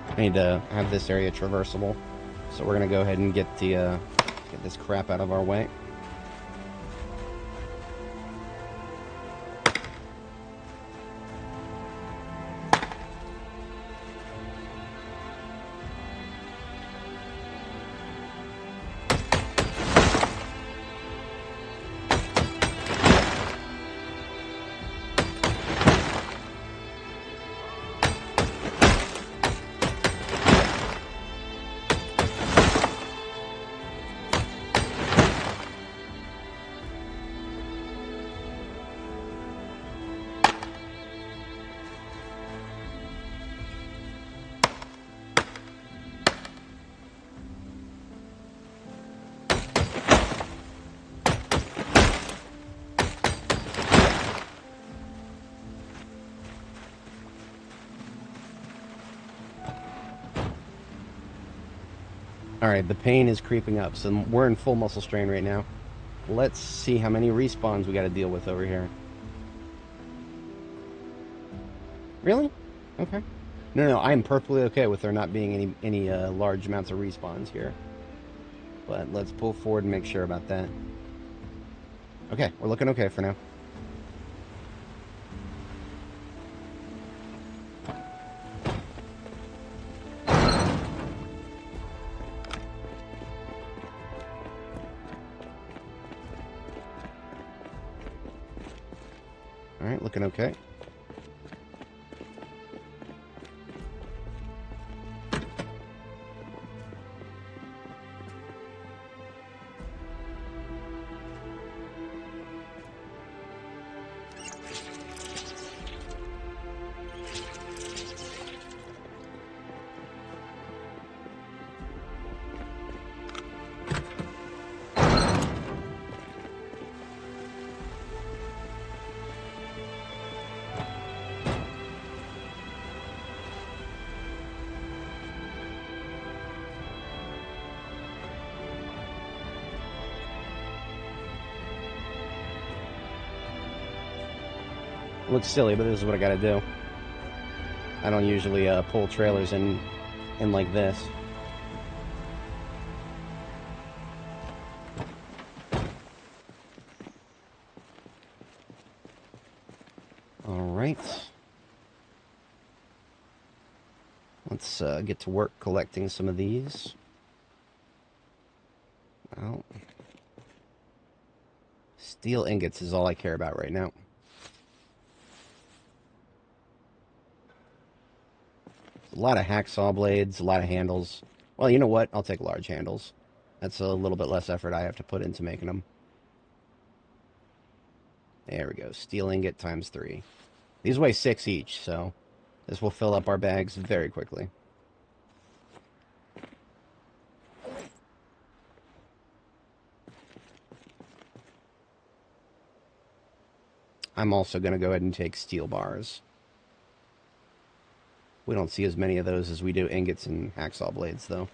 I need to have this area traversable, so we're gonna go ahead and get this crap out of our way. Alright, the pain is creeping up, so we're in full muscle strain right now. Let's see how many respawns we gotta deal with over here. Really? Okay. No, I'm perfectly okay with there not being any large amounts of respawns here. But let's pull forward and make sure about that. Okay, we're looking okay for now. Alright, looking okay. It looks silly, but this is what I gotta do. I don't usually pull trailers in like this. Alright. Let's get to work collecting some of these. Well, steel ingots is all I care about right now. A lot of hacksaw blades, a lot of handles. Well, you know what? I'll take large handles. That's a little bit less effort I have to put into making them. There we go. Steel ingot times 3. These weigh 6 each, so this will fill up our bags very quickly. I'm also going to go ahead and take steel bars. We don't see as many of those as we do ingots and hacksaw blades, though.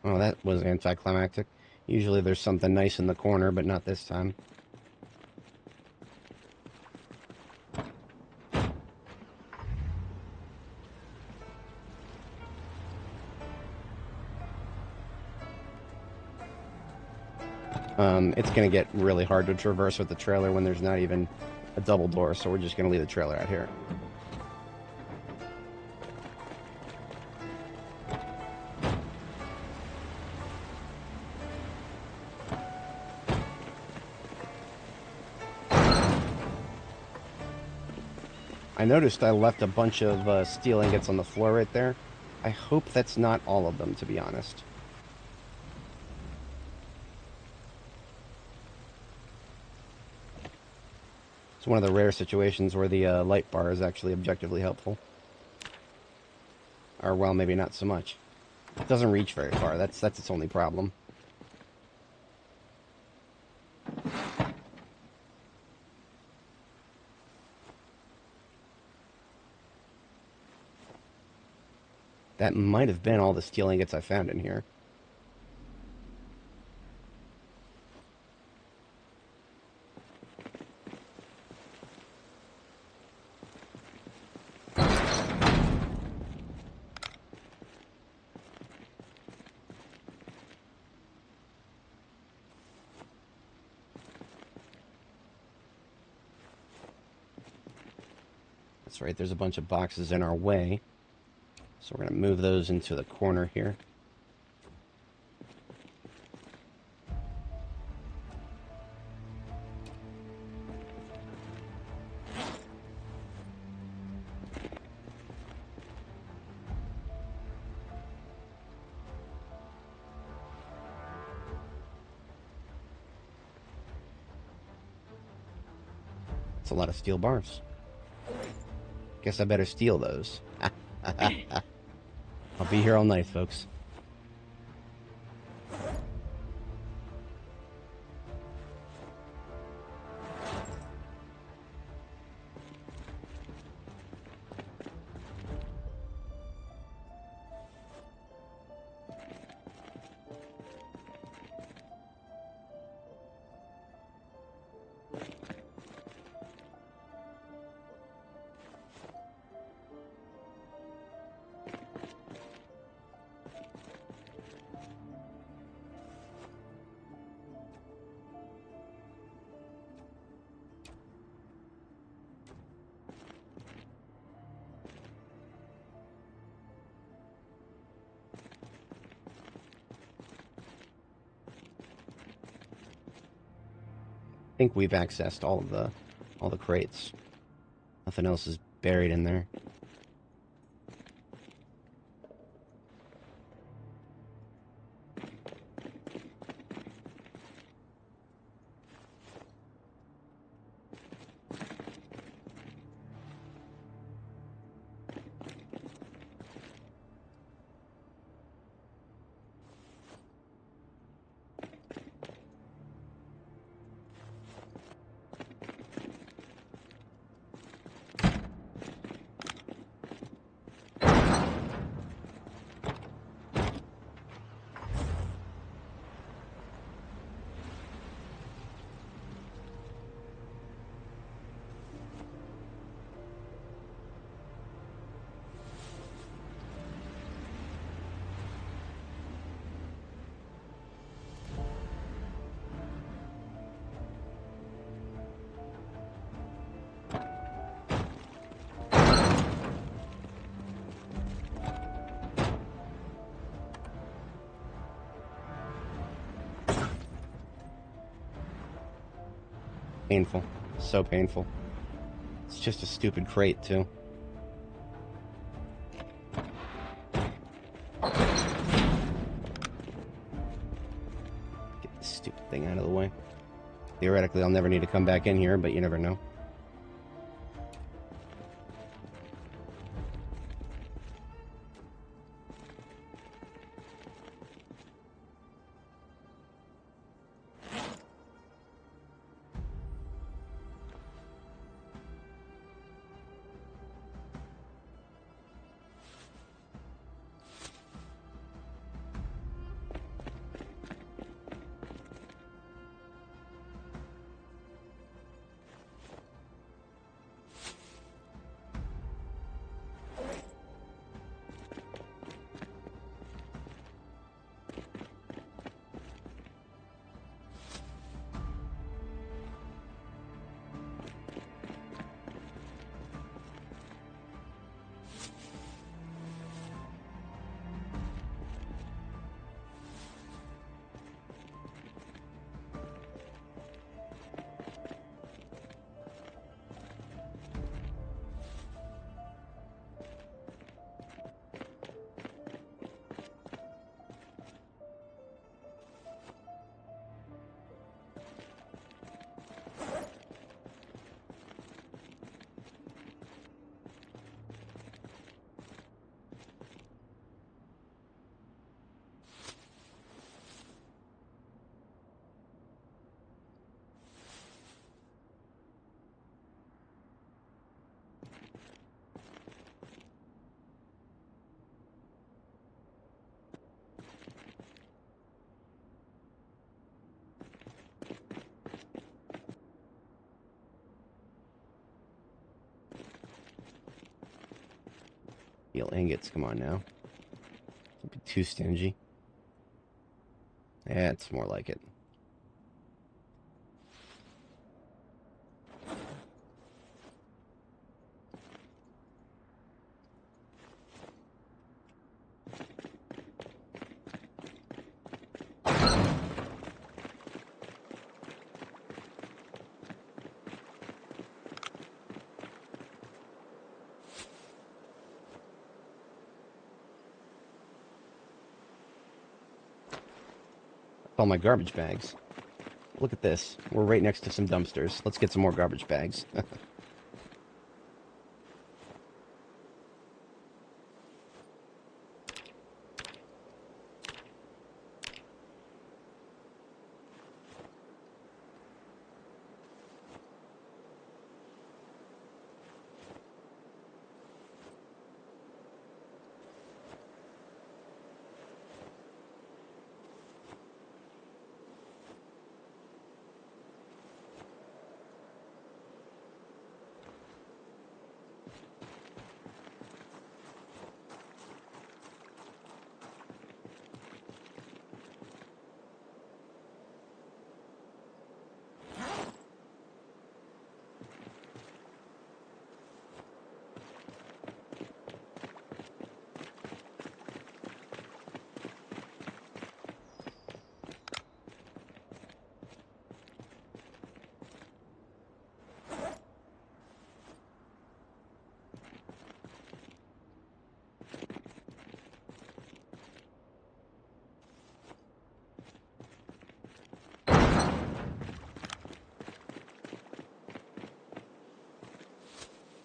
Oh, that was anticlimactic. Usually there's something nice in the corner, but not this time. It's going to get really hard to traverse with the trailer when there's not even a double door, so we're just going to leave the trailer out here. I noticed I left a bunch of steel ingots on the floor right there. I hope that's not all of them, to be honest. It's one of the rare situations where the light bar is actually objectively helpful. Or, well, maybe not so much. It doesn't reach very far. That's its only problem. That might have been all the steel ingots I found in here. That's right, there's a bunch of boxes in our way. So we're going to move those into the corner here. It's a lot of steel bars. Guess I better steal those. I'll be here all night, folks. I think we've accessed all the crates. Nothing else is buried in there. Painful. So painful. It's just a stupid crate, too. Get this stupid thing out of the way. Theoretically, I'll never need to come back in here, but you never know. Steel ingots, come on now. Don't be too stingy. That's more like it. all my garbage bags. Look at this. We're right next to some dumpsters. Let's get some more garbage bags.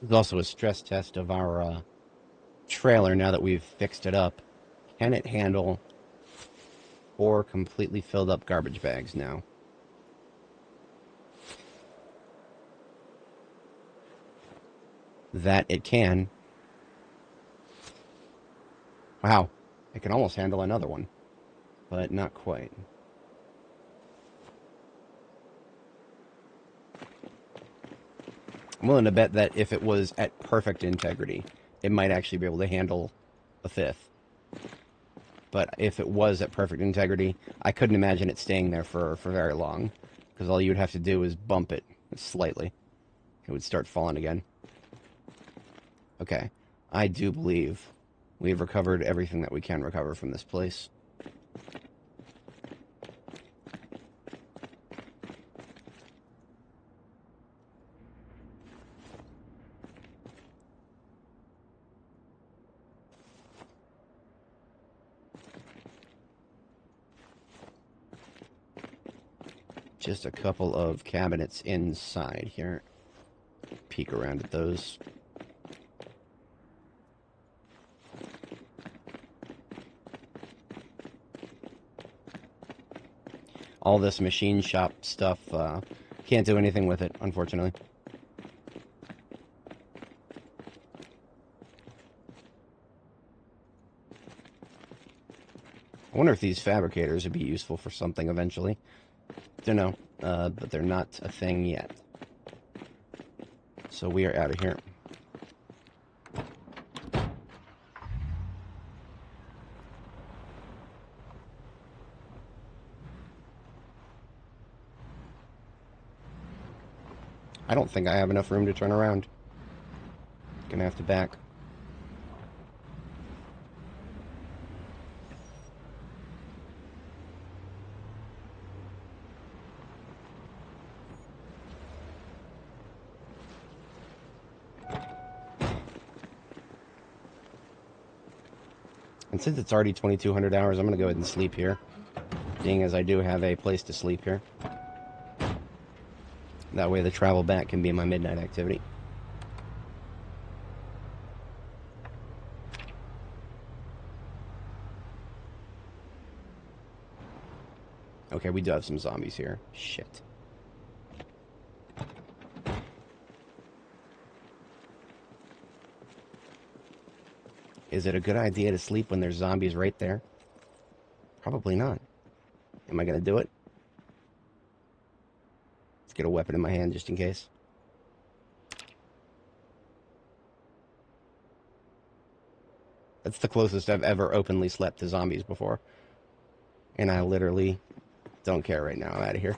There's also a stress test of our trailer now that we've fixed it up. Can it handle 4 completely filled up garbage bags now? That it can. Wow, it can almost handle another one, but not quite. I'm willing to bet that if it was at perfect integrity, it might actually be able to handle a 5th. But if it was at perfect integrity, I couldn't imagine it staying there for very long, because all you'd have to do is bump it slightly. It would start falling again. Okay, I do believe we've recovered everything that we can recover from this place. Just a couple of cabinets inside here. Peek around at those. All this machine shop stuff, can't do anything with it, unfortunately. I wonder if these fabricators would be useful for something eventually. Don't know, but they're not a thing yet. So we are out of here. I don't think I have enough room to turn around. Gonna have to back. And since it's already 2200 hours, I'm going to go ahead and sleep here. Being as I do have a place to sleep here. That way the travel back can be my midnight activity. Okay, we do have some zombies here. Shit. Is it a good idea to sleep when there's zombies right there? Probably not. Am I going to do it? Let's get a weapon in my hand just in case. That's the closest I've ever openly slept to zombies before. And I literally don't care right now. I'm out of here.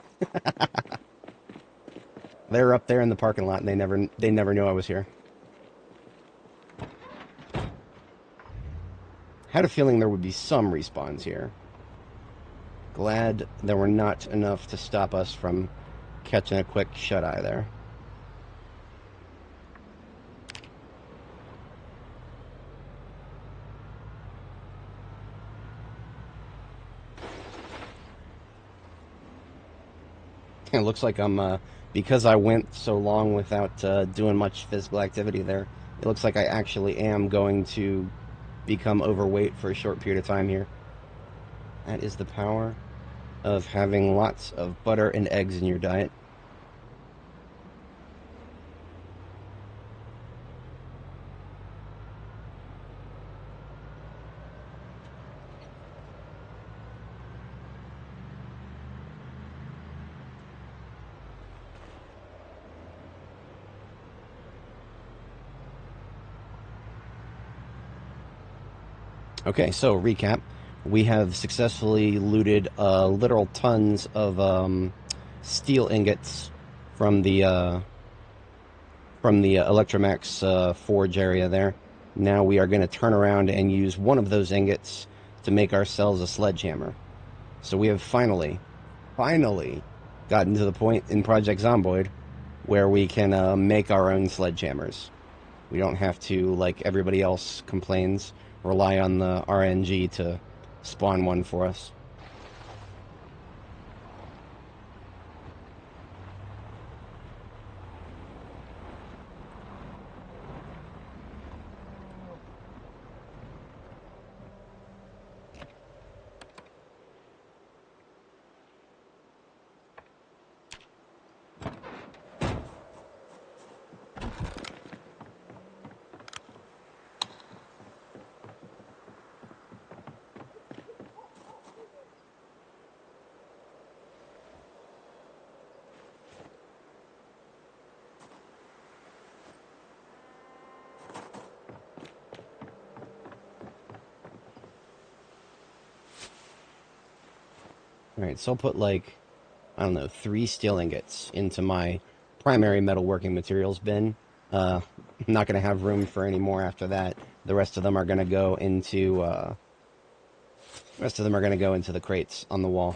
They were up there in the parking lot and they never knew I was here. Had a feeling there would be some respawns here. Glad there were not enough to stop us from catching a quick shut-eye there. It looks like I'm, because I went so long without doing much physical activity there, it looks like I actually am going to become overweight for a short period of time here. That is the power of having lots of butter and eggs in your diet. Okay, so recap. We have successfully looted literal tons of steel ingots from the Electromax forge area there. Now we are going to turn around and use one of those ingots to make ourselves a sledgehammer. So we have finally gotten to the point in Project Zomboid where we can make our own sledgehammers. We don't have to, like everybody else complains, rely on the RNG to spawn one for us. Alright, so I'll put like, I don't know, 3 steel ingots into my primary metalworking materials bin. I'm not going to have room for any more after that. The rest of them are going to go into the crates on the wall.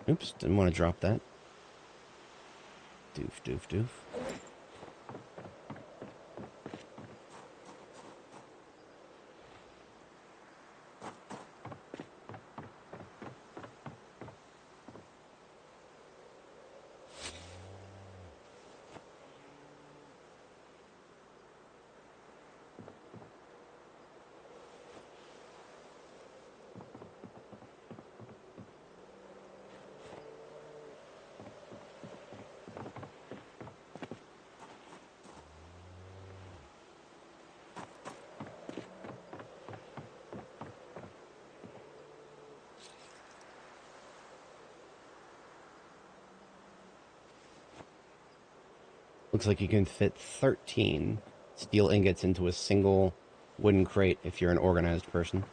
Oops, didn't want to drop that. Doof, doof, doof. Looks like you can fit 13 steel ingots into a single wooden crate if you're an organized person.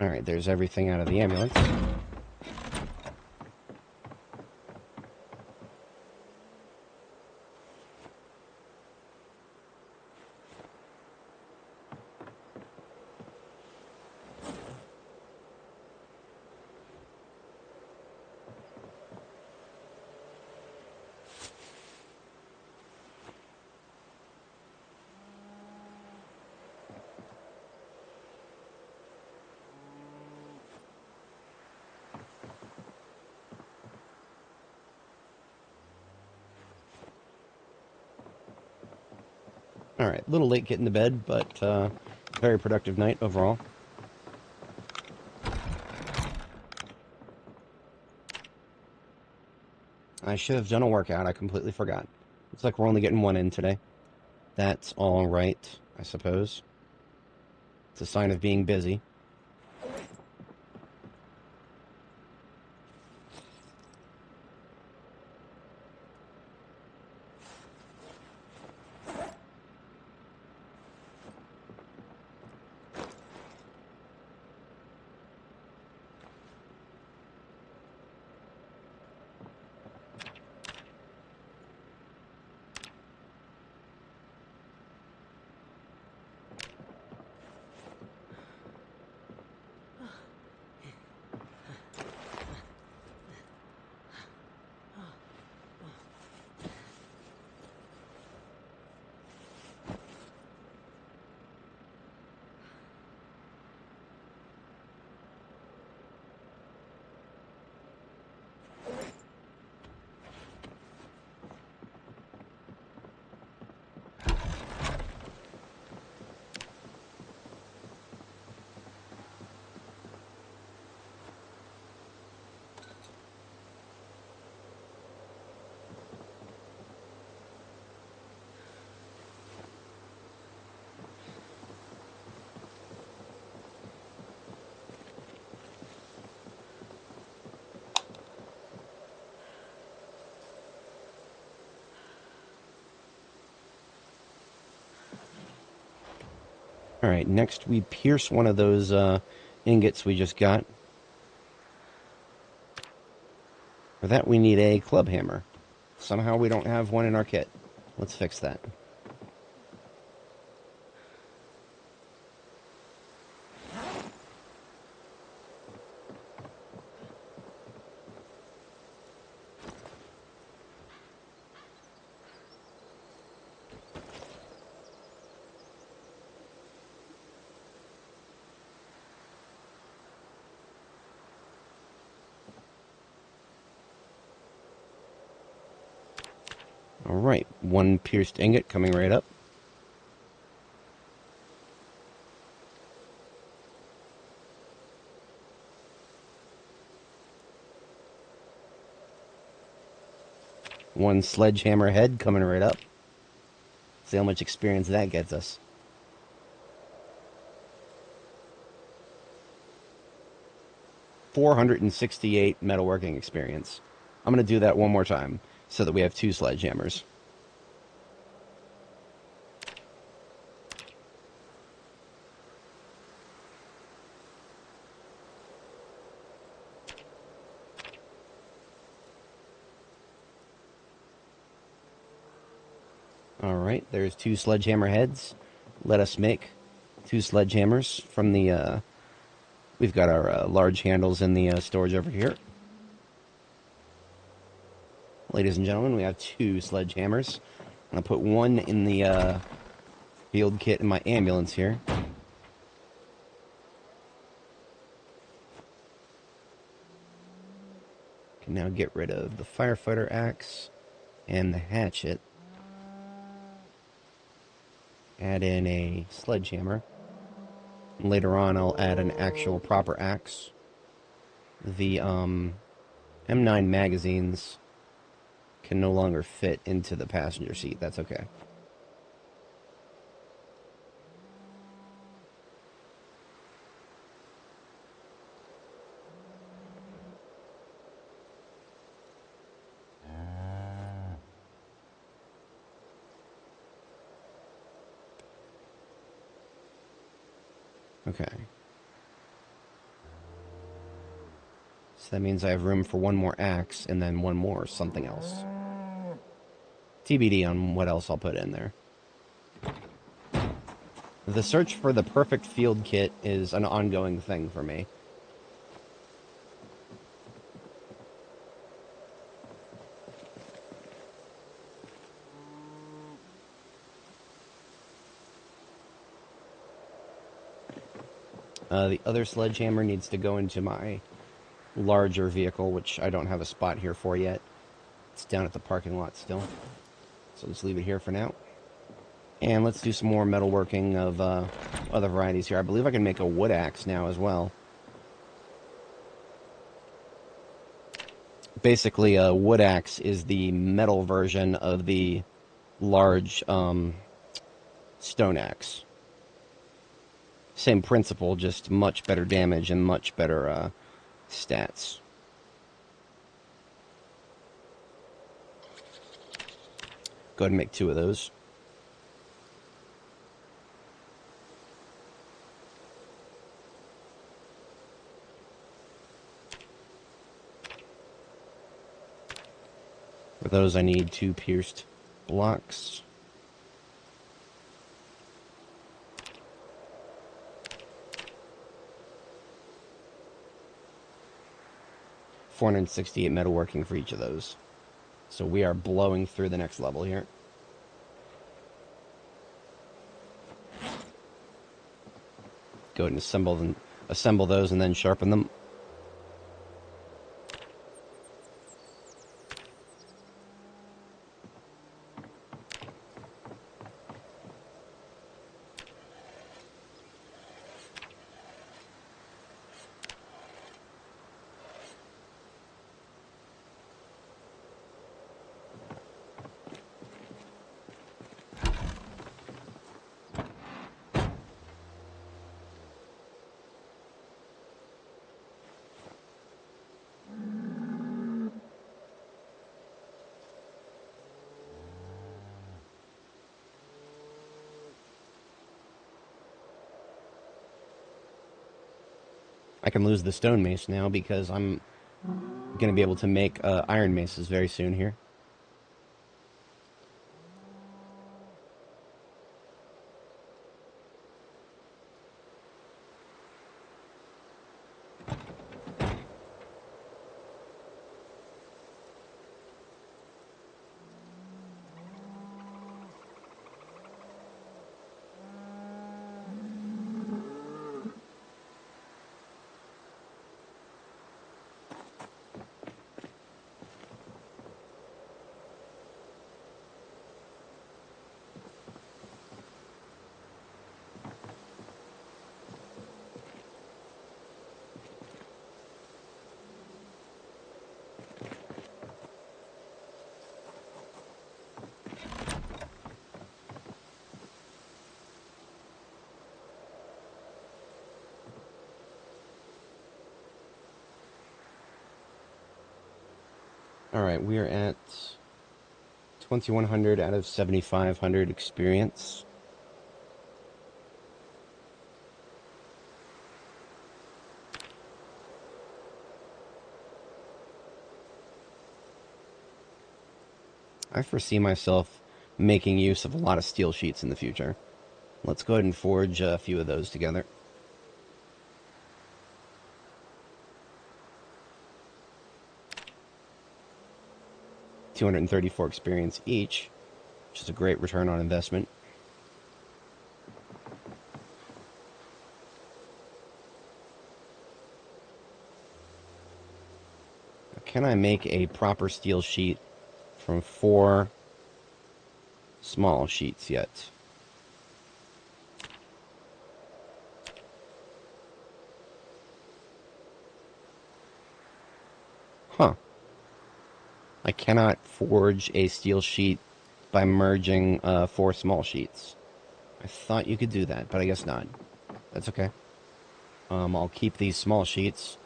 Alright, there's everything out of the ambulance. Alright, a little late getting to bed, but very productive night overall. I should have done a workout, I completely forgot. Looks like we're only getting one in today. That's alright, I suppose. It's a sign of being busy. Alright, next we pierce one of those ingots we just got. For that we need a club hammer. Somehow we don't have one in our kit. Let's fix that. Alright, one pierced ingot coming right up. One sledgehammer head coming right up. See how much experience that gets us. $468 metalworking experience. I'm going to do that one more time so that we have 2 sledgehammers. Alright, there's 2 sledgehammer heads. Let us make 2 sledgehammers from the, we've got our large handles in the storage over here. Ladies and gentlemen, we have 2 sledgehammers. I'm going to put one in the field kit in my ambulance here. Can now get rid of the firefighter axe and the hatchet. Add in a sledgehammer. And later on, I'll add an actual proper axe. The M9 magazines can no longer fit into the passenger seat. That's okay. Okay. that means I have room for one more axe and then one more something else. TBD on what else I'll put in there. The search for the perfect field kit is an ongoing thing for me. The other sledgehammer needs to go into my larger vehicle, which I don't have a spot here for yet. It's down at the parking lot still. So let's leave it here for now. And let's do some more metalworking of other varieties here. I believe I can make a wood axe now as well. Basically, a wood axe is the metal version of the large stone axe. Same principle, just much better damage and much better stats. Go ahead and make 2 of those. For those, I need 2 pierced blocks. $468 metalworking for each of those. So we are blowing through the next level here. Go ahead and assemble those and then sharpen them. I can lose the stone mace now because I'm going to be able to make iron maces very soon here. Alright, we are at 2100 out of 7500 experience. I foresee myself making use of a lot of steel sheets in the future. Let's go ahead and forge a few of those together. $234 experience each, which is a great return on investment. Can I make a proper steel sheet from 4 small sheets yet? Huh. I cannot forge a steel sheet by merging 4 small sheets. I thought you could do that, but I guess not. That's okay. I'll keep these small sheets,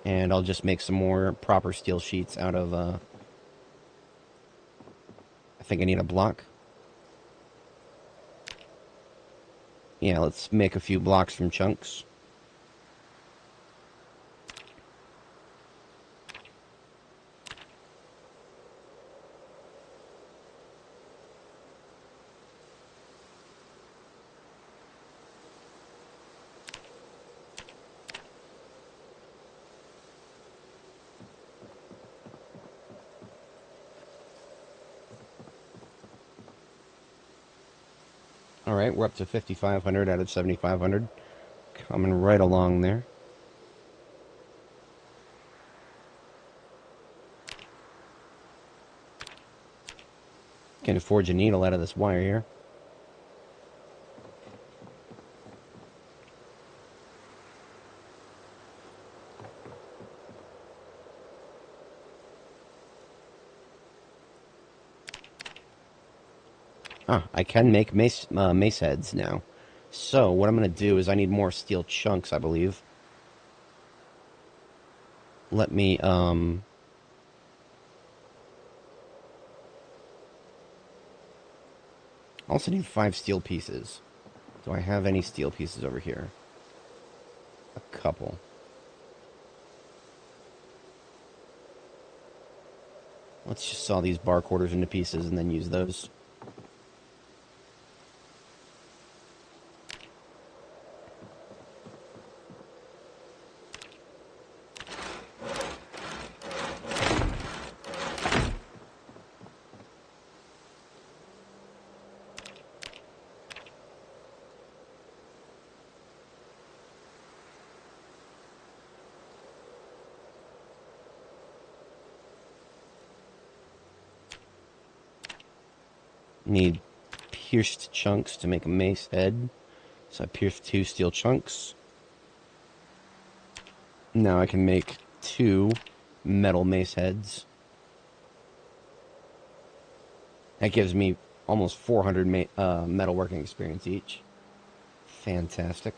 and I'll just make some more proper steel sheets out of, I think I need a block. Yeah, let's make a few blocks from chunks. Alright, we're up to 5,500 out of 7,500. Coming right along there. Can forge a needle out of this wire here. Ah, I can make mace heads now. So, what I'm going to do is I need more steel chunks, I believe. Let me, I also need 5 steel pieces. Do I have any steel pieces over here? A couple. Let's just saw these bar quarters into pieces and then use those. Need pierced chunks to make a mace head. So I pierced 2 steel chunks. Now I can make 2 metal mace heads. That gives me almost 400 metalworking experience each. Fantastic.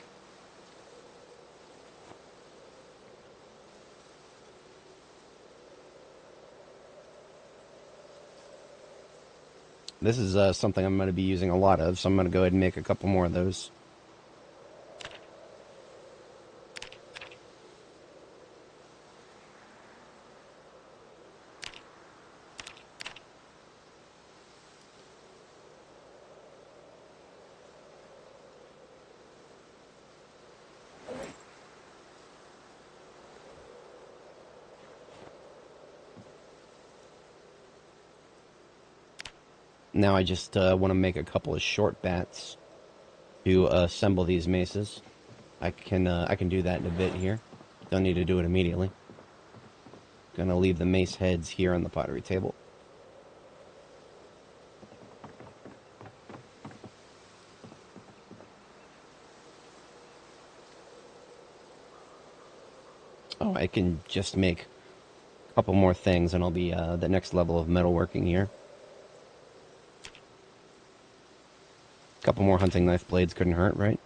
This is something I'm going to be using a lot of, so I'm going to go ahead and make a couple more of those. Now I just want to make a couple of short bats to assemble these maces. I can do that in a bit here. Don't need to do it immediately. Gonna leave the mace heads here on the pottery table. Oh, I can just make a couple more things and I'll be the next level of metalworking here. A couple more hunting knife blades couldn't hurt, right?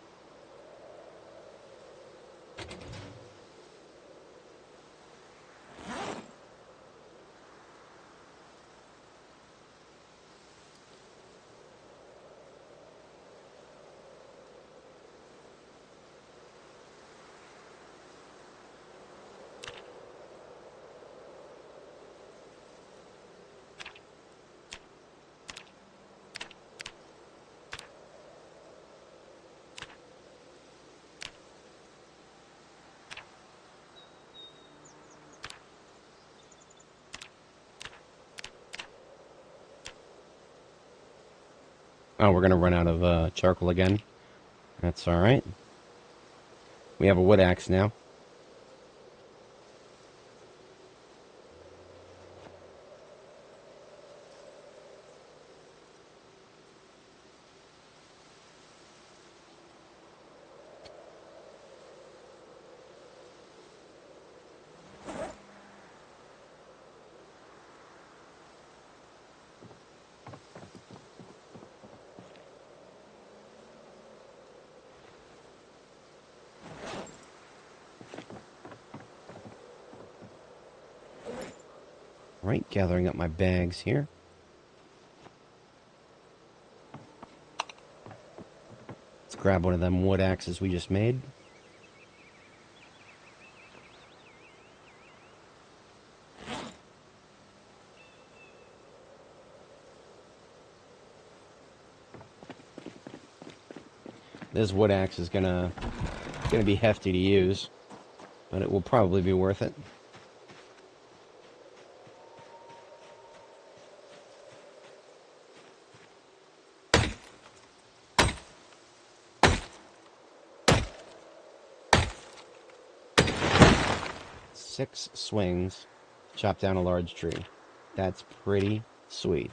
Oh, we're gonna run out of charcoal again. That's alright. We have a wood axe now. Right, gathering up my bags here. Let's grab one of them wood axes we just made. This wood axe is gonna be hefty to use, but it will probably be worth it. 6 swings to chop down a large tree. That's pretty sweet.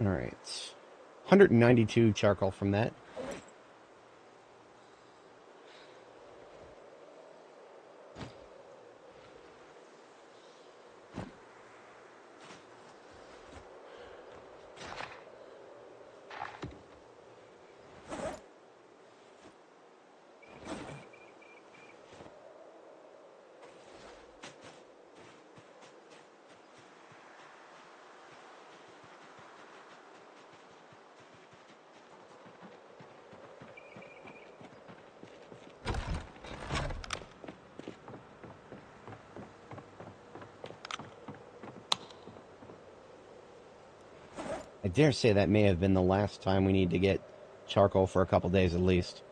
All right. 192 charcoal from that. I dare say that may have been the last time we need to get charcoal for a couple days at least.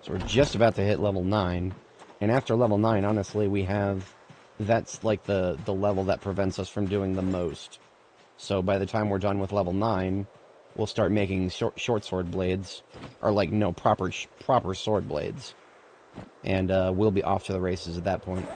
So we're just about to hit level 9. And after level 9, honestly, we have... That's like the level that prevents us from doing the most. So by the time we're done with level 9, we'll start making short sword blades. Or like, no, proper sword blades. And we'll be off to the races at that point.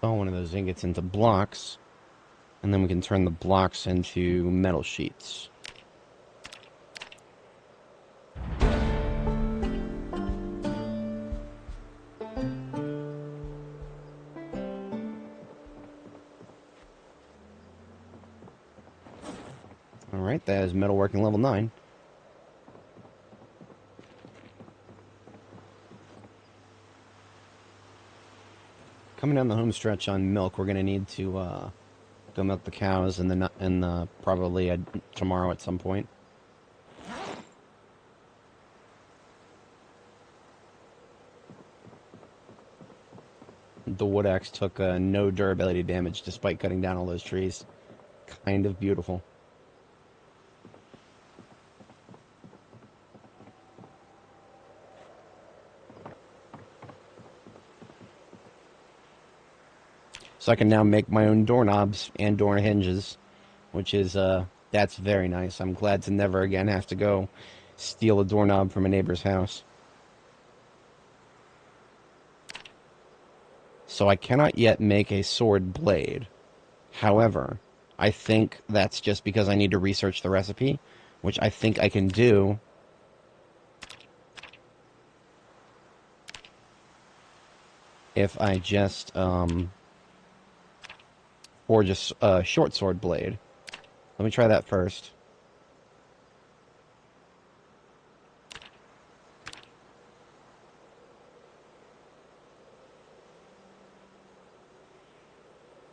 One of those ingots into blocks, and then we can turn the blocks into metal sheets. Alright, that is metalworking level 9. Coming down the home stretch on milk, we're going to need to go milk the cows and probably tomorrow at some point. The wood axe took no durability damage despite cutting down all those trees. Kind of beautiful. So I can now make my own doorknobs and door hinges, which is, that's very nice. I'm glad to never again have to go steal a doorknob from a neighbor's house. So I cannot yet make a sword blade. However, I think that's just because I need to research the recipe, which I think I can do if I just, forge a short sword blade. Let me try that first.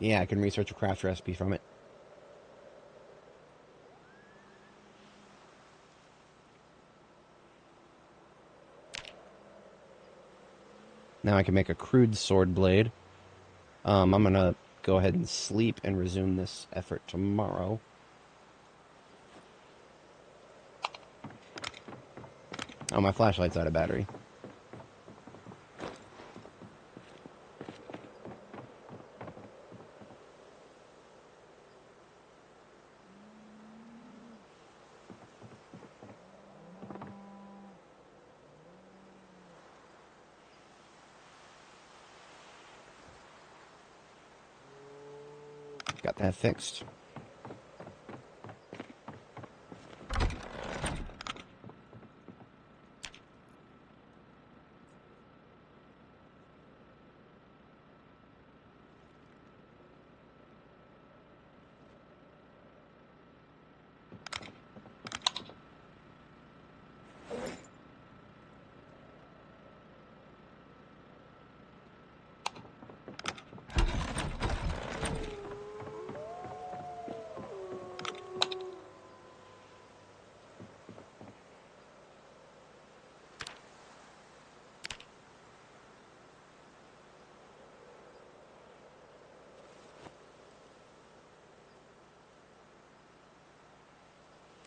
Yeah, I can research a craft recipe from it. Now I can make a crude sword blade. I'm gonna go ahead and sleep and resume this effort tomorrow. Oh, my flashlight's out of battery. Got that fixed.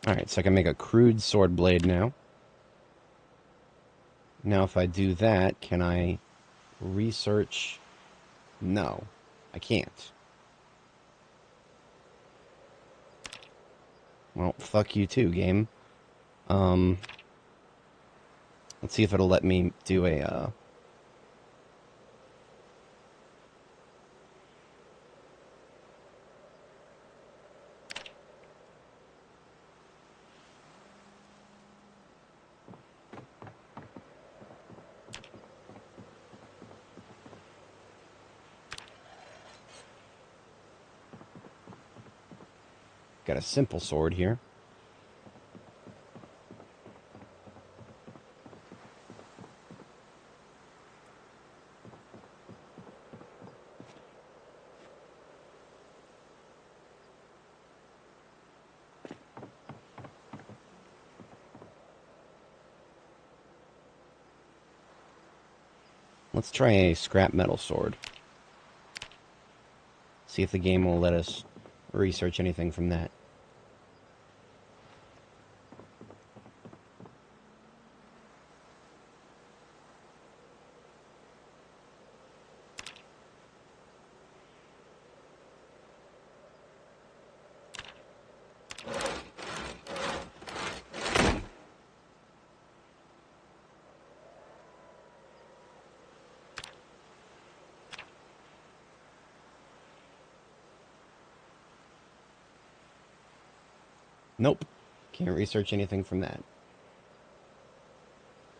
Alright, so I can make a crude sword blade now. Now if I do that, can I research? No, I can't. Well, fuck you too, game. Let's see if it'll let me do a, got a simple sword here. Let's try a scrap metal sword. See if the game will let us research anything from that. Nope. Can't research anything from that.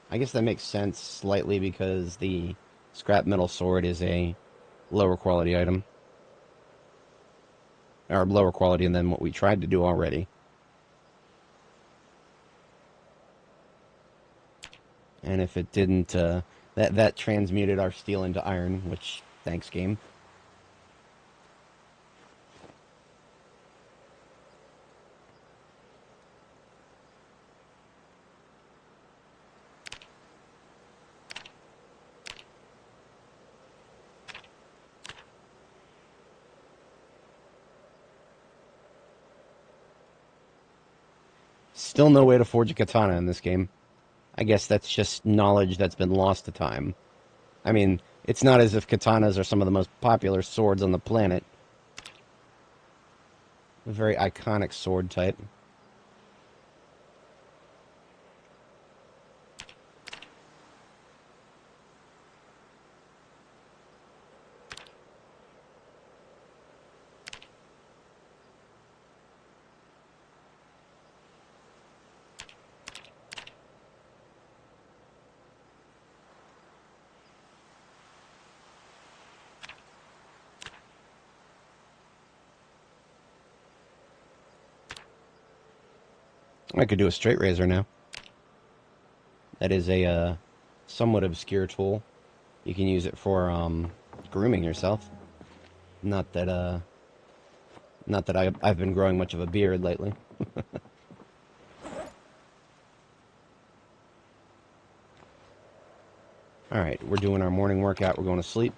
I guess that makes sense slightly because the scrap metal sword is a lower quality item. Or lower quality than what we tried to do already. And if it didn't, that transmuted our steel into iron, which, thanks game. Still no way to forge a katana in this game. I guess that's just knowledge that's been lost to time. I mean, it's not as if katanas are some of the most popular swords on the planet. A very iconic sword type. I could do a straight razor now. That is a somewhat obscure tool. You can use it for grooming yourself. Not that I've been growing much of a beard lately. Alright, we're doing our morning workout. We're going to sleep.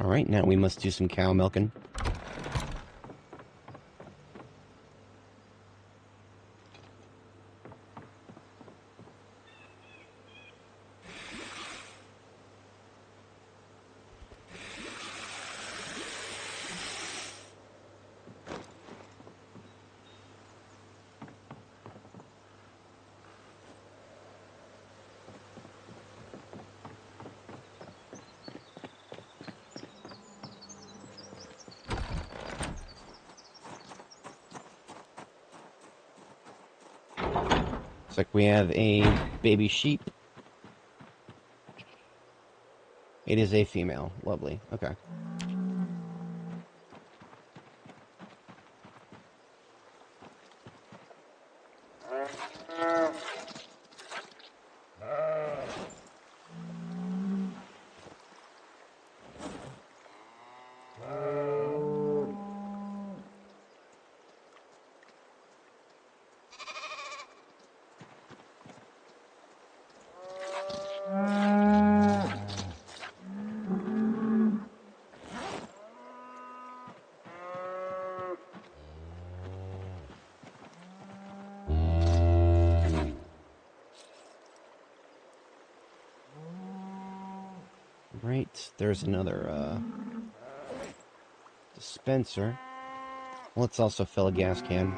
Alright, now we must do some cow milking. Looks like we have a baby sheep. It is a female. Lovely. Okay. Right, there's another dispenser. Let's also fill a gas can.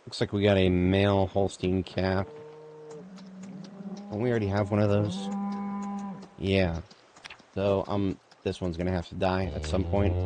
Looks like we got a male Holstein calf. Don't we already have one of those? Yeah. So, this one's gonna have to die at some point.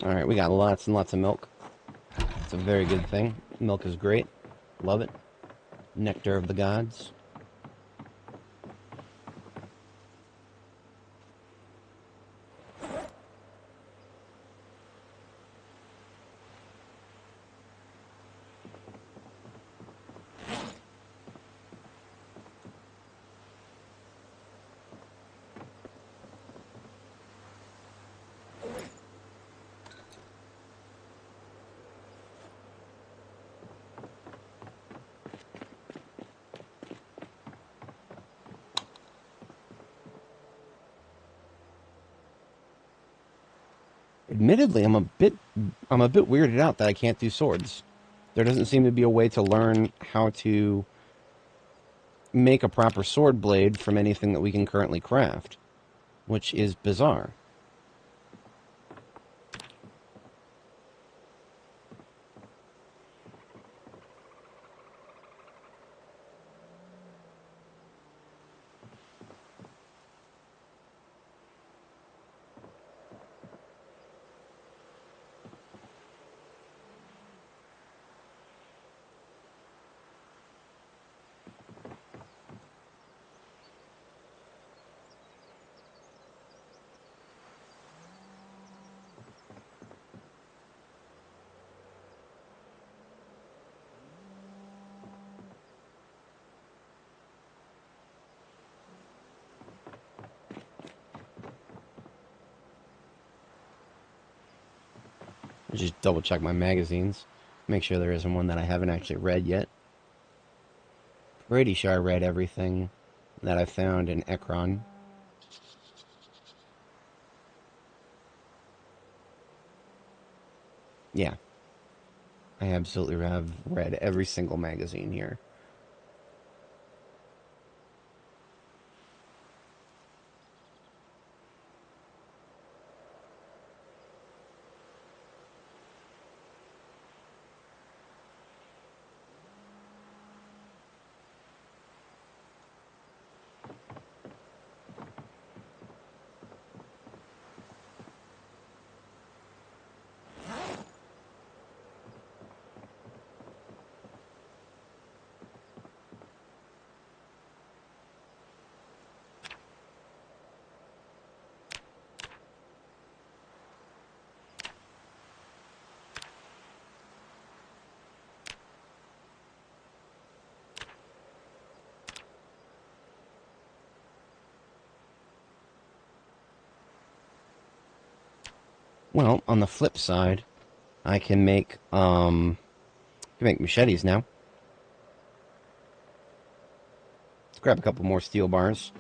Alright, we got lots and lots of milk. It's a very good thing. Milk is great. Love it. Nectar of the gods. Admittedly, I'm a bit weirded out that I can't do swords. There doesn't seem to be a way to learn how to make a proper sword blade from anything that we can currently craft, which is bizarre. Just double check my magazines. Make sure there isn't one that I haven't actually read yet. Pretty sure I read everything that I found in Ekron. Yeah. I absolutely have read every single magazine here. Well, on the flip side, I can make machetes now. Let's grab a couple more steel bars,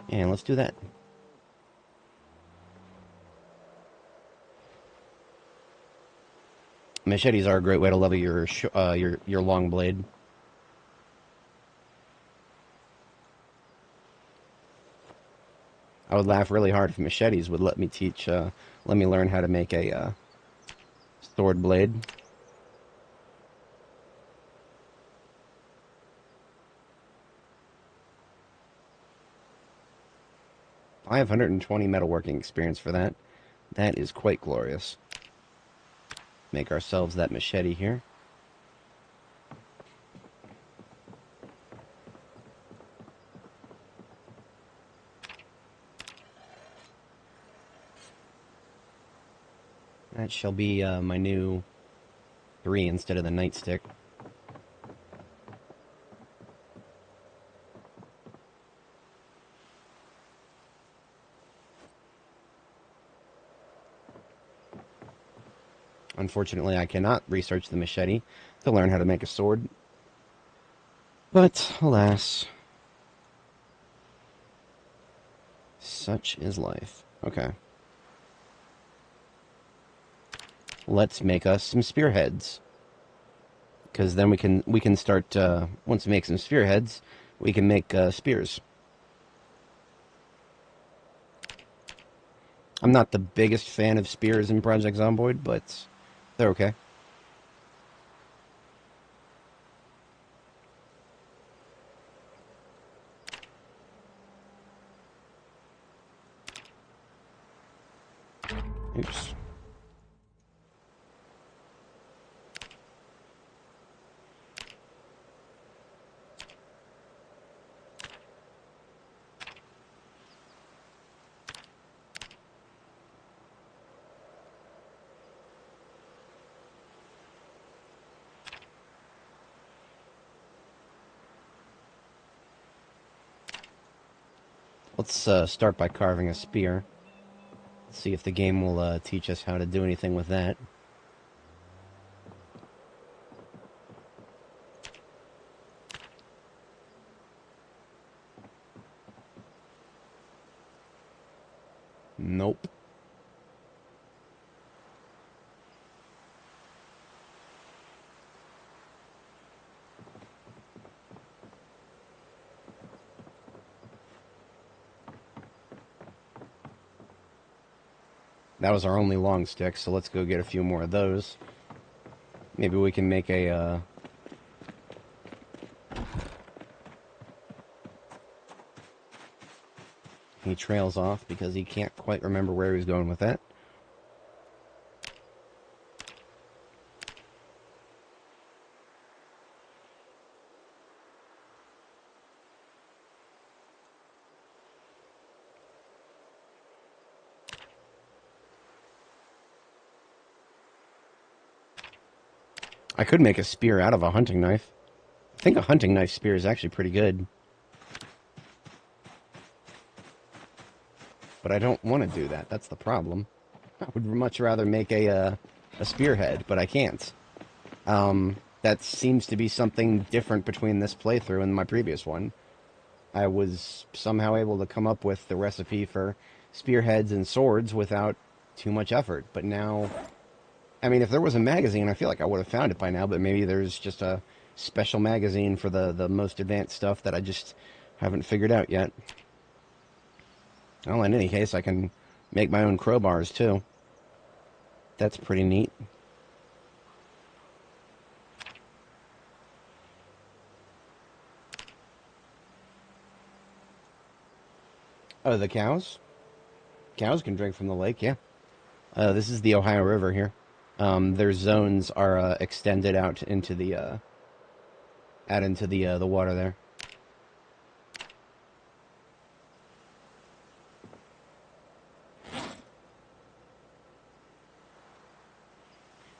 and let's do that. Machetes are a great way to level your long blade. I would laugh really hard if machetes would let me learn how to make a sword blade. 520 metalworking experience for that. That is quite glorious. Make ourselves that machete here. That shall be my new 3 instead of the nightstick. Unfortunately, I cannot research the machete to learn how to make a sword. But, alas, such is life. Okay. Let's make us some spearheads. Because then we can start, once we make some spearheads, we can make spears. I'm not the biggest fan of spears in Project Zomboid, but they're okay. Oops. Let's start by carving a spear. See if the game will teach us how to do anything with that. Nope. That was our only long stick, so let's go get a few more of those. Maybe we can make a, He trails off because he can't quite remember where he's going with that. I could make a spear out of a hunting knife. I think a hunting knife spear is actually pretty good. But I don't want to do that. That's the problem. I would much rather make a spearhead, but I can't. That seems to be something different between this playthrough and my previous one. I was somehow able to come up with the recipe for spearheads and swords without too much effort. But now, I mean, if there was a magazine, I feel like I would have found it by now, but maybe there's just a special magazine for the most advanced stuff that I just haven't figured out yet. Well, in any case, I can make my own crowbars, too. That's pretty neat. Oh, the cows? Cows can drink from the lake, yeah. This is the Ohio River here. Their zones are extended out into the the water there.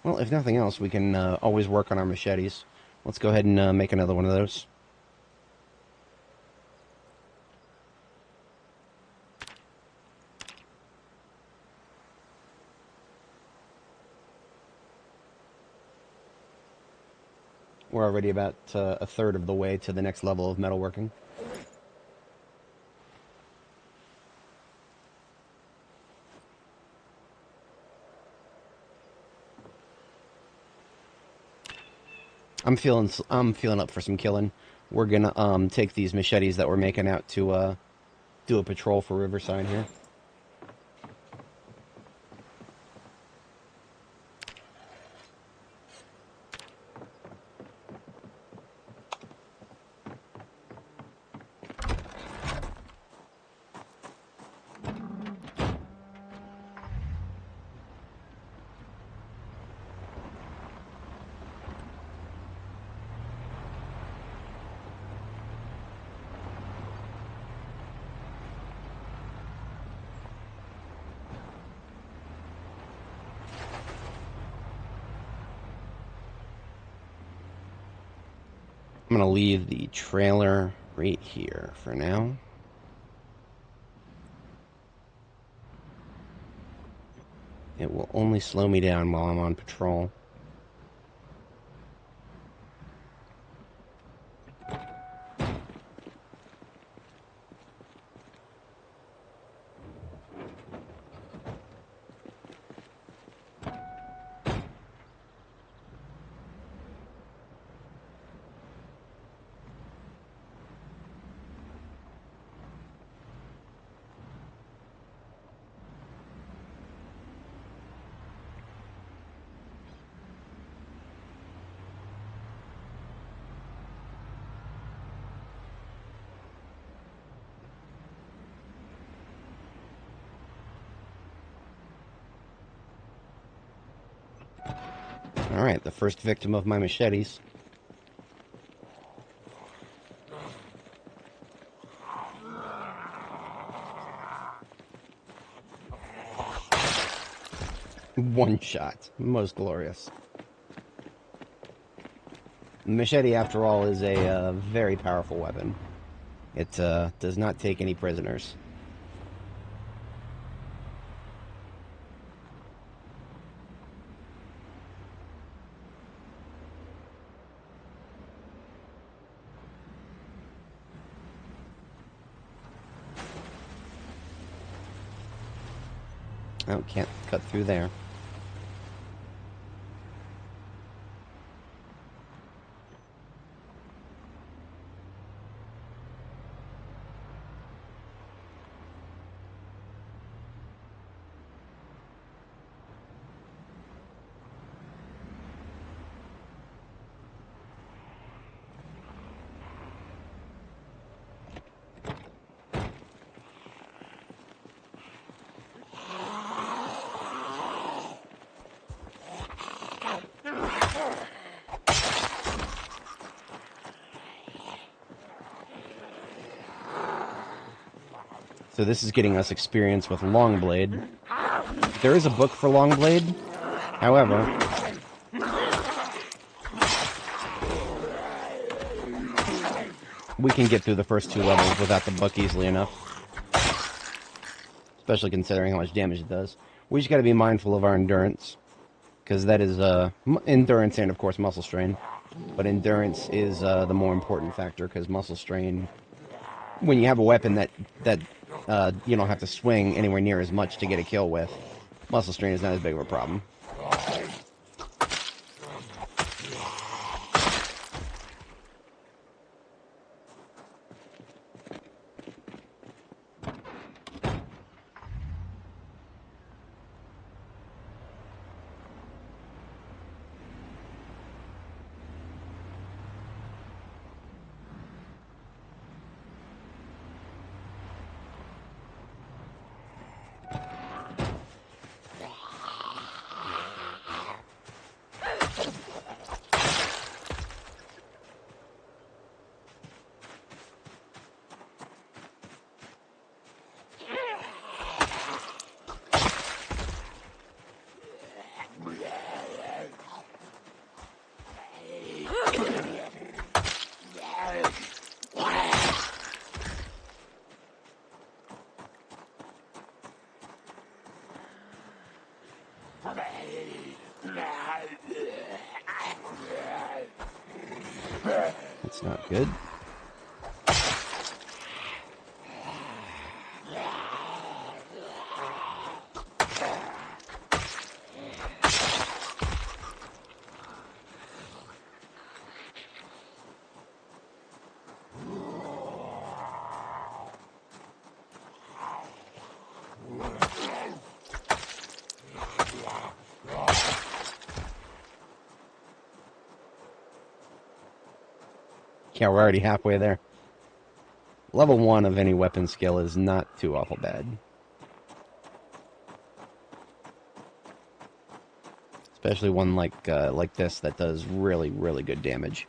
Well, if nothing else, we can always work on our machetes. Let's go ahead and make another one of those. We're already about a third of the way to the next level of metalworking. I'm feeling up for some killing. We're gonna take these machetes that we're making out to do a patrol for Riverside here. I'm going to leave the trailer right here for now. It will only slow me down while I'm on patrol. Alright, the first victim of my machetes. One shot. Most glorious. The machete, after all, is a very powerful weapon. It does not take any prisoners. Oh, can't cut through there. So this is getting us experience with Longblade. There is a book for Longblade, however, we can get through the first two levels without the book easily enough. Especially considering how much damage it does. We just gotta be mindful of our endurance, because that is endurance and, of course, muscle strain. But endurance is the more important factor, because muscle strain, when you have a weapon that you don't have to swing anywhere near as much to get a kill with, muscle strain is not as big of a problem. That's not good. Yeah, we're already halfway there. Level 1 of any weapon skill is not too awful bad. Especially one like this that does really, really good damage.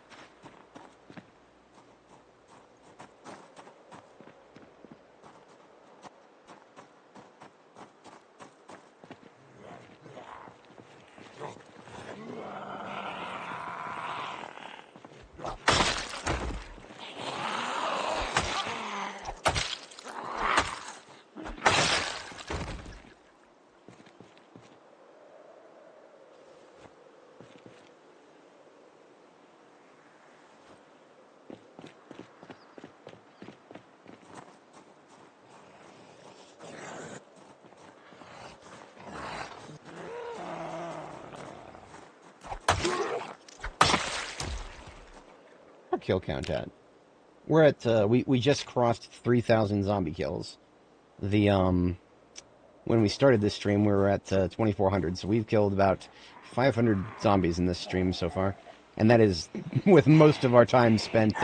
Our kill count at? We're at we just crossed 3,000 zombie kills. The when we started this stream, we were at 2,400, so we've killed about 500 zombies in this stream so far, and that is with most of our time spent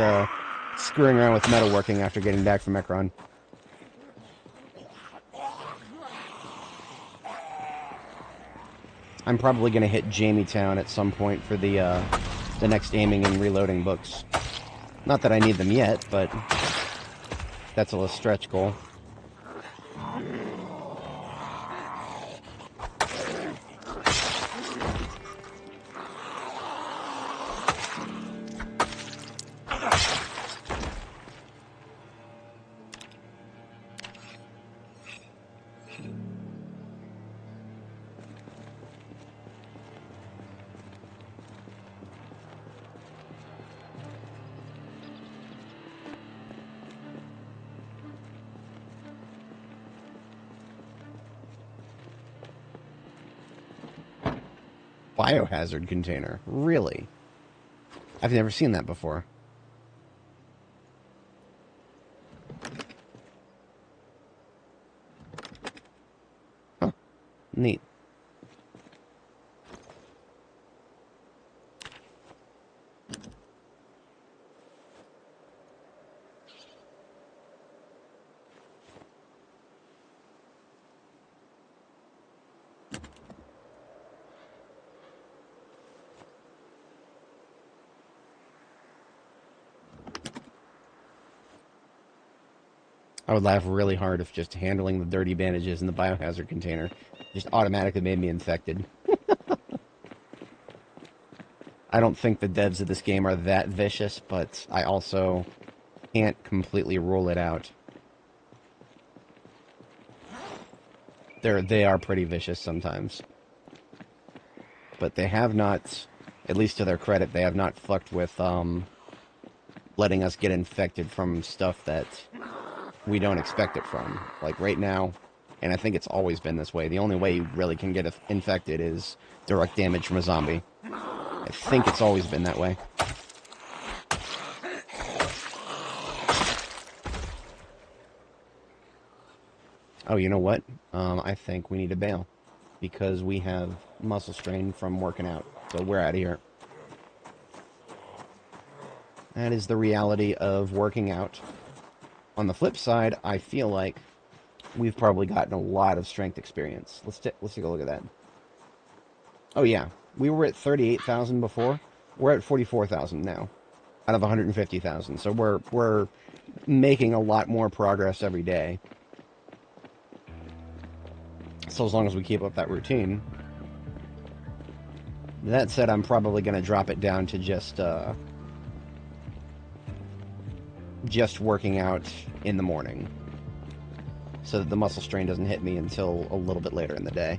screwing around with metalworking after getting back from Ekron. I'm probably going to hit Jamie-town at some point for the next aiming and reloading books. Not that I need them yet, but that's a little stretch goal. Biohazard container. Really? I've never seen that before. Huh. Neat. I would laugh really hard if just handling the dirty bandages in the biohazard container just automatically made me infected. I don't think the devs of this game are that vicious, but I also can't completely rule it out. They are pretty vicious sometimes. but they have not, at least to their credit, they have not fucked with letting us get infected from stuff that we don't expect it from. Like right now, and I think it's always been this way, the only way you really can get infected is direct damage from a zombie. I think it's always been that way. Oh, you know what? I think we need to bail because we have muscle strain from working out. So we're out of here. That is the reality of working out. On the flip side, I feel like we've probably gotten a lot of strength experience. Let's take a look at that. Oh yeah, we were at 38,000 before. We're at 44,000 now, out of 150,000. So we're making a lot more progress every day. So as long as we keep up that routine. That said, I'm probably going to drop it down to just working out in the morning, so that the muscle strain doesn't hit me until a little bit later in the day.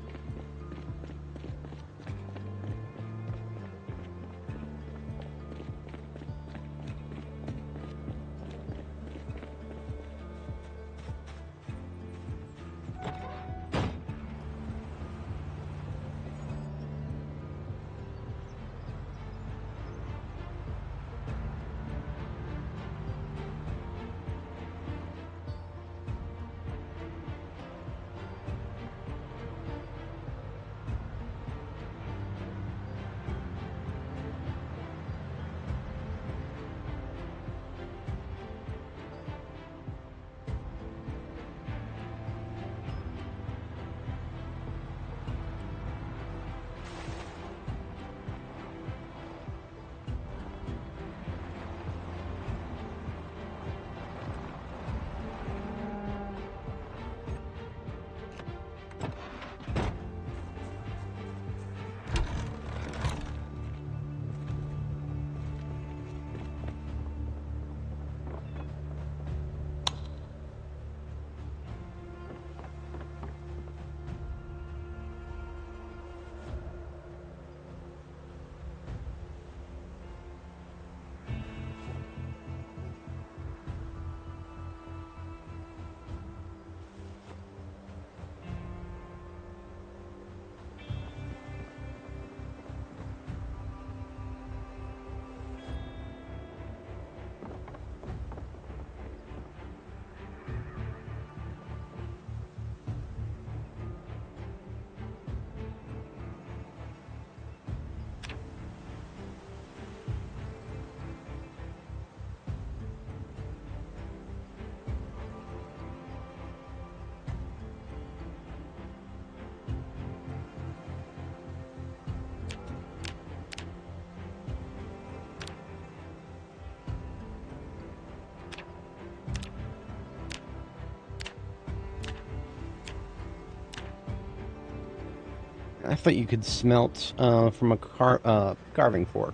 I thought you could smelt from a carving fork.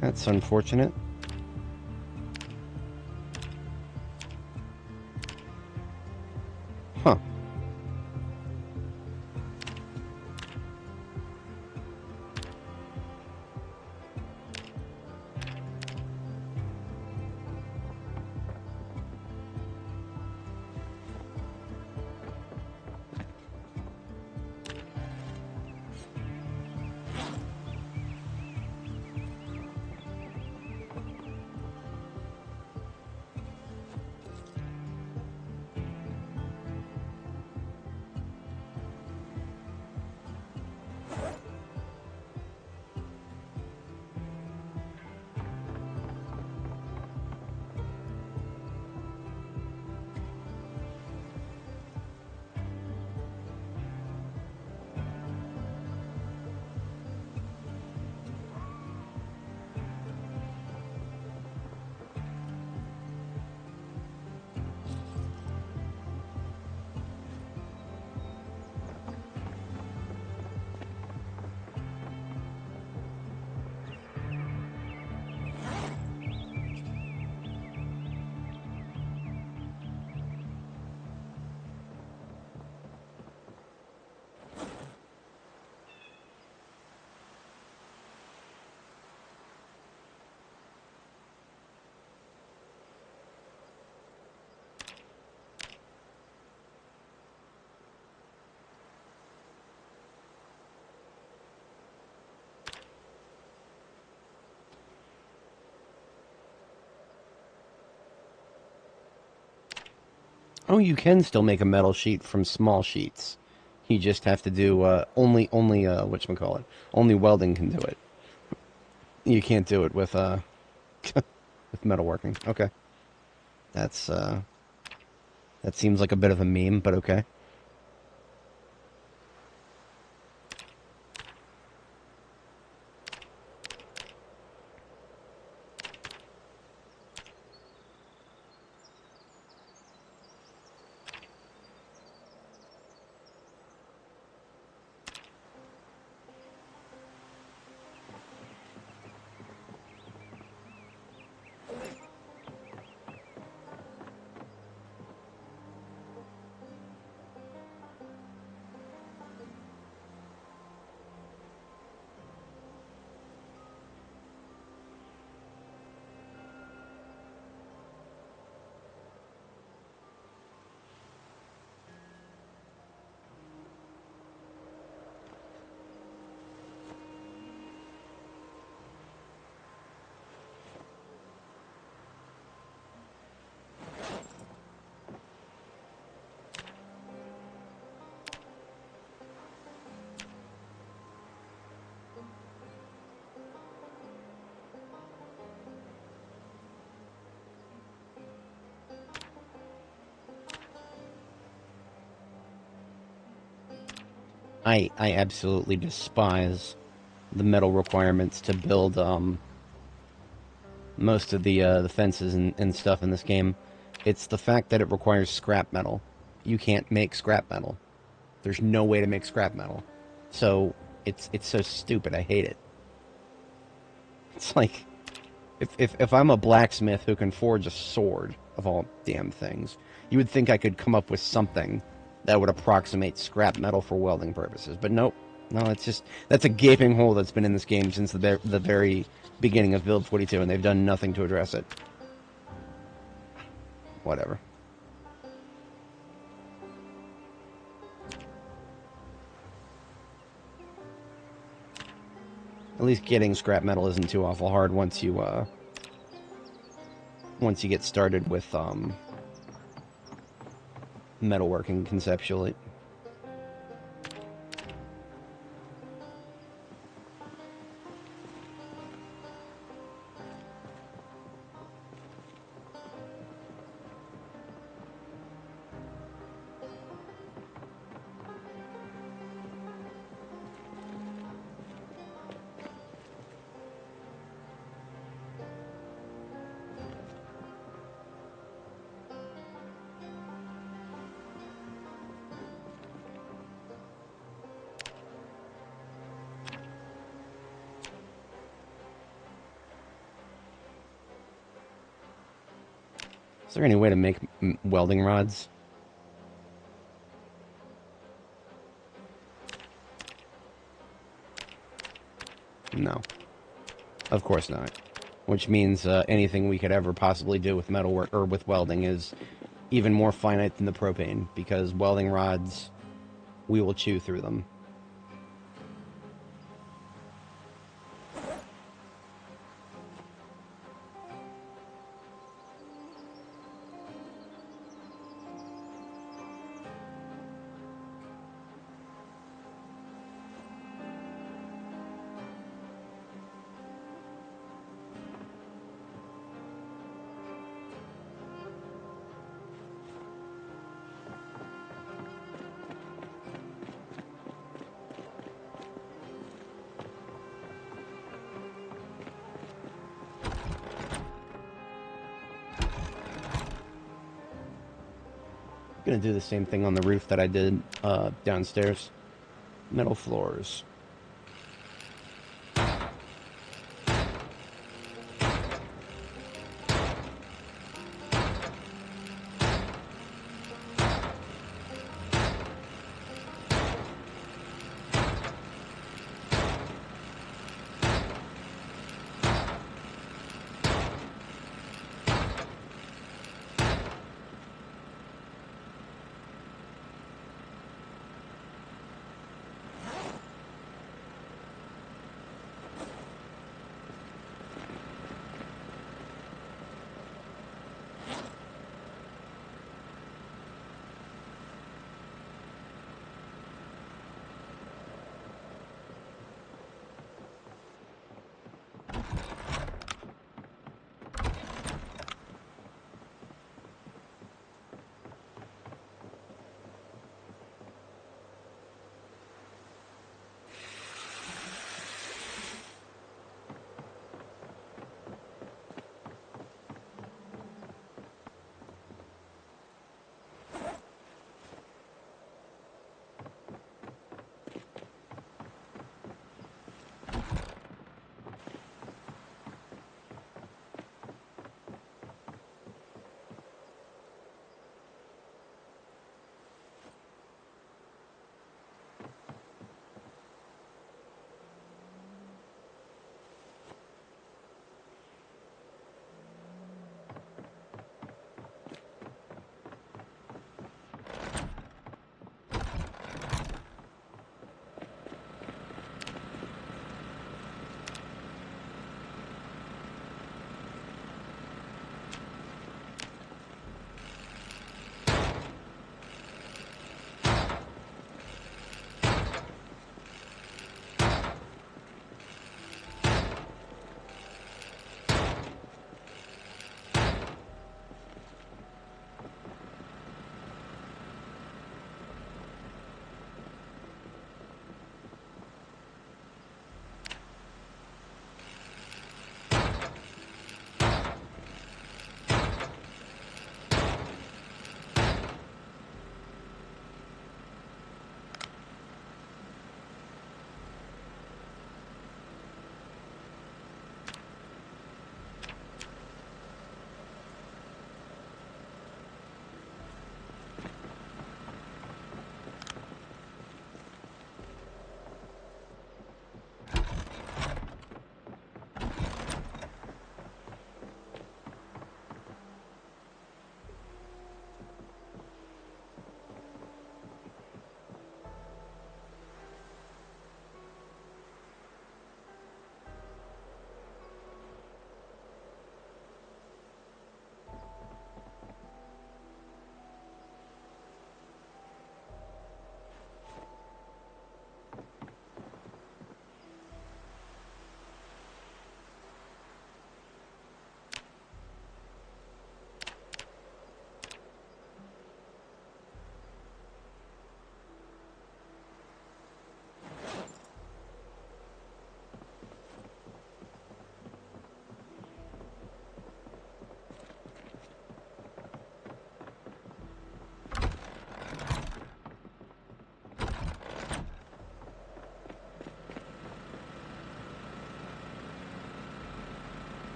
That's unfortunate. Huh. Oh, you can still make a metal sheet from small sheets. You just have to do only whatchamacallit. Only welding can do it. You can't do it with with metalworking. Okay. That's that seems like a bit of a meme, but okay. I absolutely despise the metal requirements to build most of the fences and stuff in this game. It's the fact that it requires scrap metal. You can't make scrap metal. There's no way to make scrap metal. So it's so stupid. I hate it. It's like if I'm a blacksmith who can forge a sword of all damn things, you would think I could come up with something that would approximate scrap metal for welding purposes. But nope. No, it's just that's a gaping hole that's been in this game since the very beginning of Build 42, and they've done nothing to address it. Whatever. At least getting scrap metal isn't too awful hard once you get started with metalworking conceptually. Is there any way to make welding rods? No. Of course not. Which means anything we could ever possibly do with metalwork or with welding is even more finite than the propane, because welding rods, we will chew through them. I'm gonna do the same thing on the roof that I did downstairs. Metal floors.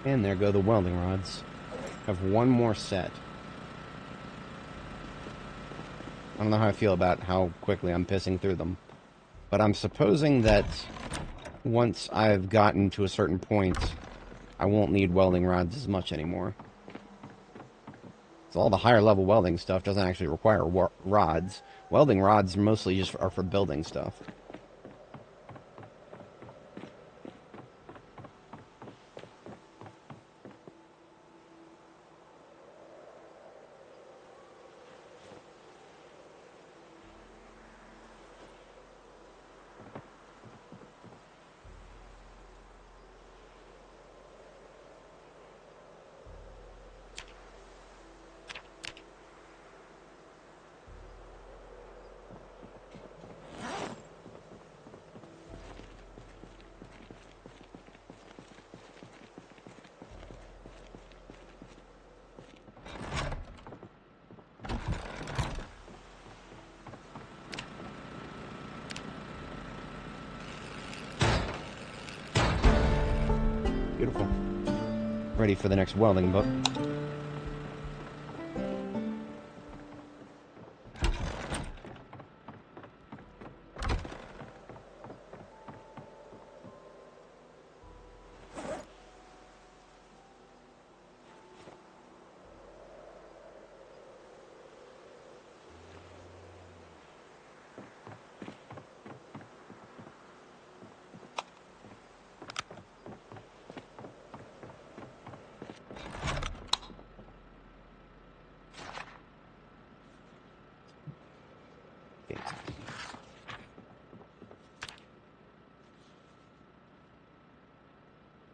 And there go the welding rods. Have one more set. I don't know how I feel about how quickly I'm pissing through them. But I'm supposing that once I've gotten to a certain point, I won't need welding rods as much anymore. So all the higher level welding stuff doesn't actually require rods. Welding rods mostly just are for building stuff. Beautiful. Ready for the next welding book.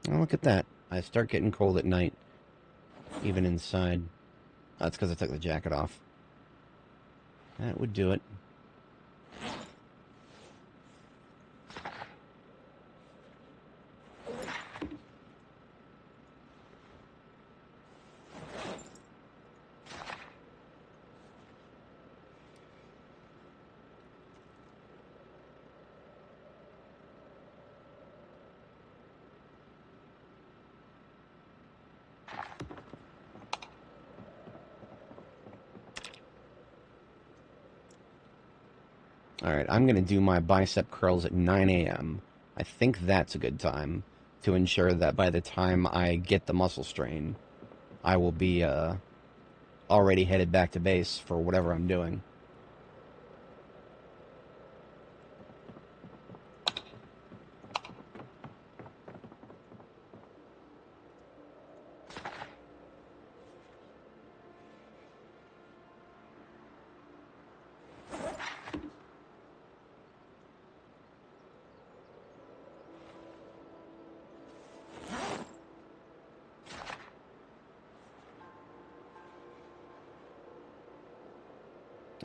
Oh, look at that. I start getting cold at night, even inside. That's because I took the jacket off. That would do it. Alright, I'm going to do my bicep curls at 9 a.m. I think that's a good time to ensure that by the time I get the muscle strain, I will be already headed back to base for whatever I'm doing.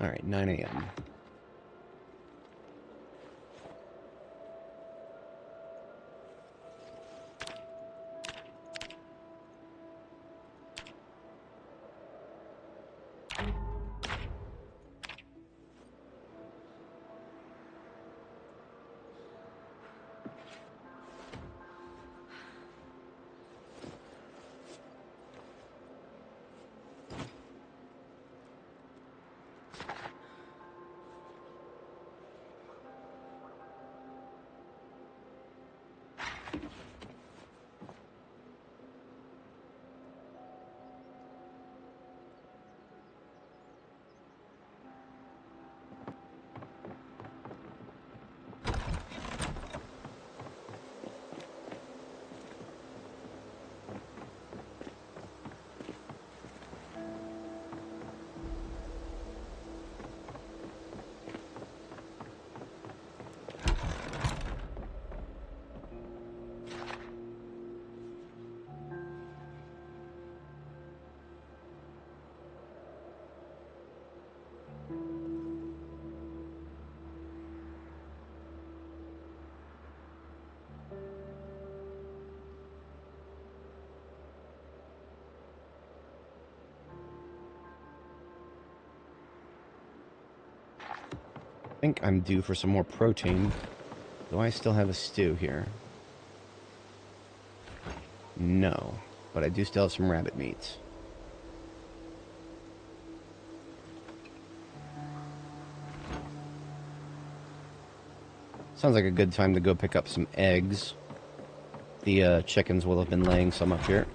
Alright, 9 a.m. I think I'm due for some more protein. Do I still have a stew here? No. but I do still have some rabbit meat. Sounds like a good time to go pick up some eggs. The chickens will have been laying some up here.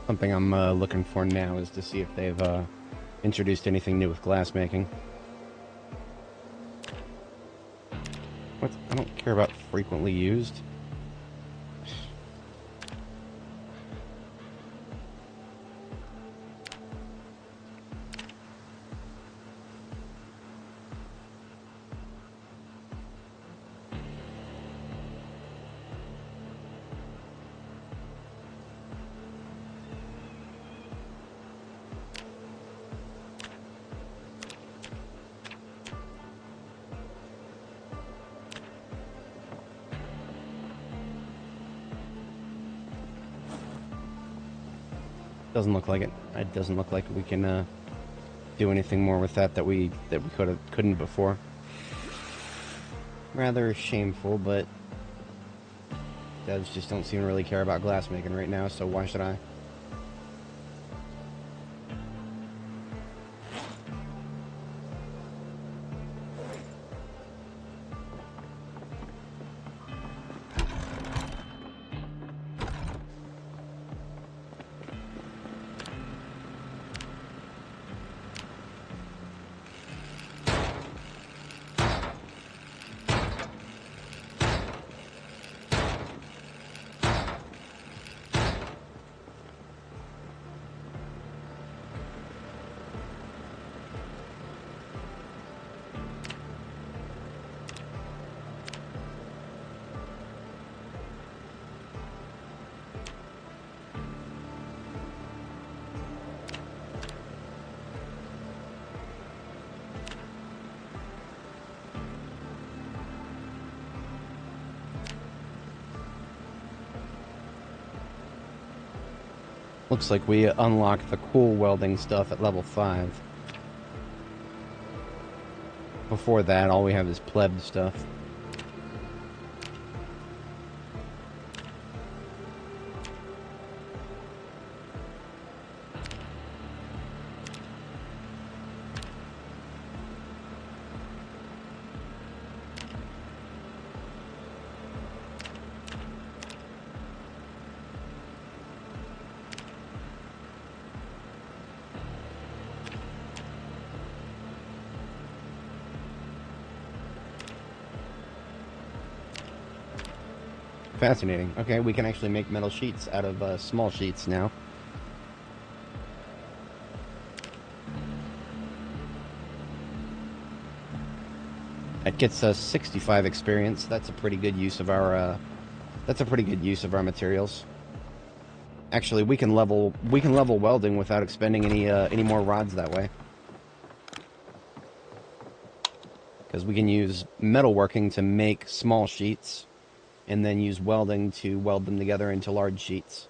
Something I'm looking for now is to see if they've introduced anything new with glass making. What? I don't care about frequently used. Doesn't look like it. It doesn't look like we can do anything more with that we couldn't before. Rather shameful, but devs just don't seem to really care about glass making right now, so why should I? Looks like we unlocked the cool welding stuff at level 5. Before that, all we have is pleb stuff. Fascinating. Okay, we can actually make metal sheets out of small sheets now. That gets us 65 experience. That's a pretty good use of our. That's a pretty good use of our materials. Actually, we can level welding without expending any more rods that way. Because we can use metalworking to make small sheets, and then use welding to weld them together into large sheets.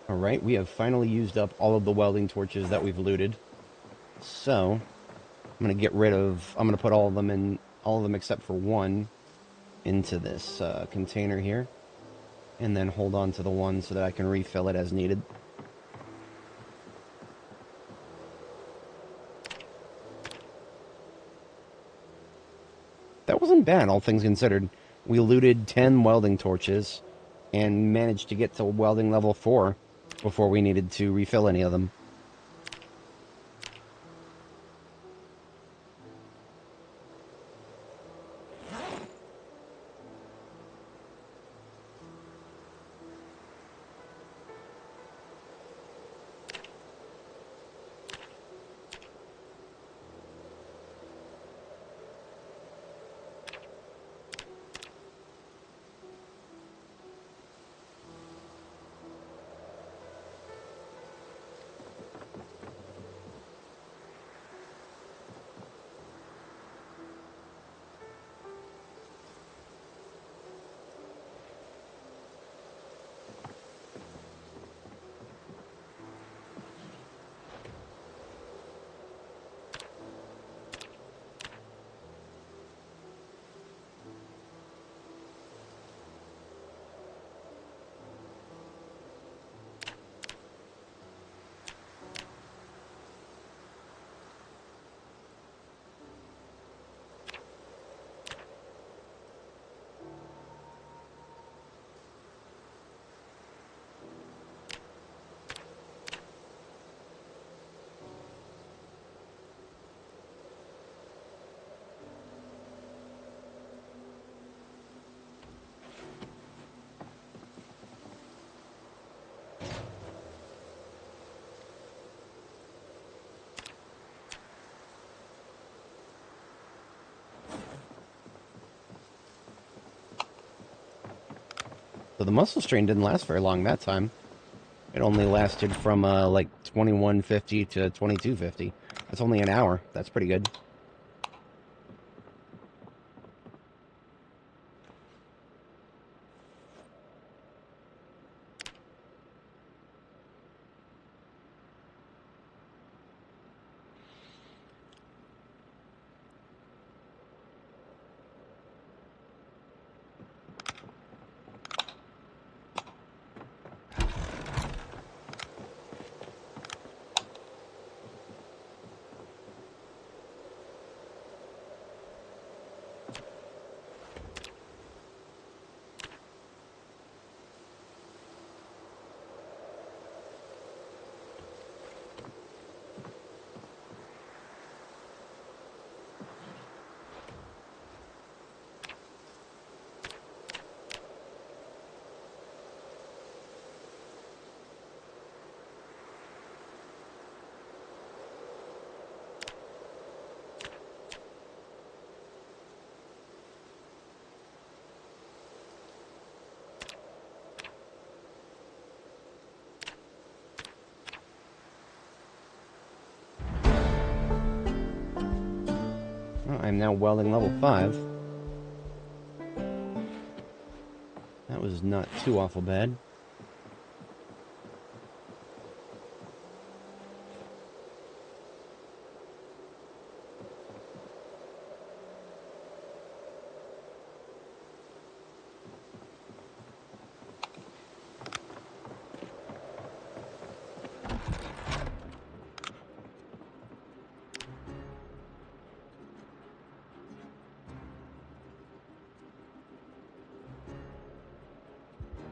Alright, we have finally used up all of the welding torches that we've looted. So, I'm going to put all of them except for one into this container here. And then hold on to the one so that I can refill it as needed. That wasn't bad, all things considered. We looted 10 welding torches and managed to get to welding level 4 before we needed to refill any of them. So the muscle strain didn't last very long that time. It only lasted from like 2150 to 2250. That's only an hour. That's pretty good. I'm now welding level 5. That was not too awful bad.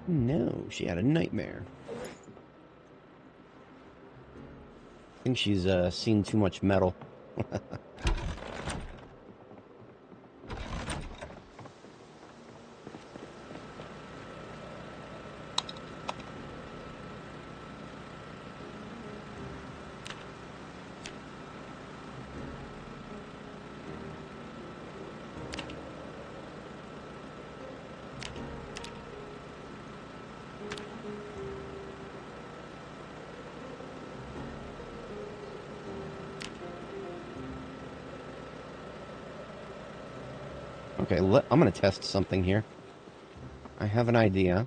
No, she had a nightmare. I think she's seen too much metal. Okay, I'm going to test something here. I have an idea.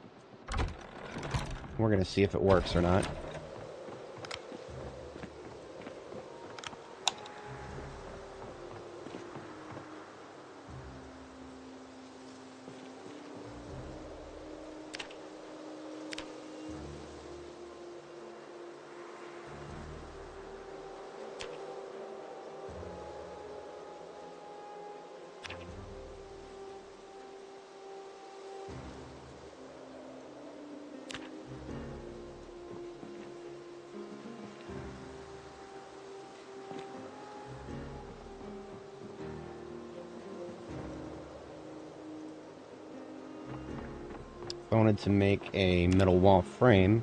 We're going to see if it works or not. If I wanted to make a metal wall frame,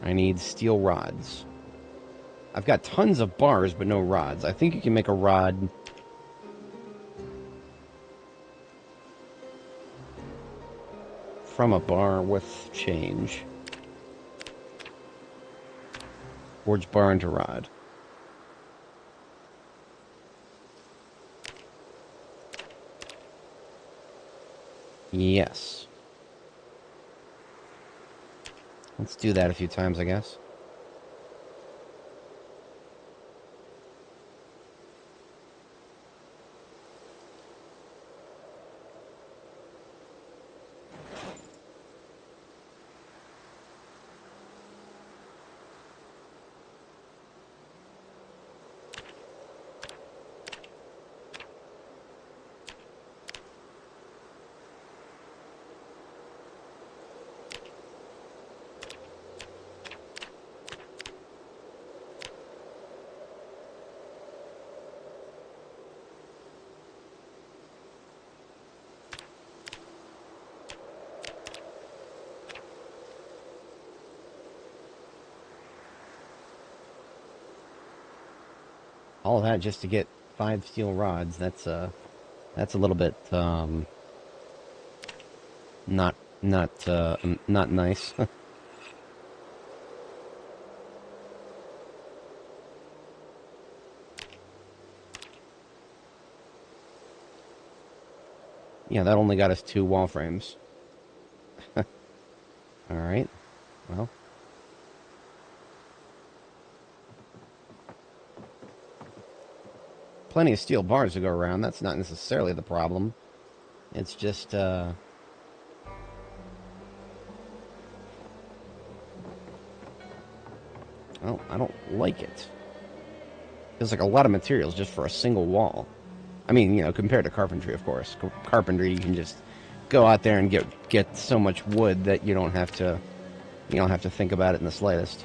I need steel rods. I've got tons of bars, but no rods. I think you can make a rod from a bar with change. Forge bar into rod. Yes. Let's do that a few times, I guess. All of that just to get 5 steel rods. That's a little bit not nice. Yeah, that only got us 2 wall frames. Alright, well. Plenty of steel bars to go around. That's not necessarily the problem. It's just, well, I don't like it. Feels like a lot of materials just for a single wall. I mean, you know, compared to carpentry, of course. Carpentry, you can just go out there and get so much wood that you don't have to think about it in the slightest.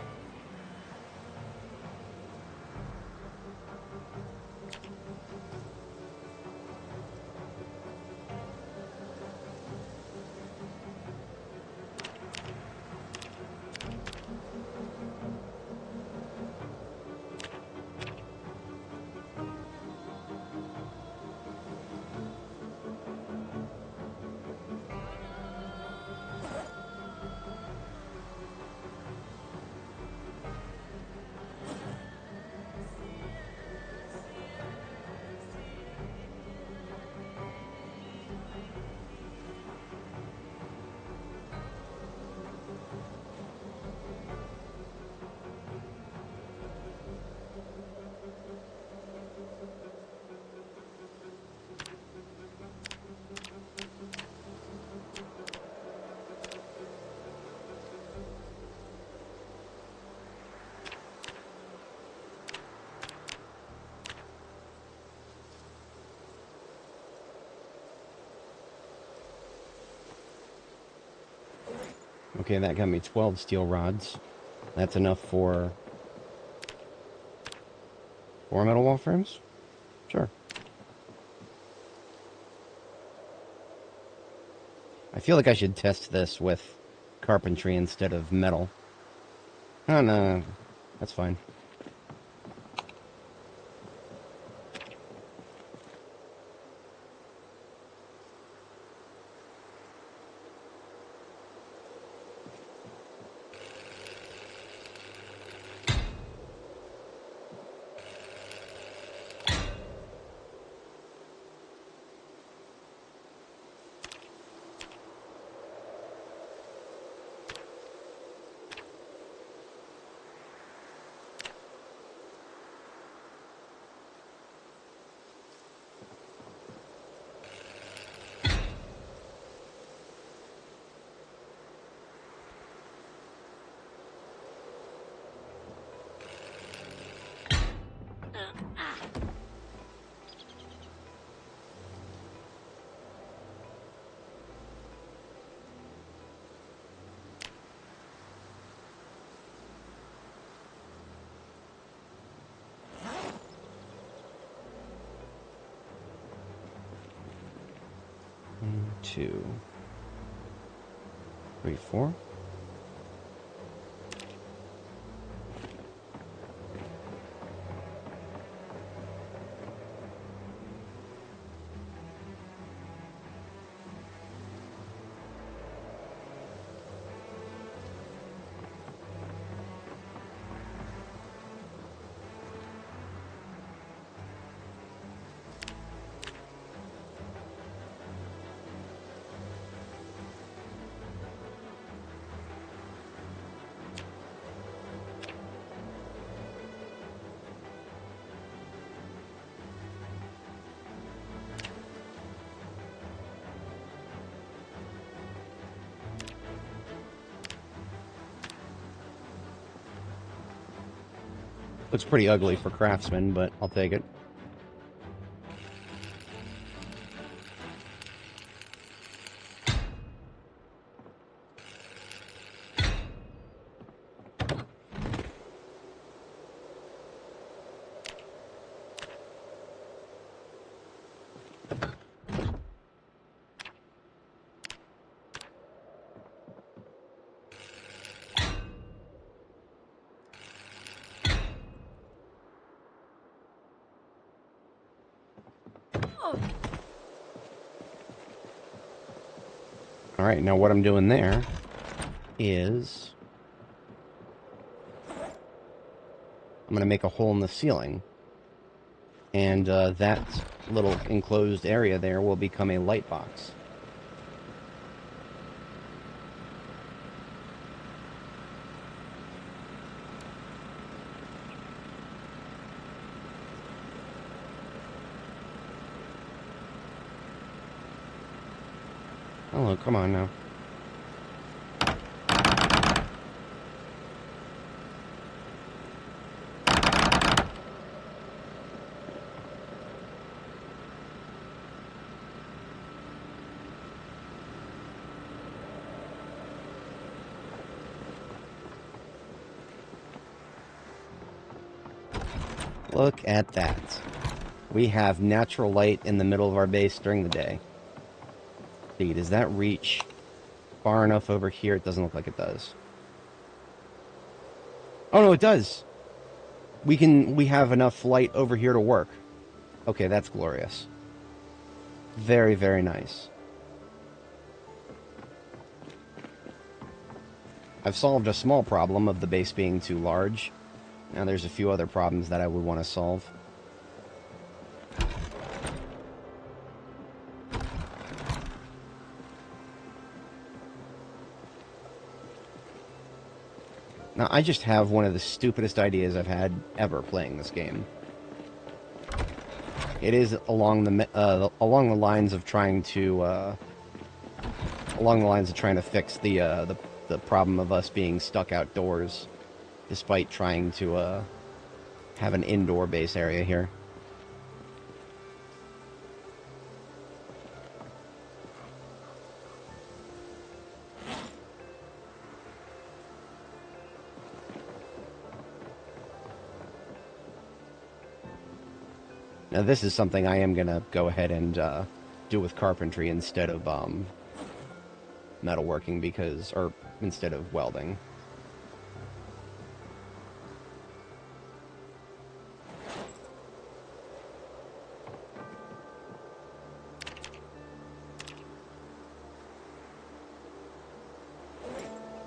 Okay, that got me 12 steel rods. That's enough for 4 metal wall frames? Sure. I feel like I should test this with carpentry instead of metal. Oh, no. That's fine. One, 2, 3, 4. Looks pretty ugly for craftsmen, but I'll take it. Alright, now what I'm doing there is I'm going to make a hole in the ceiling. And that little enclosed area there will become a light box. Oh, come on now. Look at that. We have natural light in the middle of our base during the day. See, does that reach far enough over here? It doesn't look like it does. Oh no, it does. We have enough light over here to work. Okay, that's glorious. Very, very nice. I've solved a small problem of the base being too large. Now there's a few other problems that I would want to solve. Now, I just have one of the stupidest ideas I've had ever playing this game. It is along the lines of trying to fix the problem of us being stuck outdoors, despite trying to have an indoor base area here. Now this is something I am going to go ahead and do with carpentry instead of metalworking because, or instead of welding.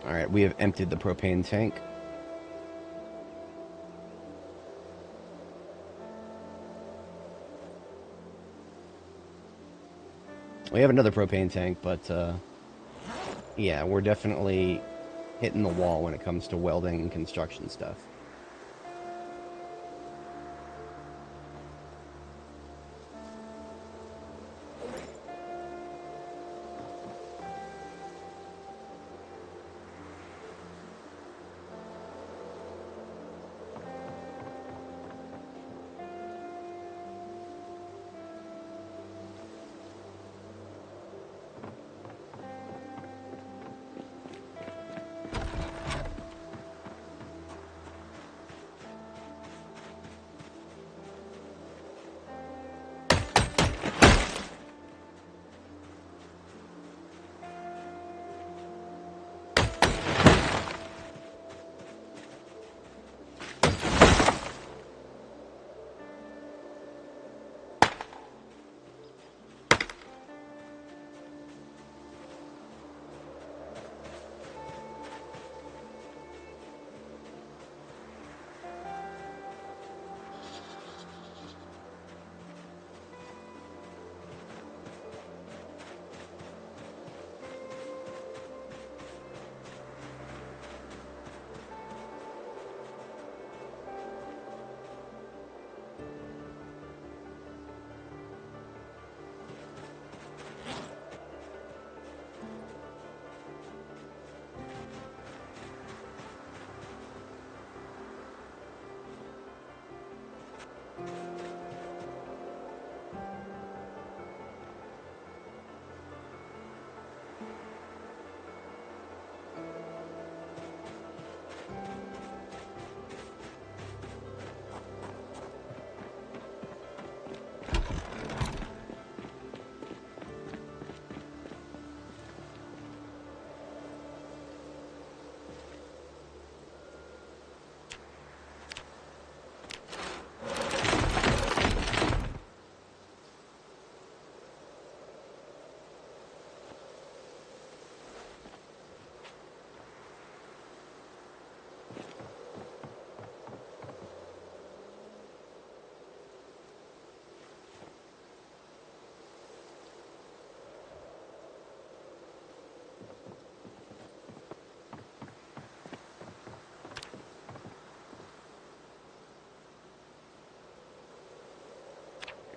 Alright, we have emptied the propane tank. We have another propane tank, but yeah, we're definitely hitting the wall when it comes to welding and construction stuff.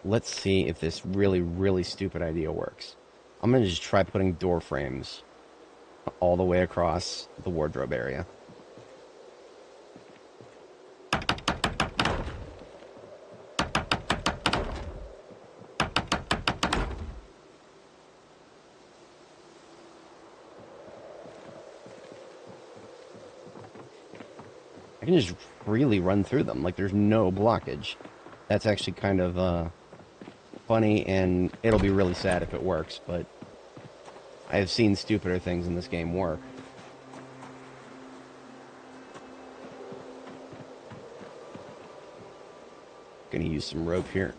Let's see if this really, really stupid idea works. I'm going to just try putting door frames all the way across the wardrobe area. I can just really run through them, like there's no blockage. That's actually kind of funny, and it'll be really sad if it works, but I have seen stupider things in this game work. Gonna use some rope here.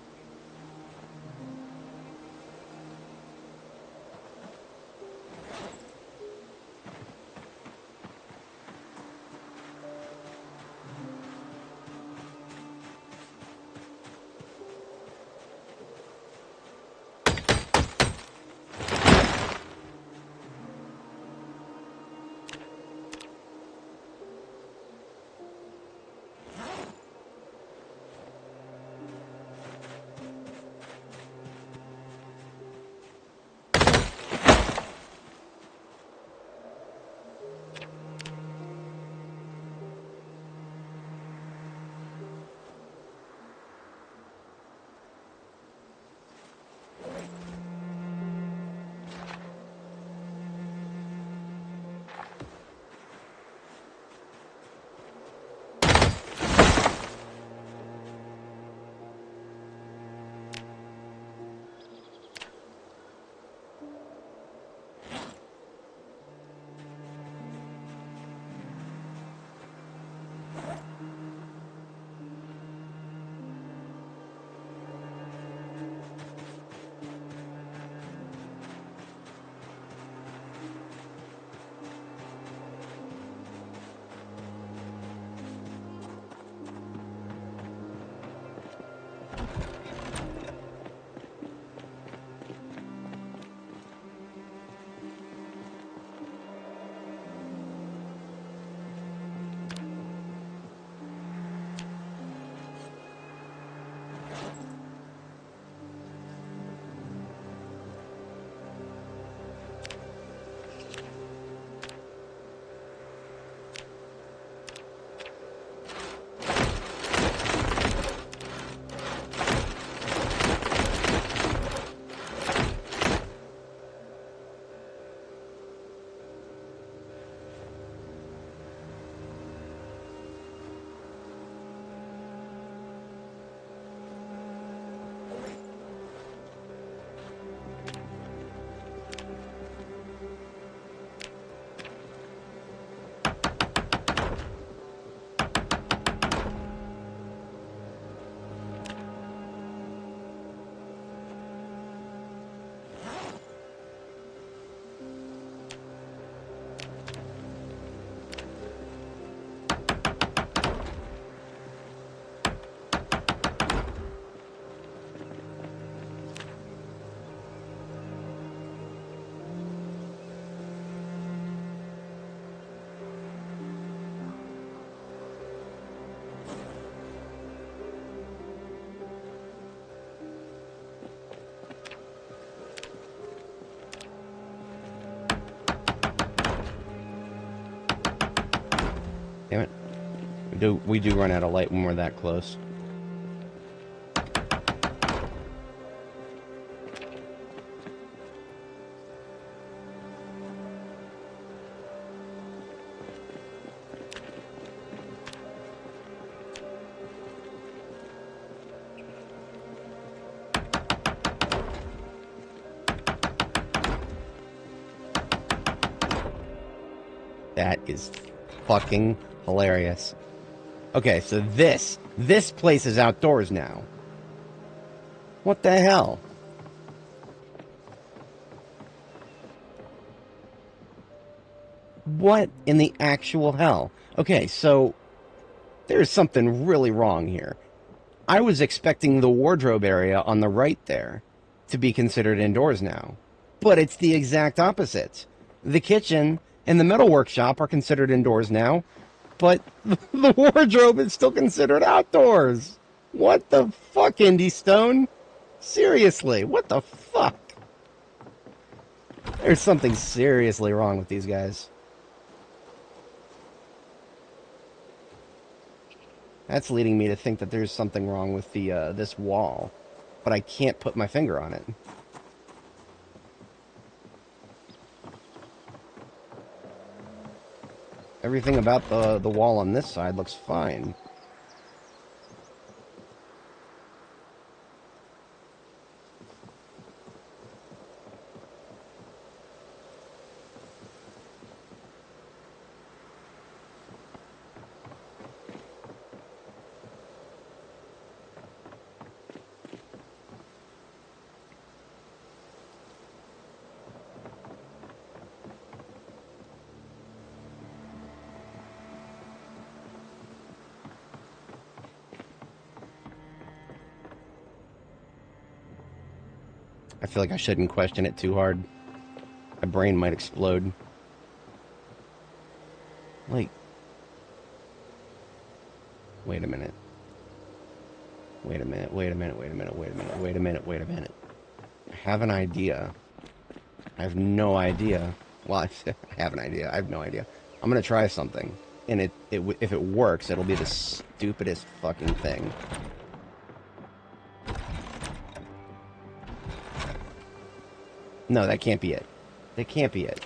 We do run out of light when we're that close. That is fucking hilarious. Okay, so this place is outdoors now. What the hell? What in the actual hell? Okay, so there's something really wrong here. I was expecting the wardrobe area on the right there to be considered indoors now, but it's the exact opposite. The kitchen and the metal workshop are considered indoors now, but the wardrobe is still considered outdoors. What the fuck, Indie Stone? Seriously, what the fuck? There's something seriously wrong with these guys. That's leading me to think that there's something wrong with the this wall, but I can't put my finger on it. Everything about the wall on this side looks fine. I feel like I shouldn't question it too hard. My brain might explode. Like, wait a minute. Wait a minute, wait a minute, wait a minute, wait a minute, wait a minute, wait a minute. I have an idea. I have no idea. Well, I have an idea. I have no idea. I'm gonna try something. And if it works, it'll be the stupidest fucking thing. No, that can't be it. That can't be it.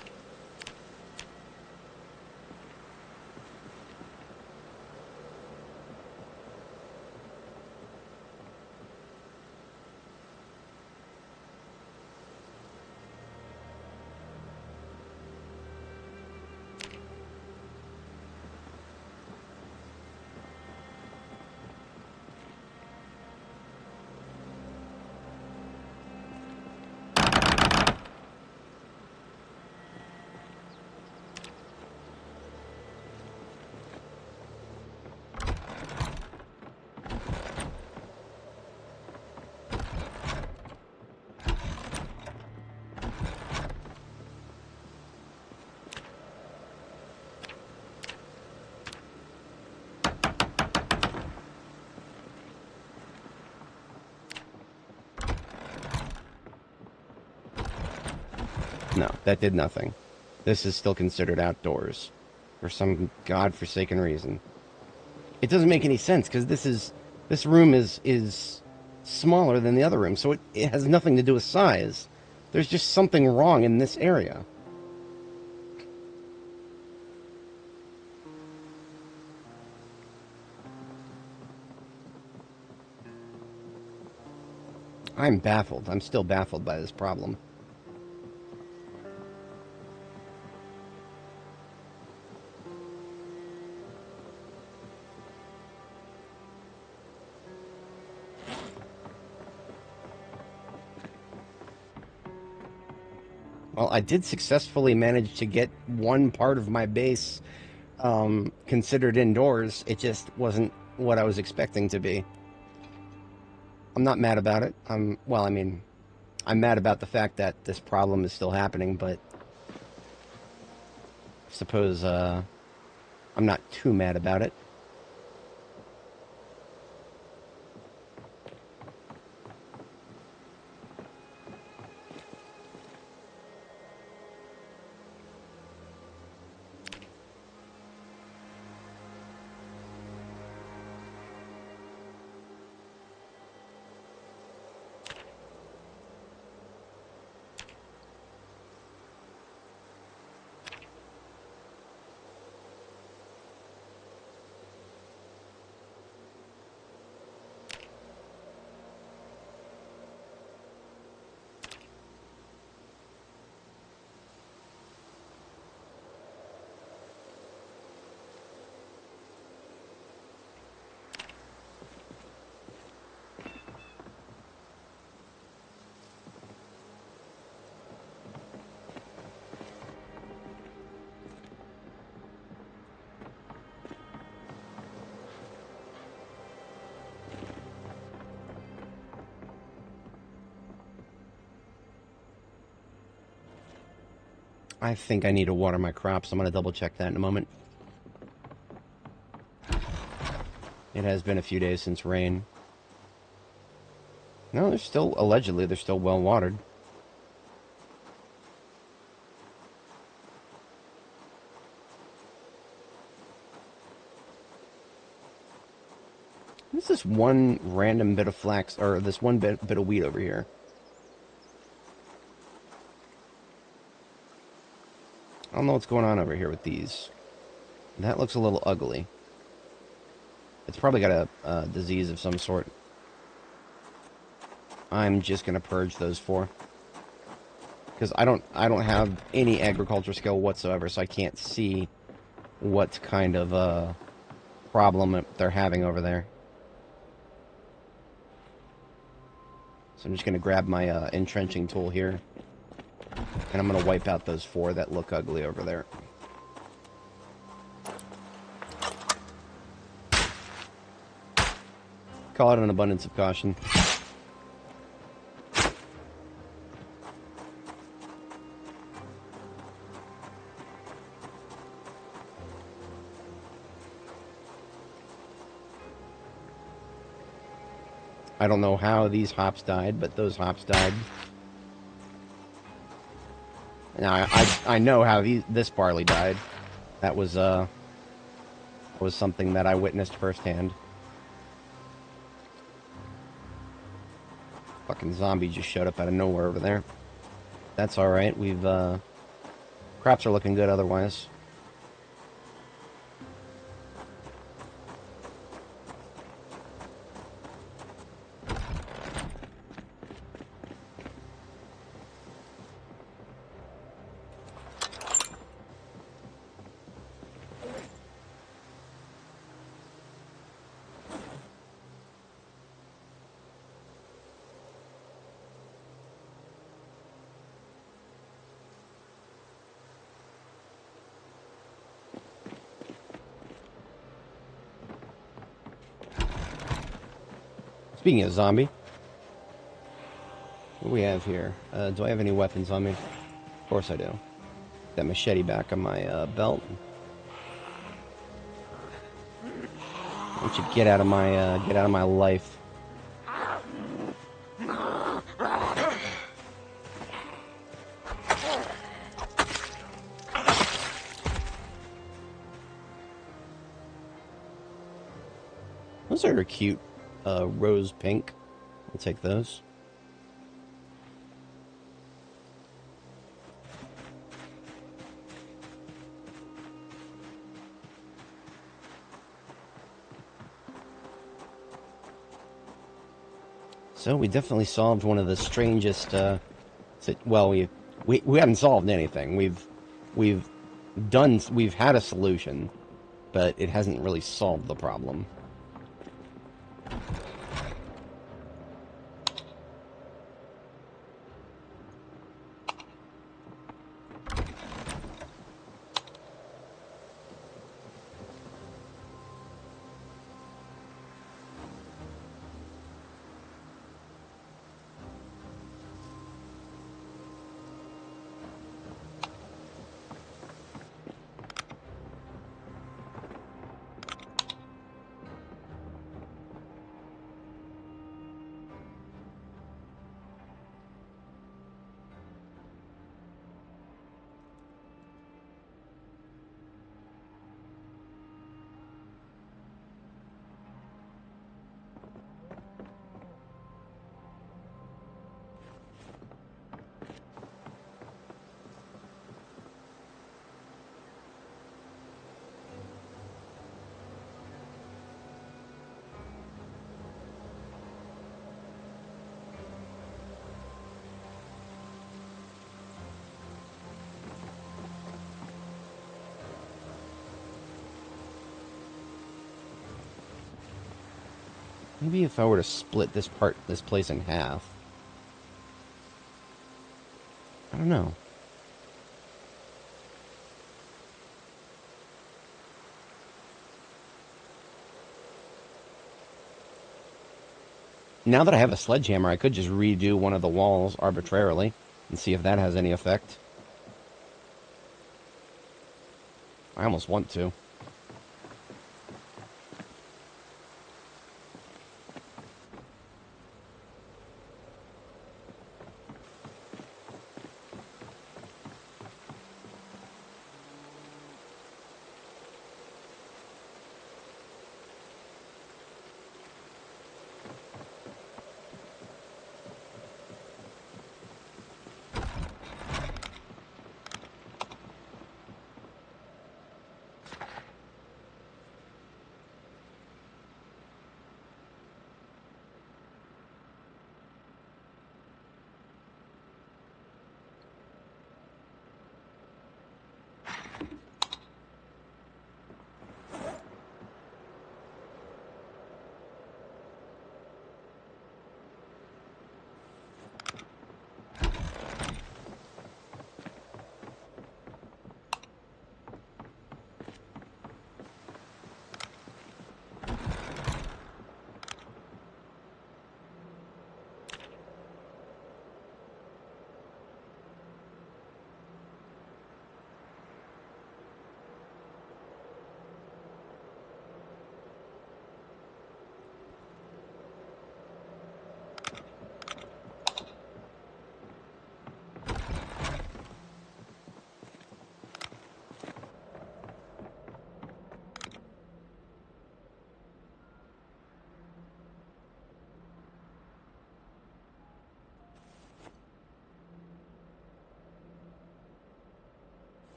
No, that did nothing. This is still considered outdoors for some godforsaken reason. It doesn't make any sense because this room is smaller than the other room, so it has nothing to do with size. There's just something wrong in this area. I'm baffled. I'm still baffled by this problem. Well, I did successfully manage to get one part of my base considered indoors. It just wasn't what I was expecting to be. I'm not mad about it. Well, I mean, I'm mad about the fact that this problem is still happening, but I suppose I'm not too mad about it. I think I need to water my crops. I'm going to double check that in a moment. It has been a few days since rain. No, they're still, allegedly, they're still well watered. What's this one random bit of flax, or this one bit of wheat over here? I don't know what's going on over here with these. That looks a little ugly. It's probably got a disease of some sort. I'm just gonna purge those four. Because I don't have any agriculture skill whatsoever, so I can't see what kind of problem they're having over there. So I'm just gonna grab my entrenching tool here, and I'm gonna wipe out those four that look ugly over there. Call it an abundance of caution. I don't know how these hops died, but those hops died. Now I know how this barley died. That was something that I witnessed firsthand. Fucking zombie just showed up out of nowhere over there. That's alright, we've, crops are looking good otherwise. Speaking of zombie, what do we have here? Do I have any weapons on me? Of course I do. That machete back on my belt. Why don't you get out of my life? Those are cute. Rose pink. I'll take those. So we definitely solved one of the strangest. Well, we haven't solved anything. We've had a solution, but it hasn't really solved the problem. Maybe if I were to split this place in half. I don't know. Now that I have a sledgehammer, I could just redo one of the walls arbitrarily and see if that has any effect. I almost want to.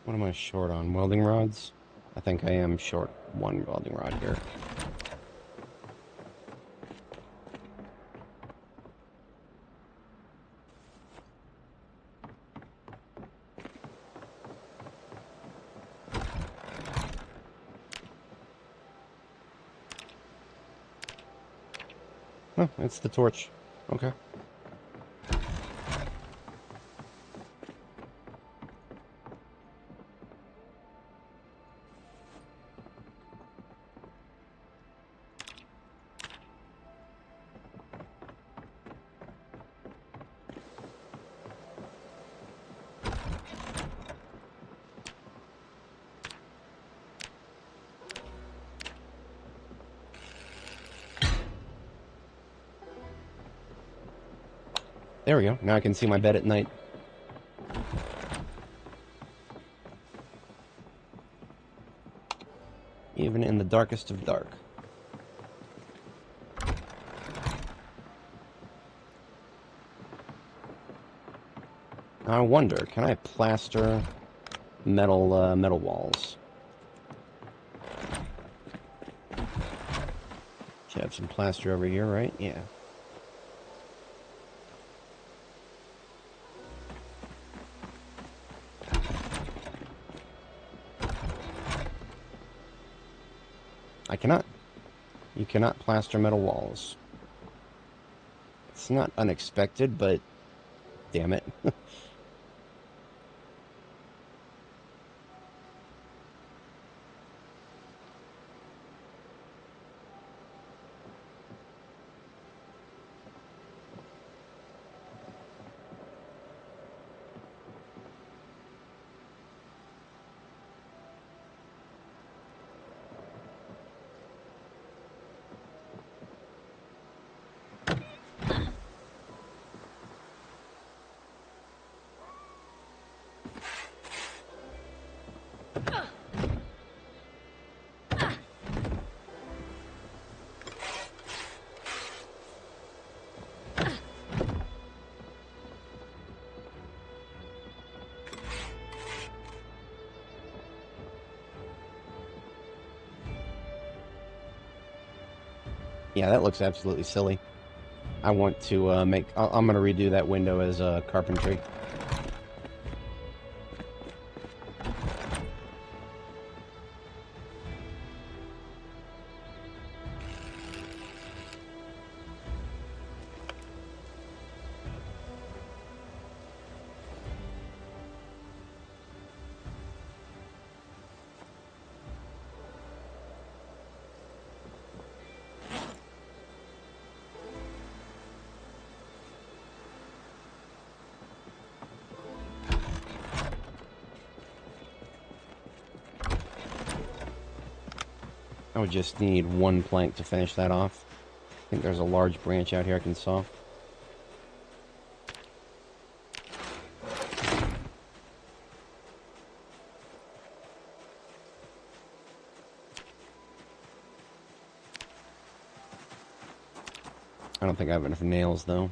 What am I short on? Welding rods? I think I am short one welding rod here. Oh, it's the torch. Okay. There we go. Now I can see my bed at night. Even in the darkest of dark. Now I wonder, can I plaster metal walls? Should have some plaster over here, right? Yeah. I cannot. You cannot plaster metal walls. It's not unexpected, but damn it. Yeah, that looks absolutely silly. I want to I'm going to redo that window as carpentry. I would just need one plank to finish that off. I think there's a large branch out here I can saw. I don't think I have enough nails, though.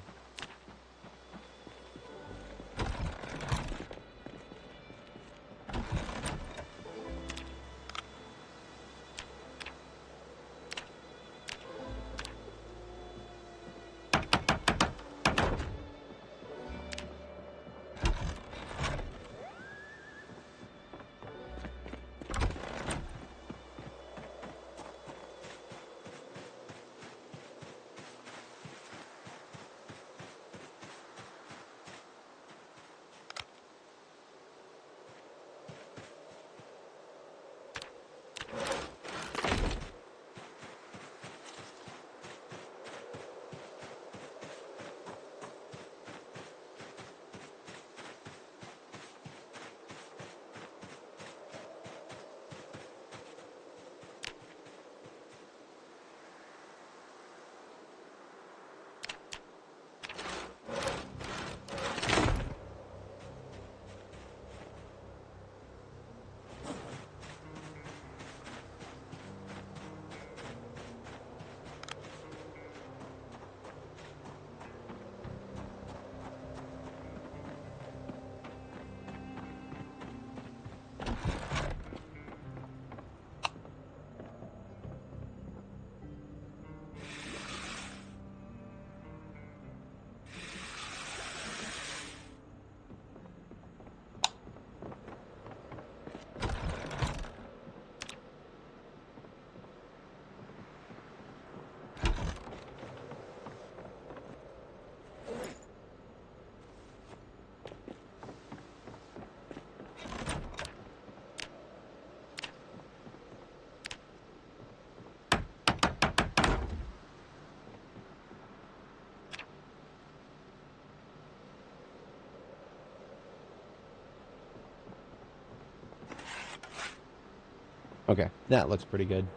Okay, that looks pretty good.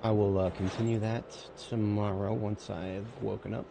I will continue that tomorrow once I've woken up.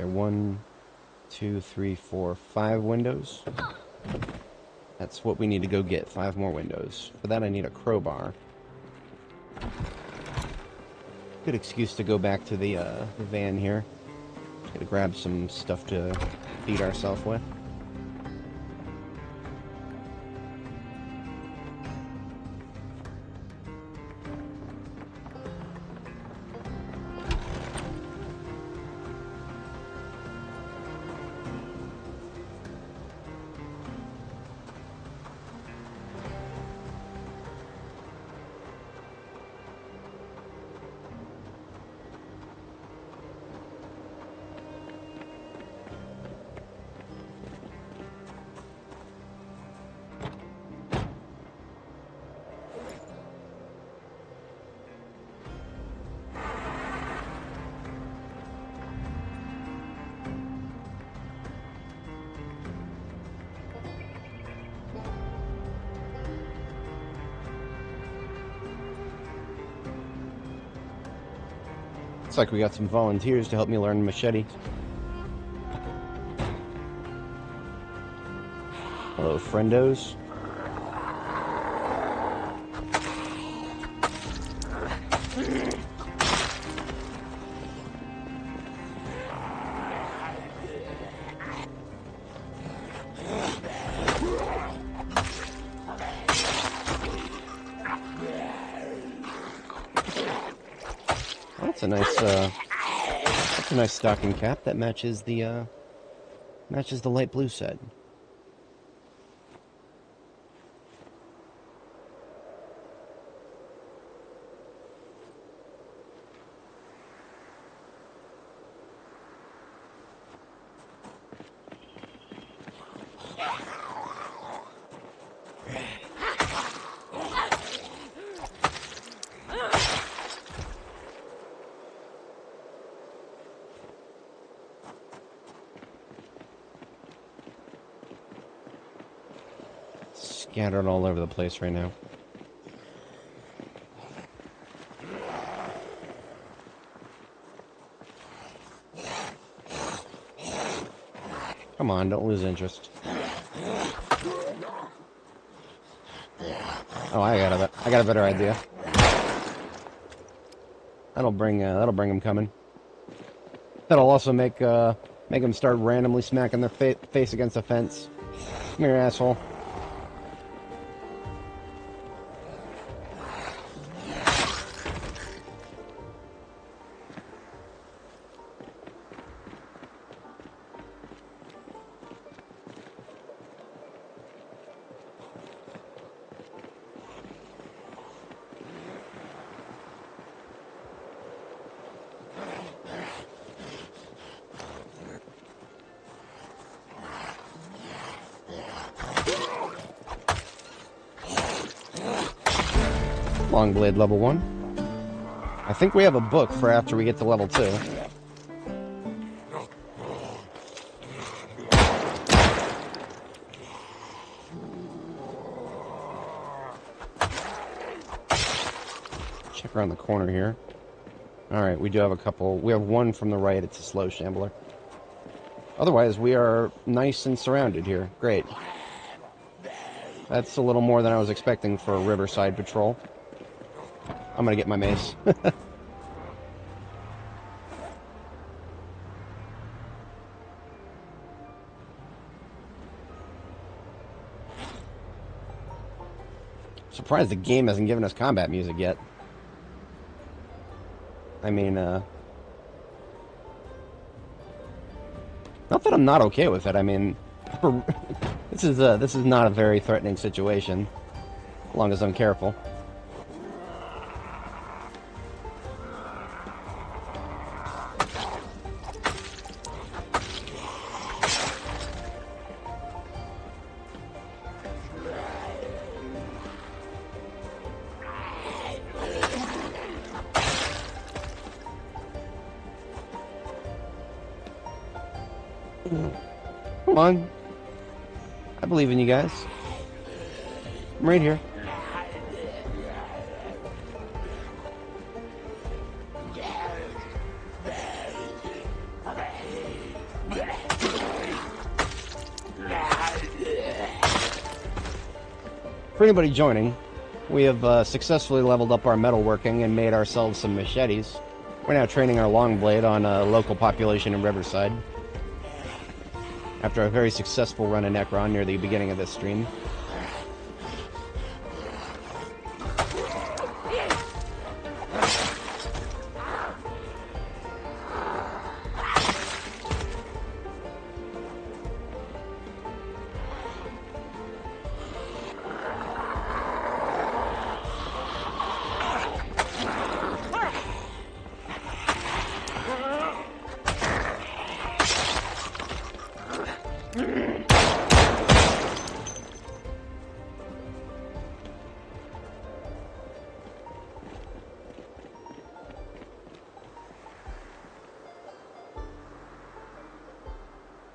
Okay, 1, 2, 3, 4, 5 windows. That's what we need to go get, 5 more windows. For that I need a crowbar. Good excuse to go back to the van here. Gotta grab some stuff to feed ourselves with. Looks like we got some volunteers to help me learn machete. Hello, friendos. That's a nice stocking cap that matches the light blue set. Scattered all over the place right now. Come on, don't lose interest. Oh, I got a better idea. That'll bring them coming. That'll also make them start randomly smacking their face against the fence. Come here, asshole. Long blade level 1. I think we have a book for after we get to level 2. Check around the corner here. Alright, we do have a couple. We have one from the right. It's a slow shambler. Otherwise, we are nice and surrounded here. Great. That's a little more than I was expecting for a Riverside patrol. I'm gonna get my mace. Surprised the game hasn't given us combat music yet. I mean, not that I'm not okay with it. I mean, this is not a very threatening situation, as long as I'm careful. Come on. I believe in you guys. I'm right here. For anybody joining, we have successfully leveled up our metalworking and made ourselves some machetes. We're now training our Longblade on a local population in Riverside. After a very successful run in Ekron near the beginning of this stream.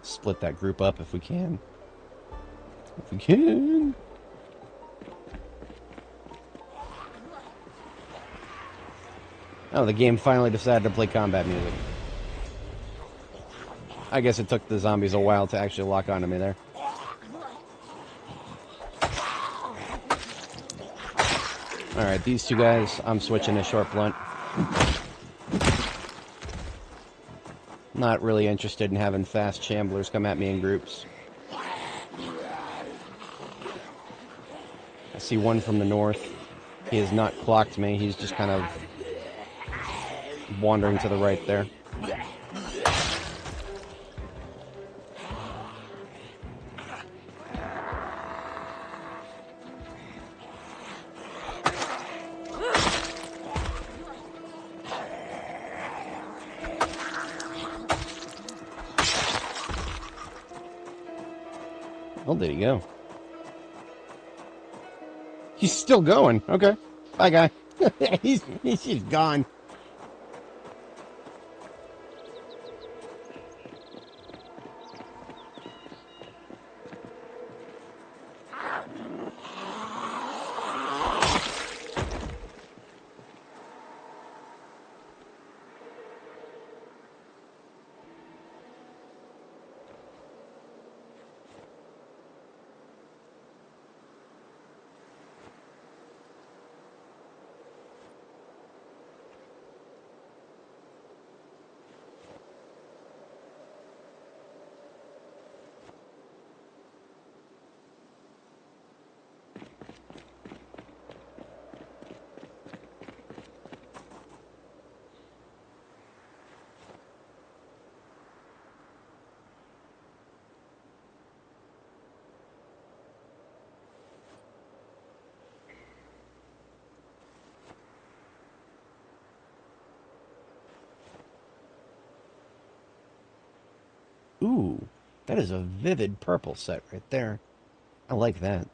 Split that group up if we can. If we can. Oh, the game finally decided to play combat music. I guess it took the zombies a while to actually lock onto me there. Alright, these two guys, I'm switching to short blunt. Not really interested in having fast shamblers come at me in groups. I see one from the north. He has not clocked me. He's just kind of wandering to the right there. Oh, there you go. He's still going. Okay. Bye, guy. he's just gone. Ooh, that is a vivid purple set right there. I like that.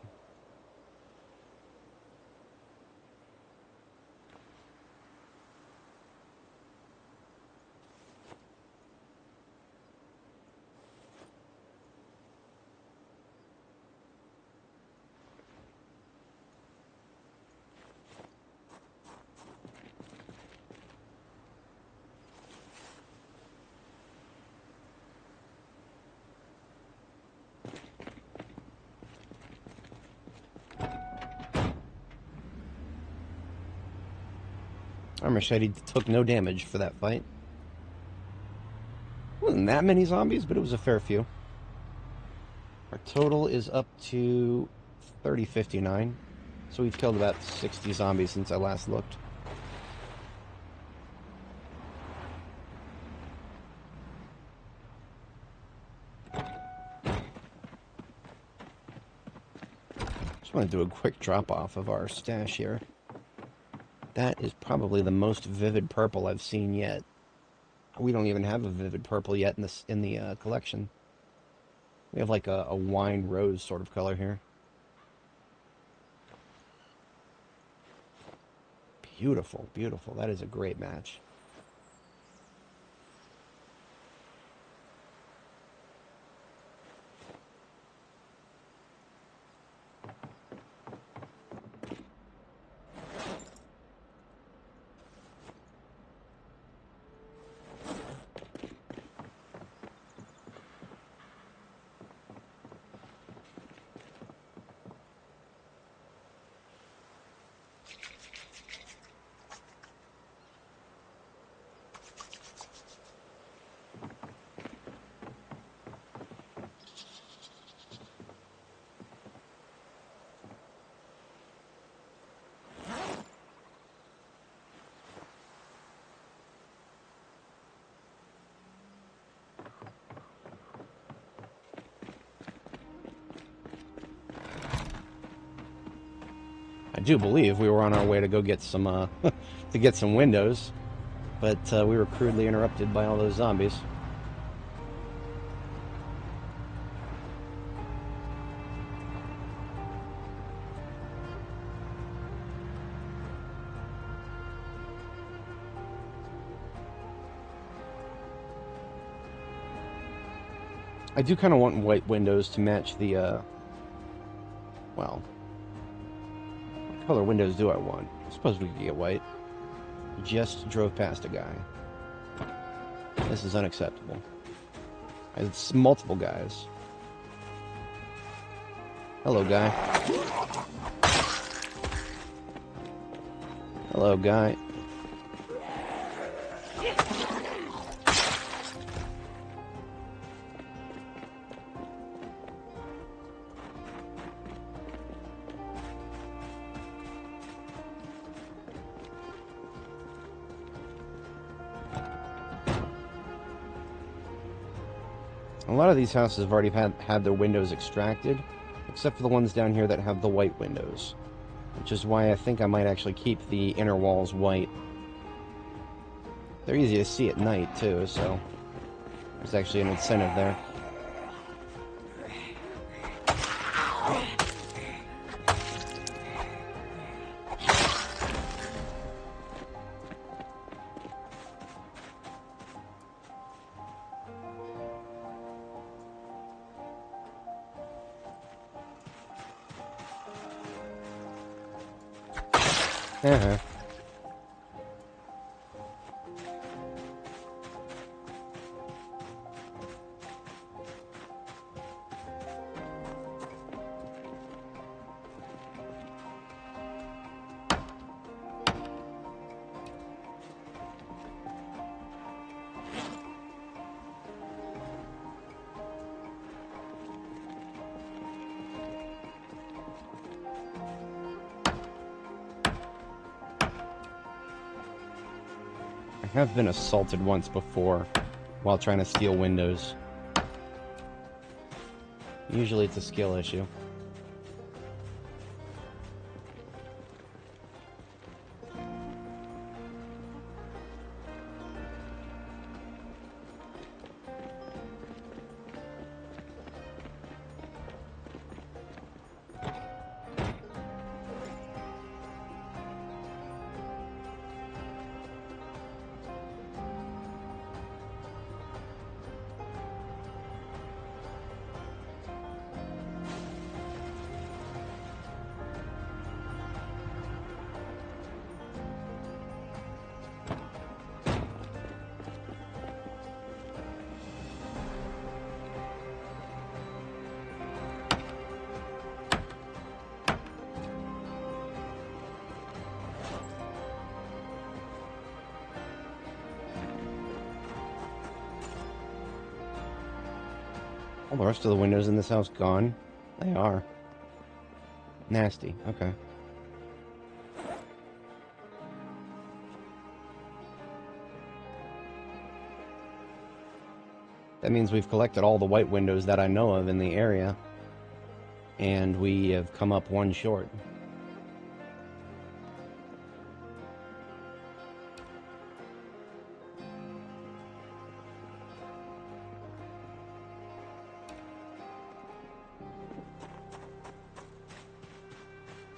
Our machete took no damage for that fight. Wasn't that many zombies, but it was a fair few. Our total is up to 3059. So we've killed about 60 zombies since I last looked. Just want to do a quick drop-off of our stash here. That is probably the most vivid purple I've seen yet. We don't even have a vivid purple yet in the collection. We have like a wine rose sort of color here. Beautiful, beautiful. That is a great match. I do believe we were on our way to go get some, to get some windows, but we were crudely interrupted by all those zombies. I do kind of want white windows to match the, well, what color windows do I want? I suppose we could get white. Just drove past a guy. This is unacceptable. It's multiple guys. Hello, guy. Hello, guy. A lot of these houses have already had their windows extracted, except for the ones down here that have the white windows, which is why I think I might actually keep the inner walls white. They're easy to see at night, too, so there's actually an incentive there. Uh-huh. I have been assaulted once before while trying to steal windows. Usually it's a skill issue. All the rest of the windows in this house gone? They are. Nasty. Okay. That means we've collected all the white windows that I know of in the area, and we have come up one short.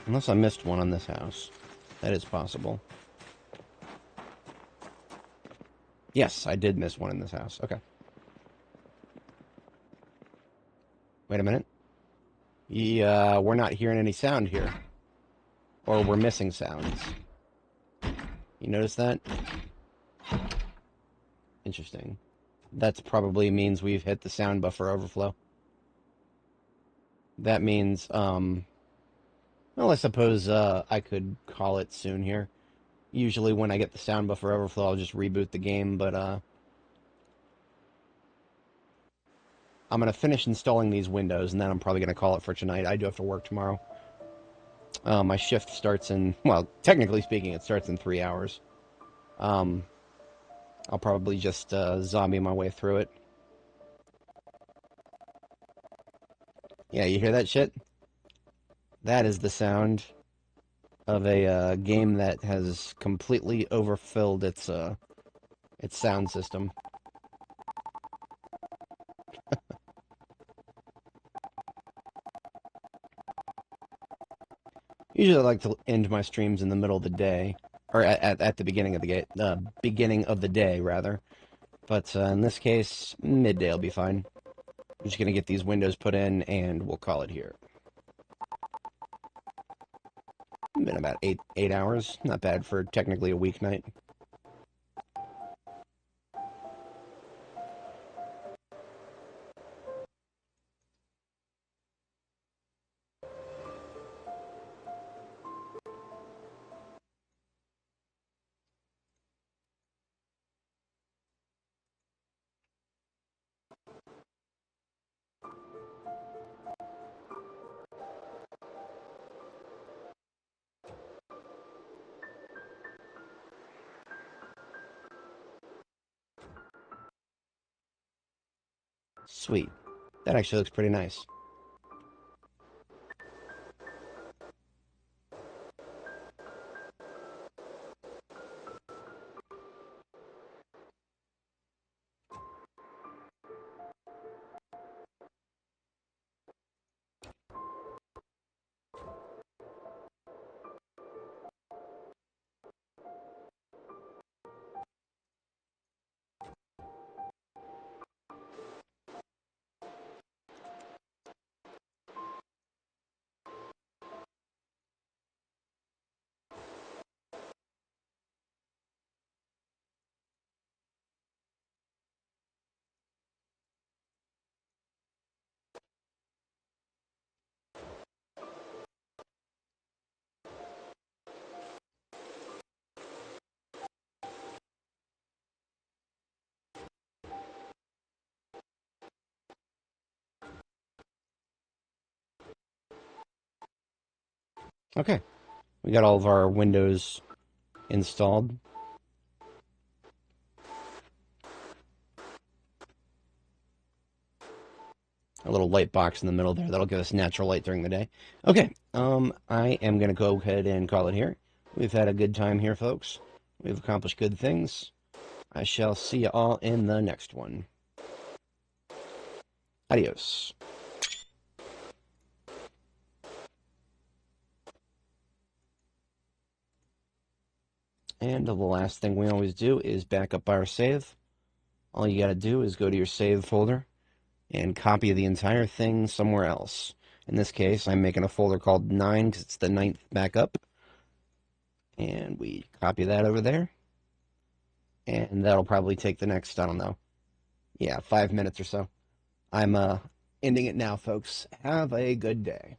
Unless I missed one on this house. That is possible. Yes, I did miss one in this house. Okay. Wait a minute. Yeah, we're not hearing any sound here. Or we're missing sounds. You notice that? Interesting. That probably means we've hit the sound buffer overflow. That means, well, I suppose I could call it soon here. Usually when I get the sound buffer overflow, I'll just reboot the game, but I'm going to finish installing these windows, and then I'm probably going to call it for tonight. I do have to work tomorrow. My shift starts in, well, technically speaking, it starts in 3 hours. I'll probably just zombie my way through it. Yeah, you hear that shit? That is the sound of a game that has completely overfilled its sound system. Usually, I like to end my streams in the middle of the day, or at the beginning of beginning of the day rather. But in this case, midday will be fine. I'm just gonna get these windows put in, and we'll call it here. Been about eight hours. Not bad for technically a weeknight. Sweet. That actually looks pretty nice. Okay, we got all of our windows installed. A little light box in the middle there that'll give us natural light during the day. Okay, I am gonna go ahead and call it here. We've had a good time here, folks. We've accomplished good things. I shall see you all in the next one. Adios. And the last thing we always do is back up our save. All you gotta do is go to your save folder and copy the entire thing somewhere else. In this case, I'm making a folder called 9 because it's the 9th backup. And we copy that over there. And that'll probably take the next, I don't know, 5 minutes or so. I'm ending it now, folks. Have a good day.